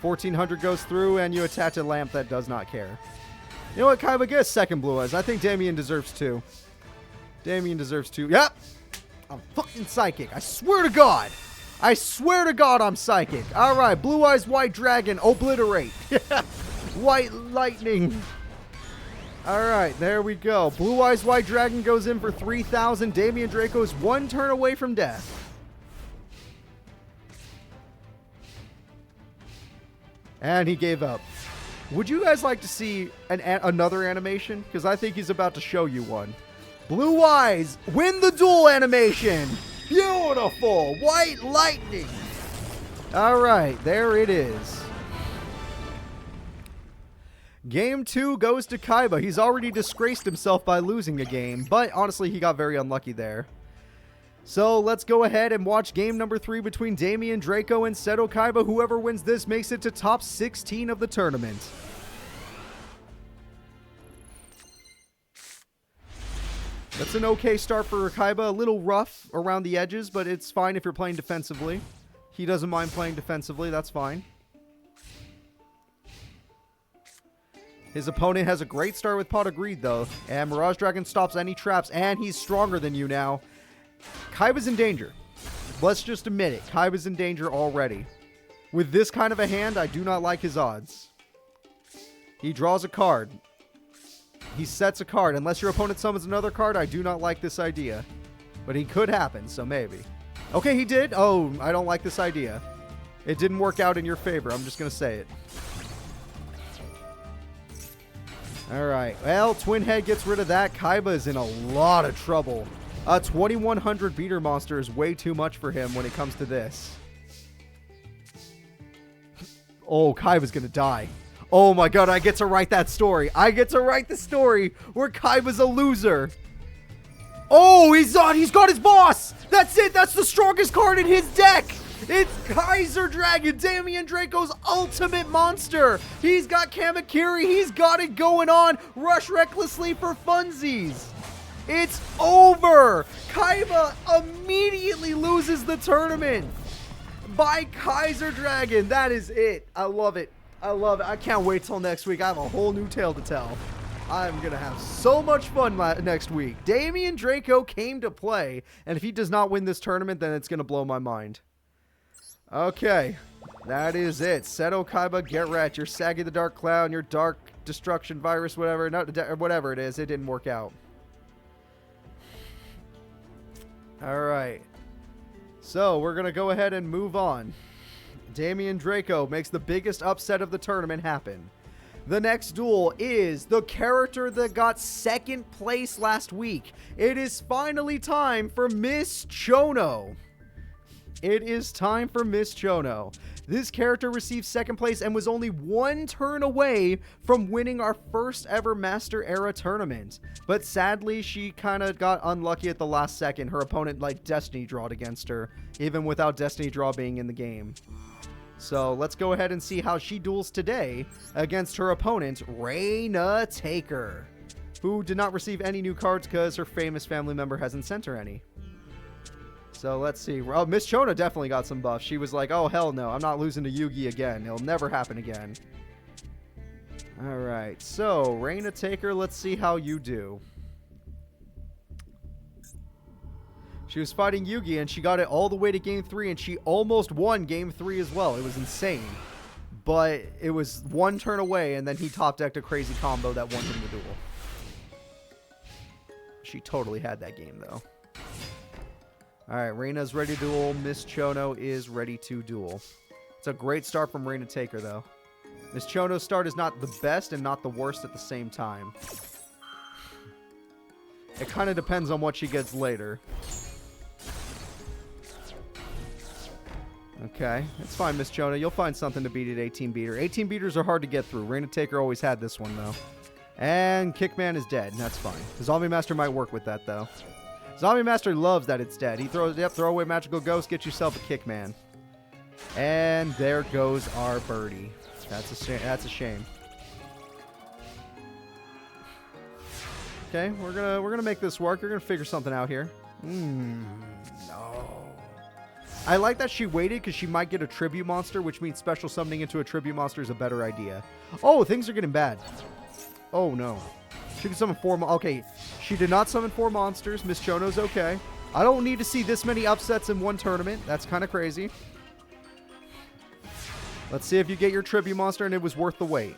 1,400 goes through, and you attach a lamp that does not care. You know what, Kaiba? Get a second Blue Eyes. I think Damien deserves 2. Damien deserves 2. Yep. I'm fucking psychic. I swear to God. I swear to God I'm psychic. All right. Blue Eyes White Dragon. Obliterate. White Lightning. All right. There we go. Blue Eyes White Dragon goes in for 3,000. Damien Draco is 1 turn away from death. And he gave up. Would you guys like to see another animation? Because I think he's about to show you one. Blue Eyes, win the duel animation. Beautiful. White Lightning. All right, there it is. Game 2 goes to Kaiba. He's already disgraced himself by losing a game, but honestly, he got very unlucky there. So let's go ahead and watch game number 3 between Damien Draco and Seto Kaiba. Whoever wins this makes it to top 16 of the tournament. That's an okay start for Kaiba. A little rough around the edges, but it's fine if you're playing defensively. He doesn't mind playing defensively. That's fine. His opponent has a great start with Pot of Greed, though. And Mirage Dragon stops any traps, and he's stronger than you now. Kaiba's in danger. Let's just admit it. Kaiba's in danger already. With this kind of a hand, I do not like his odds. He draws a card. He sets a card. Unless your opponent summons another card, I do not like this idea. But he could happen, so maybe. Okay, he did. Oh, I don't like this idea. It didn't work out in your favor. I'm just going to say it. Alright. Well, Twin Head gets rid of that. Kaiba is in a lot of trouble. 2,100 beater monster is way too much for him when it comes to this. Oh, Kaiba's gonna die. Oh my God, I get to write that story. I get to write the story where Kaiba's a loser. Oh, he's got his boss. That's it. That's the strongest card in his deck. It's Kaiser Dragon, Damien Draco's ultimate monster. He's got Kamakiri. He's got it going on. Rush recklessly for funsies. It's over! Kaiba immediately loses the tournament by Kaiser Dragon. That is it. I love it. I love it. I can't wait till next week. I have a whole new tale to tell. I'm going to have so much fun next week. Damien Draco came to play, and if he does not win this tournament, then it's going to blow my mind. Okay, that is it. Seto Kaiba, get wrecked. You're Saggy the Dark Clown, your Dark Destruction Virus, whatever. No, whatever it is, it didn't work out. Alright. So, we're going to go ahead and move on. Damien Draco makes the biggest upset of the tournament happen. The next duel is the character that got second place last week. It is finally time for Miss Chono. It is time for Miss Chono. This character received second place and was only one turn away from winning our first ever Master Era tournament. But sadly, she kind of got unlucky at the last second. Her opponent like Destiny Drawed against her, even without Destiny Draw being in the game. So let's go ahead and see how she duels today against her opponent, Reina Taker, who did not receive any new cards because her famous family member hasn't sent her any. So let's see. Oh, Miss Chono definitely got some buffs. She was like, oh, hell no. I'm not losing to Yugi again. It'll never happen again. All right. So, Reina Taker, let's see how you do. She was fighting Yugi, and she got it all the way to Game 3, and she almost won Game 3 as well. It was insane. But it was one turn away, and then he top-decked a crazy combo that won him the duel. She totally had that game, though. Alright, Reina's ready to duel. Miss Chono is ready to duel. It's a great start from Reina Taker, though. Miss Chono's start is not the best and not the worst at the same time. It kind of depends on what she gets later. Okay, it's fine, Miss Chono. You'll find something to beat at 18 beater. 18 beaters are hard to get through. Reina Taker always had this one, though. And Kickman is dead. That's fine. The Zombie Master might work with that, though. Zombie Master loves that it's dead. He throws, yep, throw away Magical Ghost, get yourself a Kickman. And there goes our birdie. That's a shame. Okay, we're gonna make this work. We're gonna figure something out here. No. I like that she waited because she might get a tribute monster, which means special summoning into a tribute monster is a better idea. Oh, things are getting bad. Oh no. She can summon 4 okay, she did not summon 4 monsters. Miss Chono's okay. I don't need to see this many upsets in one tournament. That's kind of crazy. Let's see if you get your tribute monster and it was worth the wait.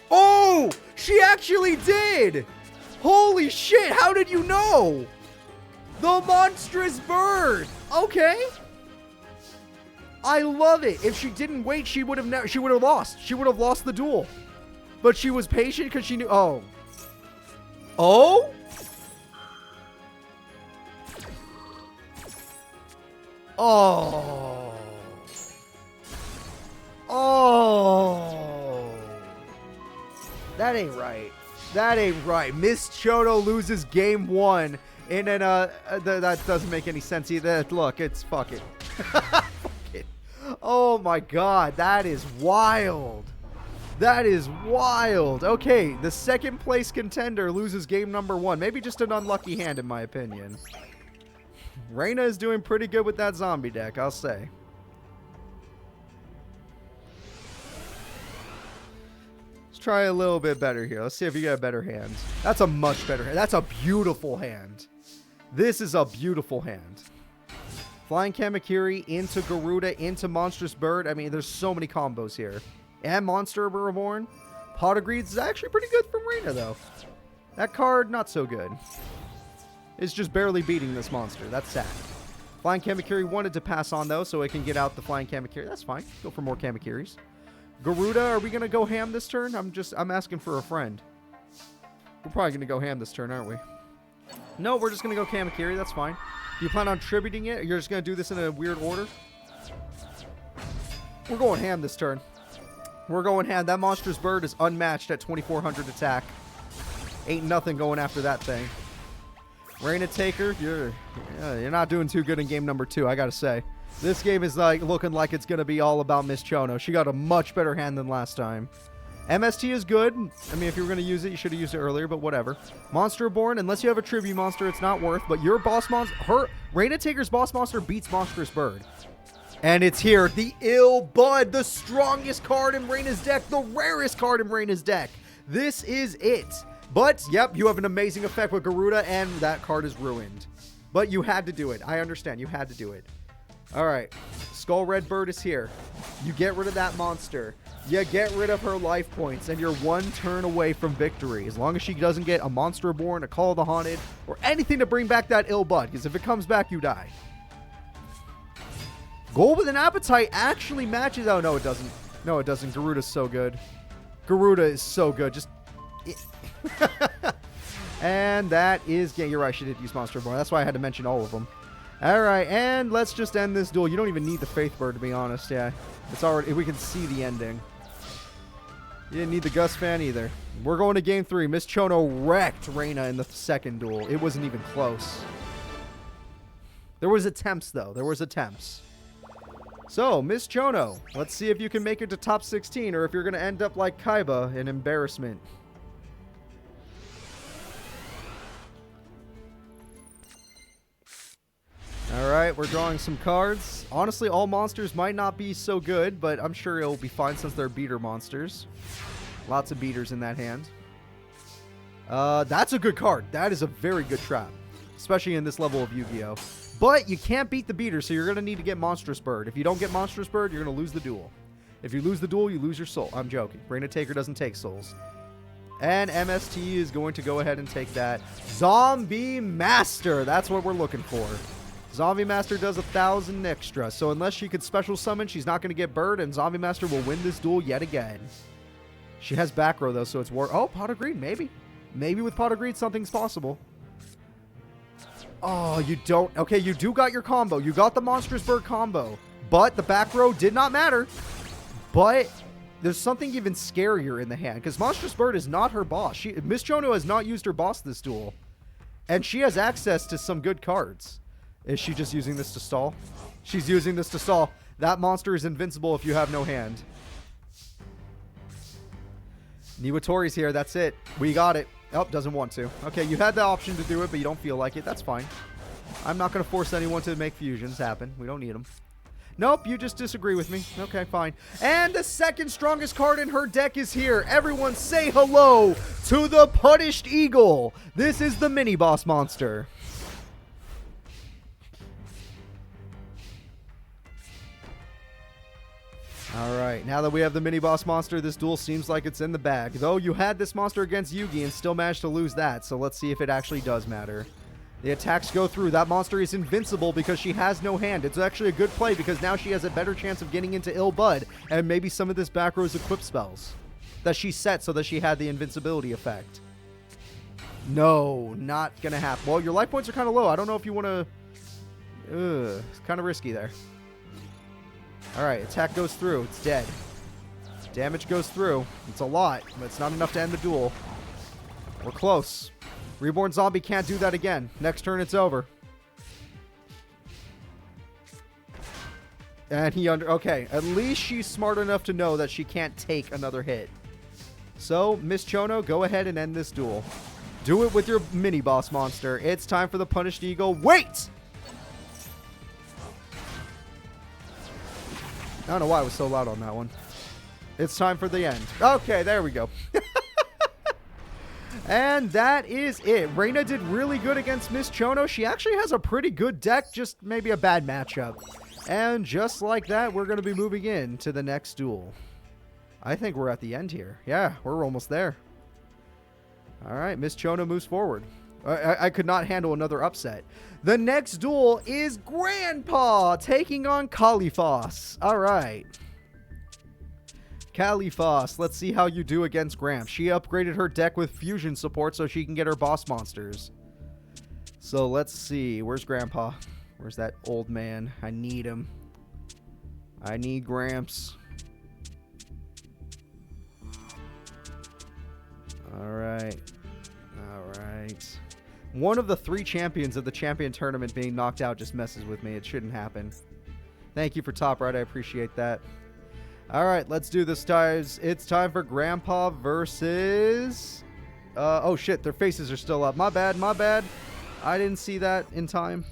Oh! She actually did! Holy shit, how did you know? The monstrous bird! Okay. I love it. If she didn't wait, she would have lost. She would have lost the duel. But she was patient because she knew. Oh. Oh? Oh. Oh. That ain't right. That ain't right. Miss Chono loses game 1. And then, that doesn't make any sense either. Look, it's fuck it. Fuck it. Oh my god. That is wild. That is wild. Okay, the second place contender loses game number 1. Maybe just an unlucky hand, in my opinion. Reina is doing pretty good with that zombie deck, I'll say. Let's try a little bit better here. Let's see if you get a better hand. That's a much better hand. That's a beautiful hand. This is a beautiful hand. Flying Kamakiri into Garuda into Monstrous Bird. I mean, there's so many combos here. And Monster Reborn. Pot of Greeds is actually pretty good from Reina, though. That card, not so good. It's just barely beating this monster. That's sad. Flying Kamakiri wanted to pass on, though, so it can get out the Flying Kamakiri. That's fine. Go for more Kamakiris. Garuda, are we going to go ham this turn? I'm asking for a friend. We're probably going to go ham this turn, aren't we? No, we're just going to go Kamakiri. That's fine. Do you plan on tributing it? Or you're just going to do this in a weird order? We're going ham this turn. We're going ham. That monstrous bird is unmatched at 2400 attack. Ain't nothing going after that thing. Reina Taker, you're not doing too good in game number 2, I gotta say. This game is like looking like it's gonna be all about Miss Chono. She got a much better hand than last time. MST is good. I mean, if you were going to use it, you should have used it earlier, but whatever. Monster Born, unless you have a tribute monster, it's not worth. But your boss monster, Reina Taker's boss monster beats Monstrous Bird. And it's here, the Ill Bud, the strongest card in Reina's deck, the rarest card in Reina's deck. This is it. But, yep, you have an amazing effect with Garuda, and that card is ruined. But you had to do it. I understand. You had to do it. All right. Skull Red Bird is here. You get rid of that monster. You get rid of her life points, and you're one turn away from victory. As long as she doesn't get a Monster Born, a Call of the Haunted, or anything to bring back that Ill Bud. Because if it comes back, you die. Gold with an Appetite actually matches. Oh, no, it doesn't. No, it doesn't. Garuda's so good. Garuda is so good. Just... And that is... Yeah, you're right. She did use Monster Born. That's why I had to mention all of them. Alright, and let's just end this duel. You don't even need the Faith Bird, to be honest. Yeah, it's already... We can see the ending. You didn't need the Gus fan either. We're going to game 3. Miss Chono wrecked Reina in the second duel. It wasn't even close. There was attempts, though. There was attempts. So, Miss Chono, let's see if you can make it to top 16 or if you're going to end up like Kaiba, an embarrassment. Alright, we're drawing some cards. Honestly, all monsters might not be so good, but I'm sure it'll be fine since they're beater monsters. Lots of beaters in that hand. That's a good card. That is a very good trap, especially in this level of Yu-Gi-Oh! But you can't beat the beater, so you're going to need to get Monstrous Bird. If you don't get Monstrous Bird, you're going to lose the duel. If you lose the duel, you lose your soul. I'm joking. Reina Taker doesn't take souls. And MST is going to go ahead and take that. Zombie Master. That's what we're looking for. Zombie Master does 1,000 extra. So unless she could special summon, she's not going to get Bird, and Zombie Master will win this duel yet again. She has back row, though, so it's war. Oh, Pot of Greed, maybe. Maybe with Pot of Greed, something's possible. Oh, you don't. Okay, you do got your combo. You got the Monstrous Bird combo. But the back row did not matter. But there's something even scarier in the hand. Because Monstrous Bird is not her boss. Miss Chono has not used her boss this duel. And she has access to some good cards. Is she just using this to stall? She's using this to stall. That monster is invincible if you have no hand. Niwatori's here. That's it. We got it. Oh, doesn't want to. Okay, you had the option to do it, but you don't feel like it. That's fine. I'm not going to force anyone to make fusions happen. We don't need them. Nope, you just disagree with me. Okay, fine. And the second strongest card in her deck is here. Everyone say hello to the Punished Eagle. This is the mini-boss monster. Alright, now that we have the mini-boss monster, this duel seems like it's in the bag. Though you had this monster against Yugi and still managed to lose that, so let's see if it actually does matter. The attacks go through. That monster is invincible because she has no hand. It's actually a good play because now she has a better chance of getting into Ill Bud and maybe some of this back row's equip spells that she set so that she had the invincibility effect. No, not gonna happen. Well, your life points are kind of low. I don't know if you want to... it's kind of risky there. Alright, attack goes through. It's dead. Damage goes through. It's a lot, but it's not enough to end the duel. We're close. Reborn Zombie can't do that again. Next turn, it's over. And he okay, at least she's smart enough to know that she can't take another hit. So, Miss Chono, go ahead and end this duel. Do it with your mini-boss monster. It's time for the Punished Eagle. Wait! I don't know why I was so loud on that one. It's time for the end. Okay, there we go. And that is it. Reina did really good against Miss Chono. She actually has a pretty good deck, just maybe a bad matchup. And just like that, we're going to be moving in to the next duel. I think we're at the end here. Yeah, we're almost there. All right, Miss Chono moves forward. I could not handle another upset. The next duel is Grandpa taking on Kif Fos. All right. Kif Fos, let's see how you do against Gramps. She upgraded her deck with fusion support so she can get her boss monsters. So let's see. Where's Grandpa? Where's that old man? I need him. I need Gramps. All right. All right. One of the 3 champions of the champion tournament being knocked out just messes with me. It shouldn't happen. Thank you for top right. I appreciate that. All right, let's do this, guys. It's time for Grandpa versus... oh, shit. Their faces are still up. My bad. My bad. I didn't see that in time.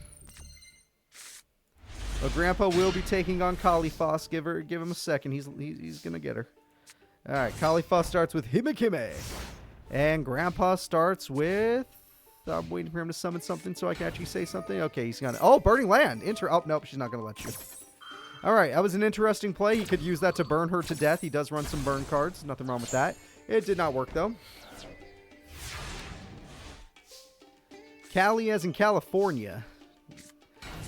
But Grandpa will be taking on Kif Fos. Give him a second. He's going to get her. All right, Kif Fos starts with Hibikime. And Grandpa starts with... I'm waiting for him to summon something so I can actually say something. Okay, he's going to... Oh, Burning Land. Oh, nope, she's not going to let you. All right, that was an interesting play. He could use that to burn her to death. He does run some burn cards. Nothing wrong with that. It did not work, though. Cali as in California.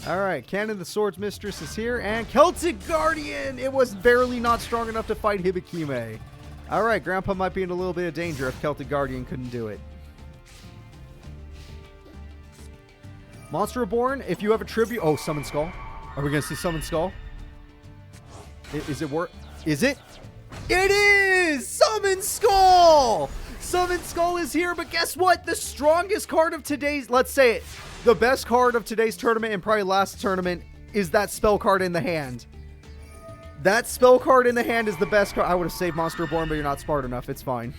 All right, Cannon the Swords Mistress is here. And Celtic Guardian! It was barely not strong enough to fight Hibikime. All right, Grandpa might be in a little bit of danger if Celtic Guardian couldn't do it. Monster Reborn, if you have a tribute... Oh, Summon Skull. Are we going to see Summon Skull? Is it work? Is it? It is! Summon Skull! Summon Skull is here, but guess what? The strongest card of today's... Let's say it. The best card of today's tournament and probably last tournament is that spell card in the hand. That spell card in the hand is the best card. I would have saved Monster Reborn, but you're not smart enough. It's fine.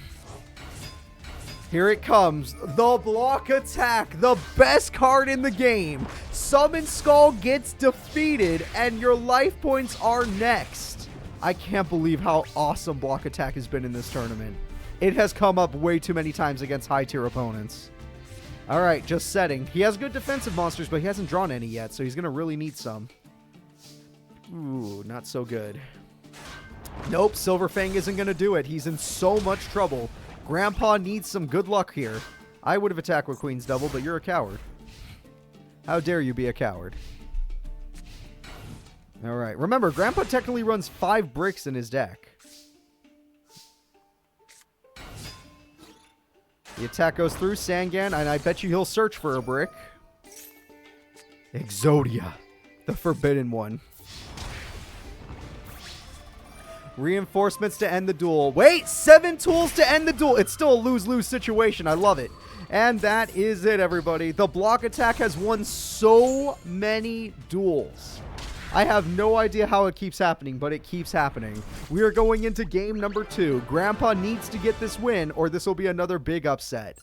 Here it comes. The block attack. The best card in the game. Summon Skull gets defeated, and your life points are next. I can't believe how awesome block attack has been in this tournament. It has come up way too many times against high-tier opponents. All right, just setting. He has good defensive monsters, but he hasn't drawn any yet, so he's going to really need some. Ooh, not so good. Nope, Silverfang isn't going to do it. He's in so much trouble. Grandpa needs some good luck here. I would have attacked with Queen's Double, but you're a coward. How dare you be a coward? All right. Remember, Grandpa technically runs 5 bricks in his deck. The attack goes through Sangan, and I bet you he'll search for a brick. Exodia, the forbidden one. Reinforcements to end the duel. Wait, 7 tools to end the duel. It's still a lose-lose situation. I love it. And that is it, everybody. The block attack has won so many duels. I have no idea how it keeps happening, but it keeps happening. We are going into game number 2. Grandpa needs to get this win, or this will be another big upset.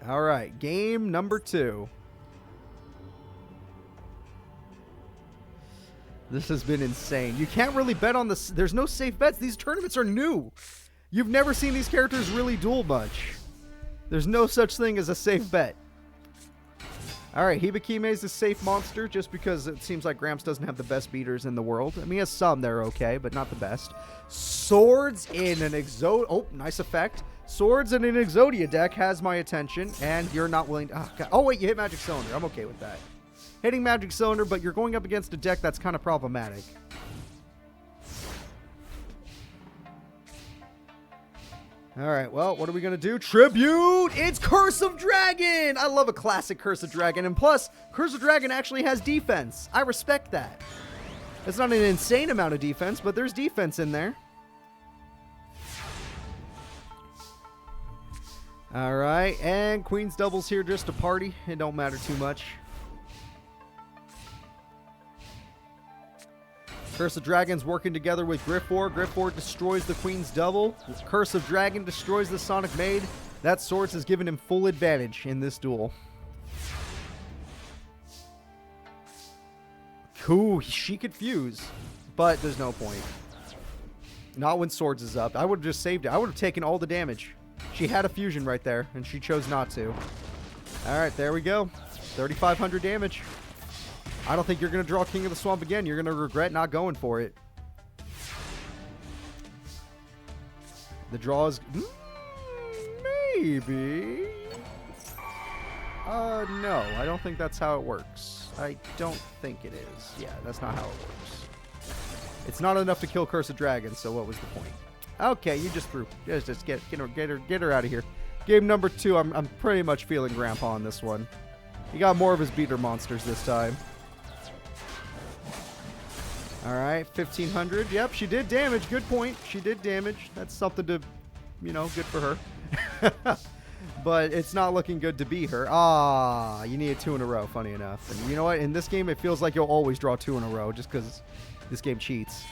All right, game number 2. This has been insane. You can't really bet on this. There's no safe bets. These tournaments are new. You've never seen these characters really duel much. There's no such thing as a safe bet. All right, Hibikime is a safe monster just because it seems like Gramps doesn't have the best beaters in the world. I mean, he has some that are okay, but not the best. Swords in an Exodia. Oh, nice effect. Swords in an Exodia deck has my attention, and you're not willing to... Oh, wait, you hit Magic Cylinder. I'm okay with that. Hitting Magic Cylinder, but you're going up against a deck that's kind of problematic. All right, well, what are we going to do? Tribute! It's Curse of Dragon! I love a classic Curse of Dragon. And plus, Curse of Dragon actually has defense. I respect that. It's not an insane amount of defense, but there's defense in there. All right, and Queen's Double's here just to party. It don't matter too much. Curse of Dragon's working together with Griffor. Griffor destroys the Queen's Double. Curse of Dragon destroys the Sonic Maid. That Swords has given him full advantage in this duel. Cool, she could fuse, but there's no point. Not when Swords is up. I would have just saved it. I would have taken all the damage. She had a fusion right there, and she chose not to. All right, there we go. 3,500 damage. I don't think you're going to draw King of the Swamp again. You're going to regret not going for it. The draw is... maybe... no. I don't think that's how it works. I don't think it is. Yeah, that's not how it works. It's not enough to kill Curse of Dragon, so what was the point? Okay, you just threw. Just get her out of here. Game number 2, I'm pretty much feeling Grandpa on this one. He got more of his beater monsters this time. All right, 1,500. Yep, she did damage. Good point. She did damage. That's something to, you know, good for her. but it's not looking good to beat her. Ah, you needed 2 in a row, funny enough. And you know what? In this game, it feels like you'll always draw 2 in a row just because this game cheats.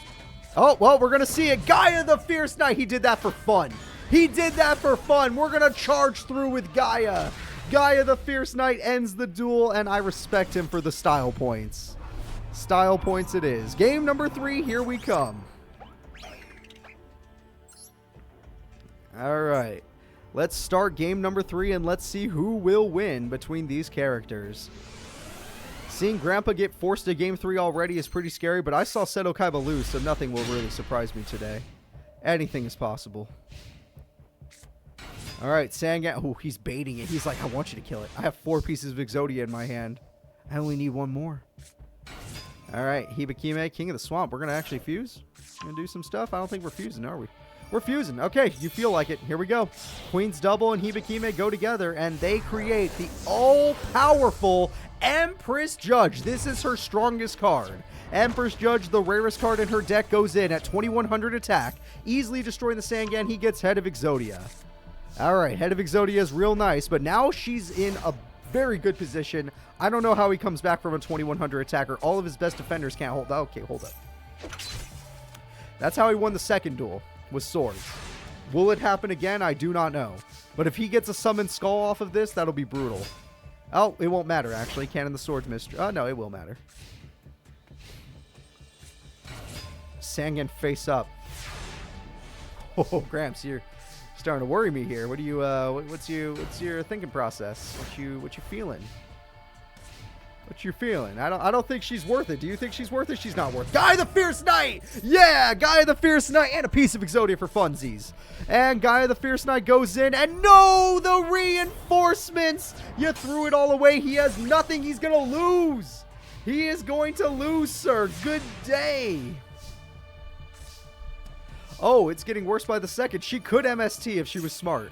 Oh, well, we're going to see it. Gaia the Fierce Knight. He did that for fun. He did that for fun. We're going to charge through with Gaia. Gaia the Fierce Knight ends the duel, and I respect him for the style points. Style points it is. Game number 3, here we come. All right. Let's start game number 3, and let's see who will win between these characters. Seeing Grandpa get forced to game 3 already is pretty scary, but I saw Seto Kaiba lose, so nothing will really surprise me today. Anything is possible. All right, Sangan. Oh, he's baiting it. He's like, I want you to kill it. I have 4 pieces of Exodia in my hand. I only need 1 more. All right, Hibikime, King of the Swamp. We're going to actually fuse. We're going to do some stuff. I don't think we're fusing, are we? We're fusing. Okay, you feel like it. Here we go. Queen's Double and Hibikime go together, and they create the all-powerful Empress Judge. This is her strongest card. Empress Judge, the rarest card in her deck, goes in at 2100 attack, easily destroying the Sangan. He gets Head of Exodia. All right, Head of Exodia is real nice, but now she's in a very good position. I don't know how he comes back from a 2100 attacker. All of his best defenders can't hold. Okay, hold up. That's how he won the second duel, with swords. Will it happen again? I do not know. But if he gets a summoned skull off of this, that'll be brutal. Oh, it won't matter, actually. Cannon the Swords Mistress. Oh, no, it will matter. Sangan face up. Oh, Gramps, you're starting to worry me here. What do you, what's your thinking process? What you feeling? What you feeling? I don't think she's worth it. Do you think she's worth it? She's not worth it. Gaia the Fierce Knight! Yeah! Gaia the Fierce Knight and a piece of Exodia for funsies. And Gaia the Fierce Knight goes in, and no! The reinforcements! You threw it all away. He has nothing. He's going to lose. He is going to lose, sir. Good day. Oh, it's getting worse by the second. She could MST if she was smart.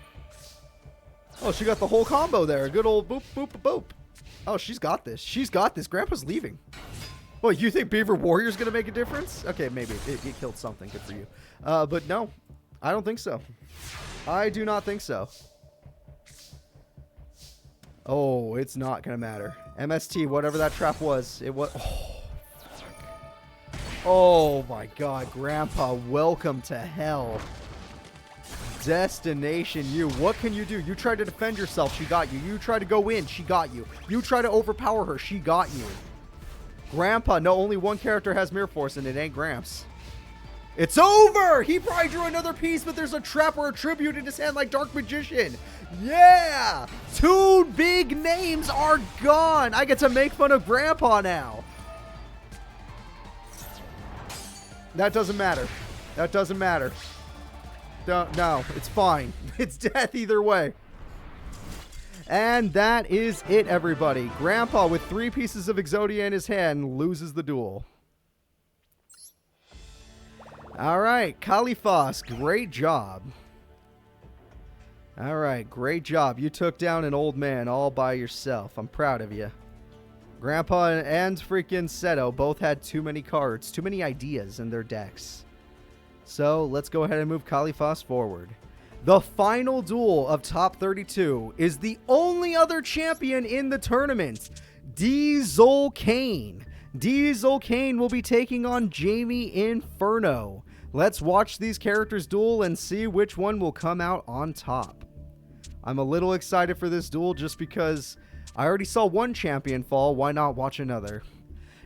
Oh, she got the whole combo there. A good old boop, boop, boop. Oh, she's got this. She's got this. Grandpa's leaving. Well, you think Beaver Warrior's going to make a difference? Okay, maybe. It killed something. Good for you. But no, I don't think so. I do not think so. Oh, it's not going to matter. MST, whatever that trap was, it was... Oh, my God. Grandpa, welcome to hell. Destination you. What can you do? You try to defend yourself, she got you. You try to go in, she got you. You try to overpower her, she got you. Grandpa, no, only one character has Mirror Force, and it ain't Gramps. It's over! He probably drew another piece, but there's a trap or a tribute in his hand like Dark Magician. Yeah! 2 big names are gone. I get to make fun of Grandpa now. That doesn't matter. That doesn't matter. No, it's fine. It's death either way. And that is it, everybody. Grandpa, with 3 pieces of Exodia in his hand, loses the duel. All right, Kif Fos, great job. All right, great job. You took down an old man all by yourself. I'm proud of you. Grandpa and freaking Seto both had too many cards, too many ideas in their decks. So let's go ahead and move Kif Fos forward. The final duel of top 32 is the only other champion in the tournament, Diesel Kane. Diesel Kane will be taking on Jamie Inferno. Let's watch these characters duel and see which one will come out on top. I'm a little excited for this duel just because I already saw one champion fall. Why not watch another?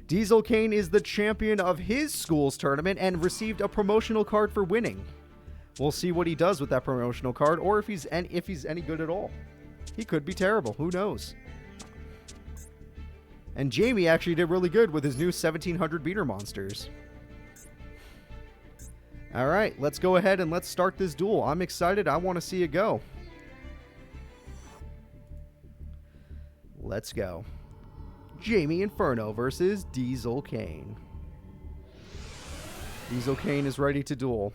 Diesel Kane is the champion of his school's tournament and received a promotional card for winning. We'll see what he does with that promotional card, or if he's any good at all. He could be terrible. Who knows? And Jamie actually did really good with his new 1700 beater monsters. All right, let's go ahead and let's start this duel. I'm excited. I want to see it go. Let's go. Jamie Inferno versus Diesel Kane. Diesel Kane is ready to duel.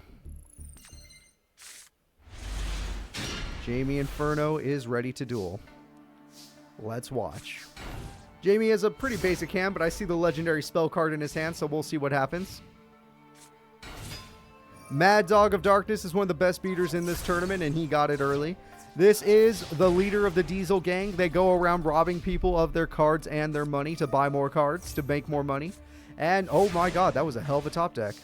Jamie Inferno is ready to duel. Let's watch. Jamie has a pretty basic hand, but I see the legendary spell card in his hand, so we'll see what happens. Mad Dog of Darkness is one of the best beaters in this tournament, and he got it early. This is the leader of the Diesel gang. They go around robbing people of their cards and their money to buy more cards, to make more money. And, oh my god, that was a hell of a top deck.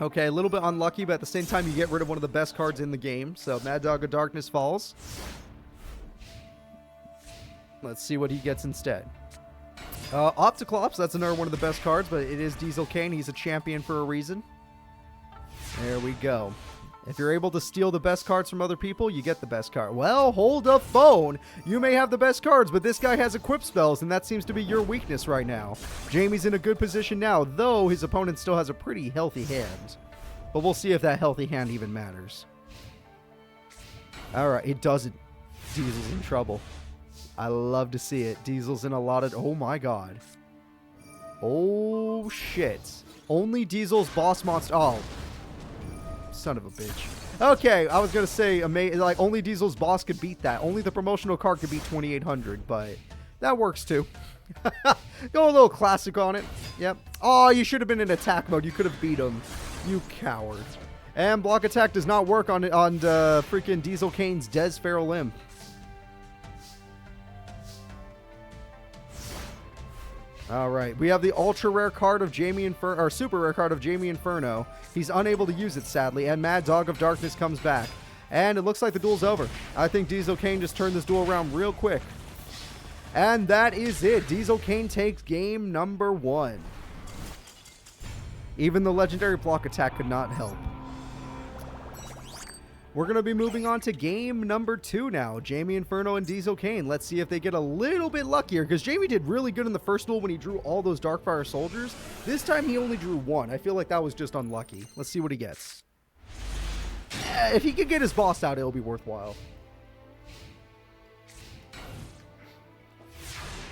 Okay, a little bit unlucky, but at the same time, you get rid of one of the best cards in the game. So, Mad Dog of Darkness falls. Let's see what he gets instead. Opticlops, that's another one of the best cards, but it is Diesel Kane. He's a champion for a reason. There we go. If you're able to steal the best cards from other people, you get the best card. Well, hold the phone. You may have the best cards, but this guy has equip spells, and that seems to be your weakness right now. Jamie's in a good position now, though his opponent still has a pretty healthy hand. But we'll see if that healthy hand even matters. Alright, it doesn't. Diesel's in trouble. I love to see it. Diesel's in a lot of... Oh my god. Oh shit. Only Diesel's boss monster... Oh. Son of a bitch. Okay, I was going to say, like, only Diesel's boss could beat that. Only the promotional card could beat 2800, but that works too. Go a little classic on it. Yep. Oh, you should have been in attack mode. You could have beat him. You coward. And block attack does not work on freaking Diesel Kane's Des Feral Limb. Alright, we have the ultra rare card of Jamie Inferno, or super rare card of Jamie Inferno. He's unable to use it, sadly, and Mad Dog of Darkness comes back. And it looks like the duel's over. I think Diesel Kane just turned this duel around real quick. And that is it. Diesel Kane takes game number 1. Even the legendary block attack could not help. We're going to be moving on to game number 2 now. Jamie Inferno and Diesel Kane. Let's see if they get a little bit luckier, because Jamie did really good in the first duel when he drew all those Darkfire soldiers. This time he only drew 1. I feel like that was just unlucky. Let's see what he gets. If he can get his boss out, it'll be worthwhile.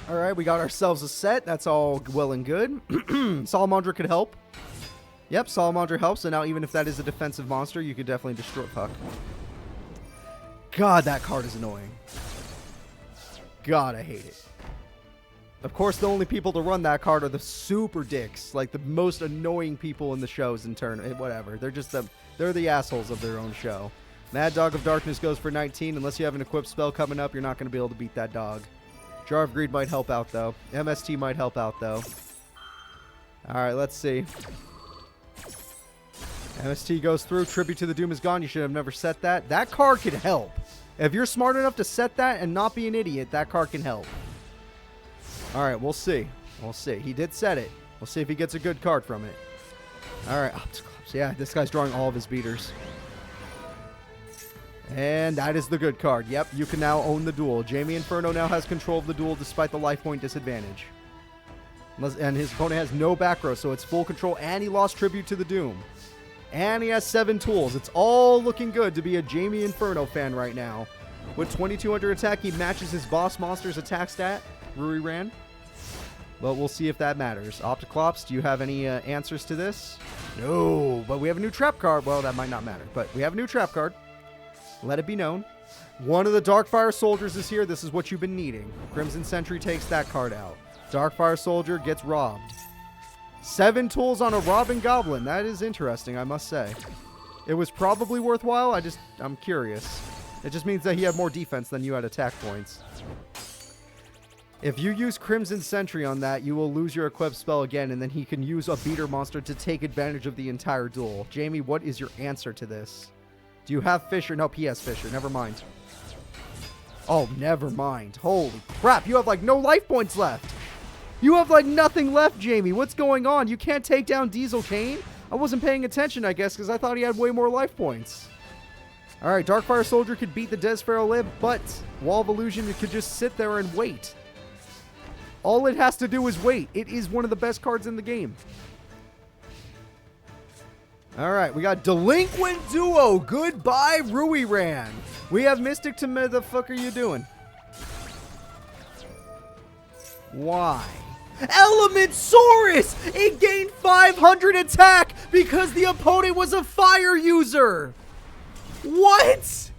Alright, we got ourselves a set. That's all well and good. Salamandra could help. Yep, Salamandra helps, and now even if that is a defensive monster, you could definitely destroy... Fuck. God, that card is annoying. God, I hate it. Of course, the only people to run that card are the super dicks. Like, the most annoying people in the shows in turn. Whatever. They're just they're the assholes of their own show. Mad Dog of Darkness goes for 19. Unless you have an equipped spell coming up, you're not going to be able to beat that dog. Jar of Greed might help out, though. MST might help out, though. Alright, let's see. MST goes through. Tribute to the Doom is gone. You should have never set that. That card can help. If you're smart enough to set that and not be an idiot, that card can help. Alright, we'll see. We'll see. He did set it. We'll see if he gets a good card from it. Alright. Yeah, this guy's drawing all of his beaters. And that is the good card. Yep, you can now own the duel. Jamie Inferno now has control of the duel despite the life point disadvantage. And his opponent has no back row, so it's full control. And he lost Tribute to the Doom. And he has 7 tools. It's all looking good to be a Jamie Inferno fan right now. With 2200 attack, he matches his boss monster's attack stat, Rui ran. But we'll see if that matters. Opticlops, do you have any answers to this? No, but we have a new trap card. Well, that might not matter, but we have a new trap card. Let it be known. One of the Darkfire soldiers is here. This is what you've been needing. Crimson Sentry takes that card out. Darkfire soldier gets robbed. 7 tools on a Robin Goblin. That is interesting, I must say. It was probably worthwhile. I'm curious. It just means that he had more defense than you had attack points. If you use Crimson Sentry on that, you will lose your equipped spell again, and then he can use a beater monster to take advantage of the entire duel. Jamie, what is your answer to this? Do you have Fisher? Nope, he has Fisher. Never mind. Oh, never mind. Holy crap, you have like no life points left. You have like nothing left, Jamie. What's going on? You can't take down Diesel Kane? I wasn't paying attention, I guess, because I thought he had way more life points. Alright, Darkfire Soldier could beat the Des Feral Lib, but Wall of Illusion could just sit there and wait. All it has to do is wait. It is one of the best cards in the game. Alright, we got Delinquent Duo. Goodbye, Rui Ran. We have Mystic to me. The fuck are you doing? Why? Elementsaurus! It gained 500 attack because the opponent was a fire user! What?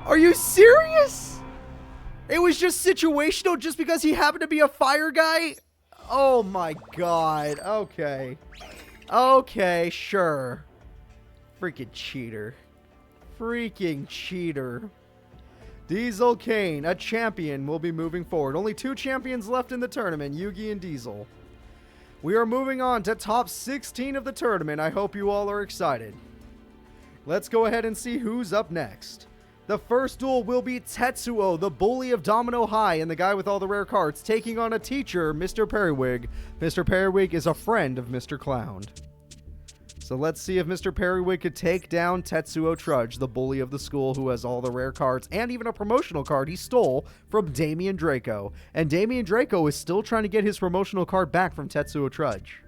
Are you serious? It was just situational just because he happened to be a fire guy? Oh my god. Okay. Okay, sure. Freaking cheater. Freaking cheater. Diesel Kane, a champion, will be moving forward. Only 2 champions left in the tournament, Yugi and Diesel. We are moving on to top 16 of the tournament. I hope you all are excited. Let's go ahead and see who's up next. The first duel will be Tetsuo, the bully of Domino High and the guy with all the rare cards, taking on a teacher, Mr. Periwig. Mr. Periwig is a friend of Mr. Clown. So let's see if Mr. Periwig could take down Tetsuo Trudge, the bully of the school who has all the rare cards and even a promotional card he stole from Damien Draco. And Damien Draco is still trying to get his promotional card back from Tetsuo Trudge.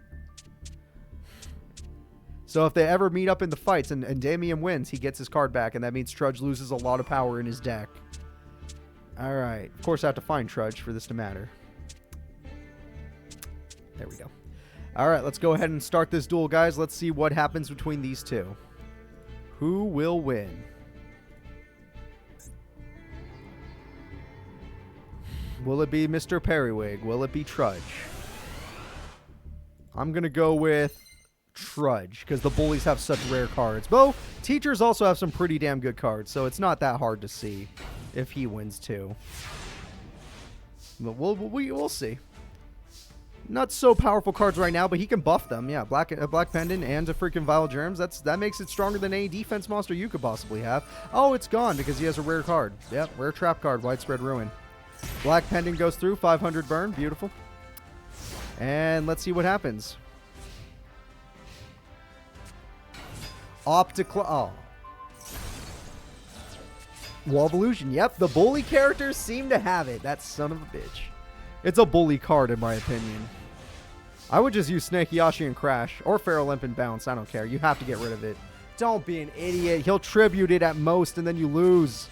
So if they ever meet up in the fights and Damien wins, he gets his card back, and that means Trudge loses a lot of power in his deck. Alright. Of course, I have to find Trudge for this to matter. There we go. Alright, let's go ahead and start this duel, guys. Let's see what happens between these two. Who will win? Will it be Mr. Periwig? Will it be Trudge? I'm going to go with Trudge, because the bullies have such rare cards. Though, teachers also have some pretty damn good cards, so it's not that hard to see if he wins too. But we'll see. Not so powerful cards right now, but he can buff them. Yeah, a Black Pendant and a freaking Vial Germs. That makes it stronger than any defense monster you could possibly have. Oh, it's gone because he has a rare card. Yep, rare trap card, Widespread Ruin. Black Pendant goes through, 500 burn. Beautiful. And let's see what happens. Oh. Wall of Illusion. Yep, the bully characters seem to have it. That son of a bitch. It's a bully card, in my opinion. I would just use Snake Yashi and Crash. Or Feral Imp and Bounce. I don't care. You have to get rid of it. Don't be an idiot. He'll tribute it at most, and then you lose.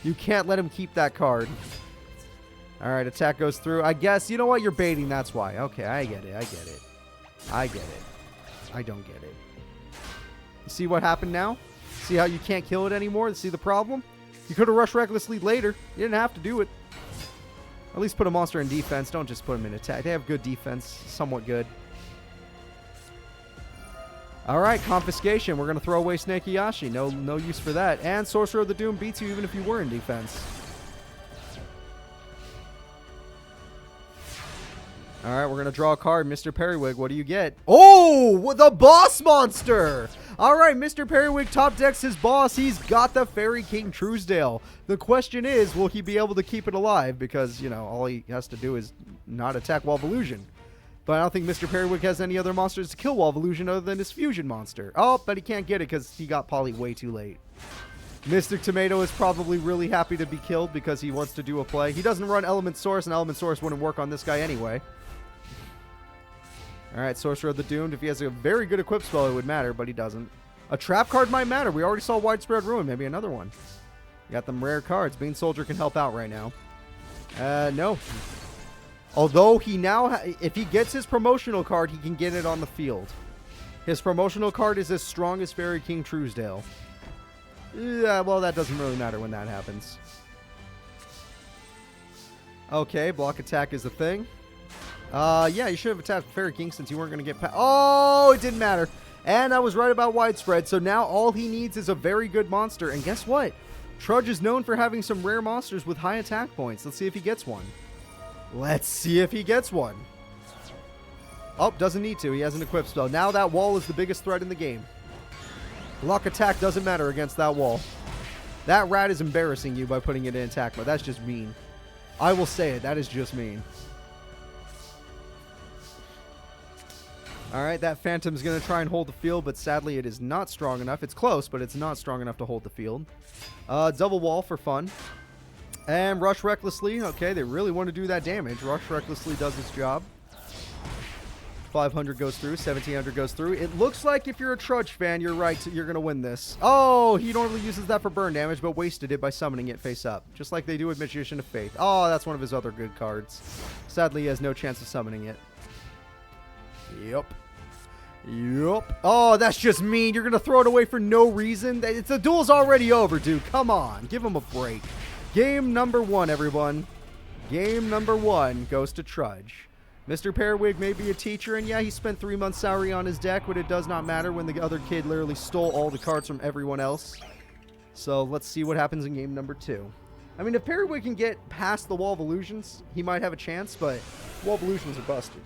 You can't let him keep that card. Alright, attack goes through. I guess, you know what? You're baiting. That's why. Okay, I get it. I get it. I get it. I don't get it. You see what happened now? See how you can't kill it anymore? See the problem? You could have rushed recklessly later. You didn't have to do it. At least put a monster in defense. Don't just put him in attack. They have good defense. Somewhat good. Alright, Confiscation. We're going to throw away Snake Yashi. No use for that. And Sorcerer of the Doom beats you even if you were in defense. Alright, we're going to draw a card. Mr. Periwig, what do you get? Oh, the boss monster! Alright, Mr. Periwig top decks his boss. He's got the Fairy King Truesdale. The question is, will he be able to keep it alive? Because, you know, all he has to do is not attack Wall of Illusion. But I don't think Mr. Periwig has any other monsters to kill Wall of Illusion other than his fusion monster. Oh, but he can't get it because he got Poly way too late. Mystic Tomato is probably really happy to be killed because he wants to do a play. He doesn't run Element Source, and Element Source wouldn't work on this guy anyway. Alright, Sorcerer of the Doomed. If he has a very good equip spell, it would matter, but he doesn't. A trap card might matter. We already saw Widespread Ruin. Maybe another one. You got them rare cards. Bean Soldier can help out right now. No. Although he now, if he gets his promotional card, he can get it on the field. His promotional card is as strong as Fairy King Truesdale. Yeah, well, that doesn't really matter when that happens. Okay, block attack is the thing. Yeah, you should have attacked Fairy King since you weren't going to get oh, it didn't matter. And I was right about Widespread, so now all he needs is a very good monster. And guess what? Trudge is known for having some rare monsters with high attack points. Let's see if he gets one. Let's see if he gets one. Oh, doesn't need to. He has an equip spell. Now that wall is the biggest threat in the game. Block attack doesn't matter against that wall. That rat is embarrassing you by putting it in attack mode. That's just mean. I will say it. That is just mean. Alright, that Phantom's going to try and hold the field, but sadly it is not strong enough. It's close, but it's not strong enough to hold the field. Double wall for fun. And Rush Recklessly. Okay, they really want to do that damage. Rush Recklessly does its job. 500 goes through. 1700 goes through. It looks like if you're a Trudge fan, you're right. You're going to win this. Oh, he normally uses that for burn damage, but wasted it by summoning it face up. Just like they do with Magician of Faith. Oh, that's one of his other good cards. Sadly, he has no chance of summoning it. Yep. Yup. Oh, that's just mean. You're going to throw it away for no reason? The duel's already over, dude. Come on. Give him a break. Game number 1, everyone. Game number 1 goes to Trudge. Mr. Periwig may be a teacher, and yeah, he spent 3 months' salary on his deck, but it does not matter when the other kid literally stole all the cards from everyone else. So let's see what happens in game number 2. I mean, if Periwig can get past the Wall of Illusions, he might have a chance, but Wall of Illusions are busted.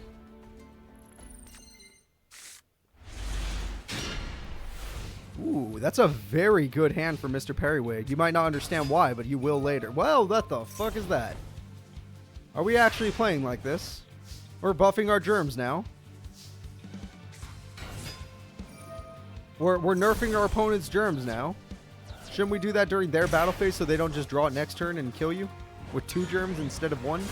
Ooh, that's a very good hand for Mr. Periwig. You might not understand why, but you will later. Well, what the fuck is that? Are we actually playing like this? We're buffing our germs now. We're nerfing our opponent's germs now. Shouldn't we do that during their battle phase so they don't just draw it next turn and kill you? With 2 germs instead of 1?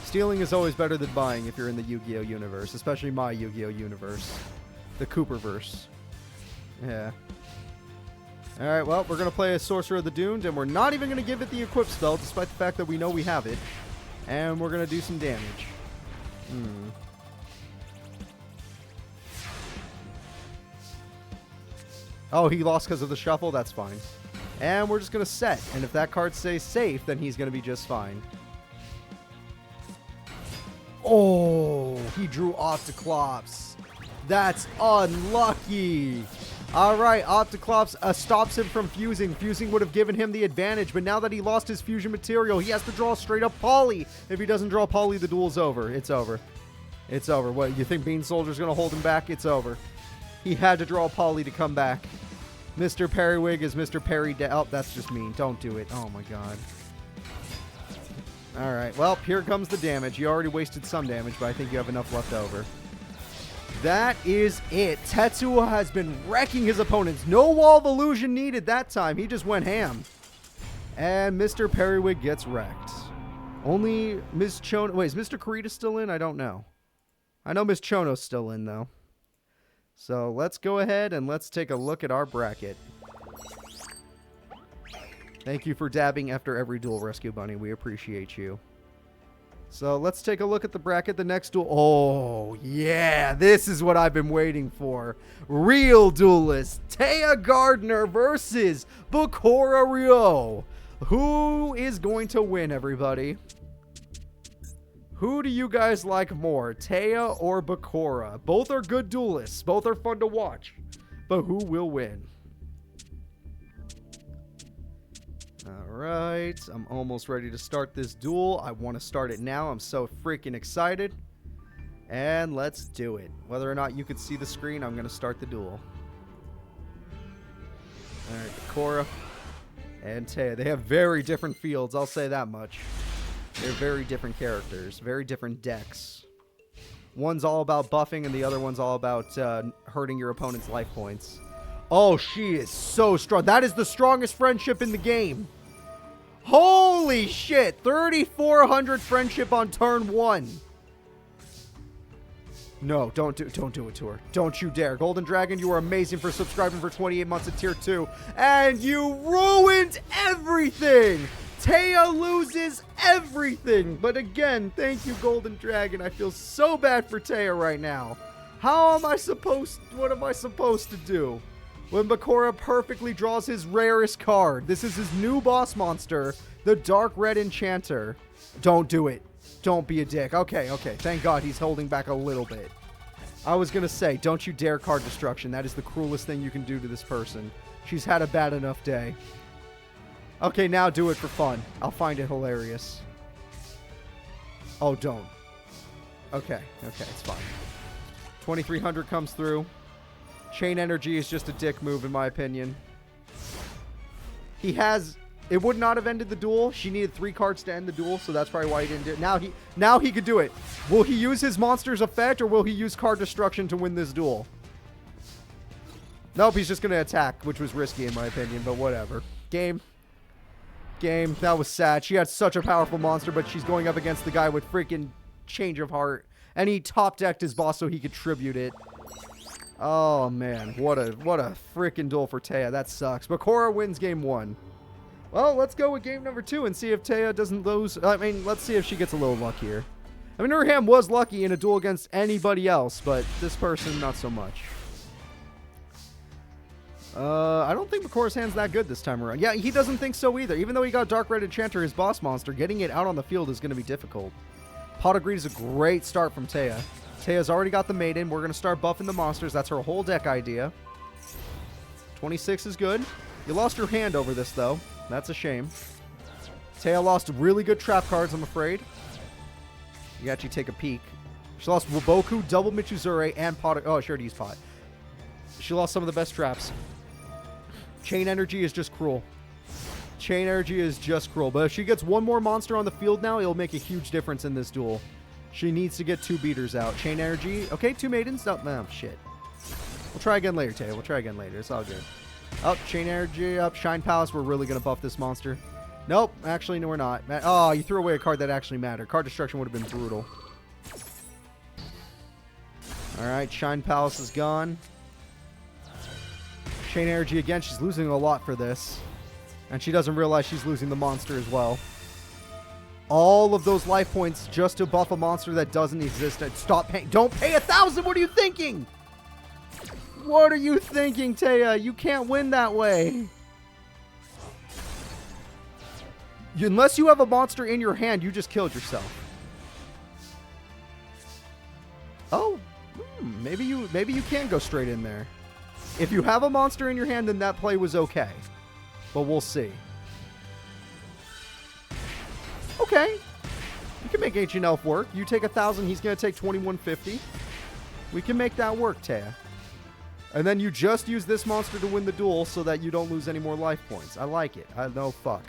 Stealing is always better than buying if you're in the Yu-Gi-Oh! Universe. Especially my Yu-Gi-Oh! Universe. The Cooperverse. Yeah. Alright, well, we're going to play a Sorcerer of the Doomed, and we're not even going to give it the equip spell, despite the fact that we know we have it. And we're going to do some damage. Oh, he lost because of the shuffle? That's fine. And we're just going to set. And if that card stays safe, then he's going to be just fine. Oh, he drew Opticlops. That's unlucky. All right, Opticlops stops him from fusing. Fusing would have given him the advantage, but now that he lost his fusion material, he has to draw straight up Poly. If he doesn't draw Poly, the duel's over. It's over. It's over. What, you think Bean Soldier's going to hold him back? It's over. He had to draw Poly to come back. Mr. Periwig is Mr. Perry. Oh, that's just mean. Don't do it. Oh, my God. All right, well, here comes the damage. You already wasted some damage, but I think you have enough left over. That is it. Tetsuo has been wrecking his opponents. No Wall of Illusion needed that time. He just went ham. And Mr. Periwig gets wrecked. Only Ms. Chono... Wait, is Mr. Kurita still in? I don't know. I know Ms. Chono's still in, though. So let's go ahead and let's take a look at our bracket. Thank you for dabbing after every duel, Rescue Bunny. We appreciate you. So let's take a look at the bracket. The next duel. Oh, yeah. This is what I've been waiting for. Real duelist. Taya Gardner versus Bakura Ryu. Who is going to win, everybody? Who do you guys like more, Taya or Bakura? Both are good duelists. Both are fun to watch. But who will win? Alright, I'm almost ready to start this duel. I want to start it now. I'm so freaking excited. And let's do it. Whether or not you could see the screen, I'm going to start the duel. Alright, Bakura and Taya. They have very different fields, I'll say that much. They're very different characters, very different decks. One's all about buffing and the other one's all about hurting your opponent's life points. Oh, she is so strong. That is the strongest friendship in the game. Holy shit. 3,400 friendship on turn 1. No, don't do it to her. Don't you dare. Golden Dragon, you are amazing for subscribing for 28 months at tier 2. And you ruined everything. Taya loses everything. But again, thank you, Golden Dragon. I feel so bad for Taya right now. What am I supposed to do? When Bakura perfectly draws his rarest card. This is his new boss monster, the Dark Red Enchanter. Don't do it. Don't be a dick. Okay. Thank God he's holding back a little bit. I was going to say, don't you dare card destruction. That is the cruelest thing you can do to this person. She's had a bad enough day. Okay, now do it for fun. I'll find it hilarious. Oh, don't. Okay, it's fine. 2,300 comes through. Chain Energy is just a dick move, in my opinion. It would not have ended the duel. She needed 3 cards to end the duel, so that's probably why he didn't do it. Now he could do it. Will he use his monster's effect, or will he use card destruction to win this duel? Nope, he's just going to attack, which was risky, in my opinion, but whatever. Game. That was sad. She had such a powerful monster, but she's going up against the guy with freaking Change of Heart. And he top-decked his boss so he could tribute it. Oh, man. What a freaking duel for Taya. That sucks. Bakura wins game 1. Well, let's go with game number 2 and see if Taya doesn't lose. I mean, let's see if she gets a little luckier. I mean, her hand was lucky in a duel against anybody else, but this person, not so much. I don't think Bakura's hand's that good this time around. Yeah, he doesn't think so either. Even though he got Dark Red Enchanter, his boss monster, getting it out on the field is going to be difficult. Pot of Greed is a great start from Taya. Taya's already got the Maiden. We're going to start buffing the monsters. That's her whole deck idea. 26 is good. You lost your hand over this, though. That's a shame. Taya lost really good trap cards, I'm afraid. You actually take a peek. She lost Waboku, Double Michizure, and Pot. Oh, she already used Pot. She lost some of the best traps. Chain Energy is just cruel. Chain Energy is just cruel. But if she gets one more monster on the field now, it'll make a huge difference in this duel. She needs to get 2 beaters out. Chain Energy. Okay, 2 Maidens. Oh, shit. We'll try again later, Taya. We'll try again later. It's all good. Up, Chain Energy. Up, Shine Palace. We're really going to buff this monster. Nope. Actually, no, we're not. Oh, you threw away a card that actually mattered. Card Destruction would have been brutal. Alright, Shine Palace is gone. Chain Energy again. She's losing a lot for this. And she doesn't realize she's losing the monster as well. All of those life points just to buff a monster that doesn't exist. Stop paying. Don't pay 1,000. What are you thinking? What are you thinking, Taya? You can't win that way. Unless you have a monster in your hand, you just killed yourself. Oh, maybe you can go straight in there. If you have a monster in your hand, then that play was okay. But we'll see. Okay. You can make Ancient Elf work. You take 1,000, he's going to take 2,150. We can make that work, Taya. And then you just use this monster to win the duel so that you don't lose any more life points. I like it. No fuck.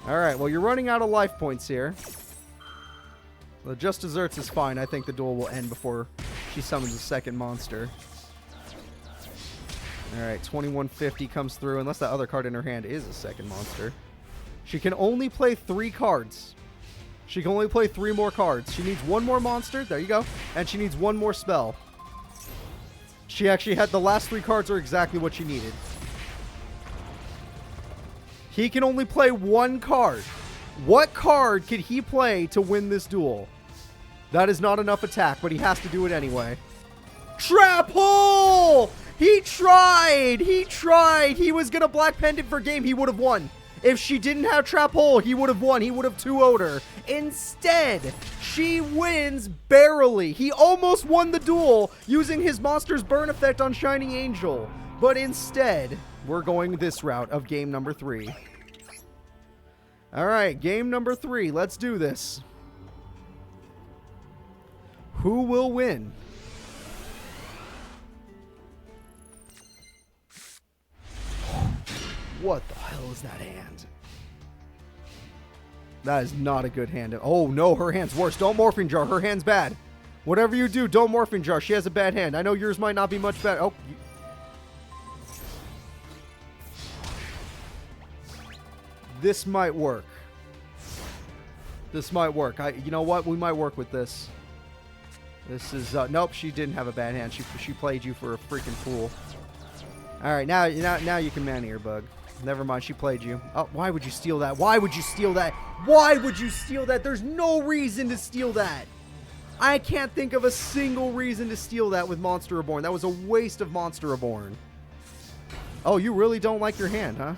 Alright, well, you're running out of life points here. Well, just desserts is fine. I think the duel will end before she summons a second monster. Alright, 2,150 comes through, unless that other card in her hand is a second monster. She can only play 3 cards. She can only play 3 more cards. She needs 1 more monster. There you go. And she needs 1 more spell. She actually had the last 3 cards are exactly what she needed. He can only play 1 card. What card could he play to win this duel? That is not enough attack, but he has to do it anyway. Trap hole! He tried! He tried! He was going to Black Pendant for game. He would have won. If she didn't have Trap Hole, he would have won. He would have 2-0'd her. Instead, she wins barely. He almost won the duel using his monster's burn effect on Shining Angel. But instead, we're going this route of game number 3. Alright, game number 3. Let's do this. Who will win? What the hell is that hand? That is not a good hand. Oh, no, her hand's worse. Don't Morphing Jar. Her hand's bad. Whatever you do, don't Morphing Jar. She has a bad hand. I know yours might not be much better. Oh. This might work. This might work. You know what? We might work with this. This is... nope, she didn't have a bad hand. She played you for a freaking fool. Alright, now you can Man-Eater Bug. Never mind, she played you. Oh, why would you steal that? Why would you steal that? Why would you steal that? There's no reason to steal that. I can't think of a single reason to steal that with Monster Reborn. That was a waste of Monster Reborn. Oh, you really don't like your hand, huh?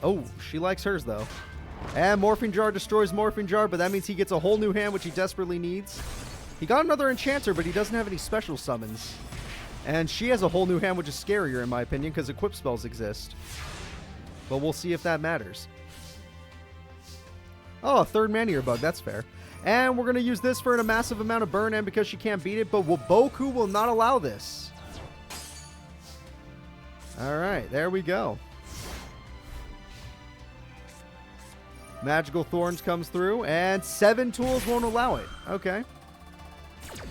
Oh, she likes hers, though. And Morphing Jar destroys Morphing Jar, but that means he gets a whole new hand, which he desperately needs. He got another Enchanter, but he doesn't have any special summons. And she has a whole new hand, which is scarier, in my opinion, because equip spells exist. But we'll see if that matters. Oh, a third Man-Eater Bug. That's fair. And we're going to use this for a massive amount of burn, and because she can't beat it, but Waboku will not allow this. Alright, there we go. Magical Thorns comes through, and 7 tools won't allow it. Okay.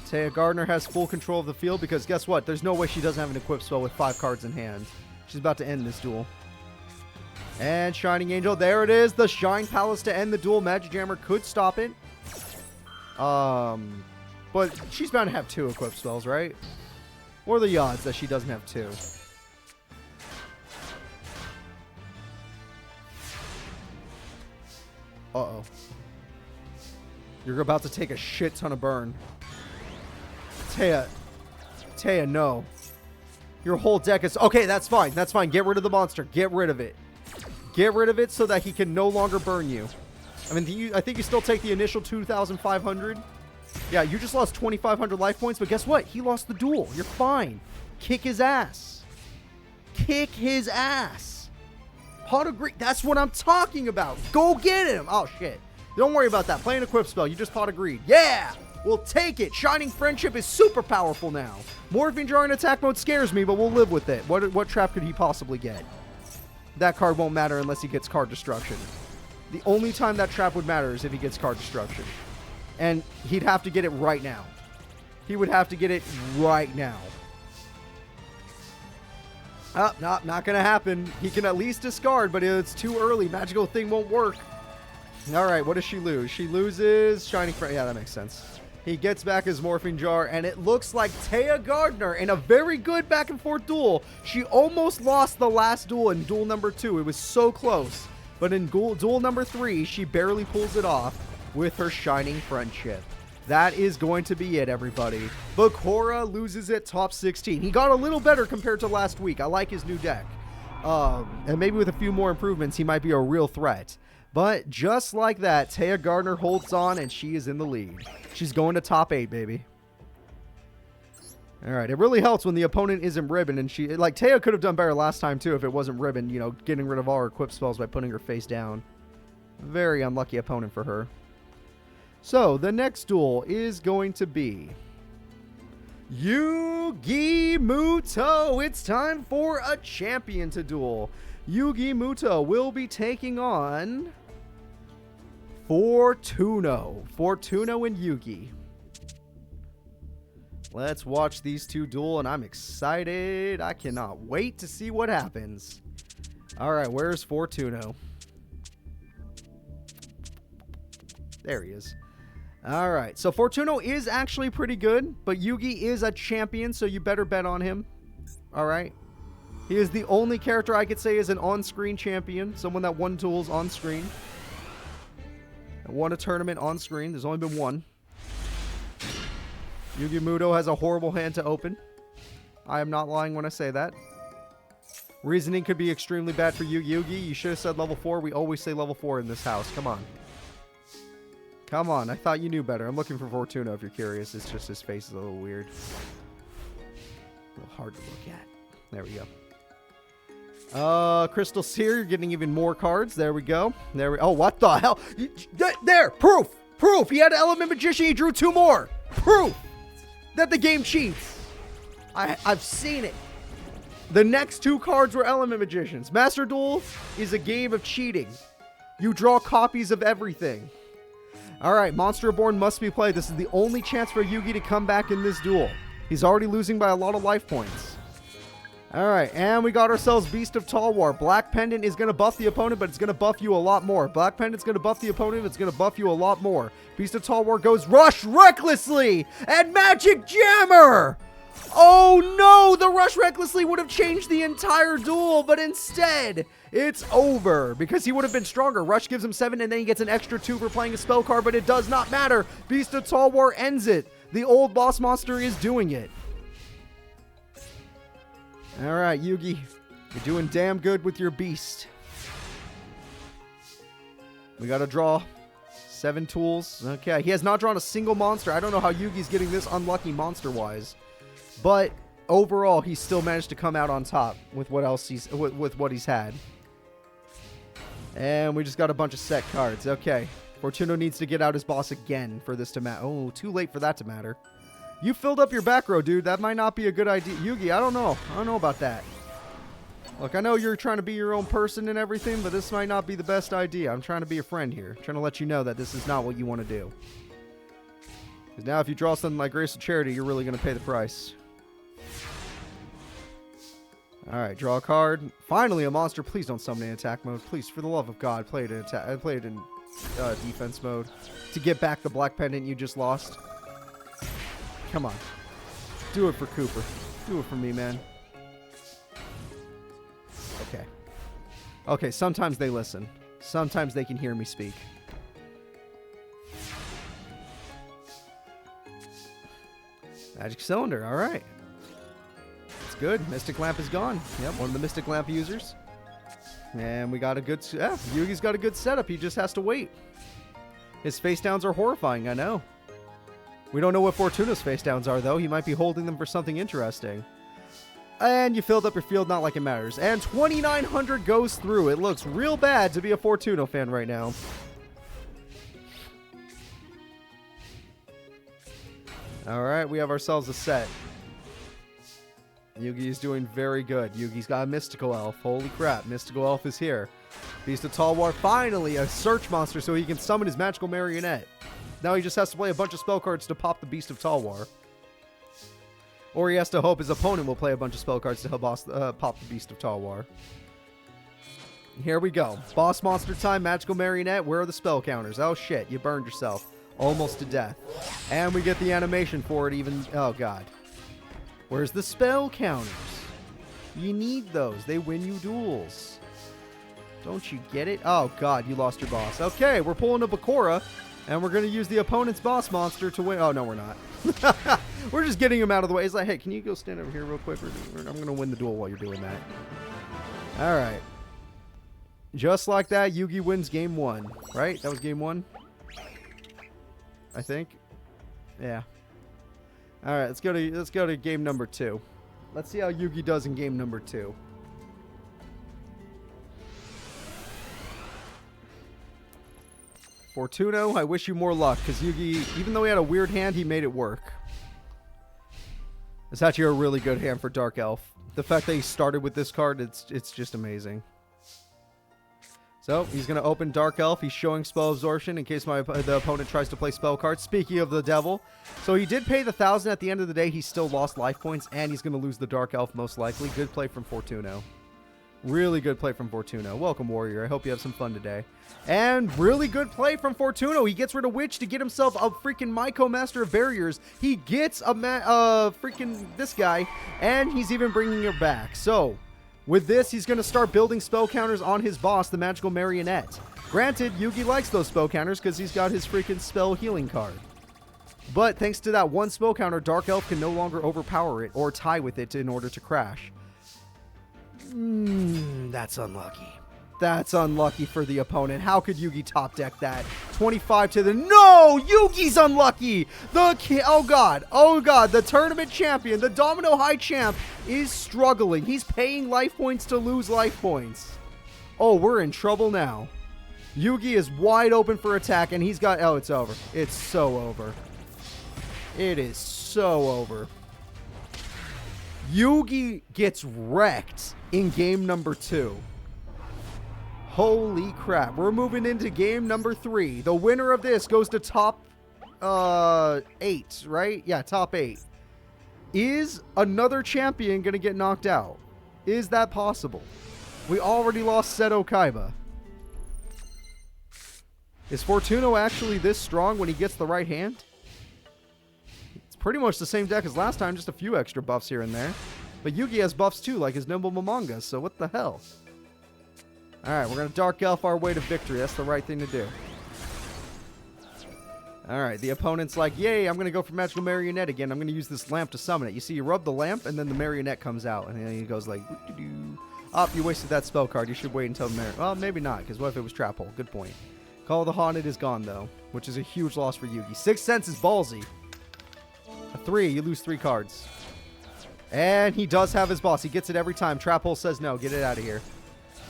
Taya Gardner has full control of the field because guess what? There's no way she doesn't have an equip spell with 5 cards in hand. She's about to end this duel. And Shining Angel. There it is. The Shine Palace to end the duel. Magic Jammer could stop it. But she's bound to have 2 equip spells, right? What are the odds that she doesn't have 2? Uh-oh. You're about to take a shit ton of burn. Taya, no. Your whole deck is... Okay, that's fine. That's fine. Get rid of the monster. Get rid of it. Get rid of it so that he can no longer burn you. I mean, I think you still take the initial 2,500. Yeah, you just lost 2,500 life points, but guess what? He lost the duel. You're fine. Kick his ass. Kick his ass. Pot of greed. That's what I'm talking about. Go get him. Oh, shit. Don't worry about that. Play an equip spell. You just pot of greed. Yeah! We'll take it. Shining Friendship is super powerful now. Morphing Jar in attack mode scares me, but we'll live with it. What trap could he possibly get? That card won't matter unless he gets card destruction. The only time that trap would matter is if he gets card destruction. And he'd have to get it right now. He would have to get it right now. Oh, no, not going to happen. He can at least discard, but it's too early. Magical thing won't work. All right, what does she lose? She loses Shining Friend. Yeah, that makes sense. He gets back his Morphing Jar, and it looks like Taya Gardner in a very good back and forth duel. She almost lost the last duel in duel number 2. It was so close. But in duel number 3, she barely pulls it off with her Shining Friendship. That is going to be it, everybody. Bakura loses at top 16. He got a little better compared to last week. I like his new deck. And maybe with a few more improvements, he might be a real threat. But just like that, Taya Gardner holds on, and she is in the lead. She's going to top 8, baby. All right, it really helps when the opponent isn't ribbon, and she... Like, Taya could have done better last time, too, if it wasn't ribbon, you know, getting rid of all her equip spells by putting her face down. Very unlucky opponent for her. So, the next duel is going to be Yugi Muto. It's time for a champion to duel. Yugi Muto will be taking on Fortuno. Fortuno and Yugi. Let's watch these two duel, and I'm excited. I cannot wait to see what happens. All right, where's Fortuno? There he is. All right, so Fortuno is actually pretty good, but Yugi is a champion, so you better bet on him. All right. He is the only character I could say is an on-screen champion. Someone that won duels on screen. Won a tournament on screen. There's only been one. Yugi Muto has a horrible hand to open. I am not lying when I say that. Reasoning could be extremely bad for you, Yugi. You should have said level 4. We always say level 4 in this house. Come on. Come on. I thought you knew better. I'm looking for Fortuno if you're curious. It's just his face is a little weird. A little hard to look at. There we go. Crystal Seer, you're getting even more cards. There we go. Oh, what the hell? There! Proof! Proof! He had an Element Magician. He drew 2 more. Proof that the game cheats. I've seen it. The next 2 cards were Element Magicians. Master Duel is a game of cheating. You draw copies of everything. Alright, Monster Reborn must be played. This is the only chance for Yugi to come back in this duel. He's already losing by a lot of life points. Alright, and we got ourselves Beast of Talwar. Black Pendant is going to buff the opponent, but it's going to buff you a lot more. Black Pendant's going to buff the opponent, it's going to buff you a lot more. Beast of Talwar goes Rush Recklessly and Magic Jammer! Oh no, the Rush Recklessly would have changed the entire duel, but instead, it's over because he would have been stronger. Rush gives him 7 and then he gets an extra 2 for playing a spell card, but it does not matter. Beast of Talwar ends it. The old boss monster is doing it. Alright, Yugi, you're doing damn good with your beast. We gotta draw 7 tools. Okay, he has not drawn a single monster. I don't know how Yugi's getting this unlucky monster-wise. But overall, he still managed to come out on top with what else with what he's had. And we just got a bunch of set cards. Okay. Fortuno needs to get out his boss again for this to matter. Oh, too late for that to matter. You filled up your back row, dude. That might not be a good idea. Yugi, I don't know. I don't know about that. Look, I know you're trying to be your own person and everything, but this might not be the best idea. I'm trying to be a friend here. I'm trying to let you know that this is not what you want to do. Because now if you draw something like Grace of Charity, you're really going to pay the price. Alright, draw a card. Finally, a monster. Please don't summon in attack mode. Please, for the love of God, play it in attack. Play it in defense mode to get back the Black Pendant you just lost. Come on. Do it for Cooper. Do it for me, man. Okay. Okay, sometimes they listen. Sometimes they can hear me speak. Magic Cylinder, alright. It's good. Mystic Lamp is gone. Yep, one of the Mystic Lamp users. And we got a good... Yeah, Yugi's got a good setup. He just has to wait. His face downs are horrifying, I know. We don't know what Fortuno's face downs are, though. He might be holding them for something interesting. And you filled up your field, not like it matters. And 2,900 goes through. It looks real bad to be a Fortuno fan right now. Alright, we have ourselves a set. Yugi is doing very good. Yugi's got a Mystical Elf. Holy crap, Mystical Elf is here. Beast of Talwar, finally a search monster so he can summon his magical marionette. Now he just has to play a bunch of spell cards to pop the Beast of Talwar. Or he has to hope his opponent will play a bunch of spell cards to help pop the Beast of Talwar. Here we go. Boss monster time, magical marionette. Where are the spell counters? Oh shit, you burned yourself. Almost to death. And we get the animation for it even... Oh god. Where's the spell counters? You need those. They win you duels. Don't you get it? Oh god, you lost your boss. Okay, we're pulling a Bakura. And we're going to use the opponent's boss monster to win. Oh, no, we're not. We're just getting him out of the way. He's like, hey, can you go stand over here real quick? I'm going to win the duel while you're doing that. All right. Just like that, Yugi wins game 1. Right? That was game 1? I think. Yeah. All right, let's go to game number 2. Let's see how Yugi does in game number 2. Fortuno, I wish you more luck, because Yugi, even though he had a weird hand, he made it work. It's actually a really good hand for Dark Elf. The fact that he started with this card, it's just amazing. So, he's going to open Dark Elf. He's showing Spell Absorption in case the opponent tries to play spell cards. Speaking of the devil. So, he did pay the 1,000 at the end of the day. He still lost life points, and he's going to lose the Dark Elf most likely. Good play from Fortuno. Really good play from Fortuno. Welcome, Warrior. I hope you have some fun today. And really good play from Fortuno. He gets rid of Witch to get himself a freaking Maiko Master of Barriers. He gets a freaking this guy, and he's even bringing her back. So, with this, he's going to start building spell counters on his boss, the Magical Marionette. Granted, Yugi likes those spell counters because he's got his freaking spell healing card. But thanks to that one spell counter, Dark Elf can no longer overpower it or tie with it in order to crash. That's unlucky. That's unlucky for the opponent. How could Yugi top deck that? 25 to the... No! Yugi's unlucky! Oh god, the tournament champion, the Domino High champ, is struggling. He's paying life points to lose life points. Oh, we're in trouble now. Yugi is wide open for attack, and he's got... Oh, it's over. It's so over. It is so over. Yugi gets wrecked in game number 2. Holy crap. We're moving into game number 3. The winner of this goes to top 8, right? Yeah, top 8. Is another champion going to get knocked out? Is that possible? We already lost Seto Kaiba. Is Fortuno actually this strong when he gets the right hand? It's pretty much the same deck as last time, just a few extra buffs here and there. But Yugi has buffs too, like his Nimble Momonga, so what the hell? Alright, we're going to Dark Elf our way to victory. That's the right thing to do. Alright, the opponent's like, yay, I'm going to go for Magical Marionette again. I'm going to use this lamp to summon it. You see, you rub the lamp, and then the marionette comes out. And then he goes like, doo-doo-doo. Oh, you wasted that spell card. You should wait until the marionette... Well, maybe not, because what if it was Trap Hole? Good point. Call of the Haunted is gone, though, which is a huge loss for Yugi. 6 cents is ballsy. A 3, you lose 3 cards. And he does have his boss. He gets it every time. Trap Hole says no. Get it out of here.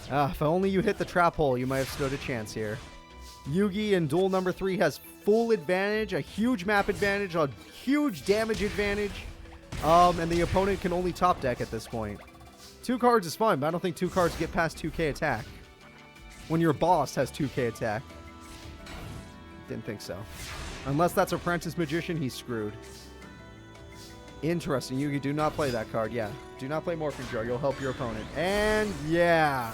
If only you hit the Trap Hole, you might have stood a chance here. Yugi in duel number 3 has full advantage, a huge map advantage, a huge damage advantage. And the opponent can only top deck at this point. 2 cards is fine, but I don't think 2 cards get past 2k attack. When your boss has 2k attack. Didn't think so. Unless that's Apprentice Magician, he's screwed. Interesting. Yugi, do not play that card. Yeah. Do not play Morphing Jar. You'll help your opponent. And yeah.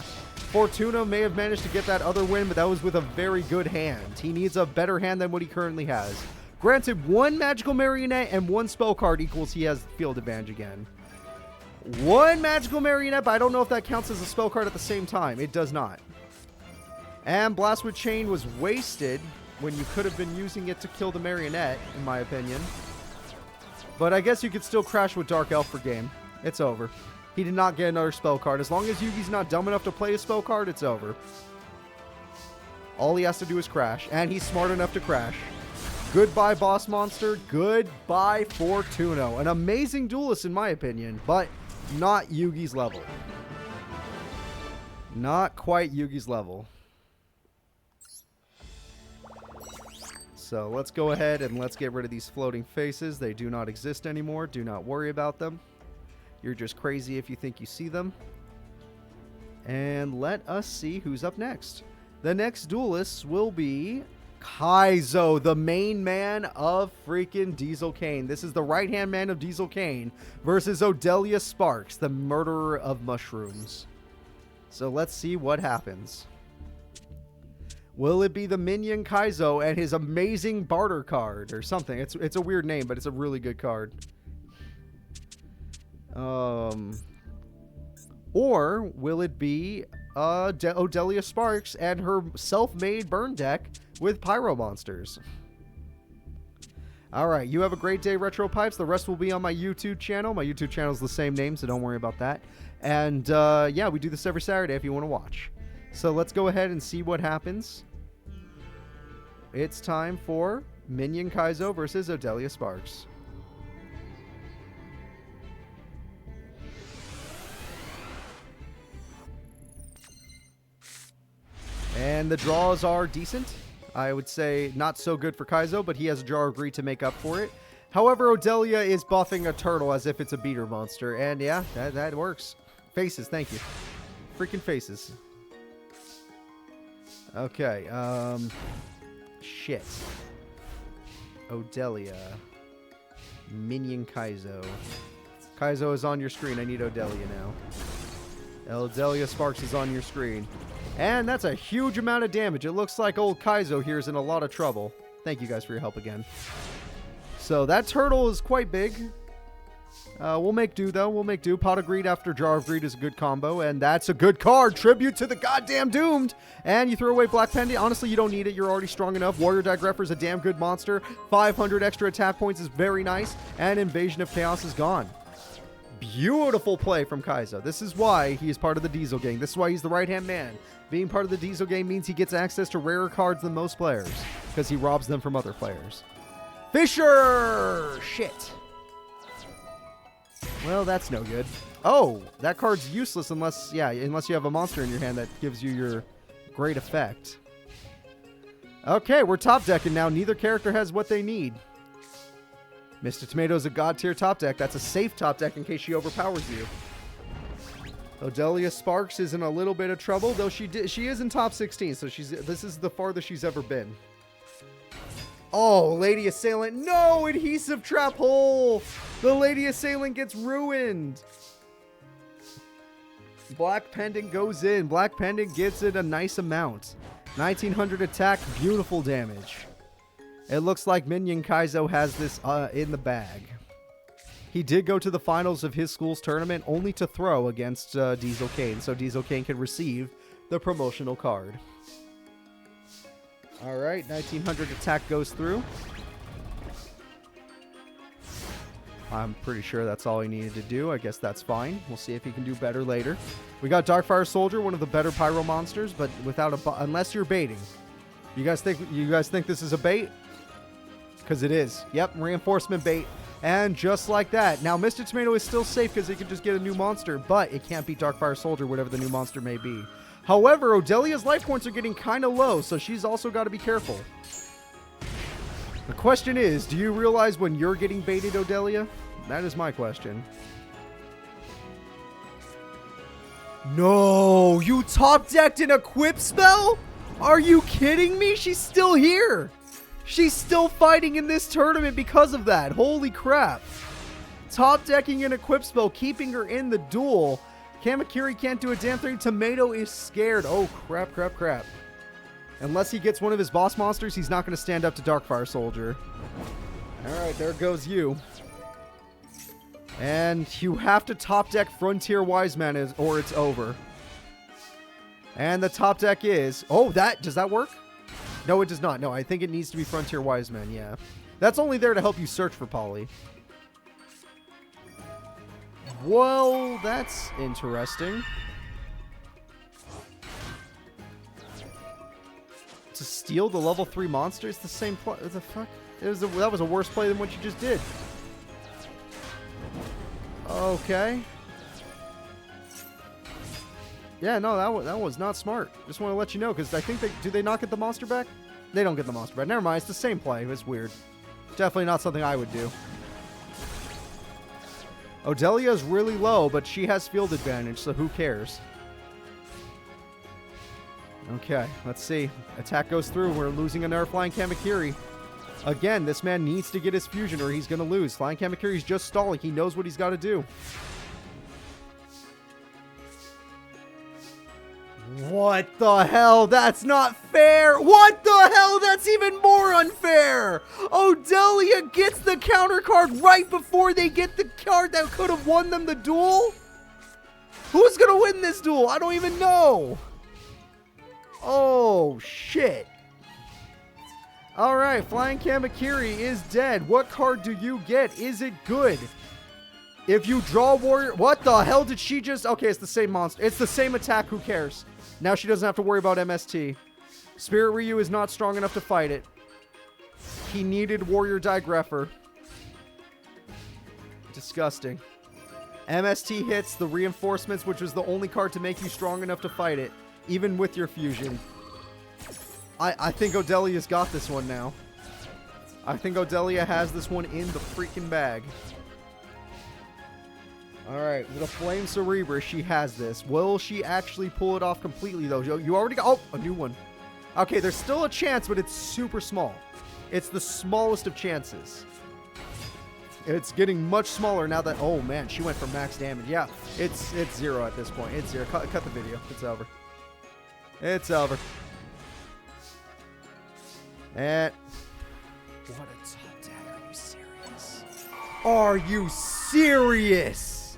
Fortuno may have managed to get that other win, but that was with a very good hand. He needs a better hand than what he currently has. Granted, 1 Magical Marionette and 1 spell card equals he has field advantage again. 1 Magical Marionette, but I don't know if that counts as a spell card at the same time. It does not. And Blast with Chain was wasted when you could have been using it to kill the marionette, in my opinion. But I guess you could still crash with Dark Elf for game. It's over. He did not get another spell card. As long as Yugi's not dumb enough to play a spell card, it's over. All he has to do is crash. And he's smart enough to crash. Goodbye, boss monster. Goodbye, Fortuno. An amazing duelist in my opinion, but not Yugi's level. Not quite Yugi's level. So let's go ahead and let's get rid of these floating faces. They do not exist anymore. Do not worry about them. You're just crazy if you think you see them. And let us see who's up next. The next duelist will be Kaiso, the main man of freaking Diesel Kane. This is the right-hand man of Diesel Kane versus Odelia Sparks, the murderer of mushrooms. So let's see what happens. Will it be the Minion Kaiso and his amazing barter card or something? It's a weird name, but it's a really good card. Or will it be Odelia Sparks and her self-made burn deck with Pyro Monsters? Alright, you have a great day, Retro Pipes. The rest will be on my YouTube channel. My YouTube channel is the same name, so don't worry about that. And yeah, we do this every Saturday if you want to watch. So let's go ahead and see what happens. It's time for Minion Kaiso versus Odelia Sparks. And the draws are decent. I would say not so good for Kaiso, but he has a draw agreed to make up for it. However, Odelia is buffing a turtle as if it's a beater monster. And yeah, that works. Faces, thank you. Freaking faces. Okay, shit. Odelia. Minion Kaiso. Kaiso is on your screen. I need Odelia now. Odelia Sparks is on your screen. And that's a huge amount of damage. It looks like old Kaiso here is in a lot of trouble. Thank you guys for your help again. So that turtle is quite big. We'll make do, though. We'll make do. Pot of Greed after Jar of Greed is a good combo, and that's a good card. Tribute to the goddamn Doomed. And you throw away Black Pendant. Honestly, you don't need it. You're already strong enough. Warrior Digrapher is a damn good monster. 500 extra attack points is very nice, and Invasion of Chaos is gone. Beautiful play from Kaiso. This is why he is part of the Diesel gang. This is why he's the right-hand man. Being part of the Diesel gang means he gets access to rarer cards than most players, because he robs them from other players. Fisher! Shit. Well, that's no good. Oh, that card's useless unless you have a monster in your hand that gives you your great effect. Okay, we're top decking now. Neither character has what they need. Mr. Tomato's a god tier top deck. That's a safe top deck in case she overpowers you. Odelia Sparks is in a little bit of trouble, though she is in top 16, so this is the farthest she's ever been. Oh, Lady Assailant. No, Adhesive Trap Hole. The Lady Assailant gets ruined. Black Pendant goes in. Black Pendant gets it a nice amount. 1900 attack, beautiful damage. It looks like Minion Kaiso has this in the bag. He did go to the finals of his school's tournament only to throw against Diesel Kane, so Diesel Kane can receive the promotional card. Alright, 1900 attack goes through. I'm pretty sure that's all he needed to do. I guess that's fine. We'll see if he can do better later. We got Darkfire Soldier, one of the better pyro monsters, but without unless you're baiting. You guys think this is a bait? Because it is. Yep, reinforcement bait. And just like that. Now, Mr. Tomato is still safe because he can just get a new monster, but it can't beat Darkfire Soldier, whatever the new monster may be. However, Odelia's life points are getting kind of low, so she's also got to be careful. The question is, do you realize when you're getting baited, Odelia? That is my question. No, you top-decked an equip spell? Are you kidding me? She's still here. She's still fighting in this tournament because of that. Holy crap. Top-decking an equip spell, keeping her in the duel. Kamakiri can't do a damn thing. Tomato is scared. Oh, crap, crap, crap. Unless he gets one of his boss monsters, he's not going to stand up to Darkfire Soldier. Alright, there goes you. And you have to top deck Frontier Wise Man or it's over. And the top deck is... Oh, does that work? No, it does not. No, I think it needs to be Frontier Wise Man, yeah. That's only there to help you search for Polly. Well, that's interesting. To steal the level 3 monster? It's the same play. The fuck? That was a worse play than what you just did. Okay. Yeah, no, that was not smart. Just want to let you know, because I think do they not get the monster back? They don't get the monster back. Never mind, it's the same play. It's weird. Definitely not something I would do. Odelia's really low, but she has field advantage, so who cares? Okay, let's see. Attack goes through. We're losing another Flying Kamakiri. Again, this man needs to get his fusion or he's going to lose. Flying Kamakiri's just stalling. He knows what he's got to do. What the hell? That's not fair. What the hell? That's even more unfair. Odelia gets the counter card right before they get the card that could have won them the duel? Who's going to win this duel? I don't even know. Oh, shit. All right, Flying Kamakiri is dead. What card do you get? Is it good? If you draw Warrior... What the hell did she just... Okay, it's the same monster. It's the same attack. Who cares? Now she doesn't have to worry about MST. Spirit Ryu is not strong enough to fight it. He needed Warrior Digrapher. Disgusting. MST hits the reinforcements, which was the only card to make you strong enough to fight it, even with your fusion. I think Odelia's got this one now. I think Odelia has this one in the freaking bag. Alright, with a Flame Cerebra, she has this. Will she actually pull it off completely, though? You already got... Oh, a new one. Okay, there's still a chance, but it's super small. It's the smallest of chances. It's getting much smaller now that... Oh, man, she went for max damage. Yeah, it's 0 at this point. It's 0. Cut the video. It's over. It's over. And... What a top deck. Are you serious? Are you serious?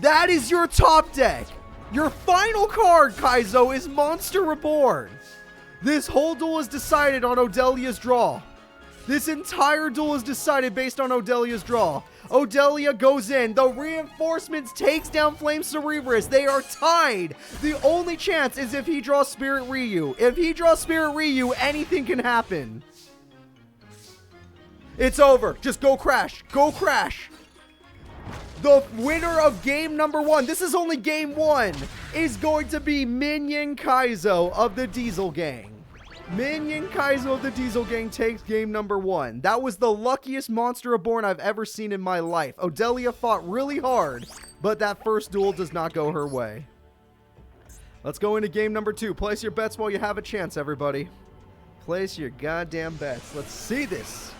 That is your top deck. Your final card, Kaiso, is Monster Reborn. This whole duel is decided on Odelia's draw. This entire duel is decided based on Odelia's draw. Odelia goes in. The reinforcements takes down Flame Cerebrus. They are tied. The only chance is if he draws Spirit Ryu. If he draws Spirit Ryu, anything can happen. It's over. Just go crash. Go crash. The winner of game number 1, this is only game 1, is going to be Minion Kaiso of the Diesel Gang. Minion Kaiso of the Diesel Gang takes game number 1. That was the luckiest Monster Reborn I've ever seen in my life. Odelia fought really hard, but that first duel does not go her way. Let's go into game number 2. Place your bets while you have a chance, everybody. Place your goddamn bets. Let's see this.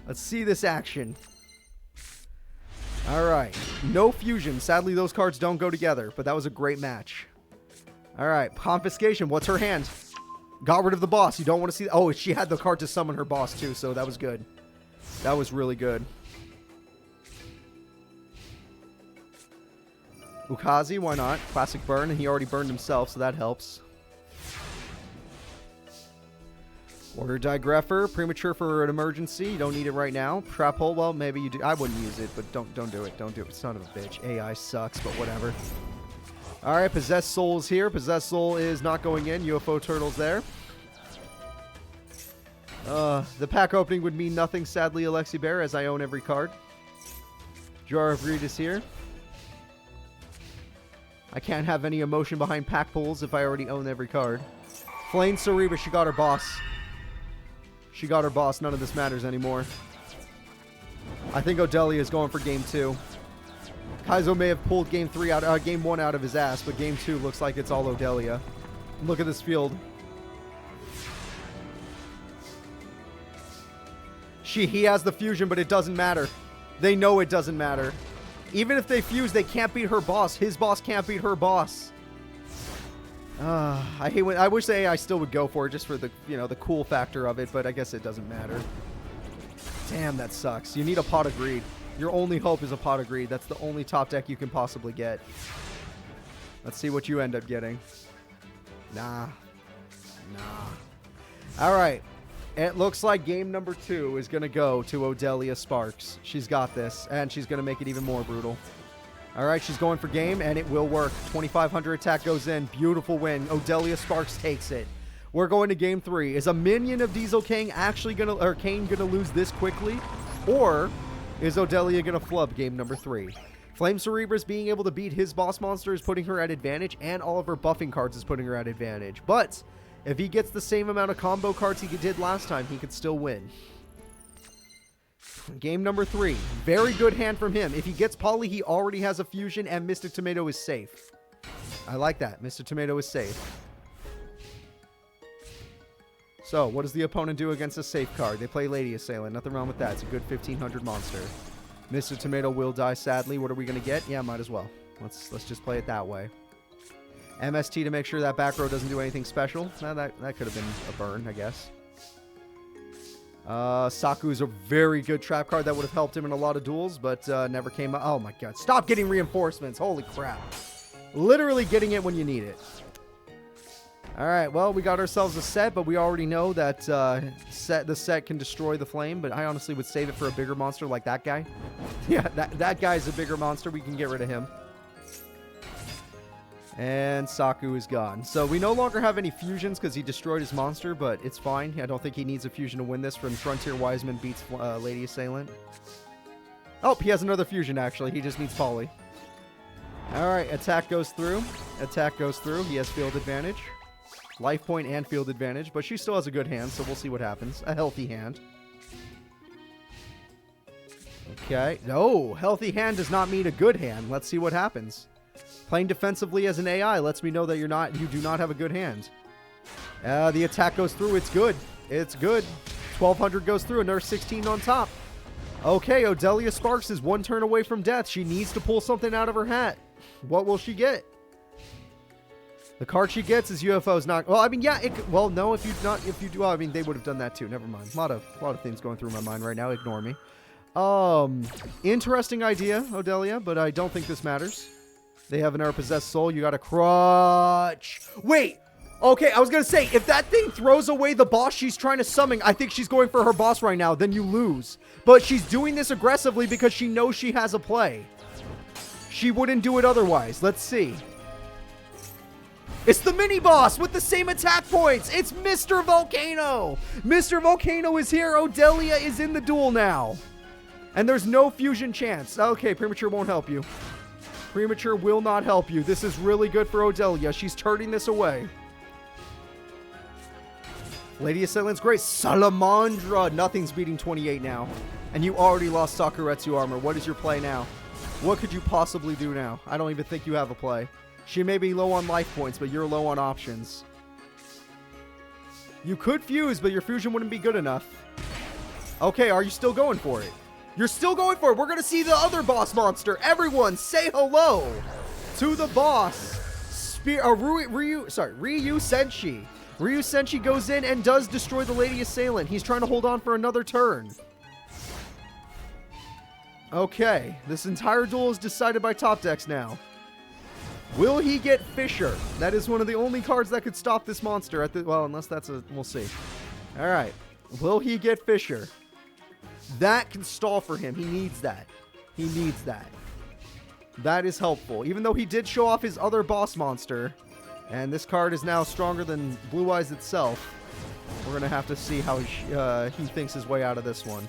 Let's see this action. All right. No fusion. Sadly, those cards don't go together, but that was a great match. All right. Confiscation. What's her hand? Got rid of the boss. You don't want to see... Oh, she had the card to summon her boss, too, so that was good. That was really good. Ukazi, why not? Classic burn, and he already burned himself, so that helps. Warrior Digrapher, premature for an emergency. You don't need it right now. Trap hole, well, maybe you do. I wouldn't use it, but don't do it. Don't do it. Son of a bitch. AI sucks, but whatever. All right, Possessed Soul is here. Possessed Soul is not going in. UFO Turtle's there. The pack opening would mean nothing, sadly, Alexi Bear, as I own every card. Jar of Greed is here. I can't have any emotion behind pack pulls if I already own every card. Flame Cerebra, she got her boss. She got her boss. None of this matters anymore. I think Odelia is going for game 2. Kaiso may have pulled game 1 out of his ass, but game 2 looks like it's all Odelia. Look at this field. He has the fusion, but it doesn't matter. They know it doesn't matter. Even if they fuse, they can't beat her boss. His boss can't beat her boss. I hate when I wish the AI still would go for it just for the the cool factor of it, but I guess it doesn't matter. Damn, that sucks. You need a Pot of Greed. Your only hope is a Pot of Greed. That's the only top deck you can possibly get. Let's see what you end up getting. Nah. All right. It looks like game number 2 is going to go to Odelia Sparks. She's got this, and she's going to make it even more brutal. All right, she's going for game, and it will work. 2,500 attack goes in. Beautiful win. Odelia Sparks takes it. We're going to game 3. Is a minion of Diesel King actually going to, or Kane going to lose this quickly? Or is Odelia going to flub game number 3? Flame Cerebrus being able to beat his boss monster is putting her at advantage, and all of her buffing cards is putting her at advantage. But if he gets the same amount of combo cards he did last time, he could still win. Game number 3. Very good hand from him. If he gets Poly, he already has a fusion, and Mr. Tomato is safe. I like that. Mr. Tomato is safe. So, what does the opponent do against a safe card? They play Lady Assailant. Nothing wrong with that. It's a good 1,500 monster. Mr. Tomato will die, sadly. What are we going to get? Yeah, might as well. Let's just play it that way. MST to make sure that back row doesn't do anything special. Now, that could have been a burn, I guess. Saku is a very good trap card that would have helped him in a lot of duels, but never came up. Oh my god. Stop getting reinforcements. Holy crap. Literally getting it when you need it. Alright, well, we got ourselves a set, but we already know that the set can destroy the flame, but I honestly would save it for a bigger monster like that guy. Yeah, that guy's a bigger monster. We can get rid of him. And Saku is gone. So we no longer have any fusions because he destroyed his monster, but it's fine. I don't think he needs a fusion to win this from Frontier Wiseman beats Lady Assailant. Oh, he has another fusion, actually. He just needs Poly. Alright, attack goes through. Attack goes through. He has field advantage. Life point and field advantage, but she still has a good hand, so we'll see what happens. A healthy hand. Okay. No, healthy hand does not mean a good hand. Let's see what happens. Playing defensively as an AI lets me know that you do not have a good hand. The attack goes through. It's good. It's good. 1,200 goes through. Another 16 on top. Okay, Odelia Sparks is one turn away from death. She needs to pull something out of her hat. What will she get? The card she gets is UFO's not. Well, I mean, yeah. Well, no. If you do. Well, I mean, they would have done that too. Never mind. A lot of things going through my mind right now. Ignore me. Interesting idea, Odelia, but I don't think this matters. They have an possessed soul. You got a crutch. Wait. Okay, I was going to say, if that thing throws away the boss she's trying to summon, I think she's going for her boss right now. Then you lose. But she's doing this aggressively because she knows she has a play. She wouldn't do it otherwise. Let's see. It's the mini-boss with the same attack points. It's Mr. Volcano. Mr. Volcano is here. Odelia is in the duel now. And there's no fusion chance. Okay, Premature won't help you. Premature will not help you. This is really good for Odelia. She's turning this away. Lady Assailant's great. Salamandra. Nothing's beating 28 now. And you already lost Sakuretsu armor. What is your play now? What could you possibly do now? I don't even think you have a play. She may be low on life points, but you're low on options. You could fuse, but your fusion wouldn't be good enough. Okay, are you still going for it? You're still going for it. We're going to see the other boss monster. Everyone, say hello to the boss. Ryu Senshi. Ryu Senshi goes in and does destroy the Lady Assailant. He's trying to hold on for another turn. Okay, this entire duel is decided by top decks now. Will he get Fisher? That is one of the only cards that could stop this monster. Well, unless that's a... We'll see. All right. Will he get Fisher? That can stall for him. He needs that. He needs that. That is helpful. Even though he did show off his other boss monster, and this card is now stronger than Blue Eyes itself, we're going to have to see how he thinks his way out of this one.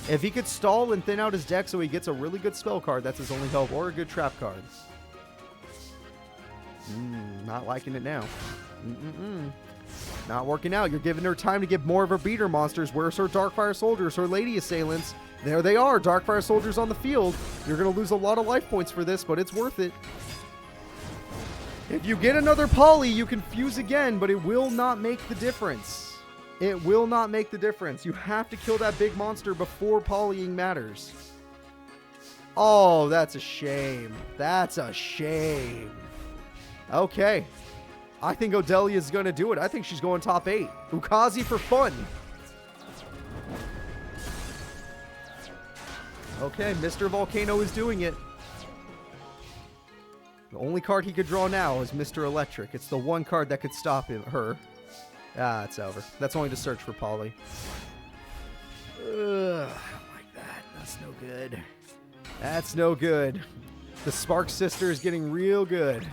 If he could stall and thin out his deck so he gets a really good spell card, that's his only hope, or a good trap card. Not liking it now. Not working out. You're giving her time to get more of her beater monsters. Where's her Darkfire Soldiers, her Lady Assailants? There they are. Darkfire Soldiers on the field. You're going to lose a lot of life points for this, but it's worth it. If you get another Poly, you can fuse again, but it will not make the difference. It will not make the difference. You have to kill that big monster before polying matters. Oh, that's a shame. That's a shame. Okay. I think Odelia is going to do it. I think she's going top 8. Ukazi for fun. Okay, Mr. Volcano is doing it. The only card he could draw now is Mr. Electric. It's the one card that could stop her. Ah, it's over. That's only to search for Poly. Ugh, I don't like that. That's no good. That's no good. The Sparks sister is getting real good.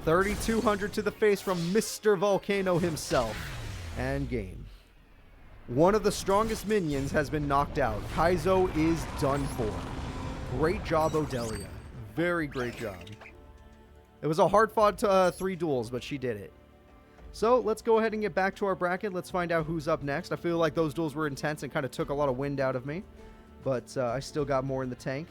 3,200 to the face from Mr. Volcano himself. And game. One of the strongest minions has been knocked out. Kaiso is done for. Great job, Odelia. Very great job. It was a hard-fought 3 duels, but she did it. So, let's go ahead and get back to our bracket. Let's find out who's up next. I feel like those duels were intense and kind of took a lot of wind out of me. But I still got more in the tank.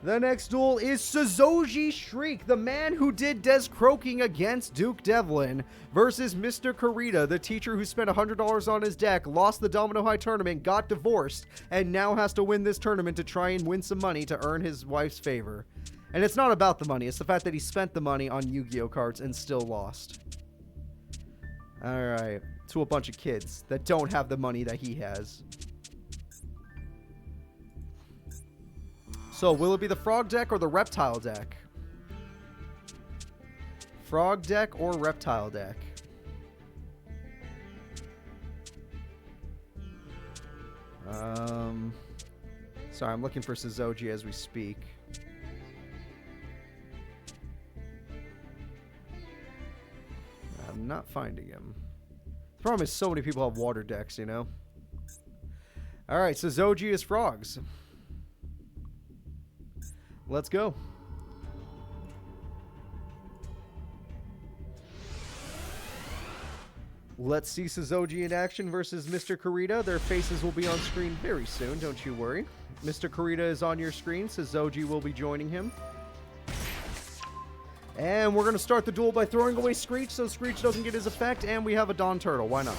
The next duel is Saoji Shriek, the man who did Des Croaking against Duke Devlin, versus Mr. Kurita, the teacher who spent $100 on his deck, lost the Domino High tournament, got divorced, and now has to win this tournament to try and win some money to earn his wife's favor. And it's not about the money, it's the fact that he spent the money on Yu-Gi-Oh cards and still lost. Alright, to a bunch of kids that don't have the money that he has. So, will it be the frog deck or the reptile deck? Frog deck or reptile deck? Sorry, I'm looking for Saoji as we speak. I'm not finding him. The problem is so many people have water decks, you know? Alright, Saoji is frogs. Let's go. Let's see Saoji in action versus Mr. Kurita. Their faces will be on screen very soon, don't you worry. Mr. Kurita is on your screen. Saoji will be joining him. And we're going to start the duel by throwing away Screech so Screech doesn't get his effect. And we have a Dawn Turtle. Why not?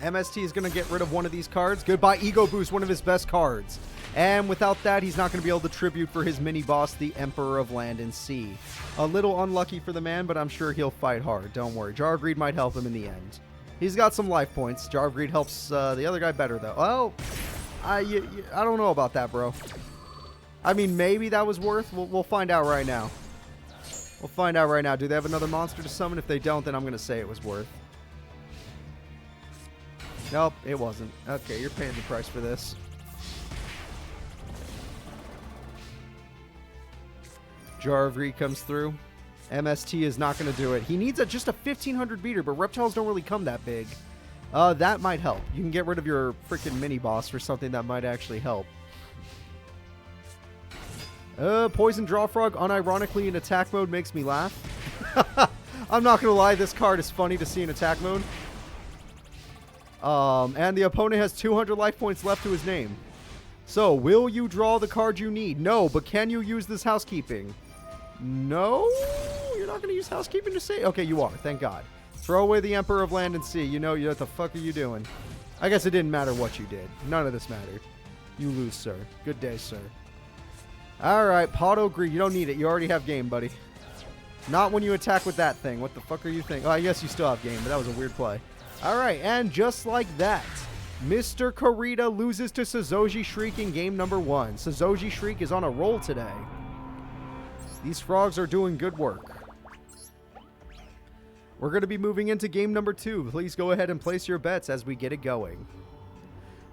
MST is going to get rid of one of these cards. Goodbye, Ego Boost, one of his best cards. And without that, he's not going to be able to tribute for his mini-boss, the Emperor of Land and Sea. A little unlucky for the man, but I'm sure he'll fight hard. Don't worry. Jar of Greed might help him in the end. He's got some life points. Jar of Greed helps the other guy better, though. Well, I don't know about that, bro. I mean, maybe that was worth. We'll find out right now. We'll find out right now. Do they have another monster to summon? If they don't, then I'm going to say it was worth. Nope, it wasn't. Okay, you're paying the price for this. Jar of Greed comes through. MST is not going to do it. He needs just a 1500 beater, but reptiles don't really come that big. That might help. You can get rid of your freaking mini-boss for something that might actually help. Poison Draw Frog, unironically in attack mode, makes me laugh. I'm not going to lie, this card is funny to see in attack mode. And the opponent has 200 life points left to his name. So, will you draw the card you need? No, but can you use this housekeeping? No? You're not going to use housekeeping to say? Okay, you are. Thank God. Throw away the Emperor of Land and Sea. You know, what the fuck are you doing? I guess it didn't matter what you did. None of this mattered. You lose, sir. Good day, sir. Alright, Pato Greed. You don't need it. You already have game, buddy. Not when you attack with that thing. What the fuck are you thinking? Oh, I guess you still have game, but that was a weird play. Alright, and just like that, Mr. Kurita loses to Saoji Shriek in game number 1. Saoji Shriek is on a roll today. These frogs are doing good work. We're going to be moving into game number 2. Please go ahead and place your bets as we get it going.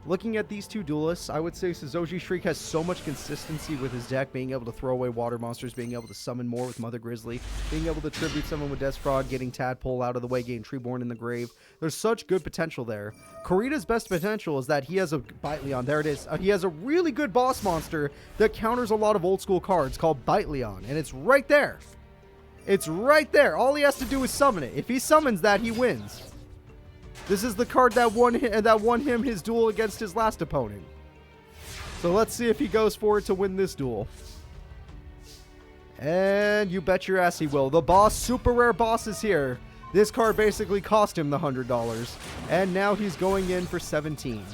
Looking at these two duelists, I would say Saoji Shriek has so much consistency with his deck, being able to throw away water monsters, being able to summon more with Mother Grizzly, being able to tribute someone with Death Frog, getting Tadpole out of the way, getting Treeborn in the grave. There's such good potential there. Kurita's best potential is that he has a Bytleon. There it is. He has a really good boss monster that counters a lot of old school cards called Bytleon, and it's right there. It's right there. All he has to do is summon it. If he summons that, he wins. This is the card that won him his duel against his last opponent. So let's see if he goes for it to win this duel. And you bet your ass he will. The boss, super rare boss, is here. This card basically cost him the $100. And now he's going in for 17.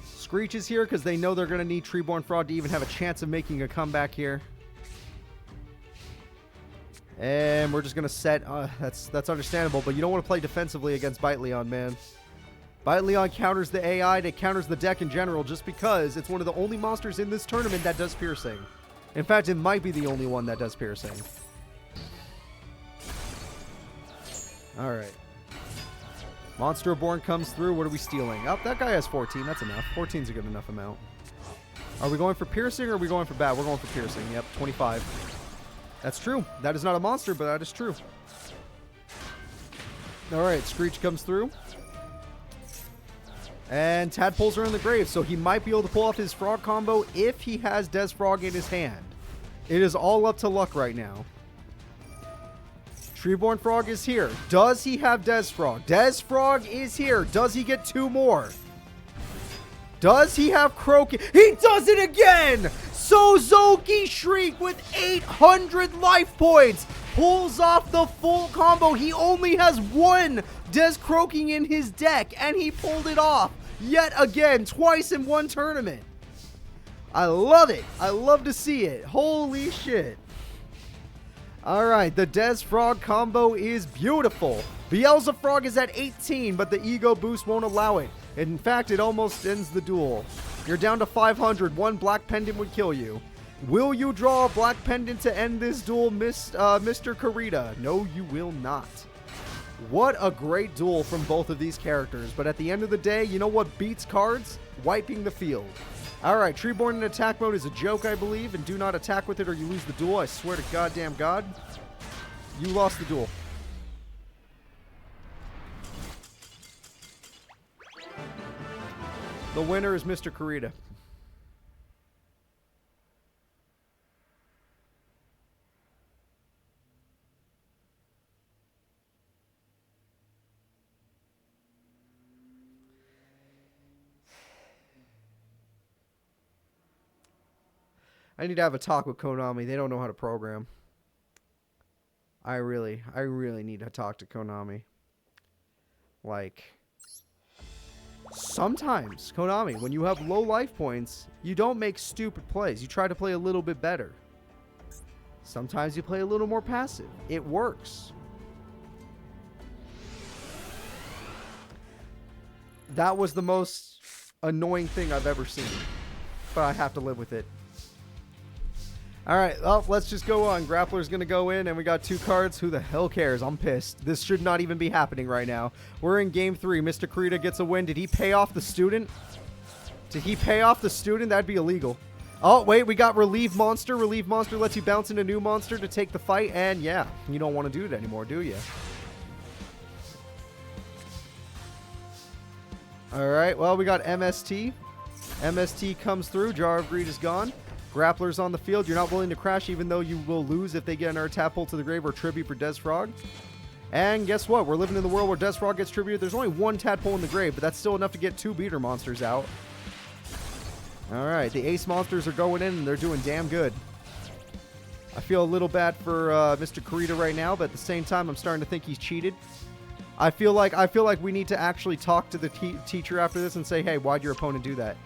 Screech is here because they know they're going to need Treeborn Frog to even have a chance of making a comeback here. And we're just going to set... that's understandable, but you don't want to play defensively against Bytleon, man. Bytleon counters the AI, it counters the deck in general, just because it's one of the only monsters in this tournament that does piercing. In fact, it might be the only one that does piercing. Alright. Monster Reborn comes through. What are we stealing? Oh, that guy has 14. That's enough. 14's a good enough amount. Are we going for piercing or are we going for bat? We're going for piercing. Yep, 25. That's true. That is not a monster, but that is true. Alright, Screech comes through. And Tadpoles are in the grave, so he might be able to pull off his frog combo if he has Des Frog in his hand. It is all up to luck right now. Treeborn Frog is here. Does he have Des Frog? Des Frog is here. Does he get 2 more? Does he have Croaky? He does it again! Suzuki Shriek with 800 life points pulls off the full combo. He only has 1 Des Croaking in his deck, and he pulled it off yet again, twice in one tournament. I love it. I love to see it. Holy shit. Alright, the Des Frog combo is beautiful. Beelzefrog is at 18, but the ego boost won't allow it. In fact, it almost ends the duel. You're down to 500. 1 black pendant would kill you. Will you draw a black pendant to end this duel, Mr. Kurita? No, you will not. What a great duel from both of these characters. But at the end of the day, you know what beats cards? Wiping the field. Alright, Treeborn in attack mode is a joke, I believe. And do not attack with it or you lose the duel. I swear to goddamn God. You lost the duel. The winner is Mr. Kurita. I need to have a talk with Konami. They don't know how to program. I really need to talk to Konami. Like, sometimes, Konami, when you have low life points, you don't make stupid plays. You try to play a little bit better. Sometimes you play a little more passive. It works. That was the most annoying thing I've ever seen. But I have to live with it. Alright, well, let's just go on. Grappler's going to go in, and we got 2 cards. Who the hell cares? I'm pissed. This should not even be happening right now. We're in Game 3. Mr. Kurita gets a win. Did he pay off the student? Did he pay off the student? That'd be illegal. Oh, wait, we got Relieve Monster. Relieve Monster lets you bounce in a new monster to take the fight, and yeah, you don't want to do it anymore, do you? Alright, well, we got MST. MST comes through. Jar of Greed is gone. Grappler's on the field. You're not willing to crash, even though you will lose if they get another Tadpole to the grave or tribute for Des Frog. And guess what? We're living in the world where Des Frog gets tributed. There's only 1 Tadpole in the grave, but that's still enough to get 2 beater monsters out. Alright, the ace monsters are going in, and they're doing damn good. I feel a little bad for Mr. Kurita right now, but at the same time, I'm starting to think he's cheated. I feel like we need to actually talk to the teacher after this and say, hey, why'd your opponent do that?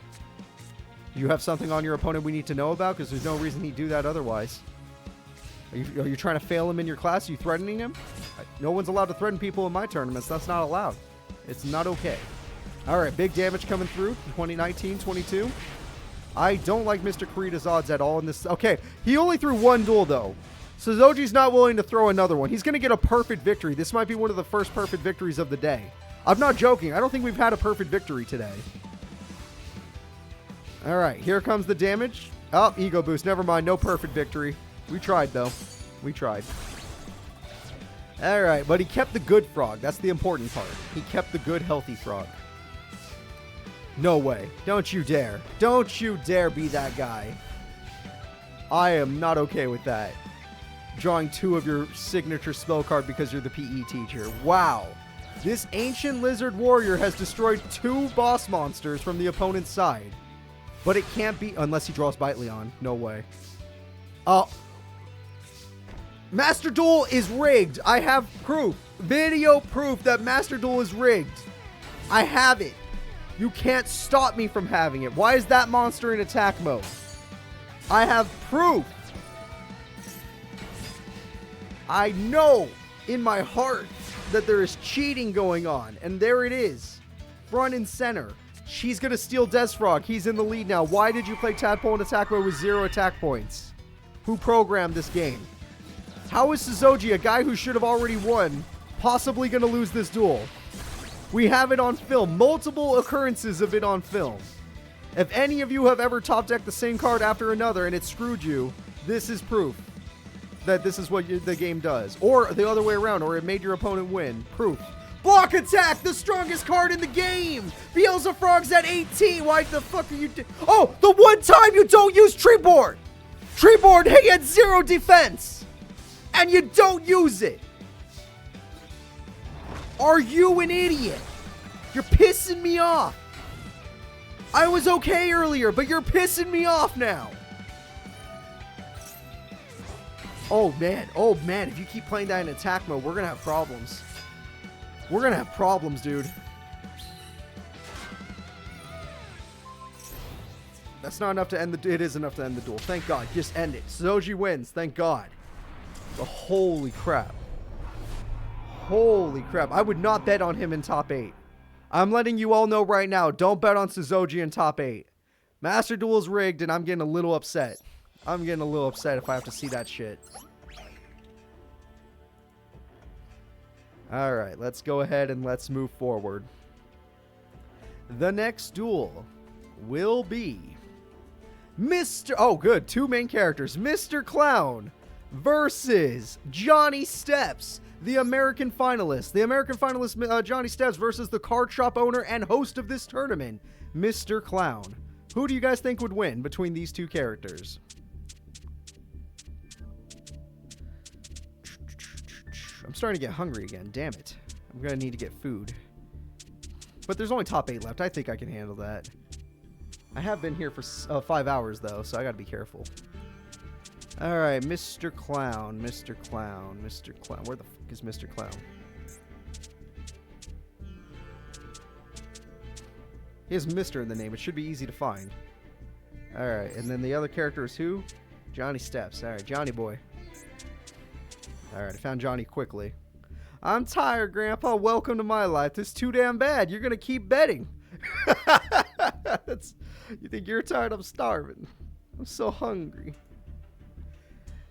Do you have something on your opponent we need to know about? Because there's no reason he'd do that otherwise. Are you trying to fail him in your class? Are you threatening him? No one's allowed to threaten people in my tournaments. That's not allowed. It's not okay. Alright, big damage coming through. 2019-22. I don't like Mr. Kurita's odds at all in this. Okay, he only threw 1 duel, though. Suzoji's not willing to throw another one. He's going to get a perfect victory. This might be one of the first perfect victories of the day. I'm not joking. I don't think we've had a perfect victory today. Alright, here comes the damage. Oh, ego boost. Never mind. No perfect victory. We tried, though. We tried. Alright, but he kept the good frog. That's the important part. He kept the good, healthy frog. No way. Don't you dare. Don't you dare be that guy. I am not okay with that. Drawing 2 of your signature spell card because you're the PE teacher. Wow. This ancient lizard warrior has destroyed 2 boss monsters from the opponent's side. But it can't be unless he draws Bite Leon. No way. Master Duel is rigged. I have proof. Video proof that Master Duel is rigged. I have it. You can't stop me from having it. Why is that monster in attack mode? I have proof. I know in my heart that there is cheating going on. And there it is. Front and center. She's going to steal Des Frog. He's in the lead now. Why did you play Tadpole in attack mode with 0 attack points? Who programmed this game? How is Saoji, a guy who should have already won, possibly going to lose this duel? We have it on film. Multiple occurrences of it on film. If any of you have ever top decked the same card after another and it screwed you, this is proof that this is what the game does. Or the other way around, or it made your opponent win. Proof. Block attack, the strongest card in the game. Frog's at 18. Why the fuck are you Oh, the one time you don't use tree board. Tree board, he had 0 defense. And you don't use it. Are you an idiot? You're pissing me off. I was okay earlier, but you're pissing me off now. Oh man, if you keep playing that in attack mode, we're gonna have problems. We're gonna have problems, dude. That's not enough to end the... It is enough to end the duel. Thank God. Just end it. Saoji wins. Thank God. But holy crap. Holy crap. I would not bet on him in top 8. I'm letting you all know right now. Don't bet on Saoji in top 8. Master Duel's rigged, and I'm getting a little upset. I'm getting a little upset if I have to see that shit. Alright, let's go ahead and let's move forward. The next duel will be Mr. Oh, good. 2 main characters. Mr. Clown versus Johnny Steps, the American finalist. The American finalist, Johnny Steps, versus the card shop owner and host of this tournament, Mr. Clown. Who do you guys think would win between these 2 characters? I'm starting to get hungry again. Damn it. I'm going to need to get food. But there's only top 8 left. I think I can handle that. I have been here for 5 hours, though, so I got to be careful. Alright, Mr. Clown, Mr. Clown, Mr. Clown. Where the fuck is Mr. Clown? He has Mr. in the name. It should be easy to find. Alright, and then the other character is who? Johnny Steps. Alright, Johnny boy. Alright, I found Johnny quickly. I'm tired, Grandpa. Welcome to my life. This is too damn bad. You're going to keep betting. You think you're tired? I'm starving. I'm so hungry.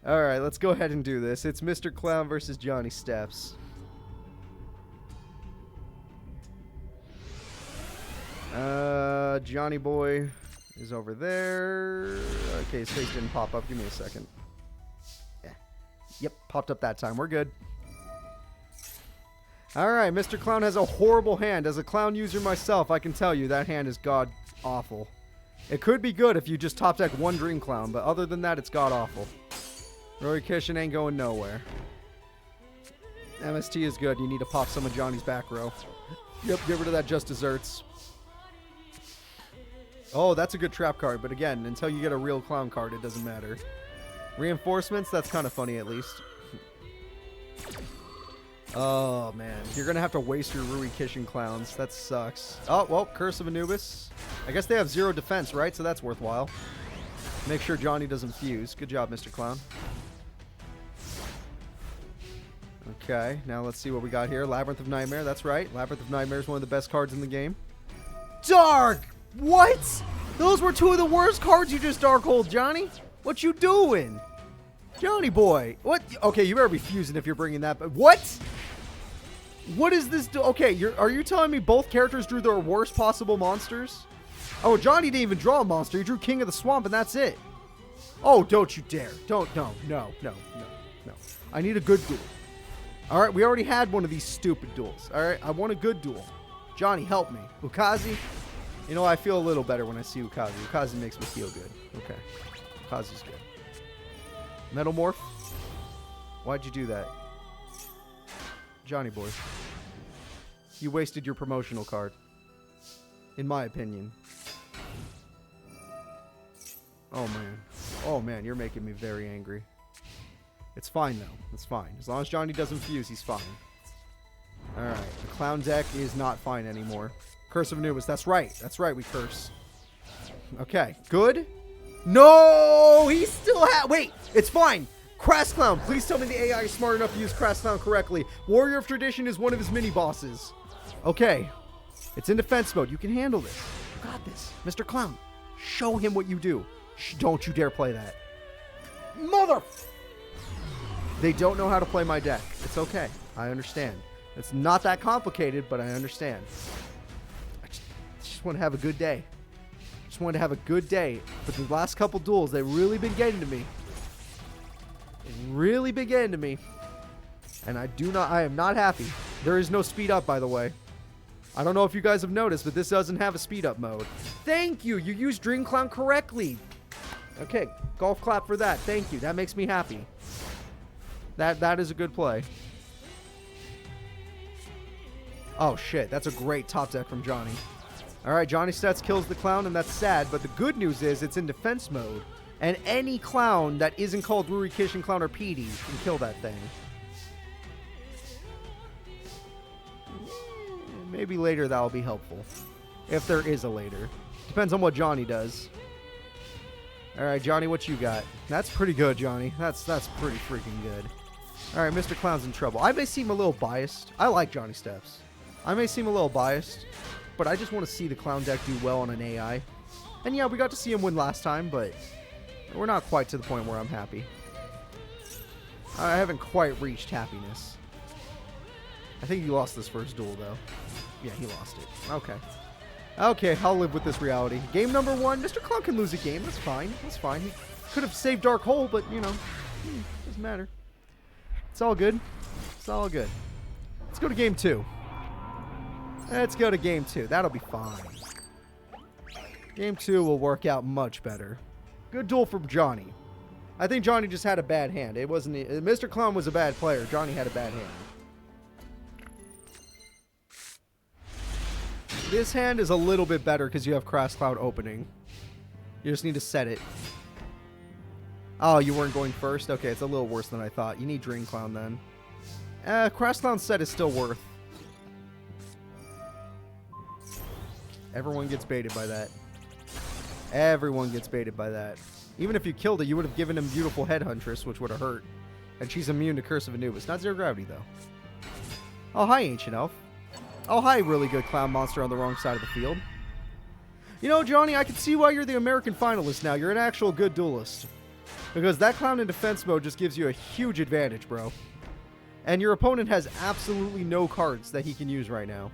Alright, let's go ahead and do this. It's Mr. Clown versus Johnny Steps. Johnny boy is over there. Okay, his face didn't pop up. Give me a second. Yeah. Yep, popped up that time. We're good. Alright, Mr. Clown has a horrible hand. As a clown user myself, I can tell you that hand is god awful. It could be good if you just top deck 1 Dream Clown, but other than that, it's god awful. Rory Kishin ain't going nowhere. MST is good. You need to pop some of Johnny's back row. Yep, get rid of that just desserts. Oh, that's a good trap card, but again, until you get a real clown card, it doesn't matter. Reinforcements, that's kind of funny at least. Oh, man. You're going to have to waste your Rui Kishin clowns. That sucks. Oh, well, Curse of Anubis. I guess they have 0 defense, right? So that's worthwhile. Make sure Johnny doesn't fuse. Good job, Mr. Clown. Okay, now let's see what we got here. Labyrinth of Nightmare. That's right. Labyrinth of Nightmare is one of the best cards in the game. Dark! What? Those were 2 of the worst cards you just dark holed, Johnny. What you doing? Johnny boy. What? Okay, you better be fusing if you're bringing that. But what? What is this? Okay, are you telling me both characters drew their worst possible monsters? Oh, Johnny didn't even draw a monster. He drew King of the Swamp, and that's it. Oh, don't you dare. Don't. No. I need a good duel. All right, we already had one of these stupid duels. All right, I want a good duel. Johnny, help me. Ukazi? You know, I feel a little better when I see Ukazi. Ukazi makes me feel good. Okay. Ukazi's good. Metamorph? Why'd you do that? Johnny boy. You wasted your promotional card. In my opinion. Oh, man. Oh, man, you're making me very angry. It's fine, though. It's fine. As long as Johnny doesn't fuse, he's fine. Alright. The clown deck is not fine anymore. Curse of Anubis. That's right. That's right. We curse. Okay. Good. No! He still wait! It's fine. Crass Clown. Please tell me the AI is smart enough to use Crass Clown correctly. Warrior of Tradition is one of his mini-bosses. Okay. It's in defense mode. You can handle this. You got this. Mr. Clown. Show him what you do. Don't you dare play that. Mother... They don't know how to play my deck. It's okay. I understand. It's not that complicated, but I understand. I just want to have a good day. Just wanted to have a good day. But the last couple duels, they've really been getting to me. They've really been getting to me. And I am not happy. There is no speed up, by the way. I don't know if you guys have noticed, but this doesn't have a speed up mode. Thank you. You used Dream Clown correctly. Okay, golf clap for that. Thank you. That makes me happy. That is a good play. Oh, shit. That's a great top deck from Johnny. All right, Johnny Stats kills the clown, and that's sad. But the good news is it's in defense mode. And any clown that isn't called Ruri, Kishin Clown, or Petey can kill that thing. Maybe later that'll be helpful. If there is a later. Depends on what Johnny does. Alright, Johnny, what you got? That's pretty good, Johnny. That's pretty freaking good. Alright, Mr. Clown's in trouble. I may seem a little biased. I like Johnny Steps. I may seem a little biased, but I just want to see the clown deck do well on an AI. And yeah, we got to see him win last time, but we're not quite to the point where I'm happy. I haven't quite reached happiness. I think he lost this first duel, though. Yeah, he lost it. Okay. Okay, I'll live with this reality. Game number 1. Mr. Clown can lose a game. That's fine. That's fine. He could have saved Dark Hole, but, you know, doesn't matter. It's all good. It's all good. Let's go to game 2. Let's go to game 2. That'll be fine. Game 2 will work out much better. Good duel from Johnny. I think Johnny just had a bad hand. It wasn't... Mr. Clown was a bad player. Johnny had a bad hand. This hand is a little bit better because you have Crash Cloud opening. You just need to set it. Oh, you weren't going first? Okay, it's a little worse than I thought. You need Dream Clown then. Crash Clown set is still worth. Everyone gets baited by that. Everyone gets baited by that. Even if you killed it, you would have given him Beautiful Headhuntress, which would have hurt. And she's immune to Curse of Anubis. Not Zero Gravity, though. Oh, hi, Ancient Elf. Oh, hi, really good clown monster on the wrong side of the field. You know, Johnny, I can see why you're the American finalist now. You're an actual good duelist. Because that clown in defense mode just gives you a huge advantage, bro. And your opponent has absolutely no cards that he can use right now.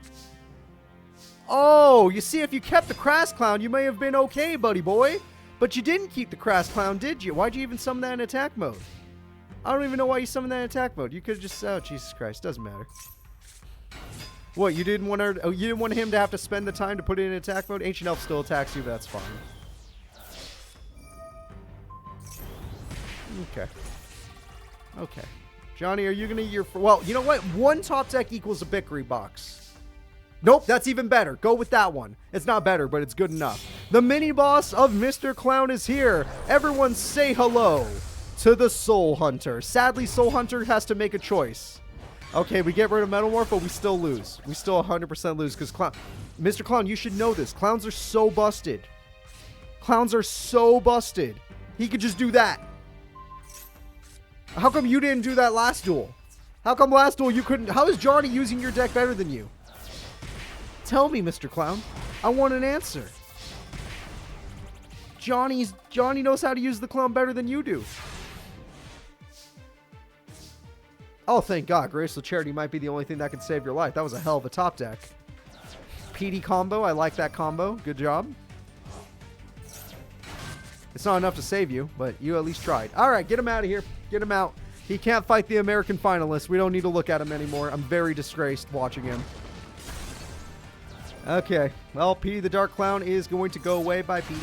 Oh, you see, if you kept the Crass Clown, you may have been okay, buddy boy. But you didn't keep the Crass Clown, did you? Why'd you even summon that in attack mode? I don't even know why you summoned that in attack mode. You could have just... Oh, Jesus Christ. Doesn't matter. What, you didn't want her? Oh, you didn't want him to have to spend the time to put it in attack mode? Ancient Elf still attacks you, but that's fine. Okay. Okay. Johnny, are you going to... Well, you know what? One top deck equals a Bickery box. Nope, that's even better. Go with that one. It's not better, but it's good enough. The mini-boss of Mr. Clown is here. Everyone say hello to the Soul Hunter. Sadly, Soul Hunter has to make a choice. Okay, we get rid of Metamorph, but we still lose. We still 100% lose because Mr. Clown, you should know this. Clowns are so busted. Clowns are so busted. He could just do that. How come you didn't do that last duel? How come last duel you couldn't? How is Johnny using your deck better than you? Tell me, Mr. Clown. I want an answer. Johnny knows how to use the clown better than you do. Oh, thank God. Graceful Charity might be the only thing that can save your life. That was a hell of a top deck. PD combo. I like that combo. Good job. It's not enough to save you, but you at least tried. All right, get him out of here. Get him out. He can't fight the American finalist. We don't need to look at him anymore. I'm very disgraced watching him. Okay. Well, P the Dark Clown is going to go away by P.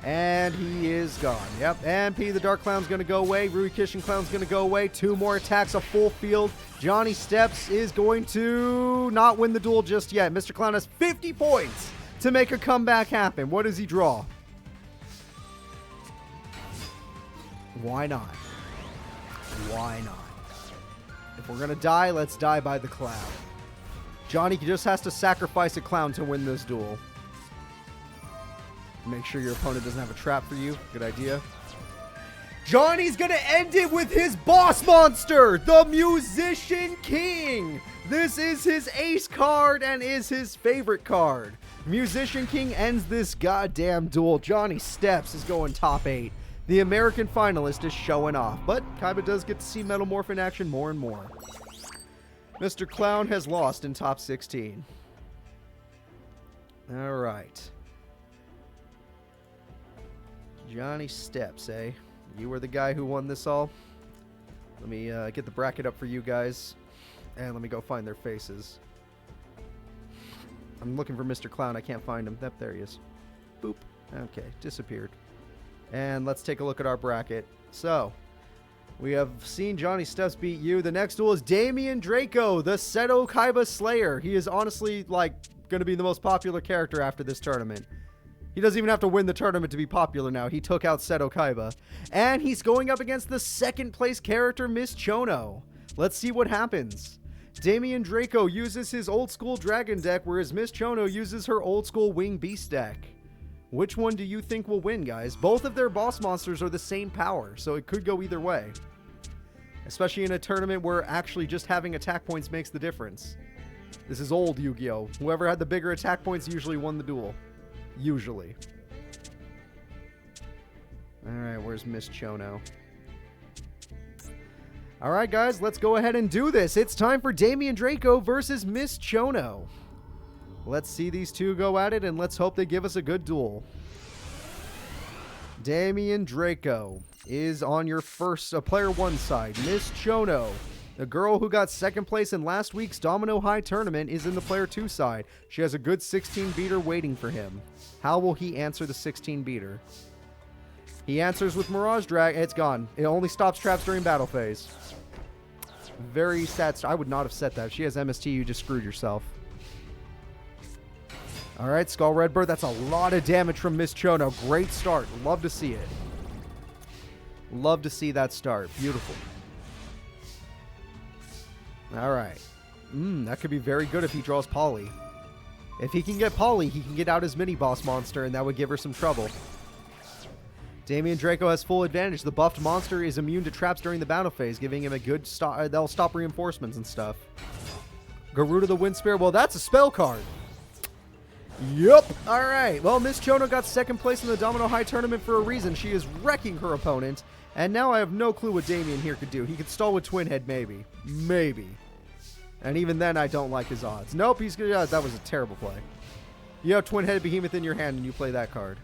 And he is gone. Yep. And P the Dark Clown's going to go away. Rui Kishin Clown's going to go away. 2 more attacks, a full field. Johnny Steps is going to not win the duel just yet. Mr. Clown has 50 points to make a comeback happen. What does he draw? Why not? Why not? If we're going to die, let's die by the clown. Johnny just has to sacrifice a clown to win this duel. Make sure your opponent doesn't have a trap for you. Good idea. Johnny's going to end it with his boss monster, the Musician King. This is his ace card and is his favorite card. Musician King ends this goddamn duel. Johnny Steps is going top 8. The American finalist is showing off, but Kaiba does get to see Metamorph in action more and more. Mr. Clown has lost in top 16. Alright. Johnny Steps, eh? You were the guy who won this all? Let me get the bracket up for you guys. And let me go find their faces. I'm looking for Mr. Clown. I can't find him. Yep, there he is. Boop. Okay, disappeared. And let's take a look at our bracket. So, we have seen Johnny Steps beat you. The next duel is Damien Draco, the Seto Kaiba Slayer. He is honestly, like, going to be the most popular character after this tournament. He doesn't even have to win the tournament to be popular now. He took out Seto Kaiba. And he's going up against the second place character, Miss Chono. Let's see what happens. Damien Draco uses his old school dragon deck, whereas Miss Chono uses her old school wing beast deck. Which one do you think will win, guys? Both of their boss monsters are the same power, so it could go either way. Especially in a tournament where actually just having attack points makes the difference. This is old Yu-Gi-Oh! Whoever had the bigger attack points usually won the duel. Usually. Alright, where's Miss Chono? Alright, guys, let's go ahead and do this. It's time for Damien Draco versus Miss Chono. Let's see these two go at it, and let's hope they give us a good duel. Damien Draco is on your first player 1 side. Miss Chono, the girl who got second place in last week's Domino High tournament, is in the player 2 side. She has a good 16 beater waiting for him. How will he answer the 16 beater? He answers with Mirage Drag. It's gone. It only stops traps during battle phase. Very sad. I would not have set that. If she has MST, you just screwed yourself. Alright, Skull Redbird. That's a lot of damage from Miss Chono. Great start. Love to see it. Love to see that start. Beautiful. Alright. That could be very good if he draws Polly. If he can get Polly, he can get out his mini-boss monster, and that would give her some trouble. Damien Draco has full advantage. The buffed monster is immune to traps during the battle phase, giving him a good stop. They'll stop reinforcements and stuff. Garuda the Wind Spirit. Well, that's a spell card. Yup. Alright. Well, Miss Chono got second place in the Domino High tournament for a reason. She is wrecking her opponent. And now I have no clue what Damien here could do. He could stall with Twin Head, maybe. Maybe. And even then, I don't like his odds. Nope, he's good. That was a terrible play. You have Twin Head Behemoth in your hand and you play that card.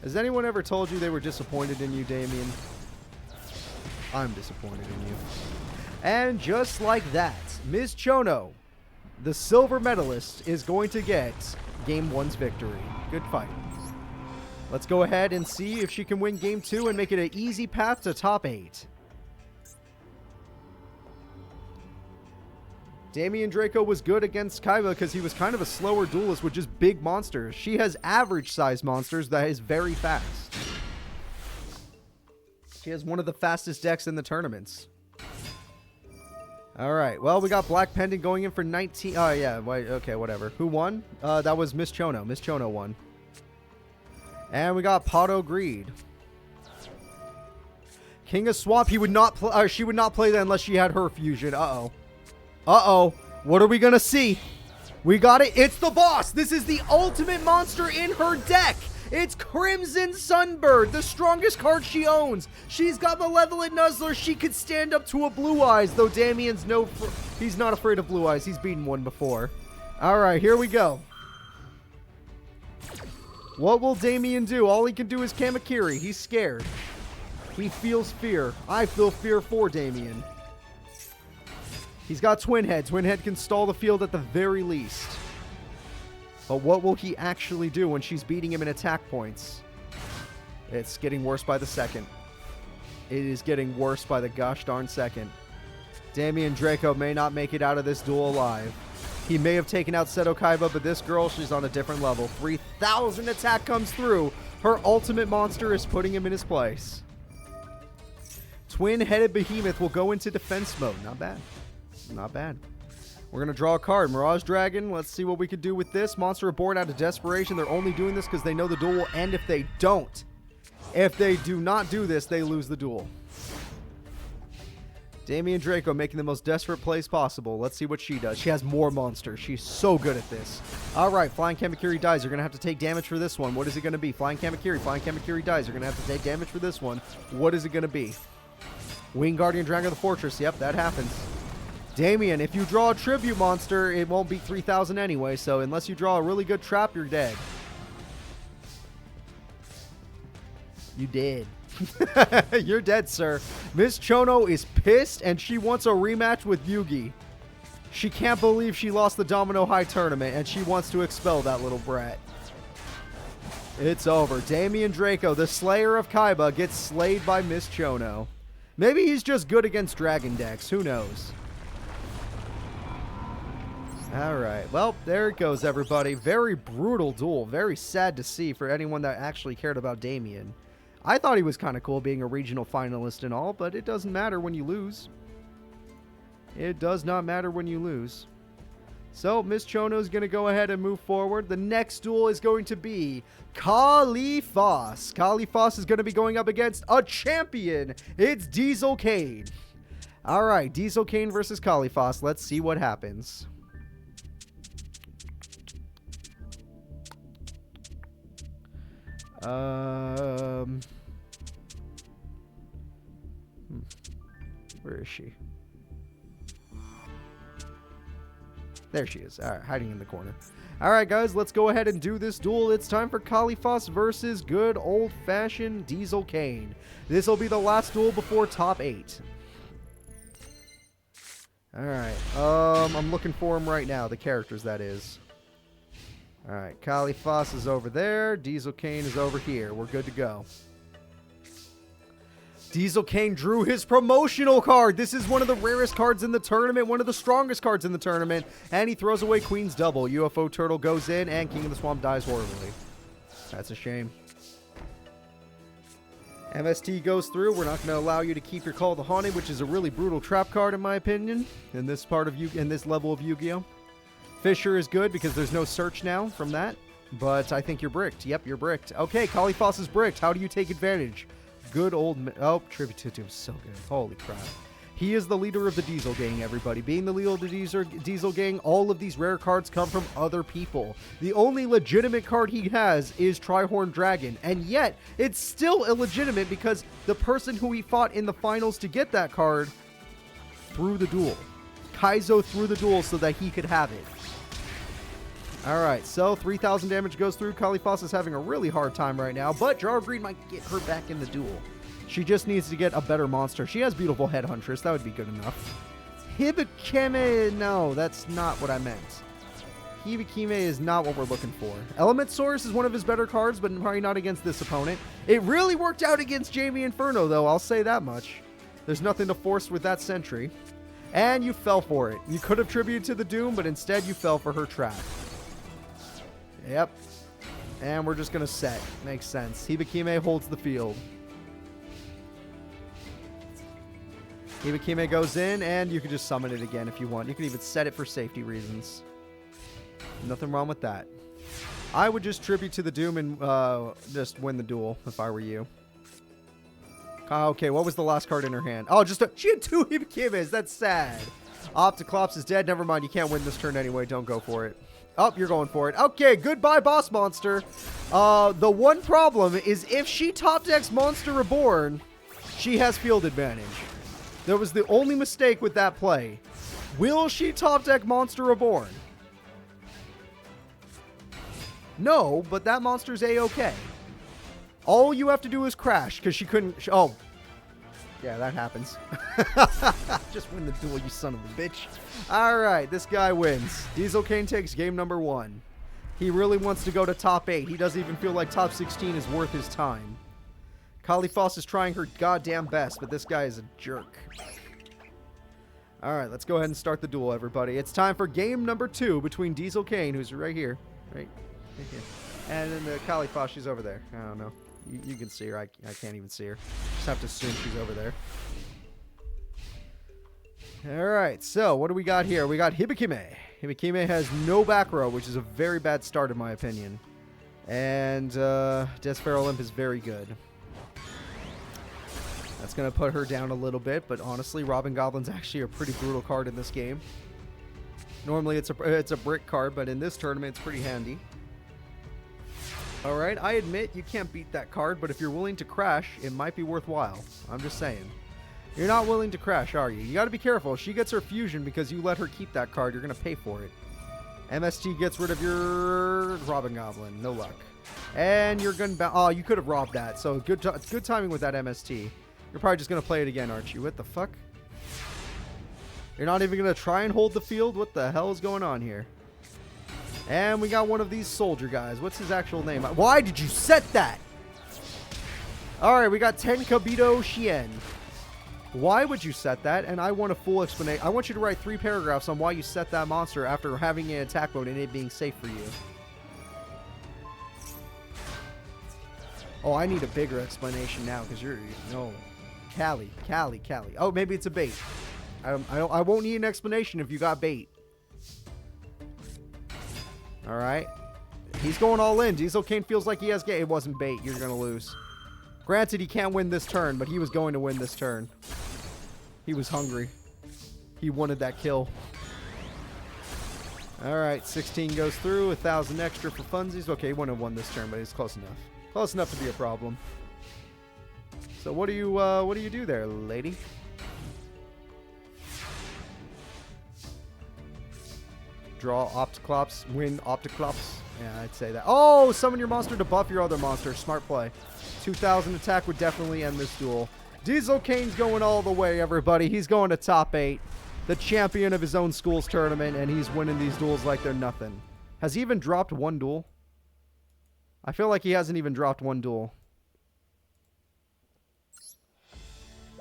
Has anyone ever told you they were disappointed in you, Damien? I'm disappointed in you. And just like that, Ms. Chono, the silver medalist, is going to get Game 1's victory. Good fight. Let's go ahead and see if she can win Game 2 and make it an easy path to top 8. Damien Draco was good against Kaiba because he was kind of a slower duelist with just big monsters. She has average size monsters that is very fast. She has one of the fastest decks in the tournaments. Alright, well, we got Black Pendant going in for 19... Oh, yeah, okay, whatever. Who won? That was Miss Chono. Miss Chono won. And we got Pato Greed. King of Swamp, he would not she would not play that unless she had her fusion. Uh-oh. Uh-oh. What are we going to see? We got it. It's the boss. This is the ultimate monster in her deck. It's Crimson Sunbird, the strongest card she owns. She's got Malevolent Nuzzler. She could stand up to a Blue Eyes, though Damien's he's not afraid of Blue Eyes. He's beaten one before. All right, here we go. What will Damien do? All he can do is Kamakiri. He's scared. He feels fear. I feel fear for Damien. He's got Twin Head. Twin Head can stall the field at the very least. But what will he actually do when she's beating him in attack points? It's getting worse by the second. It is getting worse by the gosh darn second. Damien Draco may not make it out of this duel alive. He may have taken out Seto Kaiba, but this girl, she's on a different level. 3,000 attack comes through. Her ultimate monster is putting him in his place. Twin-headed Behemoth will go into defense mode. Not bad. Not bad. We're going to draw a card. Mirage Dragon. Let's see what we could do with this. Monster aboard out of desperation. They're only doing this because they know the duel will end if they don't. If they do not do this, they lose the duel. Damien Draco making the most desperate plays possible. Let's see what she does. She has more monsters. She's so good at this. All right, Flying Kamakiri dies. You're going to have to take damage for this one. What is it going to be? Flying Kamakiri. Flying Kamakiri dies. You're going to have to take damage for this one. What is it going to be? Wing Guardian Dragon of the Fortress. Yep, that happens. Damien, if you draw a tribute monster, it won't beat 3,000 anyway, so unless you draw a really good trap, you're dead. You did. You're dead, sir. Miss Chono is pissed, and she wants a rematch with Yugi. She can't believe she lost the Domino High tournament, and she wants to expel that little brat. It's over. Damien Draco, the Slayer of Kaiba, gets slayed by Miss Chono. Maybe he's just good against Dragon decks. Who knows? Alright, well, there it goes, everybody. Very brutal duel. Very sad to see for anyone that actually cared about Damien. I thought he was kind of cool being a regional finalist and all, but it doesn't matter when you lose. It does not matter when you lose. So, Miss Chono's going to go ahead and move forward. The next duel is going to be Kif Fos. Kif Fos is going to be going up against a champion. It's Diesel Kane. Alright, Diesel Kane versus Kif Fos. Let's see what happens. Where is she? There she is. All right, hiding in the corner. All right, guys, let's go ahead and do this duel. It's time for Kif Fos versus good old-fashioned Diesel Kane. This will be the last duel before top 8. All right. I'm looking for him right now. The characters, that is. All right, Kif Fos is over there. Diesel Kane is over here. We're good to go. Diesel Kane drew his promotional card. This is one of the rarest cards in the tournament, one of the strongest cards in the tournament, and he throws away Queen's Double. UFO Turtle goes in, and King of the Swamp dies horribly. That's a shame. MST goes through. We're not going to allow you to keep your Call of the Haunted, which is a really brutal trap card in my opinion, in this part of in this level of Yu-Gi-Oh! Fisher is good because there's no search now from that, but I think you're bricked. Yep, you're bricked. Okay, Kif Fos is bricked. How do you take advantage? Good old... Oh, Tribute to him, so good. Holy crap. He is the leader of the Diesel Gang, everybody. Being the leader of the Diesel Gang, all of these rare cards come from other people. The only legitimate card he has is Trihorn Dragon, and yet it's still illegitimate because the person who he fought in the finals to get that card threw the duel. Kaiso threw the duel so that he could have it. Alright, so 3,000 damage goes through. Kif Fos is having a really hard time right now, but Jar Green might get her back in the duel. She just needs to get a better monster. She has beautiful Head Huntress. That would be good enough. Hibikime, no, that's not what I meant. Hibikime is not what we're looking for. Element Source is one of his better cards, but probably not against this opponent. It really worked out against Jamie Inferno, though, I'll say that much. There's nothing to force with that Sentry. And you fell for it. You could have tributed to the Doom, but instead you fell for her trap. Yep. And we're just going to set. Makes sense. Hibikime holds the field. Hibikime goes in, and you can just summon it again if you want. You can even set it for safety reasons. Nothing wrong with that. I would just tribute to the Doom and just win the duel if I were you. Okay, what was the last card in her hand? Oh, she had 2 Hibikimes. That's sad. Opticlops is dead. Never mind. You can't win this turn anyway. Don't go for it. Oh, you're going for it. Okay, goodbye, boss monster. The one problem is if she top decks Monster Reborn, she has field advantage. That was the only mistake with that play. Will she top deck Monster Reborn? No, but that monster's A-okay. All you have to do is crash, because she couldn't... Oh. Yeah, that happens. Just win the duel, you son of a bitch. Alright, this guy wins. Diesel Kane takes game number 1. He really wants to go to top 8. He doesn't even feel like top 16 is worth his time. Kif Fos is trying her goddamn best, but this guy is a jerk. Alright, let's go ahead and start the duel, everybody. It's time for game number 2 between Diesel Kane, who's right here. Right here. And then the Kif Fos, she's over there. I don't know. You can see her. I can't even see her. Just have to assume she's over there. Alright, so what do we got here? We got Hibikime. Hibikime has no back row, which is a very bad start in my opinion. And Despair Olymp is very good. That's going to put her down a little bit, but honestly, Robin Goblin's actually a pretty brutal card in this game. Normally it's a brick card, but in this tournament it's pretty handy. Alright, I admit you can't beat that card, but if you're willing to crash, it might be worthwhile. I'm just saying. You're not willing to crash, are you? You got to be careful. She gets her fusion because you let her keep that card. You're going to pay for it. MST gets rid of your Robin Goblin. No luck. And you're going to... Oh, you could have robbed that. So good timing with that MST. You're probably just going to play it again, aren't you? What the fuck? You're not even going to try and hold the field? What the hell is going on here? And we got one of these soldier guys. What's his actual name? Why did you set that? Alright, we got Tenkabito Shien. Why would you set that? And I want a full explanation. I want you to write 3 paragraphs on why you set that monster after having an attack mode and it being safe for you. Oh, I need a bigger explanation now because you're... No. Callie. Oh, maybe it's a bait. I won't need an explanation if you got bait. Alright. He's going all in. Diesel Kane feels like he has... It wasn't bait. You're going to lose. Granted, he can't win this turn, but he was going to win this turn. He was hungry. He wanted that kill. Alright, 16 goes through. 1,000 extra for funsies. Okay, he wouldn't have won this turn, but he's close enough. Close enough to be a problem. So what do you do there, lady? Draw Opticlops. Win Opticlops. Yeah, I'd say that. Oh, summon your monster to buff your other monster. Smart play. 2,000 attack would definitely end this duel. Diesel Kane's going all the way, everybody. He's going to top 8. The champion of his own school's tournament, and he's winning these duels like they're nothing. Has he even dropped one duel? I feel like he hasn't even dropped one duel.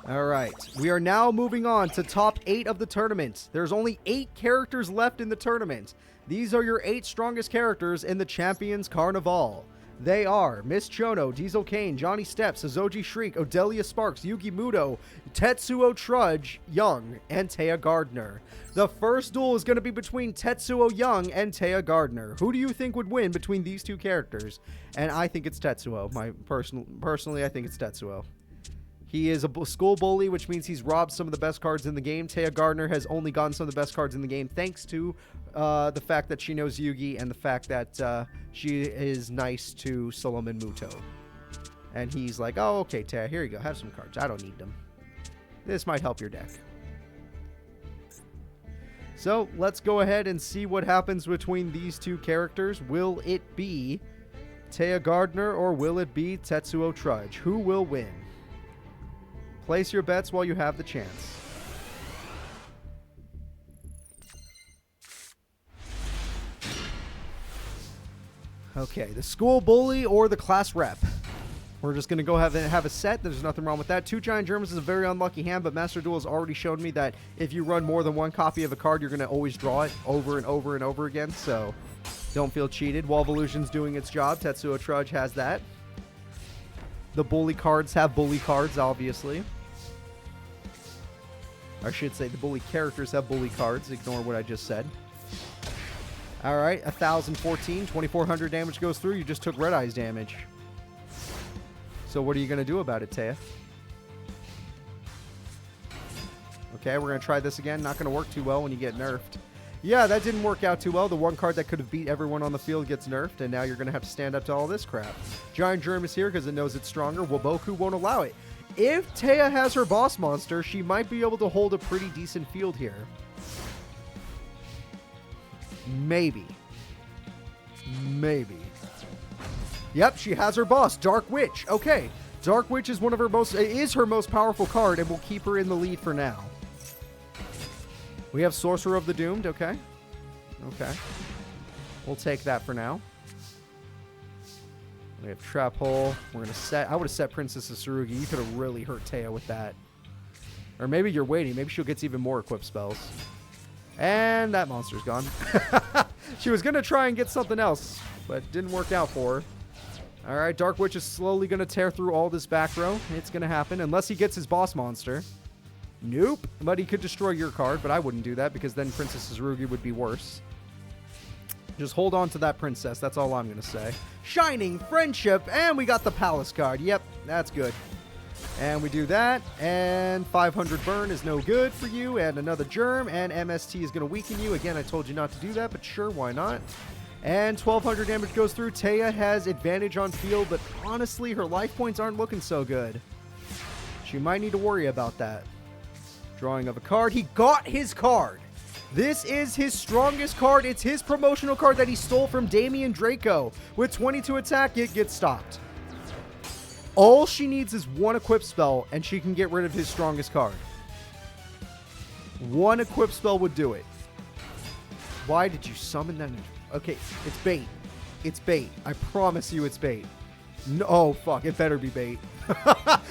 Alright, we are now moving on to top 8 of the tournament. There's only 8 characters left in the tournament. These are your 8 strongest characters in the Champions Carnival. They are Miss Chono, Diesel Kane, Johnny Steps, Saoji Shriek, Odelia Sparks, Yugi Muto, Tetsuo Trudge, Young, and Taya Gardner. The first duel is going to be between Tetsuo Young and Taya Gardner. Who do you think would win between these 2 characters? And I think it's Tetsuo. Personally, I think it's Tetsuo. He is a school bully, which means he's robbed some of the best cards in the game. Taya Gardner has only gotten some of the best cards in the game thanks to the fact that she knows Yugi and the fact that she is nice to Solomon Muto. And he's like, oh, okay, Taya, here you go. Have some cards. I don't need them. This might help your deck. So let's go ahead and see what happens between these 2 characters. Will it be Taya Gardner or will it be Tetsuo Trudge? Who will win? Place your bets while you have the chance. Okay, the school bully or the class rep. We're just going to go have a set. There's nothing wrong with that. 2 Giant Germans is a very unlucky hand, but Master Duel has already showed me that if you run more than 1 copy of a card, you're going to always draw it over and over and over again, so don't feel cheated. Wall of Illusion's doing its job. Tetsuo Trudge has that. The bully cards have bully cards, obviously. I should say the bully characters have bully cards. Ignore what I just said. Alright, 1,014. 2,400 damage goes through. You just took Red Eyes damage. So what are you going to do about it, Taya? Okay, we're going to try this again. Not going to work too well when you get nerfed. Yeah, that didn't work out too well. The one card that could have beat everyone on the field gets nerfed, and now you're going to have to stand up to all this crap. Giant Germ is here because it knows it's stronger. Waboku won't allow it. If Taya has her boss monster, she might be able to hold a pretty decent field here. Maybe. Maybe. Yep, she has her boss, Dark Witch. Okay, Dark Witch is her most powerful card and will keep her in the lead for now. We have Sorcerer of the Doomed. Okay. Okay. We'll take that for now. We have Trap Hole. We're going to set... I would have set Princess Tsurugi. You could have really hurt Taya with that. Or maybe you're waiting. Maybe she'll get even more equipped spells. And that monster's gone. She was going to try and get something else, but it didn't work out for her. Alright, Dark Witch is slowly going to tear through all this back row. It's going to happen, unless he gets his boss monster. Nope. But he could destroy your card, but I wouldn't do that, because then Princess Tsurugi would be worse. Just hold on to that princess. That's all I'm going to say. Shining Friendship. And we got the Palace card. Yep, that's good. And we do that. And 500 burn is no good for you. And another germ. And MST is going to weaken you. Again, I told you not to do that, but sure, why not? And 1200 damage goes through. Taya has advantage on field, but honestly, her life points aren't looking so good. She might need to worry about that. Drawing of a card. He got his card. This is his strongest card. It's his promotional card that he stole from Damien Draco. With 22 attack, it gets stopped. All she needs is one equip spell, and she can get rid of his strongest card. One equip spell would do it. Why did you summon that? Okay, it's bait. It's bait. I promise you it's bait. No, oh, fuck. It better be bait.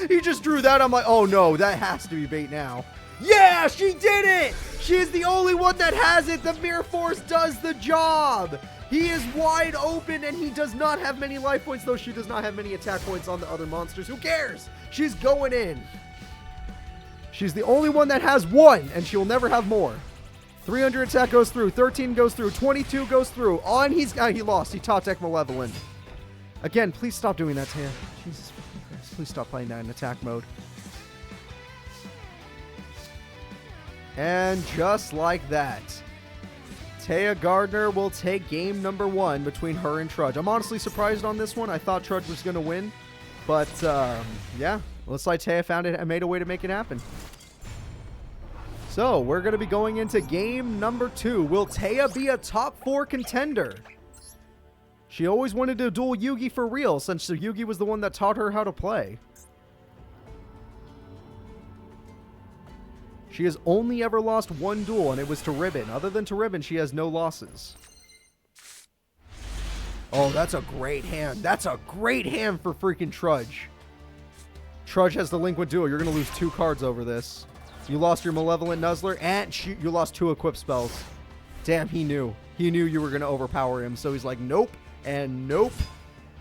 He just drew that. I'm like, oh, no. That has to be bait now. Yeah, she did it. She is the only one that has it. The Mirror Force does the job. He is wide open, and he does not have many life points, though she does not have many attack points on the other monsters. Who cares? She's going in. She's the only one that has one, and she will never have more. 300 attack goes through. 13 goes through. 22 goes through. On he lost. He top deck Malevolent. Again, please stop doing that to him. Jesus Christ. Please stop playing that in attack mode. And just like that, Taya Gardner will take game number 1 between her and Trudge. I'm honestly surprised on this one. I thought Trudge was going to win. But, yeah. Looks like Taya found it and made a way to make it happen. So, we're going to be going into game number 2. Will Taya be a top 4 contender? She always wanted to duel Yugi for real, since Yugi was the one that taught her how to play. She has only ever lost one duel, and it was to Ribbon. Other than to Ribbon, she has no losses. Oh, that's a great hand. That's a great hand for freaking Trudge. Trudge has the Liquid Duel. You're going to lose 2 cards over this. You lost your Malevolent Nuzzler, and you lost 2 equip spells. Damn, he knew. He knew you were going to overpower him, so he's like, nope, and nope.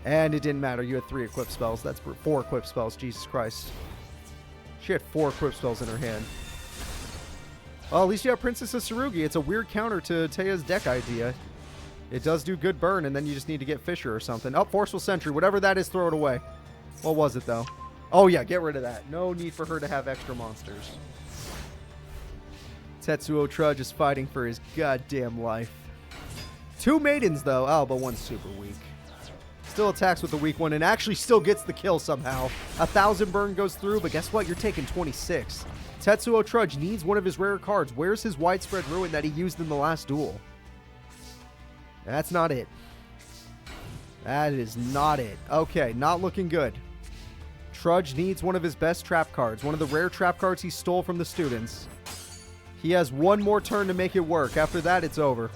And it didn't matter. You had 3 equip spells. That's 4 equip spells. Jesus Christ. She had 4 equip spells in her hand. Well, at least you have Princess of Tsurugi. It's a weird counter to Taya's deck idea. It does do good burn, and then you just need to get Fisher or something. Oh, Forceful Sentry. Whatever that is, throw it away. What was it, though? Oh, yeah, get rid of that. No need for her to have extra monsters. Tetsuo Trudge is fighting for his goddamn life. 2 maidens, though. Oh, but one's super weak. Still attacks with the weak one and actually still gets the kill somehow. 1,000 burn goes through, but guess what? You're taking 26. Tetsuo Trudge needs one of his rare cards. Where's his Widespread Ruin that he used in the last duel? That's not it. That is not it. Okay, not looking good. Trudge needs one of his best trap cards. One of the rare trap cards he stole from the students. He has one more turn to make it work. After that, it's over.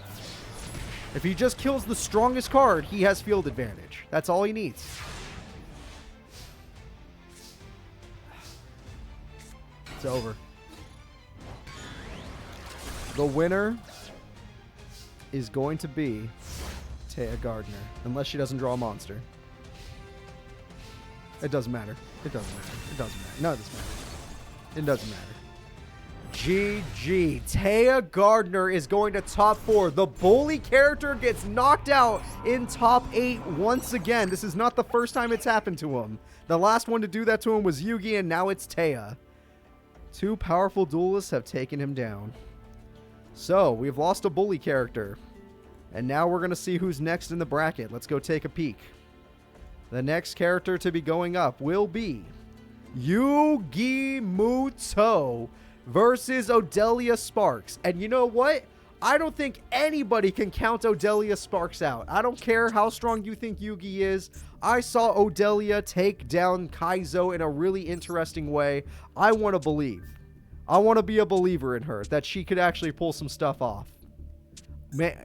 If he just kills the strongest card, he has field advantage. That's all he needs. It's over. The winner is going to be Taya Gardner. Unless she doesn't draw a monster. It doesn't matter. It doesn't matter. It doesn't matter. No, it doesn't matter. It doesn't matter. GG. Taya Gardner is going to top 4. The bully character gets knocked out in top 8 once again. This is not the first time it's happened to him. The last one to do that to him was Yugi, and now it's Taya. 2 powerful duelists have taken him down. So, we've lost a bully character. And now we're going to see who's next in the bracket. Let's go take a peek. The next character to be going up will be Yugi Muto versus Odelia Sparks. And you know what? I don't think anybody can count Odelia Sparks out. I don't care how strong you think Yugi is. I saw Odelia take down Kaiso in a really interesting way. I want to believe. I want to be a believer in her, that she could actually pull some stuff off.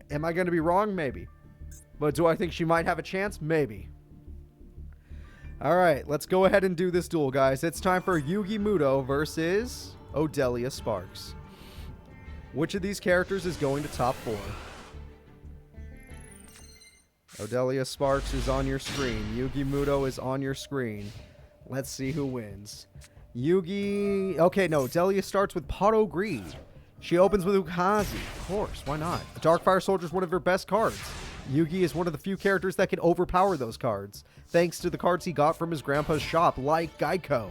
Am I going to be wrong? Maybe. But do I think she might have a chance? Maybe. Alright, let's go ahead and do this duel, guys. It's time for Yugi Muto versus Odelia Sparks. Which of these characters is going to top 4? Odelia Sparks is on your screen. Yugi Muto is on your screen. Let's see who wins. Yugi... Okay, no. Odelia starts with Pato Greed. She opens with Ukazi. Of course, why not? Darkfire Soldier is one of her best cards. Yugi is one of the few characters that can overpower those cards, thanks to the cards he got from his grandpa's shop, like Geico,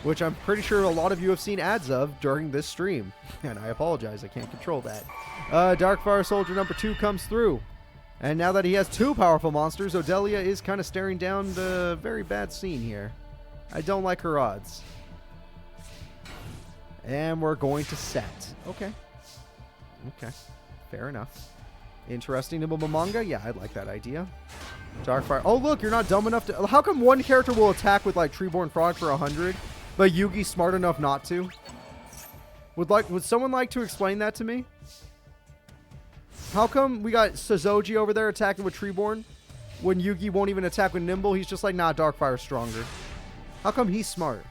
which I'm pretty sure a lot of you have seen ads of during this stream. And I apologize, I can't control that. Darkfire Soldier number 2 comes through. And now that he has 2 powerful monsters, Odelia is kind of staring down the very bad scene here. I don't like her odds. And we're going to set. Okay. Okay. Fair enough. Interesting Nibble manga? Yeah, I like that idea. Darkfire. Oh, look, you're not dumb enough to... How come one character will attack with, like, Treeborn Frog for 100, but Yugi's smart enough not to? Would someone like to explain that to me? How come we got Saoji over there attacking with Treeborn when Yugi won't even attack with Nimble? He's just like, nah, Darkfire's stronger. How come he's smart?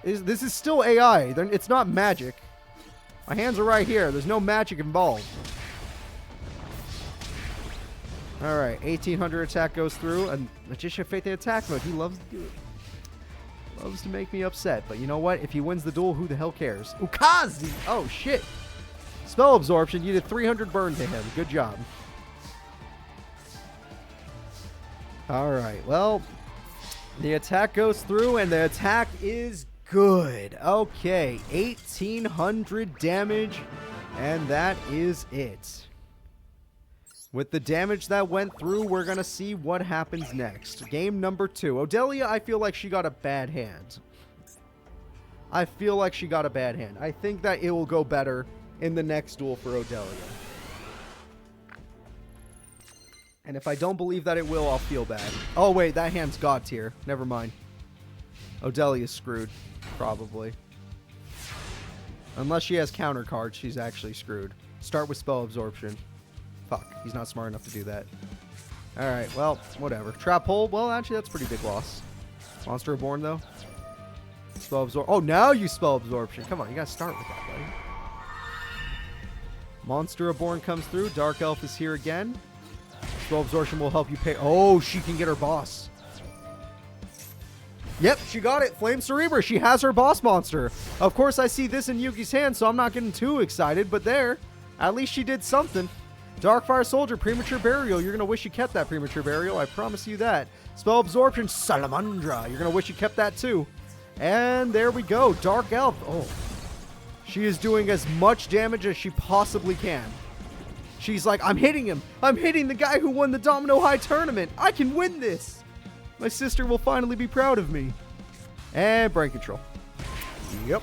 This is still AI. It's not magic. My hands are right here. There's no magic involved. Alright, 1800 attack goes through. And Magician Faith in attack mode. He loves to do it. Loves to make me upset. But you know what? If he wins the duel, who the hell cares? Ukazi! Oh, shit. Spell absorption. You did 300 burn to him. Good job. Alright, well, the attack goes through, and the attack is good. Okay, 1800 damage, and that is it. With the damage that went through, we're going to see what happens next. Game number 2. Odelia, I feel like she got a bad hand. I think that it will go better in the next duel for Odelia. And if I don't believe that it will, I'll feel bad. Oh, wait, that hand's God tier. Never mind. Odelia's screwed, probably. Unless she has counter cards, she's actually screwed. Start with spell absorption. Fuck, he's not smart enough to do that. Alright, well, whatever. Trap hole, well, actually, that's a pretty big loss. Monster Reborn, though. Spell absorption. Oh, now you spell absorption. Come on, you gotta start with that, buddy. Monster Reborn comes through. Dark Elf is here again. Spell absorption will help you pay. Oh, she can get her boss. Yep, she got it. Flame Cerebra. She has her boss monster. Of course, I see this in Yugi's hand, so I'm not getting too excited. But there, at least she did something. Darkfire Soldier, Premature Burial. You're going to wish you kept that Premature Burial. I promise you that. Spell Absorption, Salamandra. You're going to wish you kept that too. And there we go. Dark Elf. Oh, she is doing as much damage as she possibly can. She's like, I'm hitting him. I'm hitting the guy who won the Domino High tournament. I can win this. My sister will finally be proud of me. And brain control. Yep.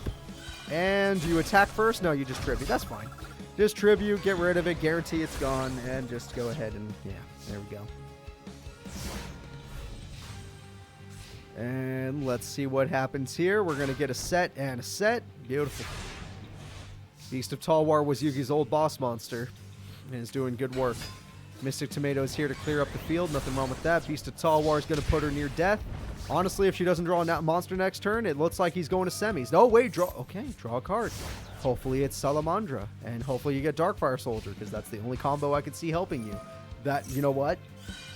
And you attack first? No, you just tribute. That's fine. Just tribute, get rid of it, guarantee it's gone, and just go ahead and, yeah, there we go. And let's see what happens here. We're going to get a set and a set. Beautiful. Beast of Talwar was Yugi's old boss monster. And is doing good work. Mystic Tomato is here to clear up the field. Nothing wrong with that. Beast of Talwar is going to put her near death. Honestly, if she doesn't draw a monster next turn, it looks like he's going to semis. No, wait, draw. Okay, draw a card. Hopefully it's Salamandra. And hopefully you get Darkfire Soldier, because that's the only combo I could see helping you. That, you know what?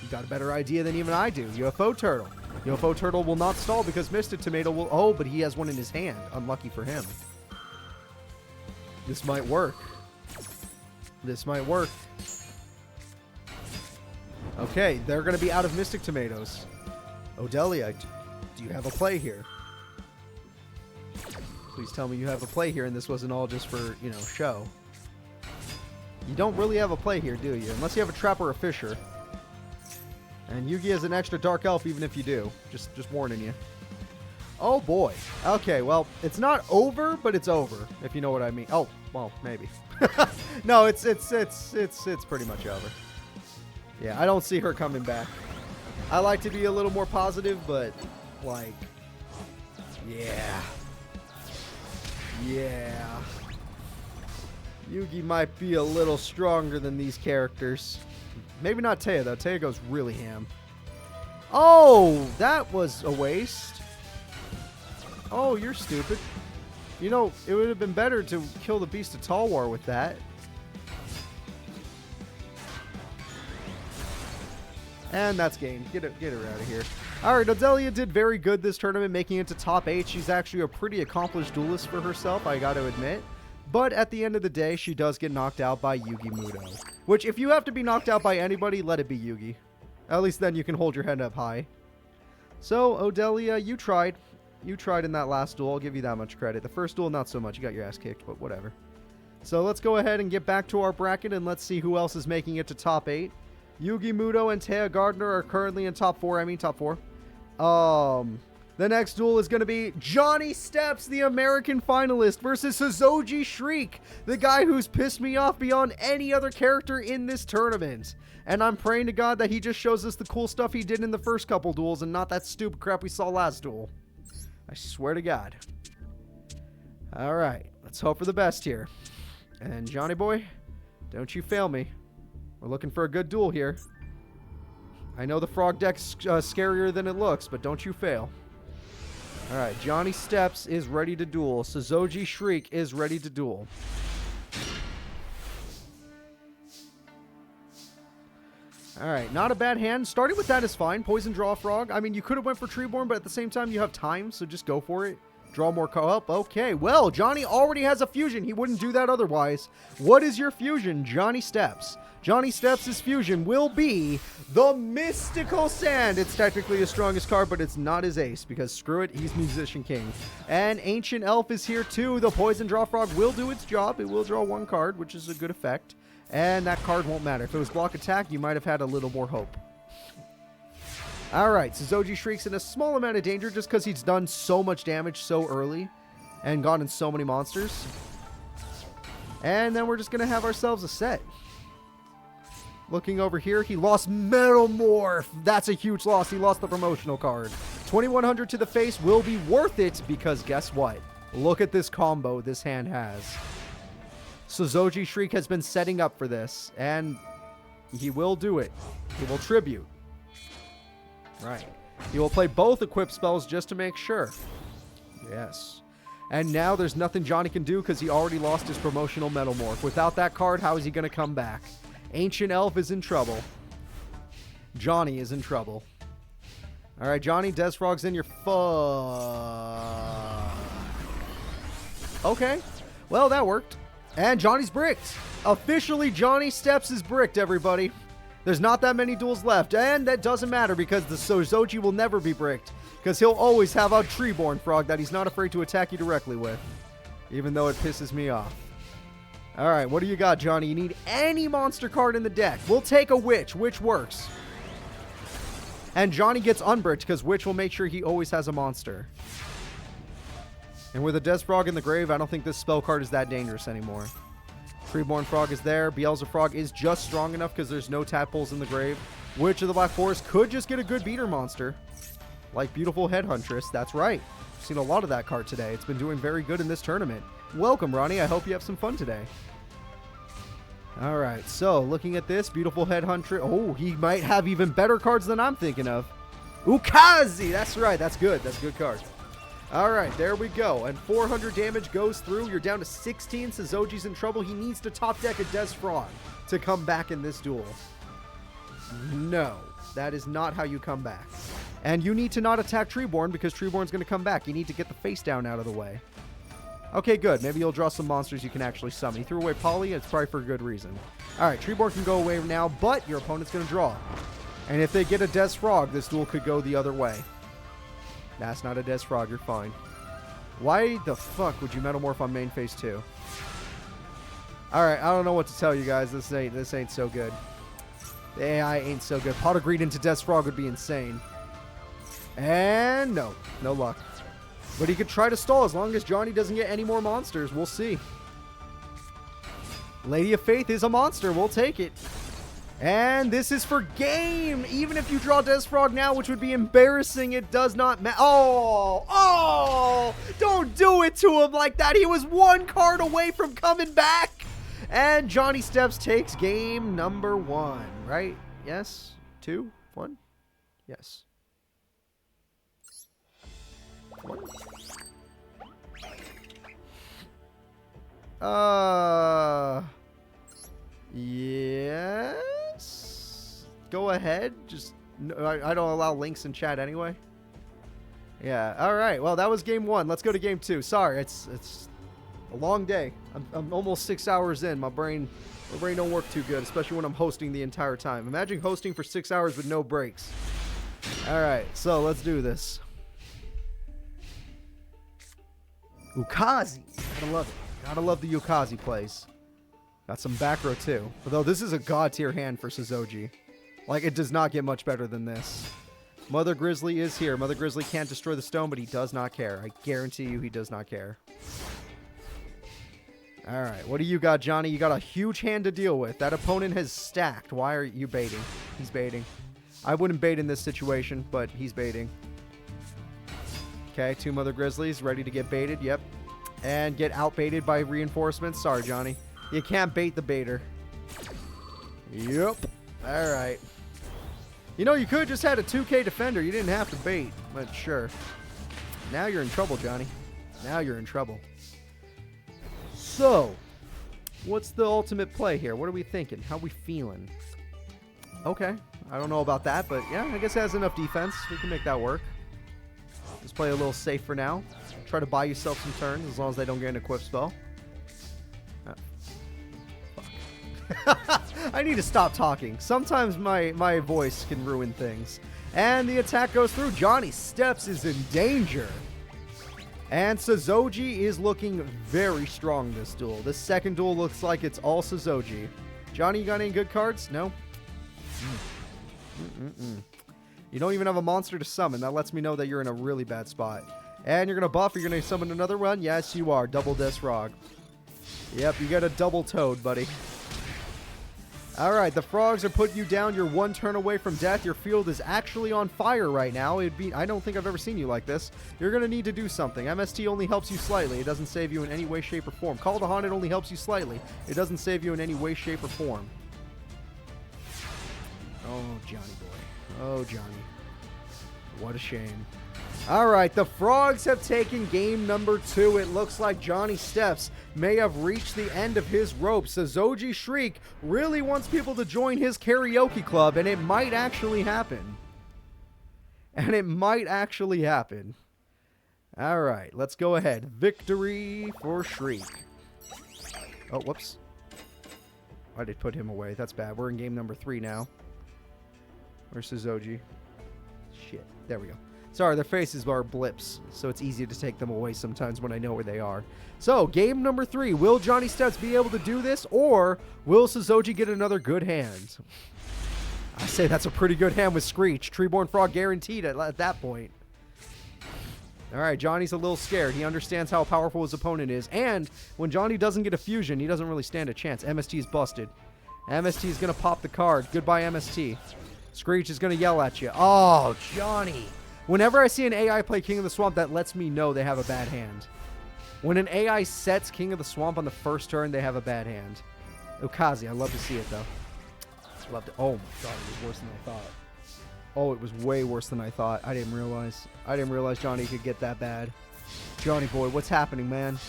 You got a better idea than even I do. UFO Turtle. UFO Turtle will not stall because Mystic Tomato will... Oh, but he has one in his hand. Unlucky for him. This might work. This might work. Okay, they're going to be out of Mystic Tomatoes. Odelia, do you have a play here? Please tell me you have a play here and this wasn't all just for, you know, show. You don't really have a play here, do you? Unless you have a trap or a fisher. And Yugi has an extra Dark Elf even if you do. Just warning you. Oh boy. Okay, well, it's not over, but it's over, if you know what I mean. Oh, well, maybe. No, it's pretty much over. Yeah, I don't see her coming back. I like to be a little more positive, but like, yeah. Yeah. Yugi might be a little stronger than these characters. Maybe not Taya, though. Taya goes really ham. Oh, that was a waste. Oh, you're stupid. You know, it would have been better to kill the Beast of Talwar with that. And that's game. Get her out of here. Alright, Odelia did very good this tournament, making it to top 8. She's actually a pretty accomplished duelist for herself, I gotta admit. But at the end of the day, she does get knocked out by Yugi Muto. Which, if you have to be knocked out by anybody, let it be Yugi. At least then you can hold your head up high. So, Odelia, you tried. You tried in that last duel. I'll give you that much credit. The first duel, not so much. You got your ass kicked, but whatever. So let's go ahead and get back to our bracket, and let's see who else is making it to top 8. Yugi Muto and Taya Gardner are currently in top 4. I mean top 4. The next duel is going to be Johnny Steps, the American finalist, versus Saoji Shriek, the guy who's pissed me off beyond any other character in this tournament. And I'm praying to God that he just shows us the cool stuff he did in the first couple duels and not that stupid crap we saw last duel. I swear to God. Alright, let's hope for the best here. And Johnny boy, don't you fail me. We're looking for a good duel here. I know the frog deck's scarier than it looks, but don't you fail. Alright, Johnny Steps is ready to duel. Saoji Shriek is ready to duel. Alright, not a bad hand. Starting with that is fine. Poison Draw Frog. I mean, you could have went for Treeborn, but at the same time, you have time, so just go for it. Draw more co-op. Okay, well, Johnny already has a fusion. He wouldn't do that otherwise. What is your fusion, Johnny Steps? Johnny Steps' fusion will be the Mystical Sand. It's technically his strongest card, but it's not his ace, because screw it, he's Musician King. And Ancient Elf is here too. The Poison Draw Frog will do its job. It will draw one card, which is a good effect. And that card won't matter. If it was block attack, you might have had a little more hope. Alright, Saoji Shriek's in a small amount of danger just because he's done so much damage so early and gotten so many monsters. And then we're just going to have ourselves a set. Looking over here, he lost Metal Morph. That's a huge loss. He lost the promotional card. 2100 to the face will be worth it because guess what? Look at this combo this hand has. Saoji Shriek has been setting up for this, and he will do it. He will tribute. Right. He will play both equip spells just to make sure. Yes. And now there's nothing Johnny can do because he already lost his promotional Metal Morph. Without that card, how is he going to come back? Ancient Elf is in trouble. Johnny is in trouble. Alright, Johnny, Desfrog's in your Okay. Well, that worked. And Johnny's bricked. Officially, Johnny Steps is bricked, everybody. There's not that many duels left. And that doesn't matter because the Saoji will never be bricked. Because he'll always have a Treeborn Frog that he's not afraid to attack you directly with. Even though it pisses me off. Alright, what do you got, Johnny? You need any monster card in the deck. We'll take a Witch. Witch works. And Johnny gets unbricked because Witch will make sure he always has a monster. And with a Desfrog in the grave, I don't think this spell card is that dangerous anymore. Treeborn Frog is there. Beelzefrog is just strong enough because there's no tadpoles in the grave. Witch of the Black Forest could just get a good beater monster. Like Beautiful Headhuntress. That's right. I've seen a lot of that card today. It's been doing very good in this tournament. Welcome, Ronnie. I hope you have some fun today. Alright, so looking at this, Beautiful Headhuntress. Oh, he might have even better cards than I'm thinking of. Ukazi! That's right. That's good. That's a good card. Alright, there we go. And 400 damage goes through. You're down to 16. Saoji's in trouble. He needs to top deck a Desfrog to come back in this duel. No, that is not how you come back. And you need to not attack Treeborn because Treeborn's going to come back. You need to get the face down out of the way. Okay, good. Maybe you'll draw some monsters you can actually summon. He threw away Polly. It's probably for a good reason. Alright, Treeborn can go away now, but your opponent's going to draw. And if they get a Desfrog, this duel could go the other way. That's not a Desfrog. You're fine. Why the fuck would you Metamorph on main phase 2? Alright, I don't know what to tell you guys. This ain't so good. The AI ain't so good. Pot of Greed into Desfrog would be insane. And no. No luck. But he could try to stall as long as Johnny doesn't get any more monsters. We'll see. Lady of Faith is a monster. We'll take it. And this is for game. Even if you draw Desfrog now, which would be embarrassing, it does not matter. Oh, don't do it to him like that. He was one card away from coming back. And Johnny Steps takes game number 1, right? Yes? 2? 1? Yes. 1? Yes. Go ahead. Just I don't allow links in chat anyway. Yeah. All right. Well, that was game 1. Let's go to game 2. Sorry, it's a long day. I'm almost 6 hours in. My brain don't work too good, especially when I'm hosting the entire time. Imagine hosting for 6 hours with no breaks. All right. So let's do this. Ukazi. Gotta love it. Gotta love the Ukazi plays. Got some back row too. Although this is a god tier hand for Saoji. Like, it does not get much better than this. Mother Grizzly is here. Mother Grizzly can't destroy the stone, but he does not care. I guarantee you he does not care. Alright, what do you got, Johnny? You got a huge hand to deal with. That opponent has stacked. Why are you baiting? He's baiting. I wouldn't bait in this situation, but he's baiting. Okay, 2 Mother Grizzlies ready to get baited. Yep. And get outbaited by reinforcements. Sorry, Johnny. You can't bait the baiter. Yep. Alright. You know, you could have just had a 2K defender. You didn't have to bait. But sure. Now you're in trouble, Johnny. Now you're in trouble. So, what's the ultimate play here? What are we thinking? How are we feeling? Okay. I don't know about that, but yeah, I guess it has enough defense. We can make that work. Just play a little safe for now. Try to buy yourself some turns as long as they don't get an equip spell. Fuck. I need to stop talking. Sometimes my voice can ruin things. And the attack goes through. Johnny Steps is in danger. And Saoji is looking very strong this duel. This second duel looks like it's all Saoji. Johnny, you got any good cards? No? You don't even have a monster to summon. That lets me know that you're in a really bad spot. And you're going to buff. You're going to summon another one? Yes, you are. Double Death Frog. Yep, you got a double toad, buddy. Alright, the frogs are putting you down. You're 1 turn away from death. Your field is actually on fire right now. I don't think I've ever seen you like this. You're going to need to do something. MST only helps you slightly. It doesn't save you in any way, shape, or form. Call the Haunted only helps you slightly. It doesn't save you in any way, shape, or form. Oh, Johnny boy. Oh, Johnny. What a shame. Alright, the frogs have taken game number 2. It looks like Johnny Steps may have reached the end of his rope. Saoji Shriek really wants people to join his karaoke club, and it might actually happen. Alright, let's go ahead. Victory for Shriek. Oh, whoops. I did put him away. That's bad. We're in game number 3 now. Where's Saoji? Shit. There we go. Sorry, their faces are blips, so it's easy to take them away sometimes when I know where they are. So, game number 3. Will Johnny Steps be able to do this, or will Saoji get another good hand? I say that's a pretty good hand with Screech. Treeborn Frog guaranteed at that point. Alright, Johnny's a little scared. He understands how powerful his opponent is, and when Johnny doesn't get a fusion, he doesn't really stand a chance. MST is busted. MST is going to pop the card. Goodbye, MST. Screech is going to yell at you. Oh, Johnny. Whenever I see an AI play King of the Swamp, that lets me know they have a bad hand. When an AI sets King of the Swamp on the first turn, they have a bad hand. Okazi, I love to see it, though. Loved it. Oh, my God, it was worse than I thought. Oh, it was way worse than I thought. I didn't realize. Johnny could get that bad. Johnny boy, what's happening, man?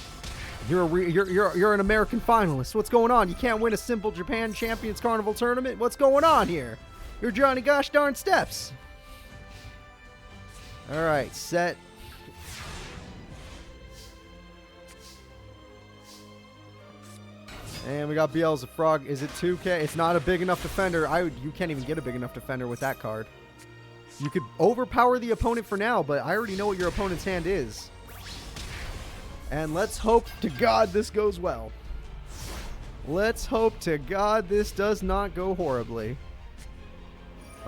You're an American finalist. What's going on? You can't win a simple Japan Champions Carnival tournament? What's going on here? You're Johnny gosh darn Steps. Alright, set. And we got Beelzefrog. Is it 2K? It's not a big enough defender. You can't even get a big enough defender with that card. You could overpower the opponent for now, but I already know what your opponent's hand is. And let's hope to God this goes well. Let's hope to God this does not go horribly.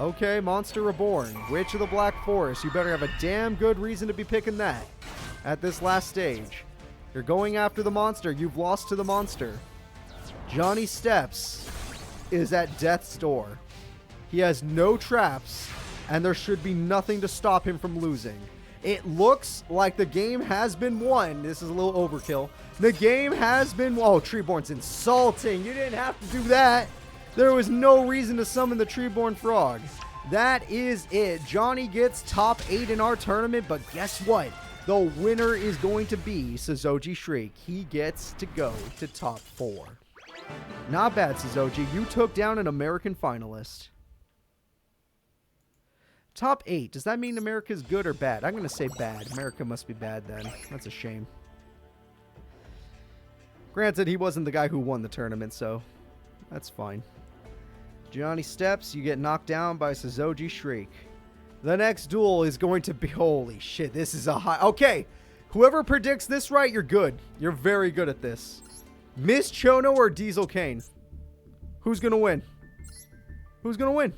Okay, Monster Reborn. Witch of the Black Forest. You better have a damn good reason to be picking that at this last stage. You're going after the monster. You've lost to the monster. Johnny Steps is at death's door. He has no traps, and there should be nothing to stop him from losing. It looks like the game has been won. This is a little overkill. The game has been... Oh, Treeborn's insulting. You didn't have to do that. There was no reason to summon the Treeborn Frog. That is it. Johnny gets top 8 in our tournament, but guess what? The winner is going to be Saoji Shriek. He gets to go to top 4. Not bad, Saoji. You took down an American finalist. Top 8. Does that mean America's good or bad? I'm going to say bad. America must be bad then. That's a shame. Granted, he wasn't the guy who won the tournament, so that's fine. Johnny Steps, you get knocked down by Saoji Shriek. The next duel is going to be... Holy shit, this is a high... Okay, whoever predicts this right, you're good. You're very good at this. Miss Chono or Diesel Kane? Who's going to win? Who's going to win?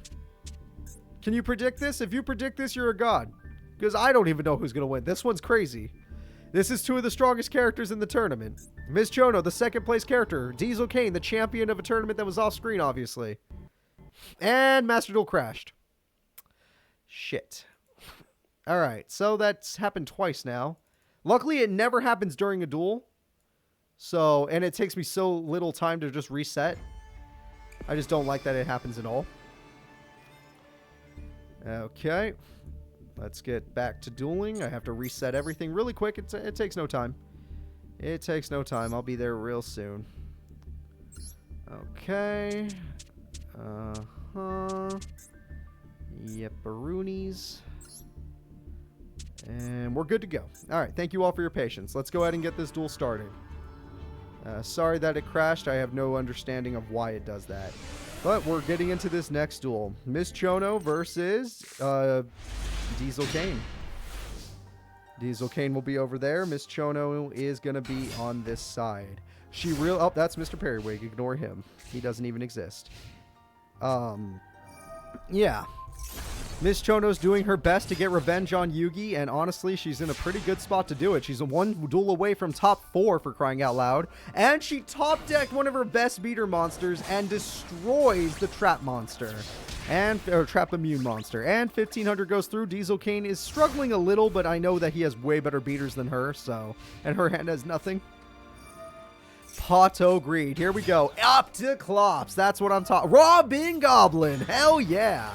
Can you predict this? If you predict this, you're a god. Because I don't even know who's going to win. This one's crazy. This is two of the strongest characters in the tournament. Miss Chono, the second place character. Diesel Kane, the champion of a tournament that was off screen, obviously. And Master Duel crashed. Shit. Alright, so that's happened twice now. Luckily, it never happens during a duel. So, and it takes me so little time to just reset. I just don't like that it happens at all. Okay. Let's get back to dueling. I have to reset everything really quick. It takes no time. It takes no time. I'll be there real soon. Okay. Yep, Baroonies. And we're good to go. Alright, thank you all for your patience. Let's go ahead and get this duel started. Sorry that it crashed. I have no understanding of why it does that. But we're getting into this next duel. Miss Chono versus Diesel Kane. Diesel Kane will be over there. Miss Chono is going to be on this side. Oh, that's Mr. Periwig. Ignore him. He doesn't even exist. Yeah. Miss Chono's doing her best to get revenge on Yugi, and honestly, she's in a pretty good spot to do it. She's one duel away from top 4 for crying out loud, and she top-decked one of her best beater monsters and destroys the trap monster. Or trap immune monster. And 1500 goes through. Diesel Kane is struggling a little, but I know that he has way better beaters than her, so... And her hand has nothing. Pato Greed. Here we go. Up to Clops. That's what I'm talking... Robin Goblin. Hell yeah.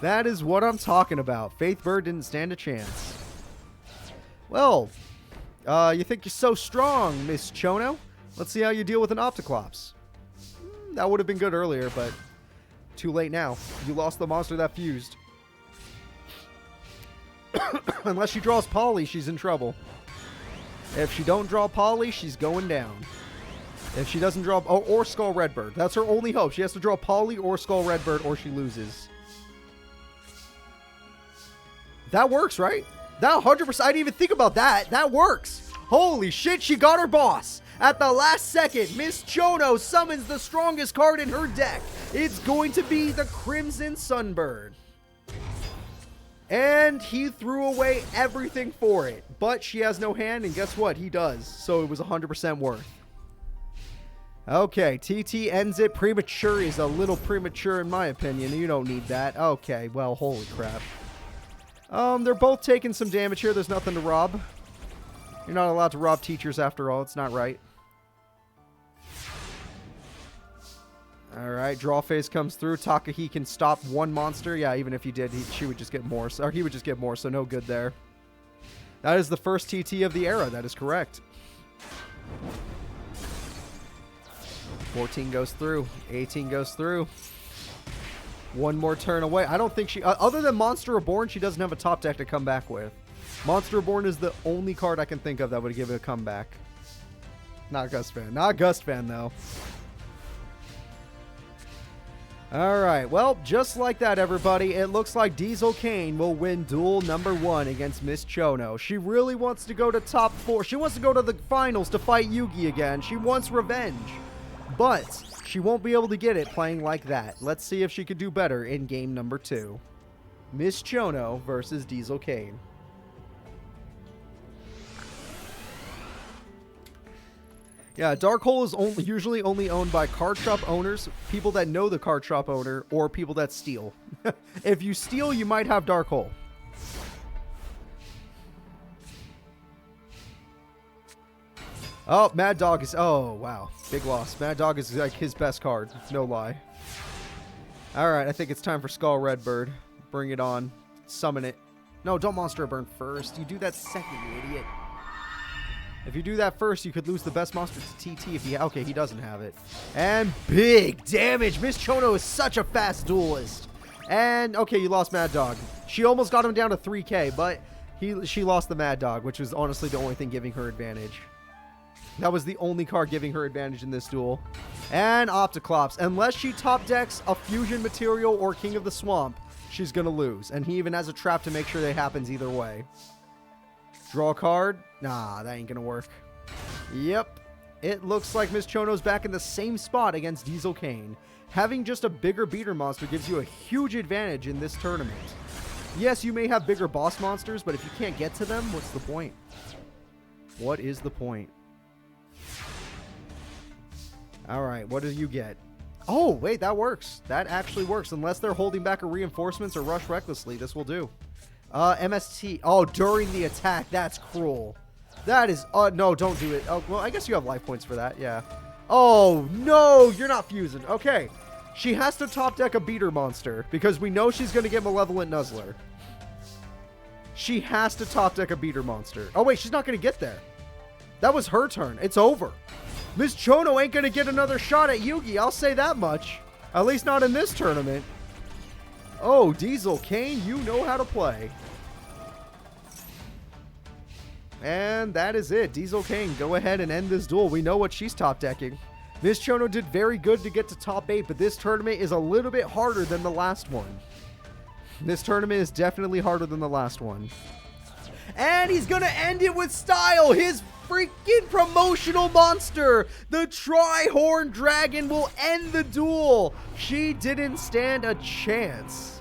That is what I'm talking about. Faith Bird didn't stand a chance. Well, you think you're so strong, Miss Chono? Let's see how you deal with an Opticlops. That would have been good earlier, but too late now. You lost the monster that fused. Unless she draws Polly, she's in trouble. If she don't draw Polly, she's going down. If she doesn't draw... Oh, or Skull Redbird. That's her only hope. She has to draw Polly or Skull Redbird, or she loses. That works, right? That 100%. I didn't even think about that. That works. Holy shit, she got her boss. At the last second, Miss Chono summons the strongest card in her deck. It's going to be the Crimson Sunbird. And he threw away everything for it. But she has no hand, and guess what? He does. So it was 100% worth. Okay, TT ends it. Premature is a little premature in my opinion. You don't need that. Okay, well, holy crap. They're both taking some damage here. There's nothing to rob. You're not allowed to rob teachers after all. It's not right. Alright, draw phase comes through. Takahi can stop one monster. Yeah, even if he did, she would just get more. Or he would just get more, so no good there. That is the first TT of the era. That is correct. 14 goes through. 18 goes through. One more turn away. I don't think she... other than Monster Reborn, she doesn't have a top deck to come back with. Monster Reborn is the only card I can think of that would give it a comeback. Not Gust Fan. Not Gust Fan, though. Alright, well, just like that, everybody, it looks like Diesel Kane will win duel number 1 against Miss Chono. She really wants to go to top 4. She wants to go to the finals to fight Yugi again. She wants revenge. But she won't be able to get it playing like that. Let's see if she could do better in game number 2. Miss Chono versus Diesel Kane. Yeah, Dark Hole is usually only owned by card shop owners, people that know the card shop owner, or people that steal. If you steal, you might have Dark Hole. Oh, Mad Dog is... Oh, wow. Big loss. Mad Dog is like his best card. No lie. Alright, I think it's time for Skull Redbird. Bring it on. Summon it. No, don't Monster Burn first. You do that second, you idiot. If you do that first, you could lose the best monster to TT if he... Okay, he doesn't have it. And big damage. Miss Chono is such a fast duelist. And, okay, you lost Mad Dog. She almost got him down to 3k, but she lost the Mad Dog, which was honestly the only thing giving her advantage. That was the only card giving her advantage in this duel. And Opticlops. Unless she top decks a Fusion Material or King of the Swamp, she's going to lose. And he even has a trap to make sure that happens either way. Draw a card. Nah, that ain't going to work. Yep. It looks like Miss Chono's back in the same spot against Diesel Kane. Having just a bigger beater monster gives you a huge advantage in this tournament. Yes, you may have bigger boss monsters, but if you can't get to them, what's the point? What is the point? Alright, what do you get? Oh, wait, that works. That actually works. Unless they're holding back a reinforcements or rush recklessly, this will do. MST. Oh, during the attack. That's cruel. That is... no, don't do it. Oh, well, I guess you have life points for that. Yeah. Oh, no, you're not fusing. Okay. She has to top deck a beater monster because we know she's going to get Malevolent Nuzzler. She has to top deck a beater monster. Oh, wait, she's not going to get there. That was her turn. It's over. Miss Chono ain't going to get another shot at Yugi. I'll say that much. At least not in this tournament. Oh, Diesel Kane, you know how to play. And that is it. Diesel Kane, go ahead and end this duel. We know what she's top decking. Miss Chono did very good to get to top 8, but this tournament is a little bit harder than the last one. This tournament is definitely harder than the last one. And he's going to end it with style. His freaking promotional monster, the Tri-Horn Dragon, will end the duel. She didn't stand a chance.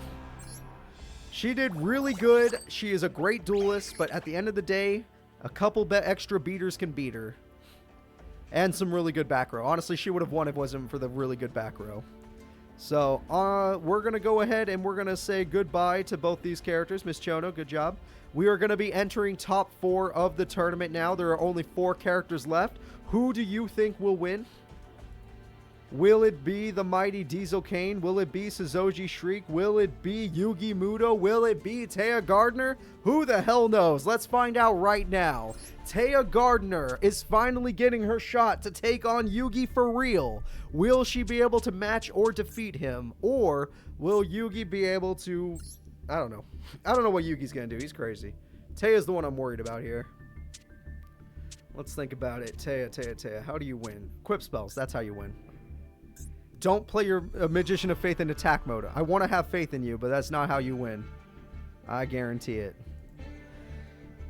She did really good. She is a great duelist, but at the end of the day, a couple extra beaters can beat her. And some really good back row. Honestly, she would have won if it wasn't for the really good back row. So, we're going to go ahead and we're going to say goodbye to both these characters. Miss Chono, good job. We are going to be entering top 4 of the tournament now. There are only 4 characters left. Who do you think will win? Will it be the mighty Diesel Kane? Will it be Saoji Shriek? Will it be Yugi Muto? Will it be Taya Gardner? Who the hell knows? Let's find out right now. Taya Gardner is finally getting her shot to take on Yugi for real. Will she be able to match or defeat him? Or will Yugi be able to... I don't know. I don't know what Yugi's going to do. He's crazy. Taya's the one I'm worried about here. Let's think about it. Taya. How do you win? Equip spells. That's how you win. Don't play your Magician of Faith in attack mode. I want to have faith in you, but that's not how you win. I guarantee it.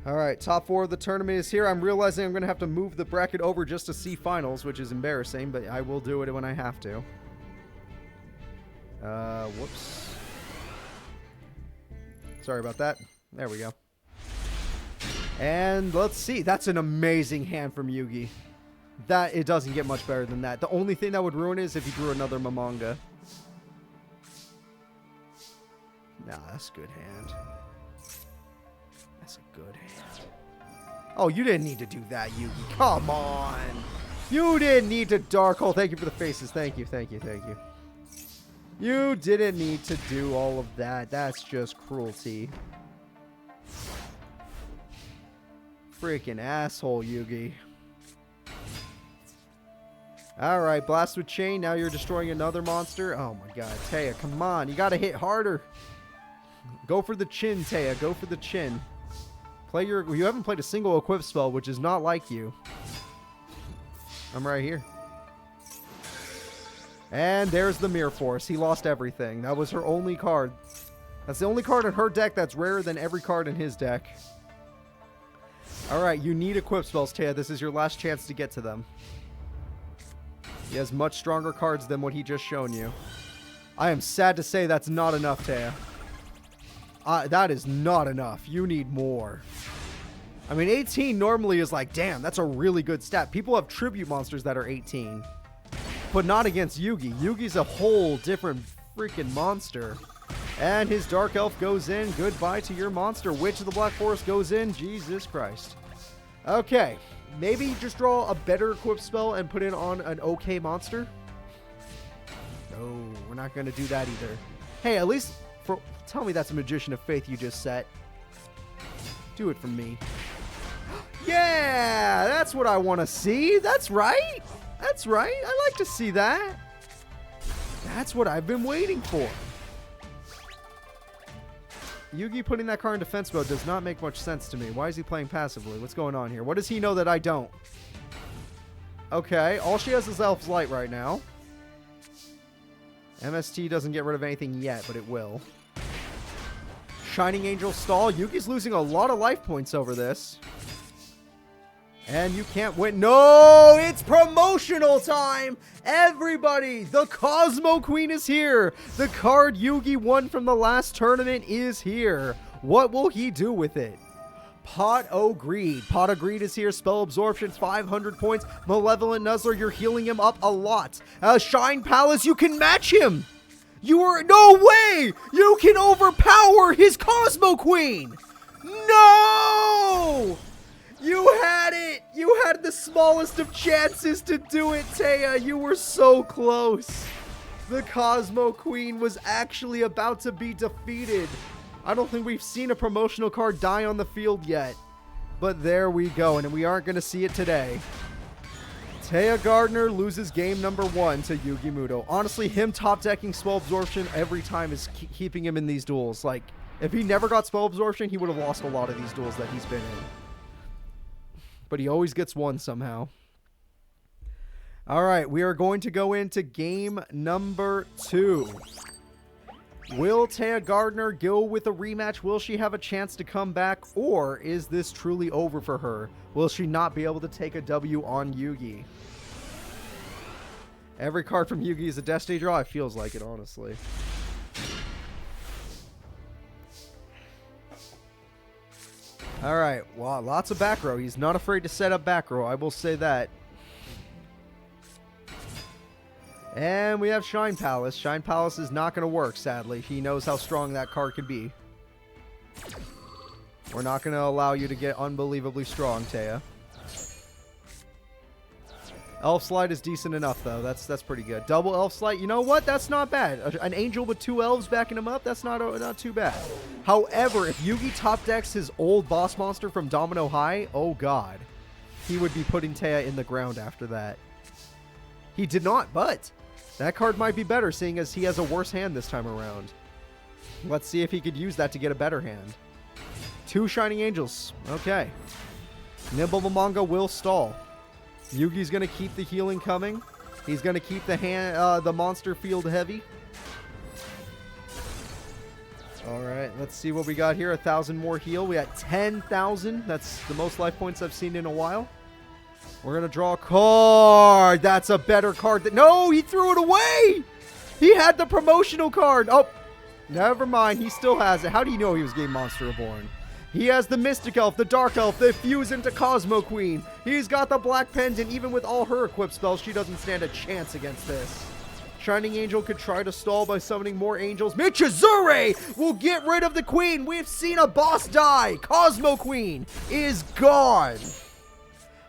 Alright, top 4 of the tournament is here. I'm realizing I'm going to have to move the bracket over just to see finals, which is embarrassing, but I will do it when I have to. Whoops. Sorry about that. There we go. And let's see. That's an amazing hand from Yugi. It doesn't get much better than that. The only thing that would ruin it is if he drew another Mamanga. Nah, that's a good hand. That's a good hand. Oh, you didn't need to do that, Yugi. Come on. You didn't need to Dark Hole. Thank you for the faces. Thank you. You didn't need to do all of that. That's just cruelty. Freaking asshole, Yugi. Alright, Blast with Chain. Now you're destroying another monster. Oh my god, Taya, come on. You gotta hit harder. Go for the chin, Taya. Go for the chin. You haven't played a single equip spell, which is not like you. I'm right here. And there's the Mirror Force. He lost everything. That was her only card. That's the only card in her deck that's rarer than every card in his deck. Alright, you need equip spells, Taya. This is your last chance to get to them. He has much stronger cards than what he just shown you. I am sad to say that's not enough, Taya. That is not enough. You need more. I mean, 18 normally is like, damn, that's a really good stat. People have tribute monsters that are 18. But not against Yugi. Yugi's a whole different freaking monster. And his Dark Elf goes in. Goodbye to your monster. Witch of the Black Forest goes in. Jesus Christ. Okay. Maybe just draw a better equip spell and put it on an okay monster? No, we're not going to do that either. Hey, at least... tell me that's a Magician of Faith you just set. Do it for me. Yeah, that's what I want to see. That's right. That's right. I like to see that. That's what I've been waiting for. Yugi putting that card in defense mode does not make much sense to me. Why is he playing passively? What's going on here? What does he know that I don't? Okay, all she has is Elf's Light right now. MST doesn't get rid of anything yet, but it will. Shining Angel stall. Yugi's losing a lot of life points over this. And you can't win. No, it's promotional time. Everybody, the Cosmo Queen is here. The card Yugi won from the last tournament is here. What will he do with it? Pot O' Greed. Pot O' Greed is here. Spell Absorption, 500 points. Malevolent Nuzzler, you're healing him up a lot. Shine Palace, you can match him. No way! You can overpower his Cosmo Queen. No! You had it! You had the smallest of chances to do it, Taya. You were so close. The Cosmo Queen was actually about to be defeated. I don't think we've seen a promotional card die on the field yet. But there we go, and we aren't going to see it today. Taya Gardner loses game number 1 to Yugi Muto. Honestly, him top-decking Spell Absorption every time is keeping him in these duels. Like, if he never got Spell Absorption, he would have lost a lot of these duels that he's been in. But he always gets one somehow. All right, we are going to go into game number 2. Will Taya Gardner go with a rematch? Will she have a chance to come back? Or is this truly over for her? Will she not be able to take a W on Yugi? Every card from Yugi is a Destiny draw? It feels like it, honestly. Alright, wow, lots of back row. He's not afraid to set up back row, I will say that. And we have Shine Palace. Shine Palace is not going to work, sadly. He knows how strong that card could be. We're not going to allow you to get unbelievably strong, Taya. Elf Slide is decent enough, though. That's pretty good. Double Elf Slide, you know what? That's not bad. An angel with 2 elves backing him up, that's not too bad. However, if Yugi top decks his old boss monster from Domino High, oh god. He would be putting Taya in the ground after that. He did not, but that card might be better, seeing as he has a worse hand this time around. Let's see if he could use that to get a better hand. 2 Shining Angels. Okay. Nimble Manga will stall. Yugi's going to keep the healing coming. He's going to keep the monster field heavy. Alright, let's see what we got here. 1,000 more heal. We got 10,000. That's the most life points I've seen in a while. We're going to draw a card. That's a better card. No, he threw it away. He had the promotional card. Oh, never mind. He still has it. How do you know he was Game Monster Reborn? He has the Mystic Elf, the Dark Elf, they fuse into Cosmo Queen. He's got the Black Pendant. Even with all her equipped spells, she doesn't stand a chance against this. Shining Angel could try to stall by summoning more angels. Michizure will get rid of the Queen. We've seen a boss die. Cosmo Queen is gone.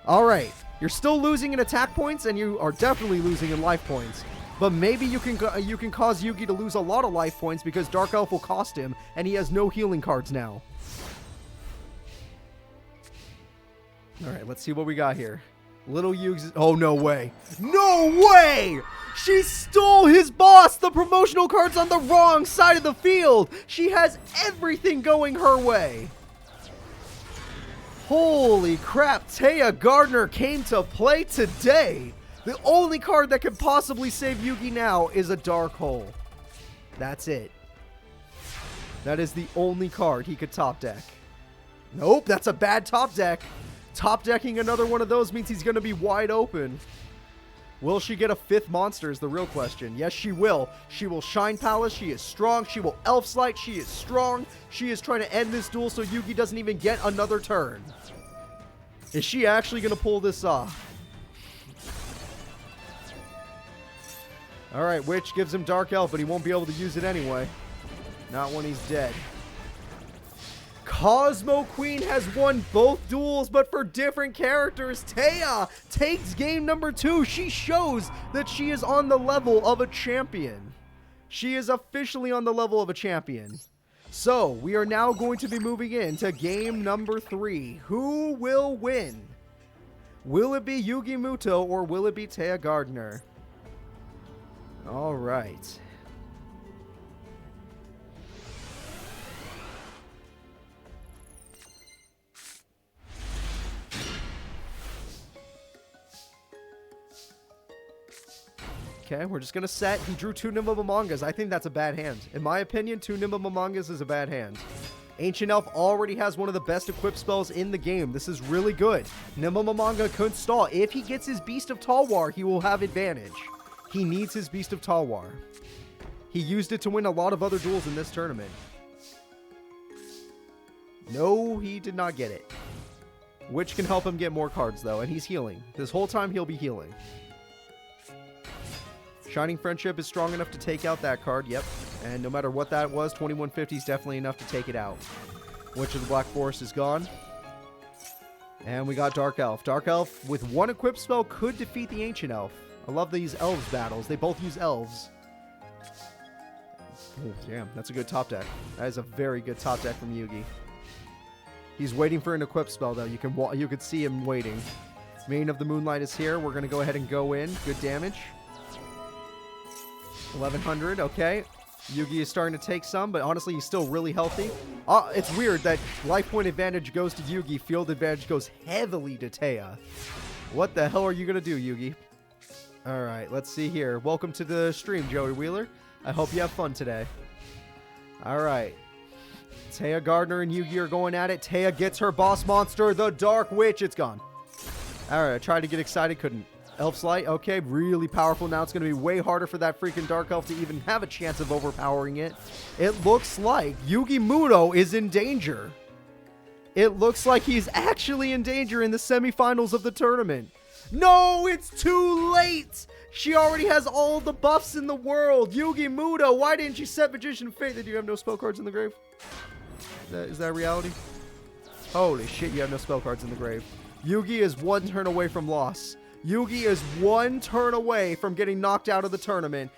All right. You're still losing in attack points, and you are definitely losing in life points. But maybe you can cause Yugi to lose a lot of life points because Dark Elf will cost him, and he has no healing cards now. All right, let's see what we got here. Little Yugi. Oh, no way. No way! She stole his boss! The promotional card's on the wrong side of the field! She has everything going her way! Holy crap, Taya Gardner came to play today! The only card that could possibly save Yugi now is a Dark Hole. That's it. That is the only card he could top deck. Nope, that's a bad top deck. Top decking another one of those means he's going to be wide open. Will she get a 5th monster is the real question. Yes, she will. She will Shine Palace. She is strong. She will Elf Slight. She is strong. She is trying to end this duel so Yugi doesn't even get another turn. Is she actually going to pull this off? Alright, Witch gives him Dark Elf, but he won't be able to use it anyway. Not when he's dead. Cosmo Queen has won both duels, but for different characters. Taya takes game number 2. She shows that she is on the level of a champion. She is officially on the level of a champion. So, we are now going to be moving into game number 3. Who will win? Will it be Yugi Muto or will it be Taya Gardner? All right. Okay, we're just going to set. He drew 2 Nimble Mangas. I think that's a bad hand. In my opinion, 2 Nimble Mangas is a bad hand. Ancient Elf already has one of the best equipped spells in the game. This is really good. Nimamamanga couldn't stall. If he gets his Beast of Talwar, he will have advantage. He needs his Beast of Talwar. He used it to win a lot of other duels in this tournament. No, he did not get it. Which can help him get more cards, though, and he's healing. This whole time, he'll be healing. Shining Friendship is strong enough to take out that card, yep. And no matter what that was, 2150 is definitely enough to take it out. Witch of the Black Forest is gone. And we got Dark Elf. Dark Elf, with one equipped spell, could defeat the Ancient Elf. I love these elves battles. They both use elves. Oh, damn, that's a good top deck. That is a very good top deck from Yugi. He's waiting for an equipped spell, though. You could see him waiting. Mane of the Moonlight is here. We're going to go ahead and go in. Good damage. 1100, okay. Yugi is starting to take some, but honestly, he's still really healthy. It's weird that life point advantage goes to Yugi. Field advantage goes heavily to Taya. What the hell are you going to do, Yugi? All right, let's see here. Welcome to the stream, Joey Wheeler. I hope you have fun today. All right. Taya, Gardner, and Yugi are going at it. Taya gets her boss monster, the Dark Witch. It's gone. All right, I tried to get excited, couldn't. Elf's Light, okay, really powerful. Now it's going to be way harder for that freaking Dark Elf to even have a chance of overpowering it. It looks like Yugi Muto is in danger. It looks like he's actually in danger in the semifinals of the tournament. No, it's too late. She already has all the buffs in the world. Yugi Muto, why didn't you set Magician of Fate? Did you have no spell cards in the grave? Is that reality? Holy shit, you have no spell cards in the grave. Yugi is one turn away from loss. Yugi is one turn away from getting knocked out of the tournament.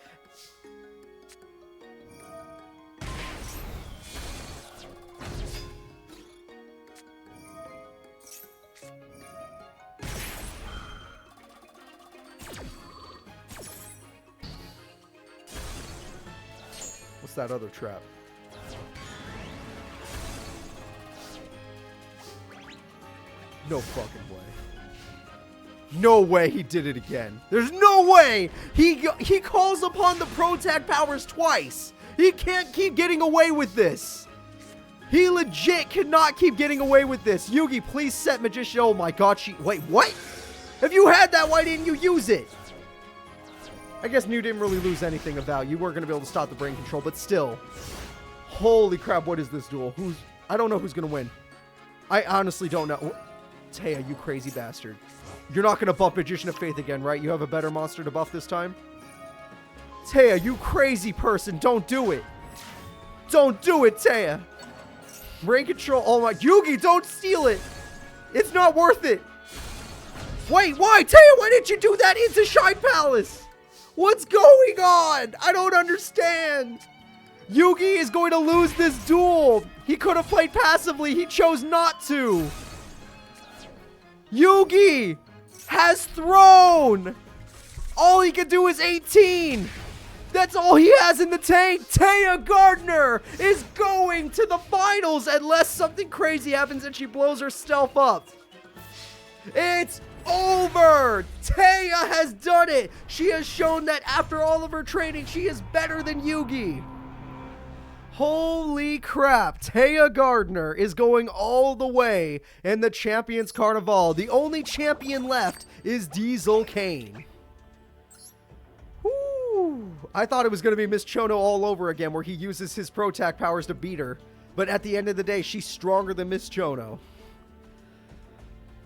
What's that other trap? No fucking way. No way he did it again. There's no way. He calls upon the Protag powers twice. He can't keep getting away with this. He legit cannot keep getting away with this. Yugi, please set Magician. Oh my god, wait, what? If you had that, why didn't you use it? I guess you didn't really lose anything of value. You weren't going to be able to stop the brain control, but still. Holy crap, what is this duel? I don't know who's going to win. I honestly don't know. Taya, you crazy bastard. You're not going to buff Magician of Faith again, right? You have a better monster to buff this time? Taya, you crazy person. Don't do it. Don't do it, Taya. Brain control. Oh my. Yugi, don't steal it. It's not worth it. Wait, why? Taya, why didn't you do that into Shine Palace? What's going on? I don't understand. Yugi is going to lose this duel. He could have played passively. He chose not to. Yugi has thrown. All he can do is 18. That's all he has in the tank. Taya Gardner is going to the finals unless something crazy happens and she blows herself up. It's over. Taya has done it. She has shown that after all of her training, she is better than Yugi. Holy crap, Taya Gardner is going all the way in the Champions Carnival. The only champion left is Diesel Kane. Whew. I thought it was going to be Miss Chono all over again, where he uses his Protag powers to beat her. But at the end of the day, she's stronger than Miss Chono.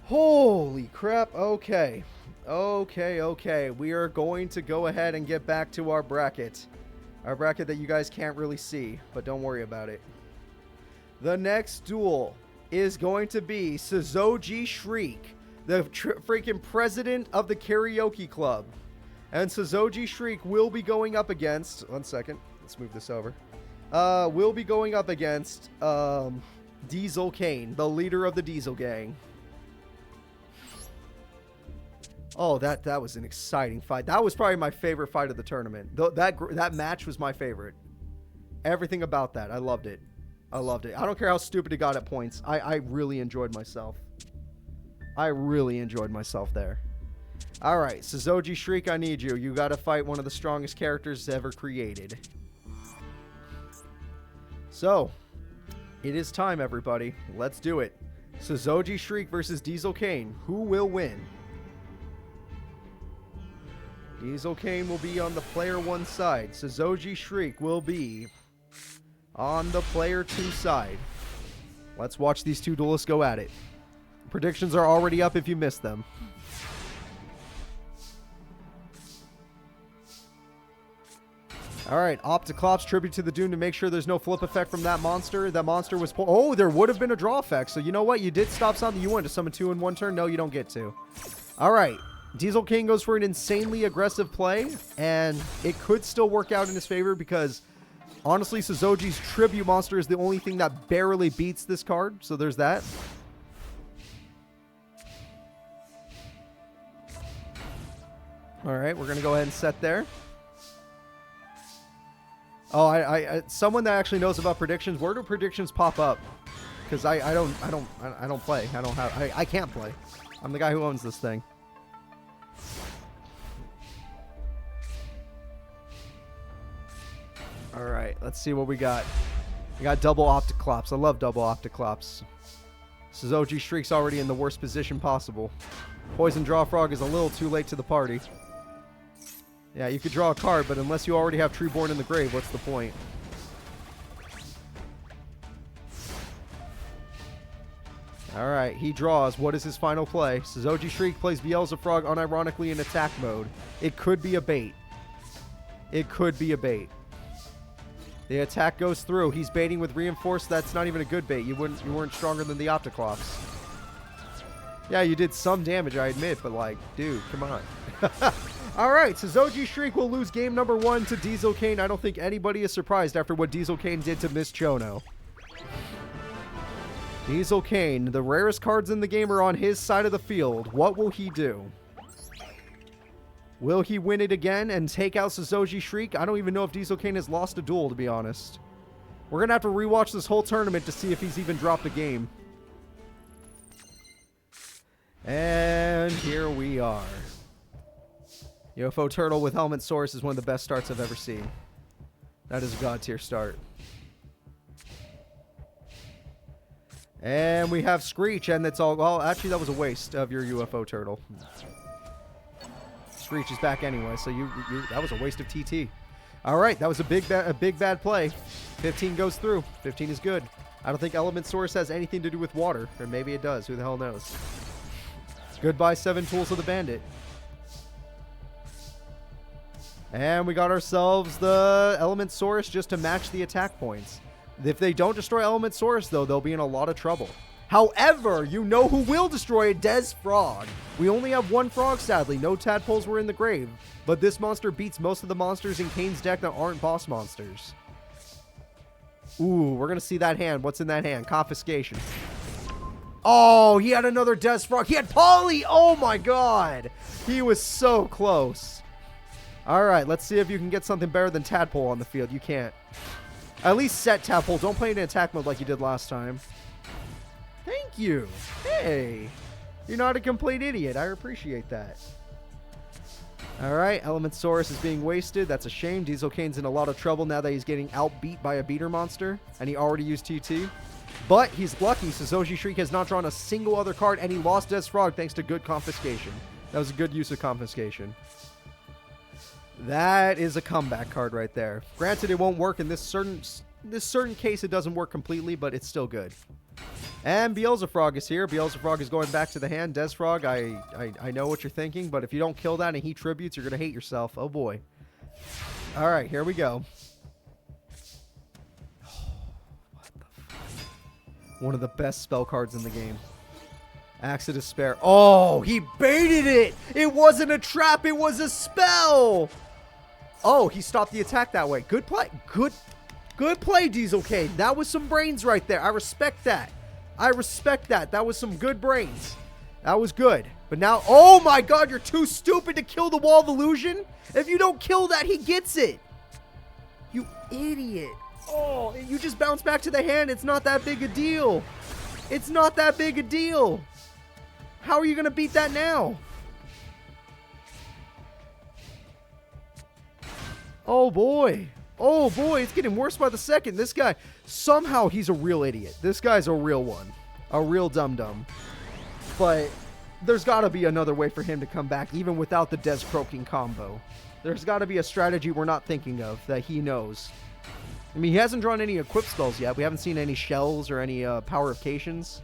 Holy crap, okay. Okay. We are going to go ahead and get back to our bracket. Our bracket that you guys can't really see, but don't worry about it. The next duel is going to be Saoji Shriek, the freaking president of the karaoke club. And Saoji Shriek will be going up against... One second. Let's move this over. Will be going up against Diesel Kane, the leader of the Diesel Gang. Oh, that was an exciting fight. That was probably my favorite fight of the tournament. That match was my favorite. Everything about that. I loved it. I don't care how stupid it got at points. I really enjoyed myself. I really enjoyed myself there. All right, Saoji Shriek, I need you. You got to fight one of the strongest characters ever created. So, It is time, everybody. Let's do it. Saoji Shriek versus Diesel Kane. Who will win? Diesel Kane will be on the player 1 side. Saoji Shriek will be on the player 2 side. Let's watch these two duelists go at it. Predictions are already up if you missed them. Alright, Opticlops, tribute to the Doom to make sure there's no flip effect from that monster. That monster was... Oh, there would have been a draw effect. So you know what? You did stop something. You wanted to summon 2 in 1 turn. No, you don't get to. Alright. Diesel King goes for an insanely aggressive play. And it could still work out in his favor because... Honestly, Saoji's tribute monster is the only thing that barely beats this card. So there's that. Alright, we're going to go ahead and set there. Oh, I someone that actually knows about predictions. Where do predictions pop up? Because I don't play. I can't play. I'm the guy who owns this thing. All right, let's see what we got. We got double Opticlops. I love double Opticlops. Saoji Shriek's already in the worst position possible. Poison Draw Frog is a little too late to the party. Yeah, you could draw a card, but unless you already have Treeborn in the grave, what's the point? Alright, he draws. What is his final play? Saoji Shriek plays Beelzefrog unironically in attack mode. It could be a bait. It could be a bait. The attack goes through. He's baiting with Reinforced. That's not even a good bait. You weren't stronger than the Opticlops. Yeah, you did some damage, I admit, but like, dude, come on. Alright, Saoji Shriek will lose game number 1 to Diesel Kane. I don't think anybody is surprised after what Diesel Kane did to Miss Chono. Diesel Kane, the rarest cards in the game are on his side of the field. What will he do? Will he win it again and take out Saoji Shriek? I don't even know if Diesel Kane has lost a duel, to be honest. We're going to have to rewatch this whole tournament to see if he's even dropped a game. And here we are. UFO Turtle with Helmet Source is one of the best starts I've ever seen. That is a god tier start. And we have Screech, and it's all... Well, actually, that was a waste of your UFO Turtle. Screech is back anyway, so that was a waste of TT. All right, that was a big bad play. 15 goes through. 15 is good. I don't think Element Source has anything to do with water, or maybe it does. Who the hell knows? Goodbye, 7 Tools of the Bandit. And we got ourselves the Element Source just to match the attack points. If they don't destroy Element Source, though, they'll be in a lot of trouble. However, you know who will destroy it? Des Frog. We only have 1 frog, sadly. No tadpoles were in the grave. But this monster beats most of the monsters in Kane's deck that aren't boss monsters. Ooh, we're going to see that hand. What's in that hand? Confiscation. Oh, he had another Des Frog. He had Polly. Oh, my God. He was so close. All right, let's see if you can get something better than Tadpole on the field. You can't. At least set Tadpole. Don't play it in attack mode like you did last time. Thank you. Hey, you're not a complete idiot. I appreciate that. All right, Element Source is being wasted. That's a shame. Diesel Kane's in a lot of trouble now that he's getting outbeat by a beater monster, and he already used TT. But he's lucky. Saoji Shriek has not drawn a single other card, and he lost Des Frog thanks to good confiscation. That was a good use of confiscation. That is a comeback card right there. Granted, it won't work in this certain case. It doesn't work completely, but it's still good. And Beelzefrog is here. Beelzefrog is going back to the hand. Desfrog, I know what you're thinking, but if you don't kill that and he tributes, you're going to hate yourself. Oh, boy. All right, here we go. What the fuck? One of the best spell cards in the game. Axe of Despair. Oh, he baited it. It wasn't a trap. It was a spell. Oh, he stopped the attack that way. Good play. Good play, Diesel Kane. That was some brains right there. I respect that. I respect that. That was some good brains. That was good. But now, oh my God, you're too stupid to kill the Wall of Illusion. If you don't kill that, he gets it. You idiot. Oh, you just bounce back to the hand. It's not that big a deal. It's not that big a deal. How are you going to beat that now? Oh boy. Oh boy, it's getting worse by the second. This guy, somehow he's a real idiot. This guy's a real one. A real dum-dum. But there's got to be another way for him to come back, even without the Des croaking combo. There's got to be a strategy we're not thinking of that he knows. I mean, he hasn't drawn any equip spells yet. We haven't seen any shells or any powerifications.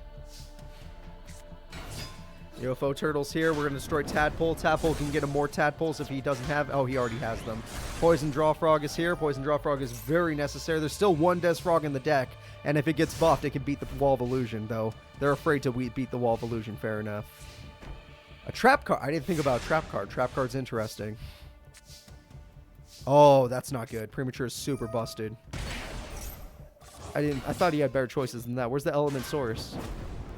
UFO turtles here. We're going to destroy Tadpole. Tadpole can get him more Tadpoles if he doesn't have... Oh, he already has them. Poison Draw Frog is here. Poison Draw Frog is very necessary. There's still one Des Frog in the deck, and if it gets buffed, it can beat the Wall of Illusion, though. They're afraid to beat the Wall of Illusion. Fair enough. A Trap card. I didn't think about a Trap card. Trap card's interesting. Oh, that's not good. Premature is super busted. I thought he had better choices than that. Where's the Element Source?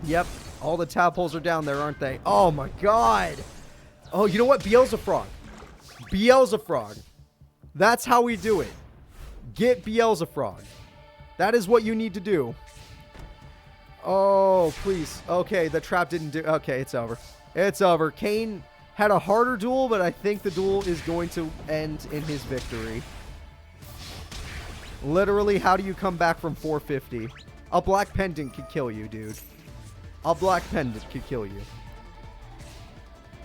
Yep. All the Tadpoles are down there, aren't they? Oh, my God. Oh, you know what? Beelzefrog. Beelzefrog. That's how we do it. Get Beelzefrog. That is what you need to do. Oh, please. Okay, the trap didn't do... Okay, it's over. It's over. Kane had a harder duel, but I think the duel is going to end in his victory. Literally, how do you come back from 450? A black pendant could kill you, dude. A black pendant could kill you.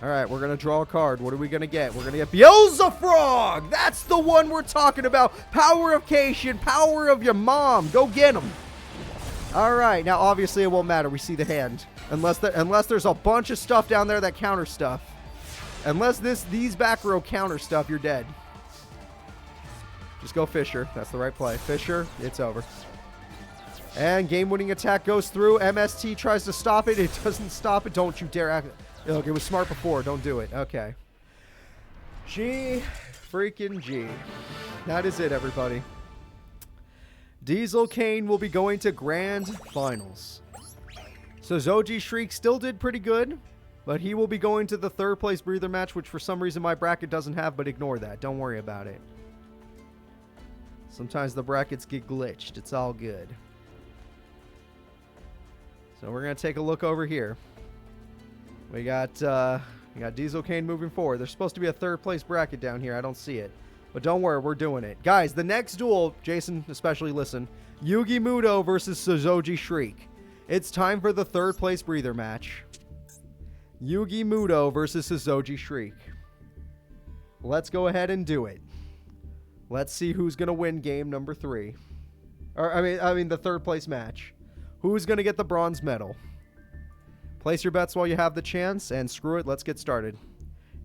Alright, we're going to draw a card. What are we going to get? We're going to get Beelzefrog! That's the one we're talking about. Powerification, power of your mom. Go get him. Alright, now obviously it won't matter. We see the hand. Unless there's a bunch of stuff down there that counter stuff. Unless these back row counter stuff, you're dead. Just go Fisher. That's the right play. Fisher, it's over. And game-winning attack goes through. MST tries to stop it. It doesn't stop it. Don't you dare act. Look, it was smart before. Don't do it. Okay. G freaking G. That is it, everybody. Diesel Kane will be going to Grand Finals. So Saoji Shriek still did pretty good, but he will be going to the third place breather match, which for some reason my bracket doesn't have, but ignore that. Don't worry about it. Sometimes the brackets get glitched. It's all good. So we're going to take a look over here. We got Diesel Kane moving forward. There's supposed to be a third place bracket down here. I don't see it. But don't worry, we're doing it. Guys, the next duel, Jason especially listen, Yugi Muto versus Saoji Shriek. It's time for the third place breather match. Yugi Muto versus Saoji Shriek. Let's go ahead and do it. Let's see who's going to win game number 3. Or I mean the third place match. Who's going to get the bronze medal? Place your bets while you have the chance, and screw it, let's get started.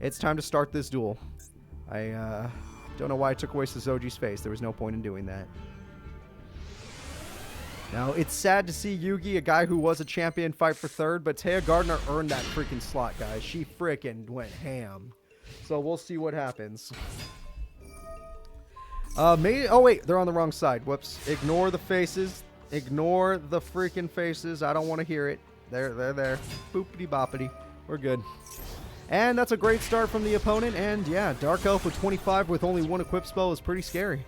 It's time to start this duel. I don't know why I took away Saoji's face. There was no point in doing that. Now, it's sad to see Yugi, a guy who was a champion, fight for third, but Taya Gardner earned that freaking slot, guys. She freaking went ham. So we'll see what happens. Oh, wait, they're on the wrong side. Whoops. Ignore the faces. Ignore the freaking faces. I don't want to hear it. They're there. Boopity boppity. We're good. And that's a great start from the opponent. And yeah, Dark Elf with 25 with only one equip spell is pretty scary.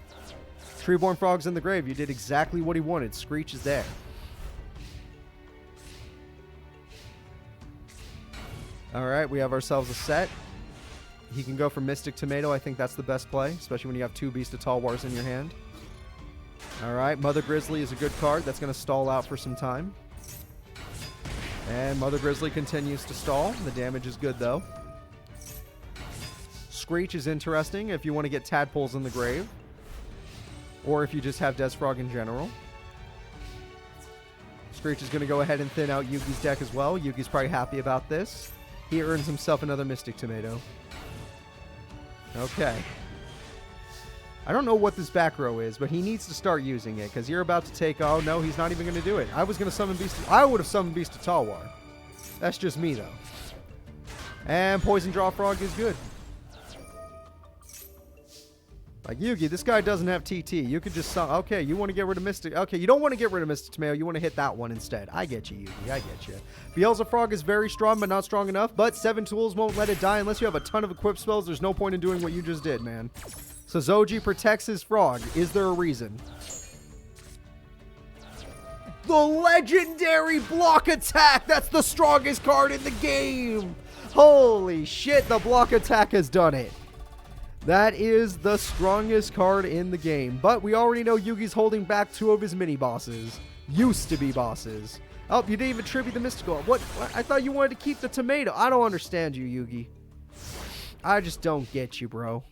Treeborn Frog's in the grave. You did exactly what he wanted. Screech is there. Alright, we have ourselves a set. He can go for Mystic Tomato. I think that's the best play, especially when you have 2 Beast of Talwars in your hand. Alright, Mother Grizzly is a good card. That's going to stall out for some time. And Mother Grizzly continues to stall. The damage is good, though. Screech is interesting if you want to get Tadpoles in the grave. Or if you just have Desfrog in general. Screech is going to go ahead and thin out Yugi's deck as well. Yugi's probably happy about this. He earns himself another Mystic Tomato. Okay. I don't know what this back row is, but he needs to start using it, because you're about to take... Oh, no, he's not even going to do it. I was going to summon Beast... I would have summoned Beast of Talwar. That's just me, though. And Poison Draw Frog is good. Like, Yugi, this guy doesn't have TT. You could just... Okay, you want to get rid of Mystic... Okay, you don't want to get rid of Mystic Tomato. You want to hit that one instead. I get you, Yugi. I get you. Beelzefrog is very strong, but not strong enough. But 7 tools won't let it die unless you have a ton of equip spells. There's no point in doing what you just did, man. So Saoji protects his frog. Is there a reason? The legendary block attack! That's the strongest card in the game! Holy shit, the block attack has done it. That is the strongest card in the game. But we already know Yugi's holding back 2 of his mini-bosses. Used to be bosses. Oh, you didn't even tribute the mystical. What? I thought you wanted to keep the tomato. I don't understand you, Yugi. I just don't get you, bro.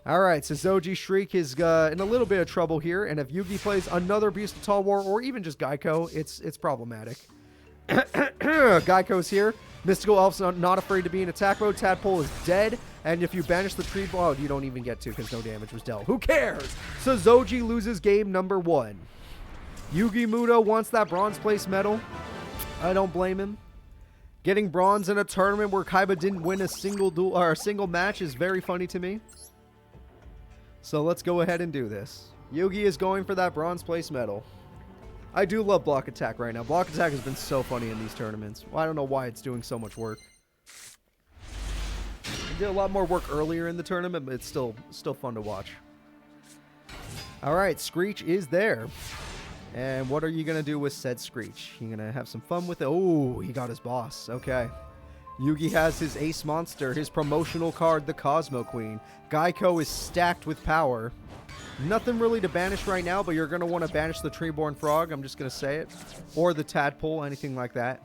Alright, so Saoji Shriek is in a little bit of trouble here. And if Yugi plays another Beast of Tall War or even just Geico, it's problematic. Geico's here. Mystical Elf's not afraid to be in attack mode. Tadpole is dead. And if you banish the tree ball, you don't even get to because no damage was dealt. Who cares? So Saoji loses game number 1. Yugi Muto wants that bronze place medal. I don't blame him. Getting bronze in a tournament where Kaiba didn't win a single duel or a single match is very funny to me. So let's go ahead and do this. Yugi is going for that bronze place medal. I do love block attack right now. Block attack has been so funny in these tournaments. Well, I don't know why it's doing so much work. It did a lot more work earlier in the tournament, but it's still fun to watch. Alright, Screech is there. And what are you going to do with said Screech? You're going to have some fun with it. Oh, he got his boss. Okay. Yugi has his ace monster, his promotional card, the Cosmo Queen. Geico is stacked with power. Nothing really to banish right now, but you're going to want to banish the Treeborn Frog. I'm just going to say it. Or the Tadpole, anything like that.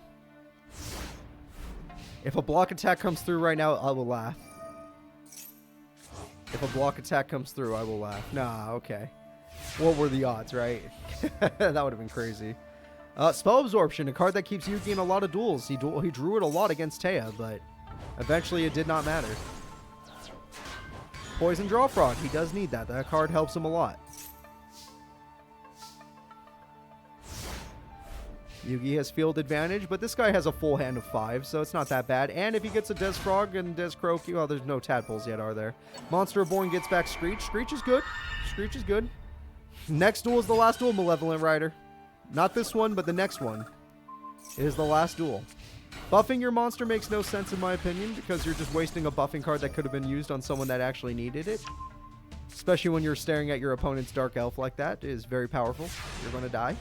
If a block attack comes through right now, I will laugh. If a block attack comes through, I will laugh. Nah, okay. What were the odds, right? That would have been crazy. Spell Absorption, a card that keeps Yugi in a lot of duels. He drew it a lot against Taya, but eventually it did not matter. Poison Draw Frog, he does need that. That card helps him a lot. Yugi has field advantage, but this guy has a full hand of 5, so it's not that bad. And if he gets a Des Frog and Des Croaky, well, there's no Tadpoles yet, are there? Monster Reborn gets back Screech. Screech is good. Screech is good. Next duel is the last duel, Malevolent Ryder. Not this one, but the next one. It is the last duel. Buffing your monster makes no sense in my opinion, because you're just wasting a buffing card that could have been used on someone that actually needed it. Especially when you're staring at your opponent's Dark Elf like that. It is very powerful. You're going to die.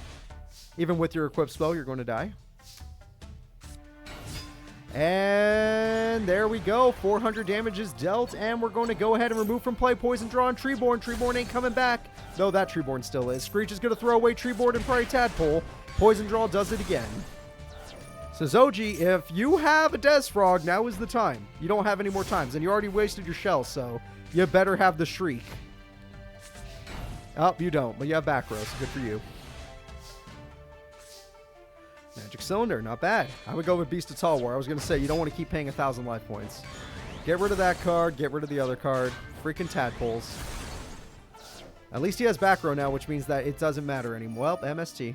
Even with your equipped spell, you're going to die. And there we go. 400 damage is dealt. And we're going to go ahead and remove from play Poison Draw and Treeborn. Treeborn ain't coming back. No, that Treeborn still is. Screech is going to throw away Treeborn and probably Tadpole. Poison Draw does it again. So Saoji, if you have a Des Frog, now is the time. You don't have any more times. And you already wasted your shell, so you better have the Shriek. Oh, you don't. But you have back row, so good for you. Magic Cylinder, not bad. I would go with Beast of Tall War. I was going to say, you don't want to keep paying 1,000 life points. Get rid of that card. Get rid of the other card. Freaking Tadpoles. At least he has back row now, which means that it doesn't matter anymore. Well, MST.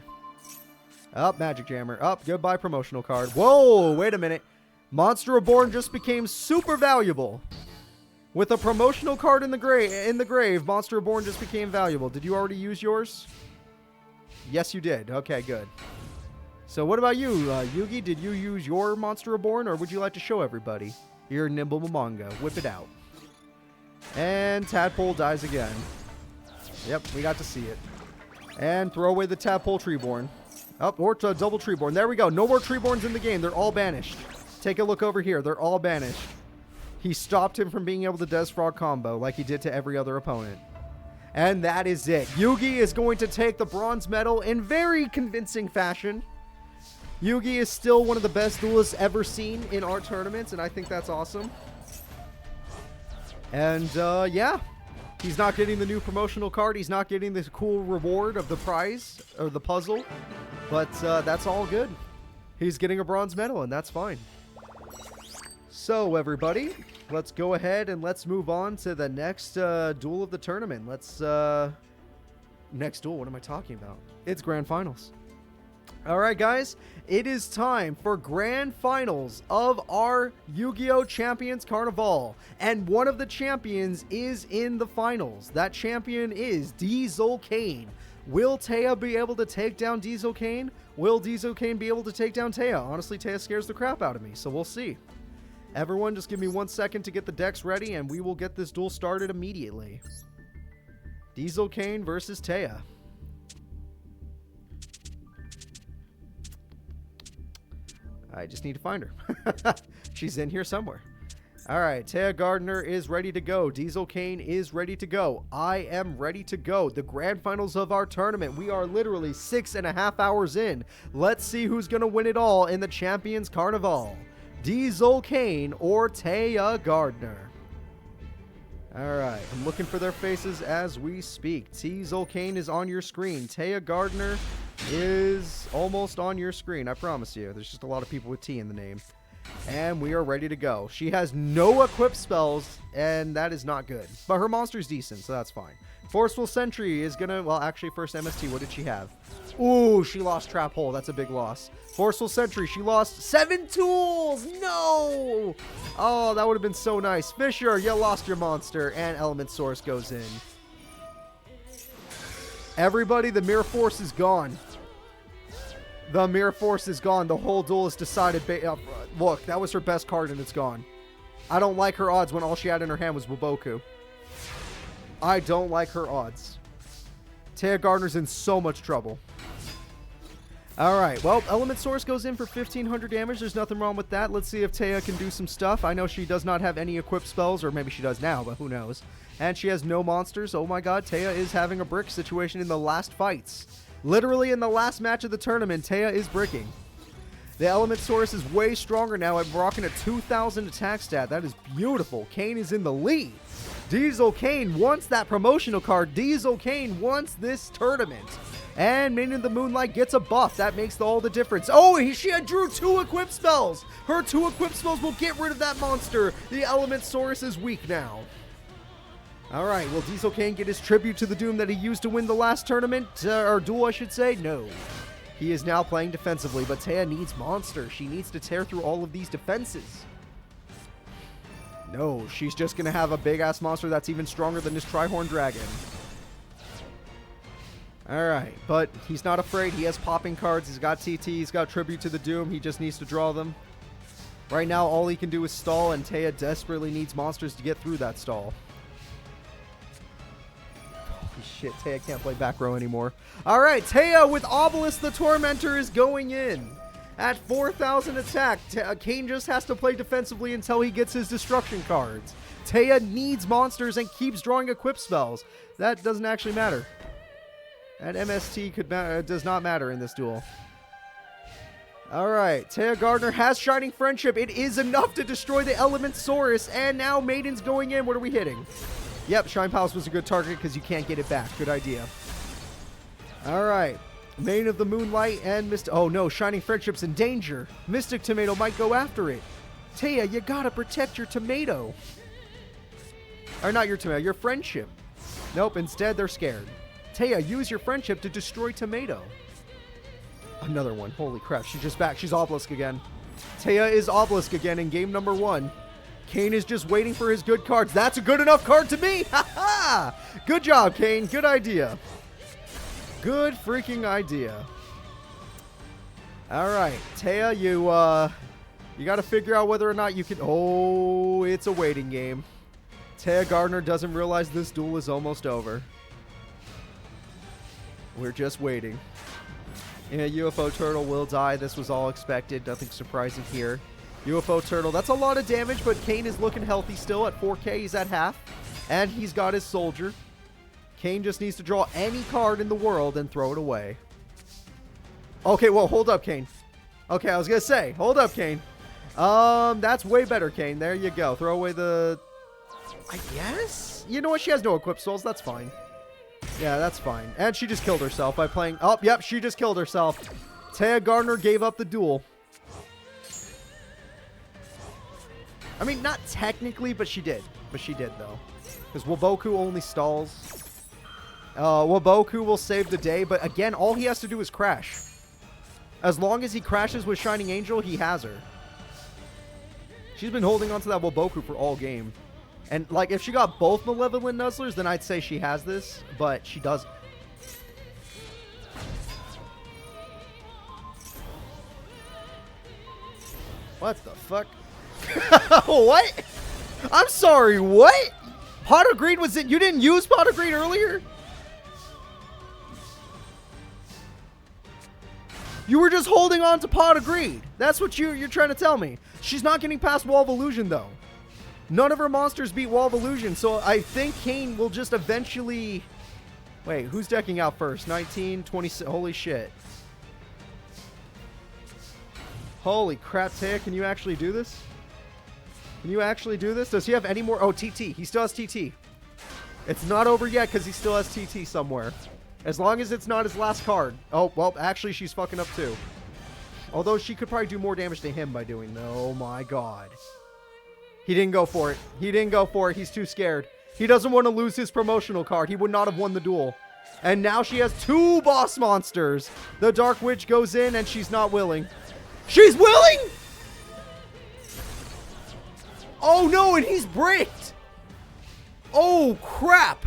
Up, Magic Jammer. Up, goodbye promotional card. Whoa, wait a minute. Monster Reborn just became super valuable. With a promotional card in the grave, Monster Reborn just became valuable. Did you already use yours? Yes, you did. Okay, good. So what about you, Yugi? Did you use your Monster Reborn, or would you like to show everybody? Your Nimble Momonga. Whip it out. And Tadpole dies again. Yep, we got to see it. And throw away the Tadpole Treeborn. Oh, or double Treeborn. There we go. No more Treeborns in the game. They're all banished. Take a look over here. They're all banished. He stopped him from being able to Des Frog combo like he did to every other opponent. And that is it. Yugi is going to take the bronze medal in very convincing fashion. Yugi is still one of the best duelists ever seen in our tournaments, and I think that's awesome. And, yeah. He's not getting the new promotional card. He's not getting the cool reward of the prize, or the puzzle. But, that's all good. He's getting a bronze medal, and that's fine. So, everybody, let's go ahead and let's move on to the next duel of the tournament. Let's, next duel, what am I talking about? It's Grand Finals. Alright guys, it is time for Grand Finals of our Yu-Gi-Oh! Champions Carnival. And one of the champions is in the finals. That champion is Diesel Kane. Will Taya be able to take down Diesel Kane? Will Diesel Kane be able to take down Taya? Honestly, Taya scares the crap out of me, so we'll see. Everyone, just give me 1 second to get the decks ready, and we will get this duel started immediately. Diesel Kane versus Taya. I just need to find her. She's in here somewhere. All right, Taya Gardner is ready to go. Diesel Kane is ready to go. I am ready to go. The grand finals of our tournament. We are literally 6.5 hours in. Let's see who's going to win it all in the Champions Carnival. Diesel Kane or Taya Gardner. All right, I'm looking for their faces as we speak. Diesel Kane is on your screen. Taya Gardner is almost on your screen, I promise you. There's just a lot of people with T in the name. And we are ready to go. She has no equipped spells, and that is not good. But her monster's decent, so that's fine. Forceful Sentry is gonna... Well, actually, first MST, what did she have? Ooh, she lost Trap Hole. That's a big loss. Forceful Sentry, she lost 7 tools! No! Oh, that would have been so nice. Fisher, you lost your monster, and Element Source goes in. Everybody, the Mirror Force is gone. The Mirror Force is gone. The whole duel is decided. Look, that was her best card and it's gone. I don't like her odds when all she had in her hand was Waboku. I don't like her odds. Taya Gardner's in so much trouble. Alright, well, Element Source goes in for 1500 damage. There's nothing wrong with that. Let's see if Taya can do some stuff. I know she does not have any equipped spells, or maybe she does now, but who knows. And she has no monsters. Oh my god, Taya is having a brick situation in the last fights. Literally in the last match of the tournament, Taya is bricking. The Element Source is way stronger now. I'm rocking a 2000 attack stat. That is beautiful. Kane is in the lead. Diesel Kane wants that promotional card. Diesel Kane wants this tournament. And Minion of the Moonlight gets a buff. That makes all the difference. Oh, she had drew 2 equipped spells. Her 2 equipped spells will get rid of that monster. The Element Source is weak now. Alright, will Diesel Kane get his tribute to the Doom that he used to win the last tournament? Or duel, I should say? No. He is now playing defensively, but Taya needs monster. She needs to tear through all of these defenses. No, she's just going to have a big-ass monster that's even stronger than his Trihorn Dragon. Alright, but he's not afraid. He has popping cards. He's got TT. He's got tribute to the Doom. He just needs to draw them. Right now, all he can do is stall, and Taya desperately needs monsters to get through that stall. Shit, Taya can't play back row anymore. Alright, Taya with Obelisk the Tormentor is going in. At 4,000 attack, Kane just has to play defensively until he gets his destruction cards. Taya needs monsters and keeps drawing equip spells. That doesn't actually matter. And MST does not matter in this duel. Alright, Taya Gardner has Shining Friendship. It is enough to destroy the Element Source. And now Maiden's going in. What are we hitting? Yep, Shine Palace was a good target because you can't get it back. Good idea. Alright. Maiden of the Moonlight and Mystic... Oh no, Shining Friendship's in danger. Mystic Tomato might go after it. Taya, you gotta protect your tomato. Or not your tomato, your friendship. Nope, instead they're scared. Taya, use your friendship to destroy tomato. Another one. Holy crap, she's just back. She's Obelisk again. Taya is Obelisk again in game number 1. Kane is just waiting for his good cards. That's a good enough card to me. Ha ha! Good job, Kane. Good idea. Good freaking idea. All right, Taya, you got to figure out whether or not you can... Oh, it's a waiting game. Taya Gardner doesn't realize this duel is almost over. We're just waiting. Yeah, UFO Turtle will die. This was all expected. Nothing surprising here. UFO Turtle, that's a lot of damage, but Kane is looking healthy still at 4K. He's at half, and he's got his soldier. Kane just needs to draw any card in the world and throw it away. Okay, well, hold up, Kane. Okay, I was going to say, hold up, Kane. That's way better, Kane. There you go. Throw away the... I guess? You know what? She has no equipped souls. That's fine. Yeah, that's fine. And she just killed herself by playing... Oh, yep, she just killed herself. Taya Gardner gave up the duel. I mean, not technically, but she did. But she did, though. Because Waboku only stalls. Waboku will save the day, but again, all he has to do is crash. As long as he crashes with Shining Angel, he has her. She's been holding on to that Waboku for all game. And, like, if she got both Malevolent Nuzzlers, then I'd say she has this, but she doesn't. What the fuck? What? I'm sorry, what? Pot of Greed was it? You didn't use Pot of Greed earlier? You were just holding on to Pot of Greed. That's what you're trying to tell me. She's not getting past Wall of Illusion, though. None of her monsters beat Wall of Illusion, so I think Kane will just eventually... Wait, who's decking out first? 19, 20... Holy shit. Holy crap, Taya, can you actually do this? Can you actually do this? Does he have any more? Oh, TT. He still has TT. It's not over yet because he still has TT somewhere. As long as it's not his last card. Oh, well, actually, she's fucking up too. Although she could probably do more damage to him by doing that. Oh my god. He didn't go for it. He didn't go for it. He's too scared. He doesn't want to lose his promotional card. He would not have won the duel. And now she has 2 boss monsters. The Dark Witch goes in and she's not willing. She's willing? Oh no, and he's bricked. Oh crap.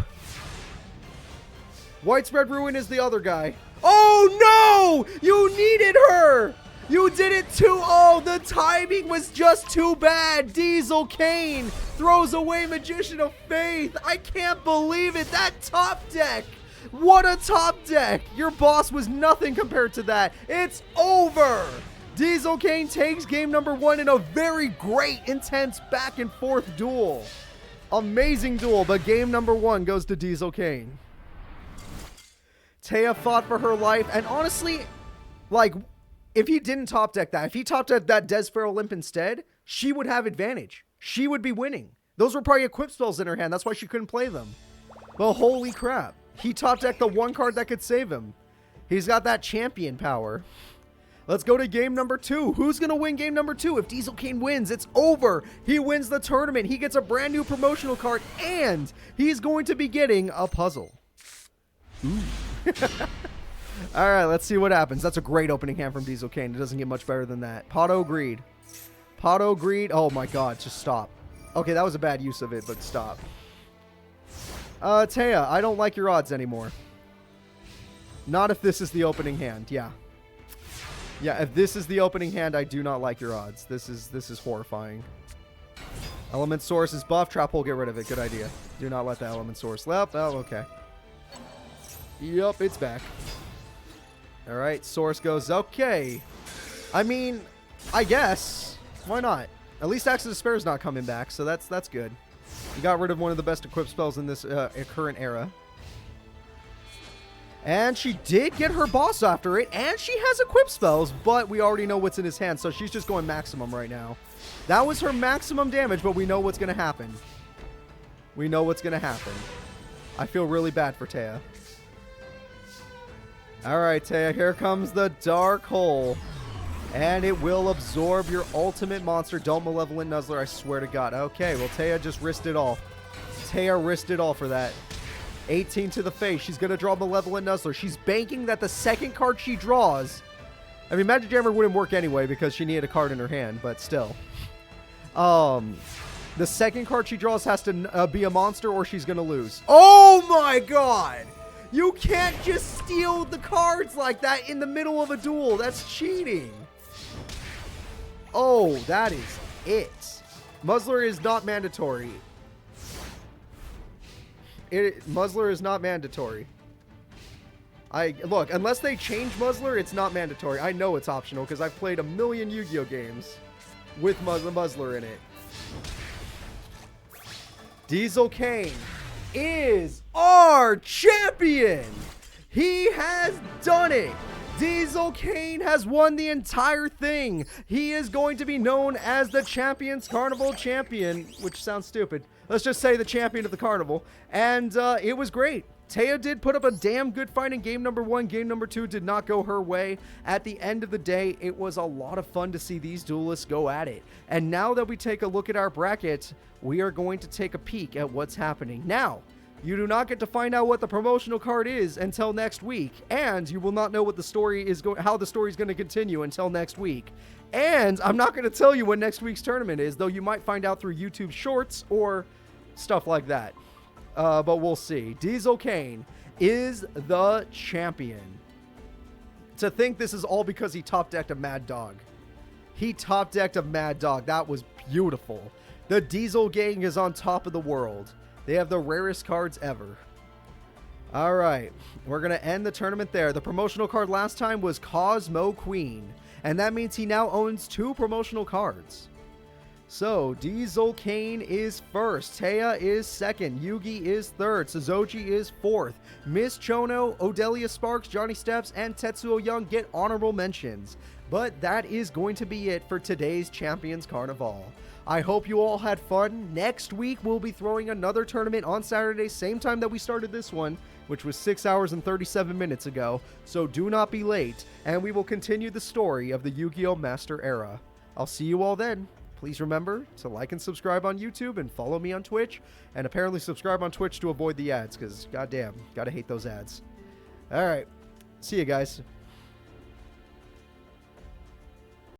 Widespread Ruin is the other guy. Oh no! You needed her! You did it too. Oh, the timing was just too bad. Diesel Kane throws away Magician of Faith. I can't believe it. That top deck. What a top deck. Your boss was nothing compared to that. It's over. Diesel Kane takes game number 1 in a very great, intense back and forth duel. Amazing duel, but game number 1 goes to Diesel Kane. Taya fought for her life, and honestly, like, if he didn't top deck that, if he top decked that Desferal Limp instead, she would have advantage. She would be winning. Those were probably equip spells in her hand. That's why she couldn't play them. But holy crap. He top decked the one card that could save him. He's got that champion power. Let's go to game number 2. Who's going to win game number 2? If Diesel Kane wins, it's over. He wins the tournament. He gets a brand new promotional card, and he's going to be getting a puzzle. Ooh. All right, let's see what happens. That's a great opening hand from Diesel Kane. It doesn't get much better than that. Pato Greed. Pato Greed. Oh my god, just stop. Okay, that was a bad use of it, but stop. Taya, I don't like your odds anymore. Not if this is the opening hand. Yeah. Yeah, if this is the opening hand, I do not like your odds. This is horrifying. Element Source is buff. Trap Hole, get rid of it. Good idea. Do not let the Element Source left. Oh, okay. Yup, it's back. Alright, Source goes, okay. I mean, I guess. Why not? At least Axe of Despair is not coming back, so that's good. You got rid of one of the best equipped spells in this current era. And she did get her boss after it, and she has equipped spells, but we already know what's in his hand, so she's just going maximum right now. That was her maximum damage, but we know what's going to happen. We know what's going to happen. I feel really bad for Taya. Alright, Taya, here comes the Dark Hole. And it will absorb your ultimate monster. Don't Malevolent Nuzzler, I swear to God. Okay, well, Taya just risked it all. Taya risked it all for that. 18 to the face. She's going to draw Malevolent Nuzzler. She's banking that the second card she draws... I mean, Magic Jammer wouldn't work anyway because she needed a card in her hand, but still. The second card she draws has to be a monster or she's going to lose. Oh my god! You can't just steal the cards like that in the middle of a duel. That's cheating. Oh, that is it. Muzzler is not mandatory. Muzzler is not mandatory. Look, unless they change Muzzler, it's not mandatory. I know it's optional because I've played a million Yu-Gi-Oh games with Muzzler in it. Diesel Kane is our champion. He has done it. Diesel Kane has won the entire thing. He is going to be known as the Champions Carnival champion, which sounds stupid. Let's just say the champion of the carnival. And it was great. Taya did put up a damn good fight in game number 1. Game number 2 did not go her way. At the end of the day, it was a lot of fun to see these duelists go at it. And now that we take a look at our bracket, we are going to take a peek at what's happening. Now, you do not get to find out what the promotional card is until next week, and you will not know what the story is how the story is going to continue until next week. And I'm not going to tell you what next week's tournament is, though you might find out through YouTube Shorts or stuff like that. But we'll see. Diesel Kane is the champion. To think this is all because he top decked a Mad Dog. He top decked a Mad Dog. That was beautiful. The Diesel gang is on top of the world. They have the rarest cards ever. All right. We're going to end the tournament there. The promotional card last time was Cosmo Queen. And that means he now owns 2 promotional cards. So, Diesel Kane is first, Taya is second, Yugi is third, Saoji is fourth, Miss Chono, Odelia Sparks, Johnny Steps, and Tetsuo Young get honorable mentions. But that is going to be it for today's Champions Carnival. I hope you all had fun. Next week, we'll be throwing another tournament on Saturday, same time that we started this one, which was 6 hours and 37 minutes ago, so do not be late, and we will continue the story of the Yu-Gi-Oh! Master Era. I'll see you all then. Please remember to like and subscribe on YouTube and follow me on Twitch, and apparently subscribe on Twitch to avoid the ads, because goddamn, gotta hate those ads. Alright, see you guys.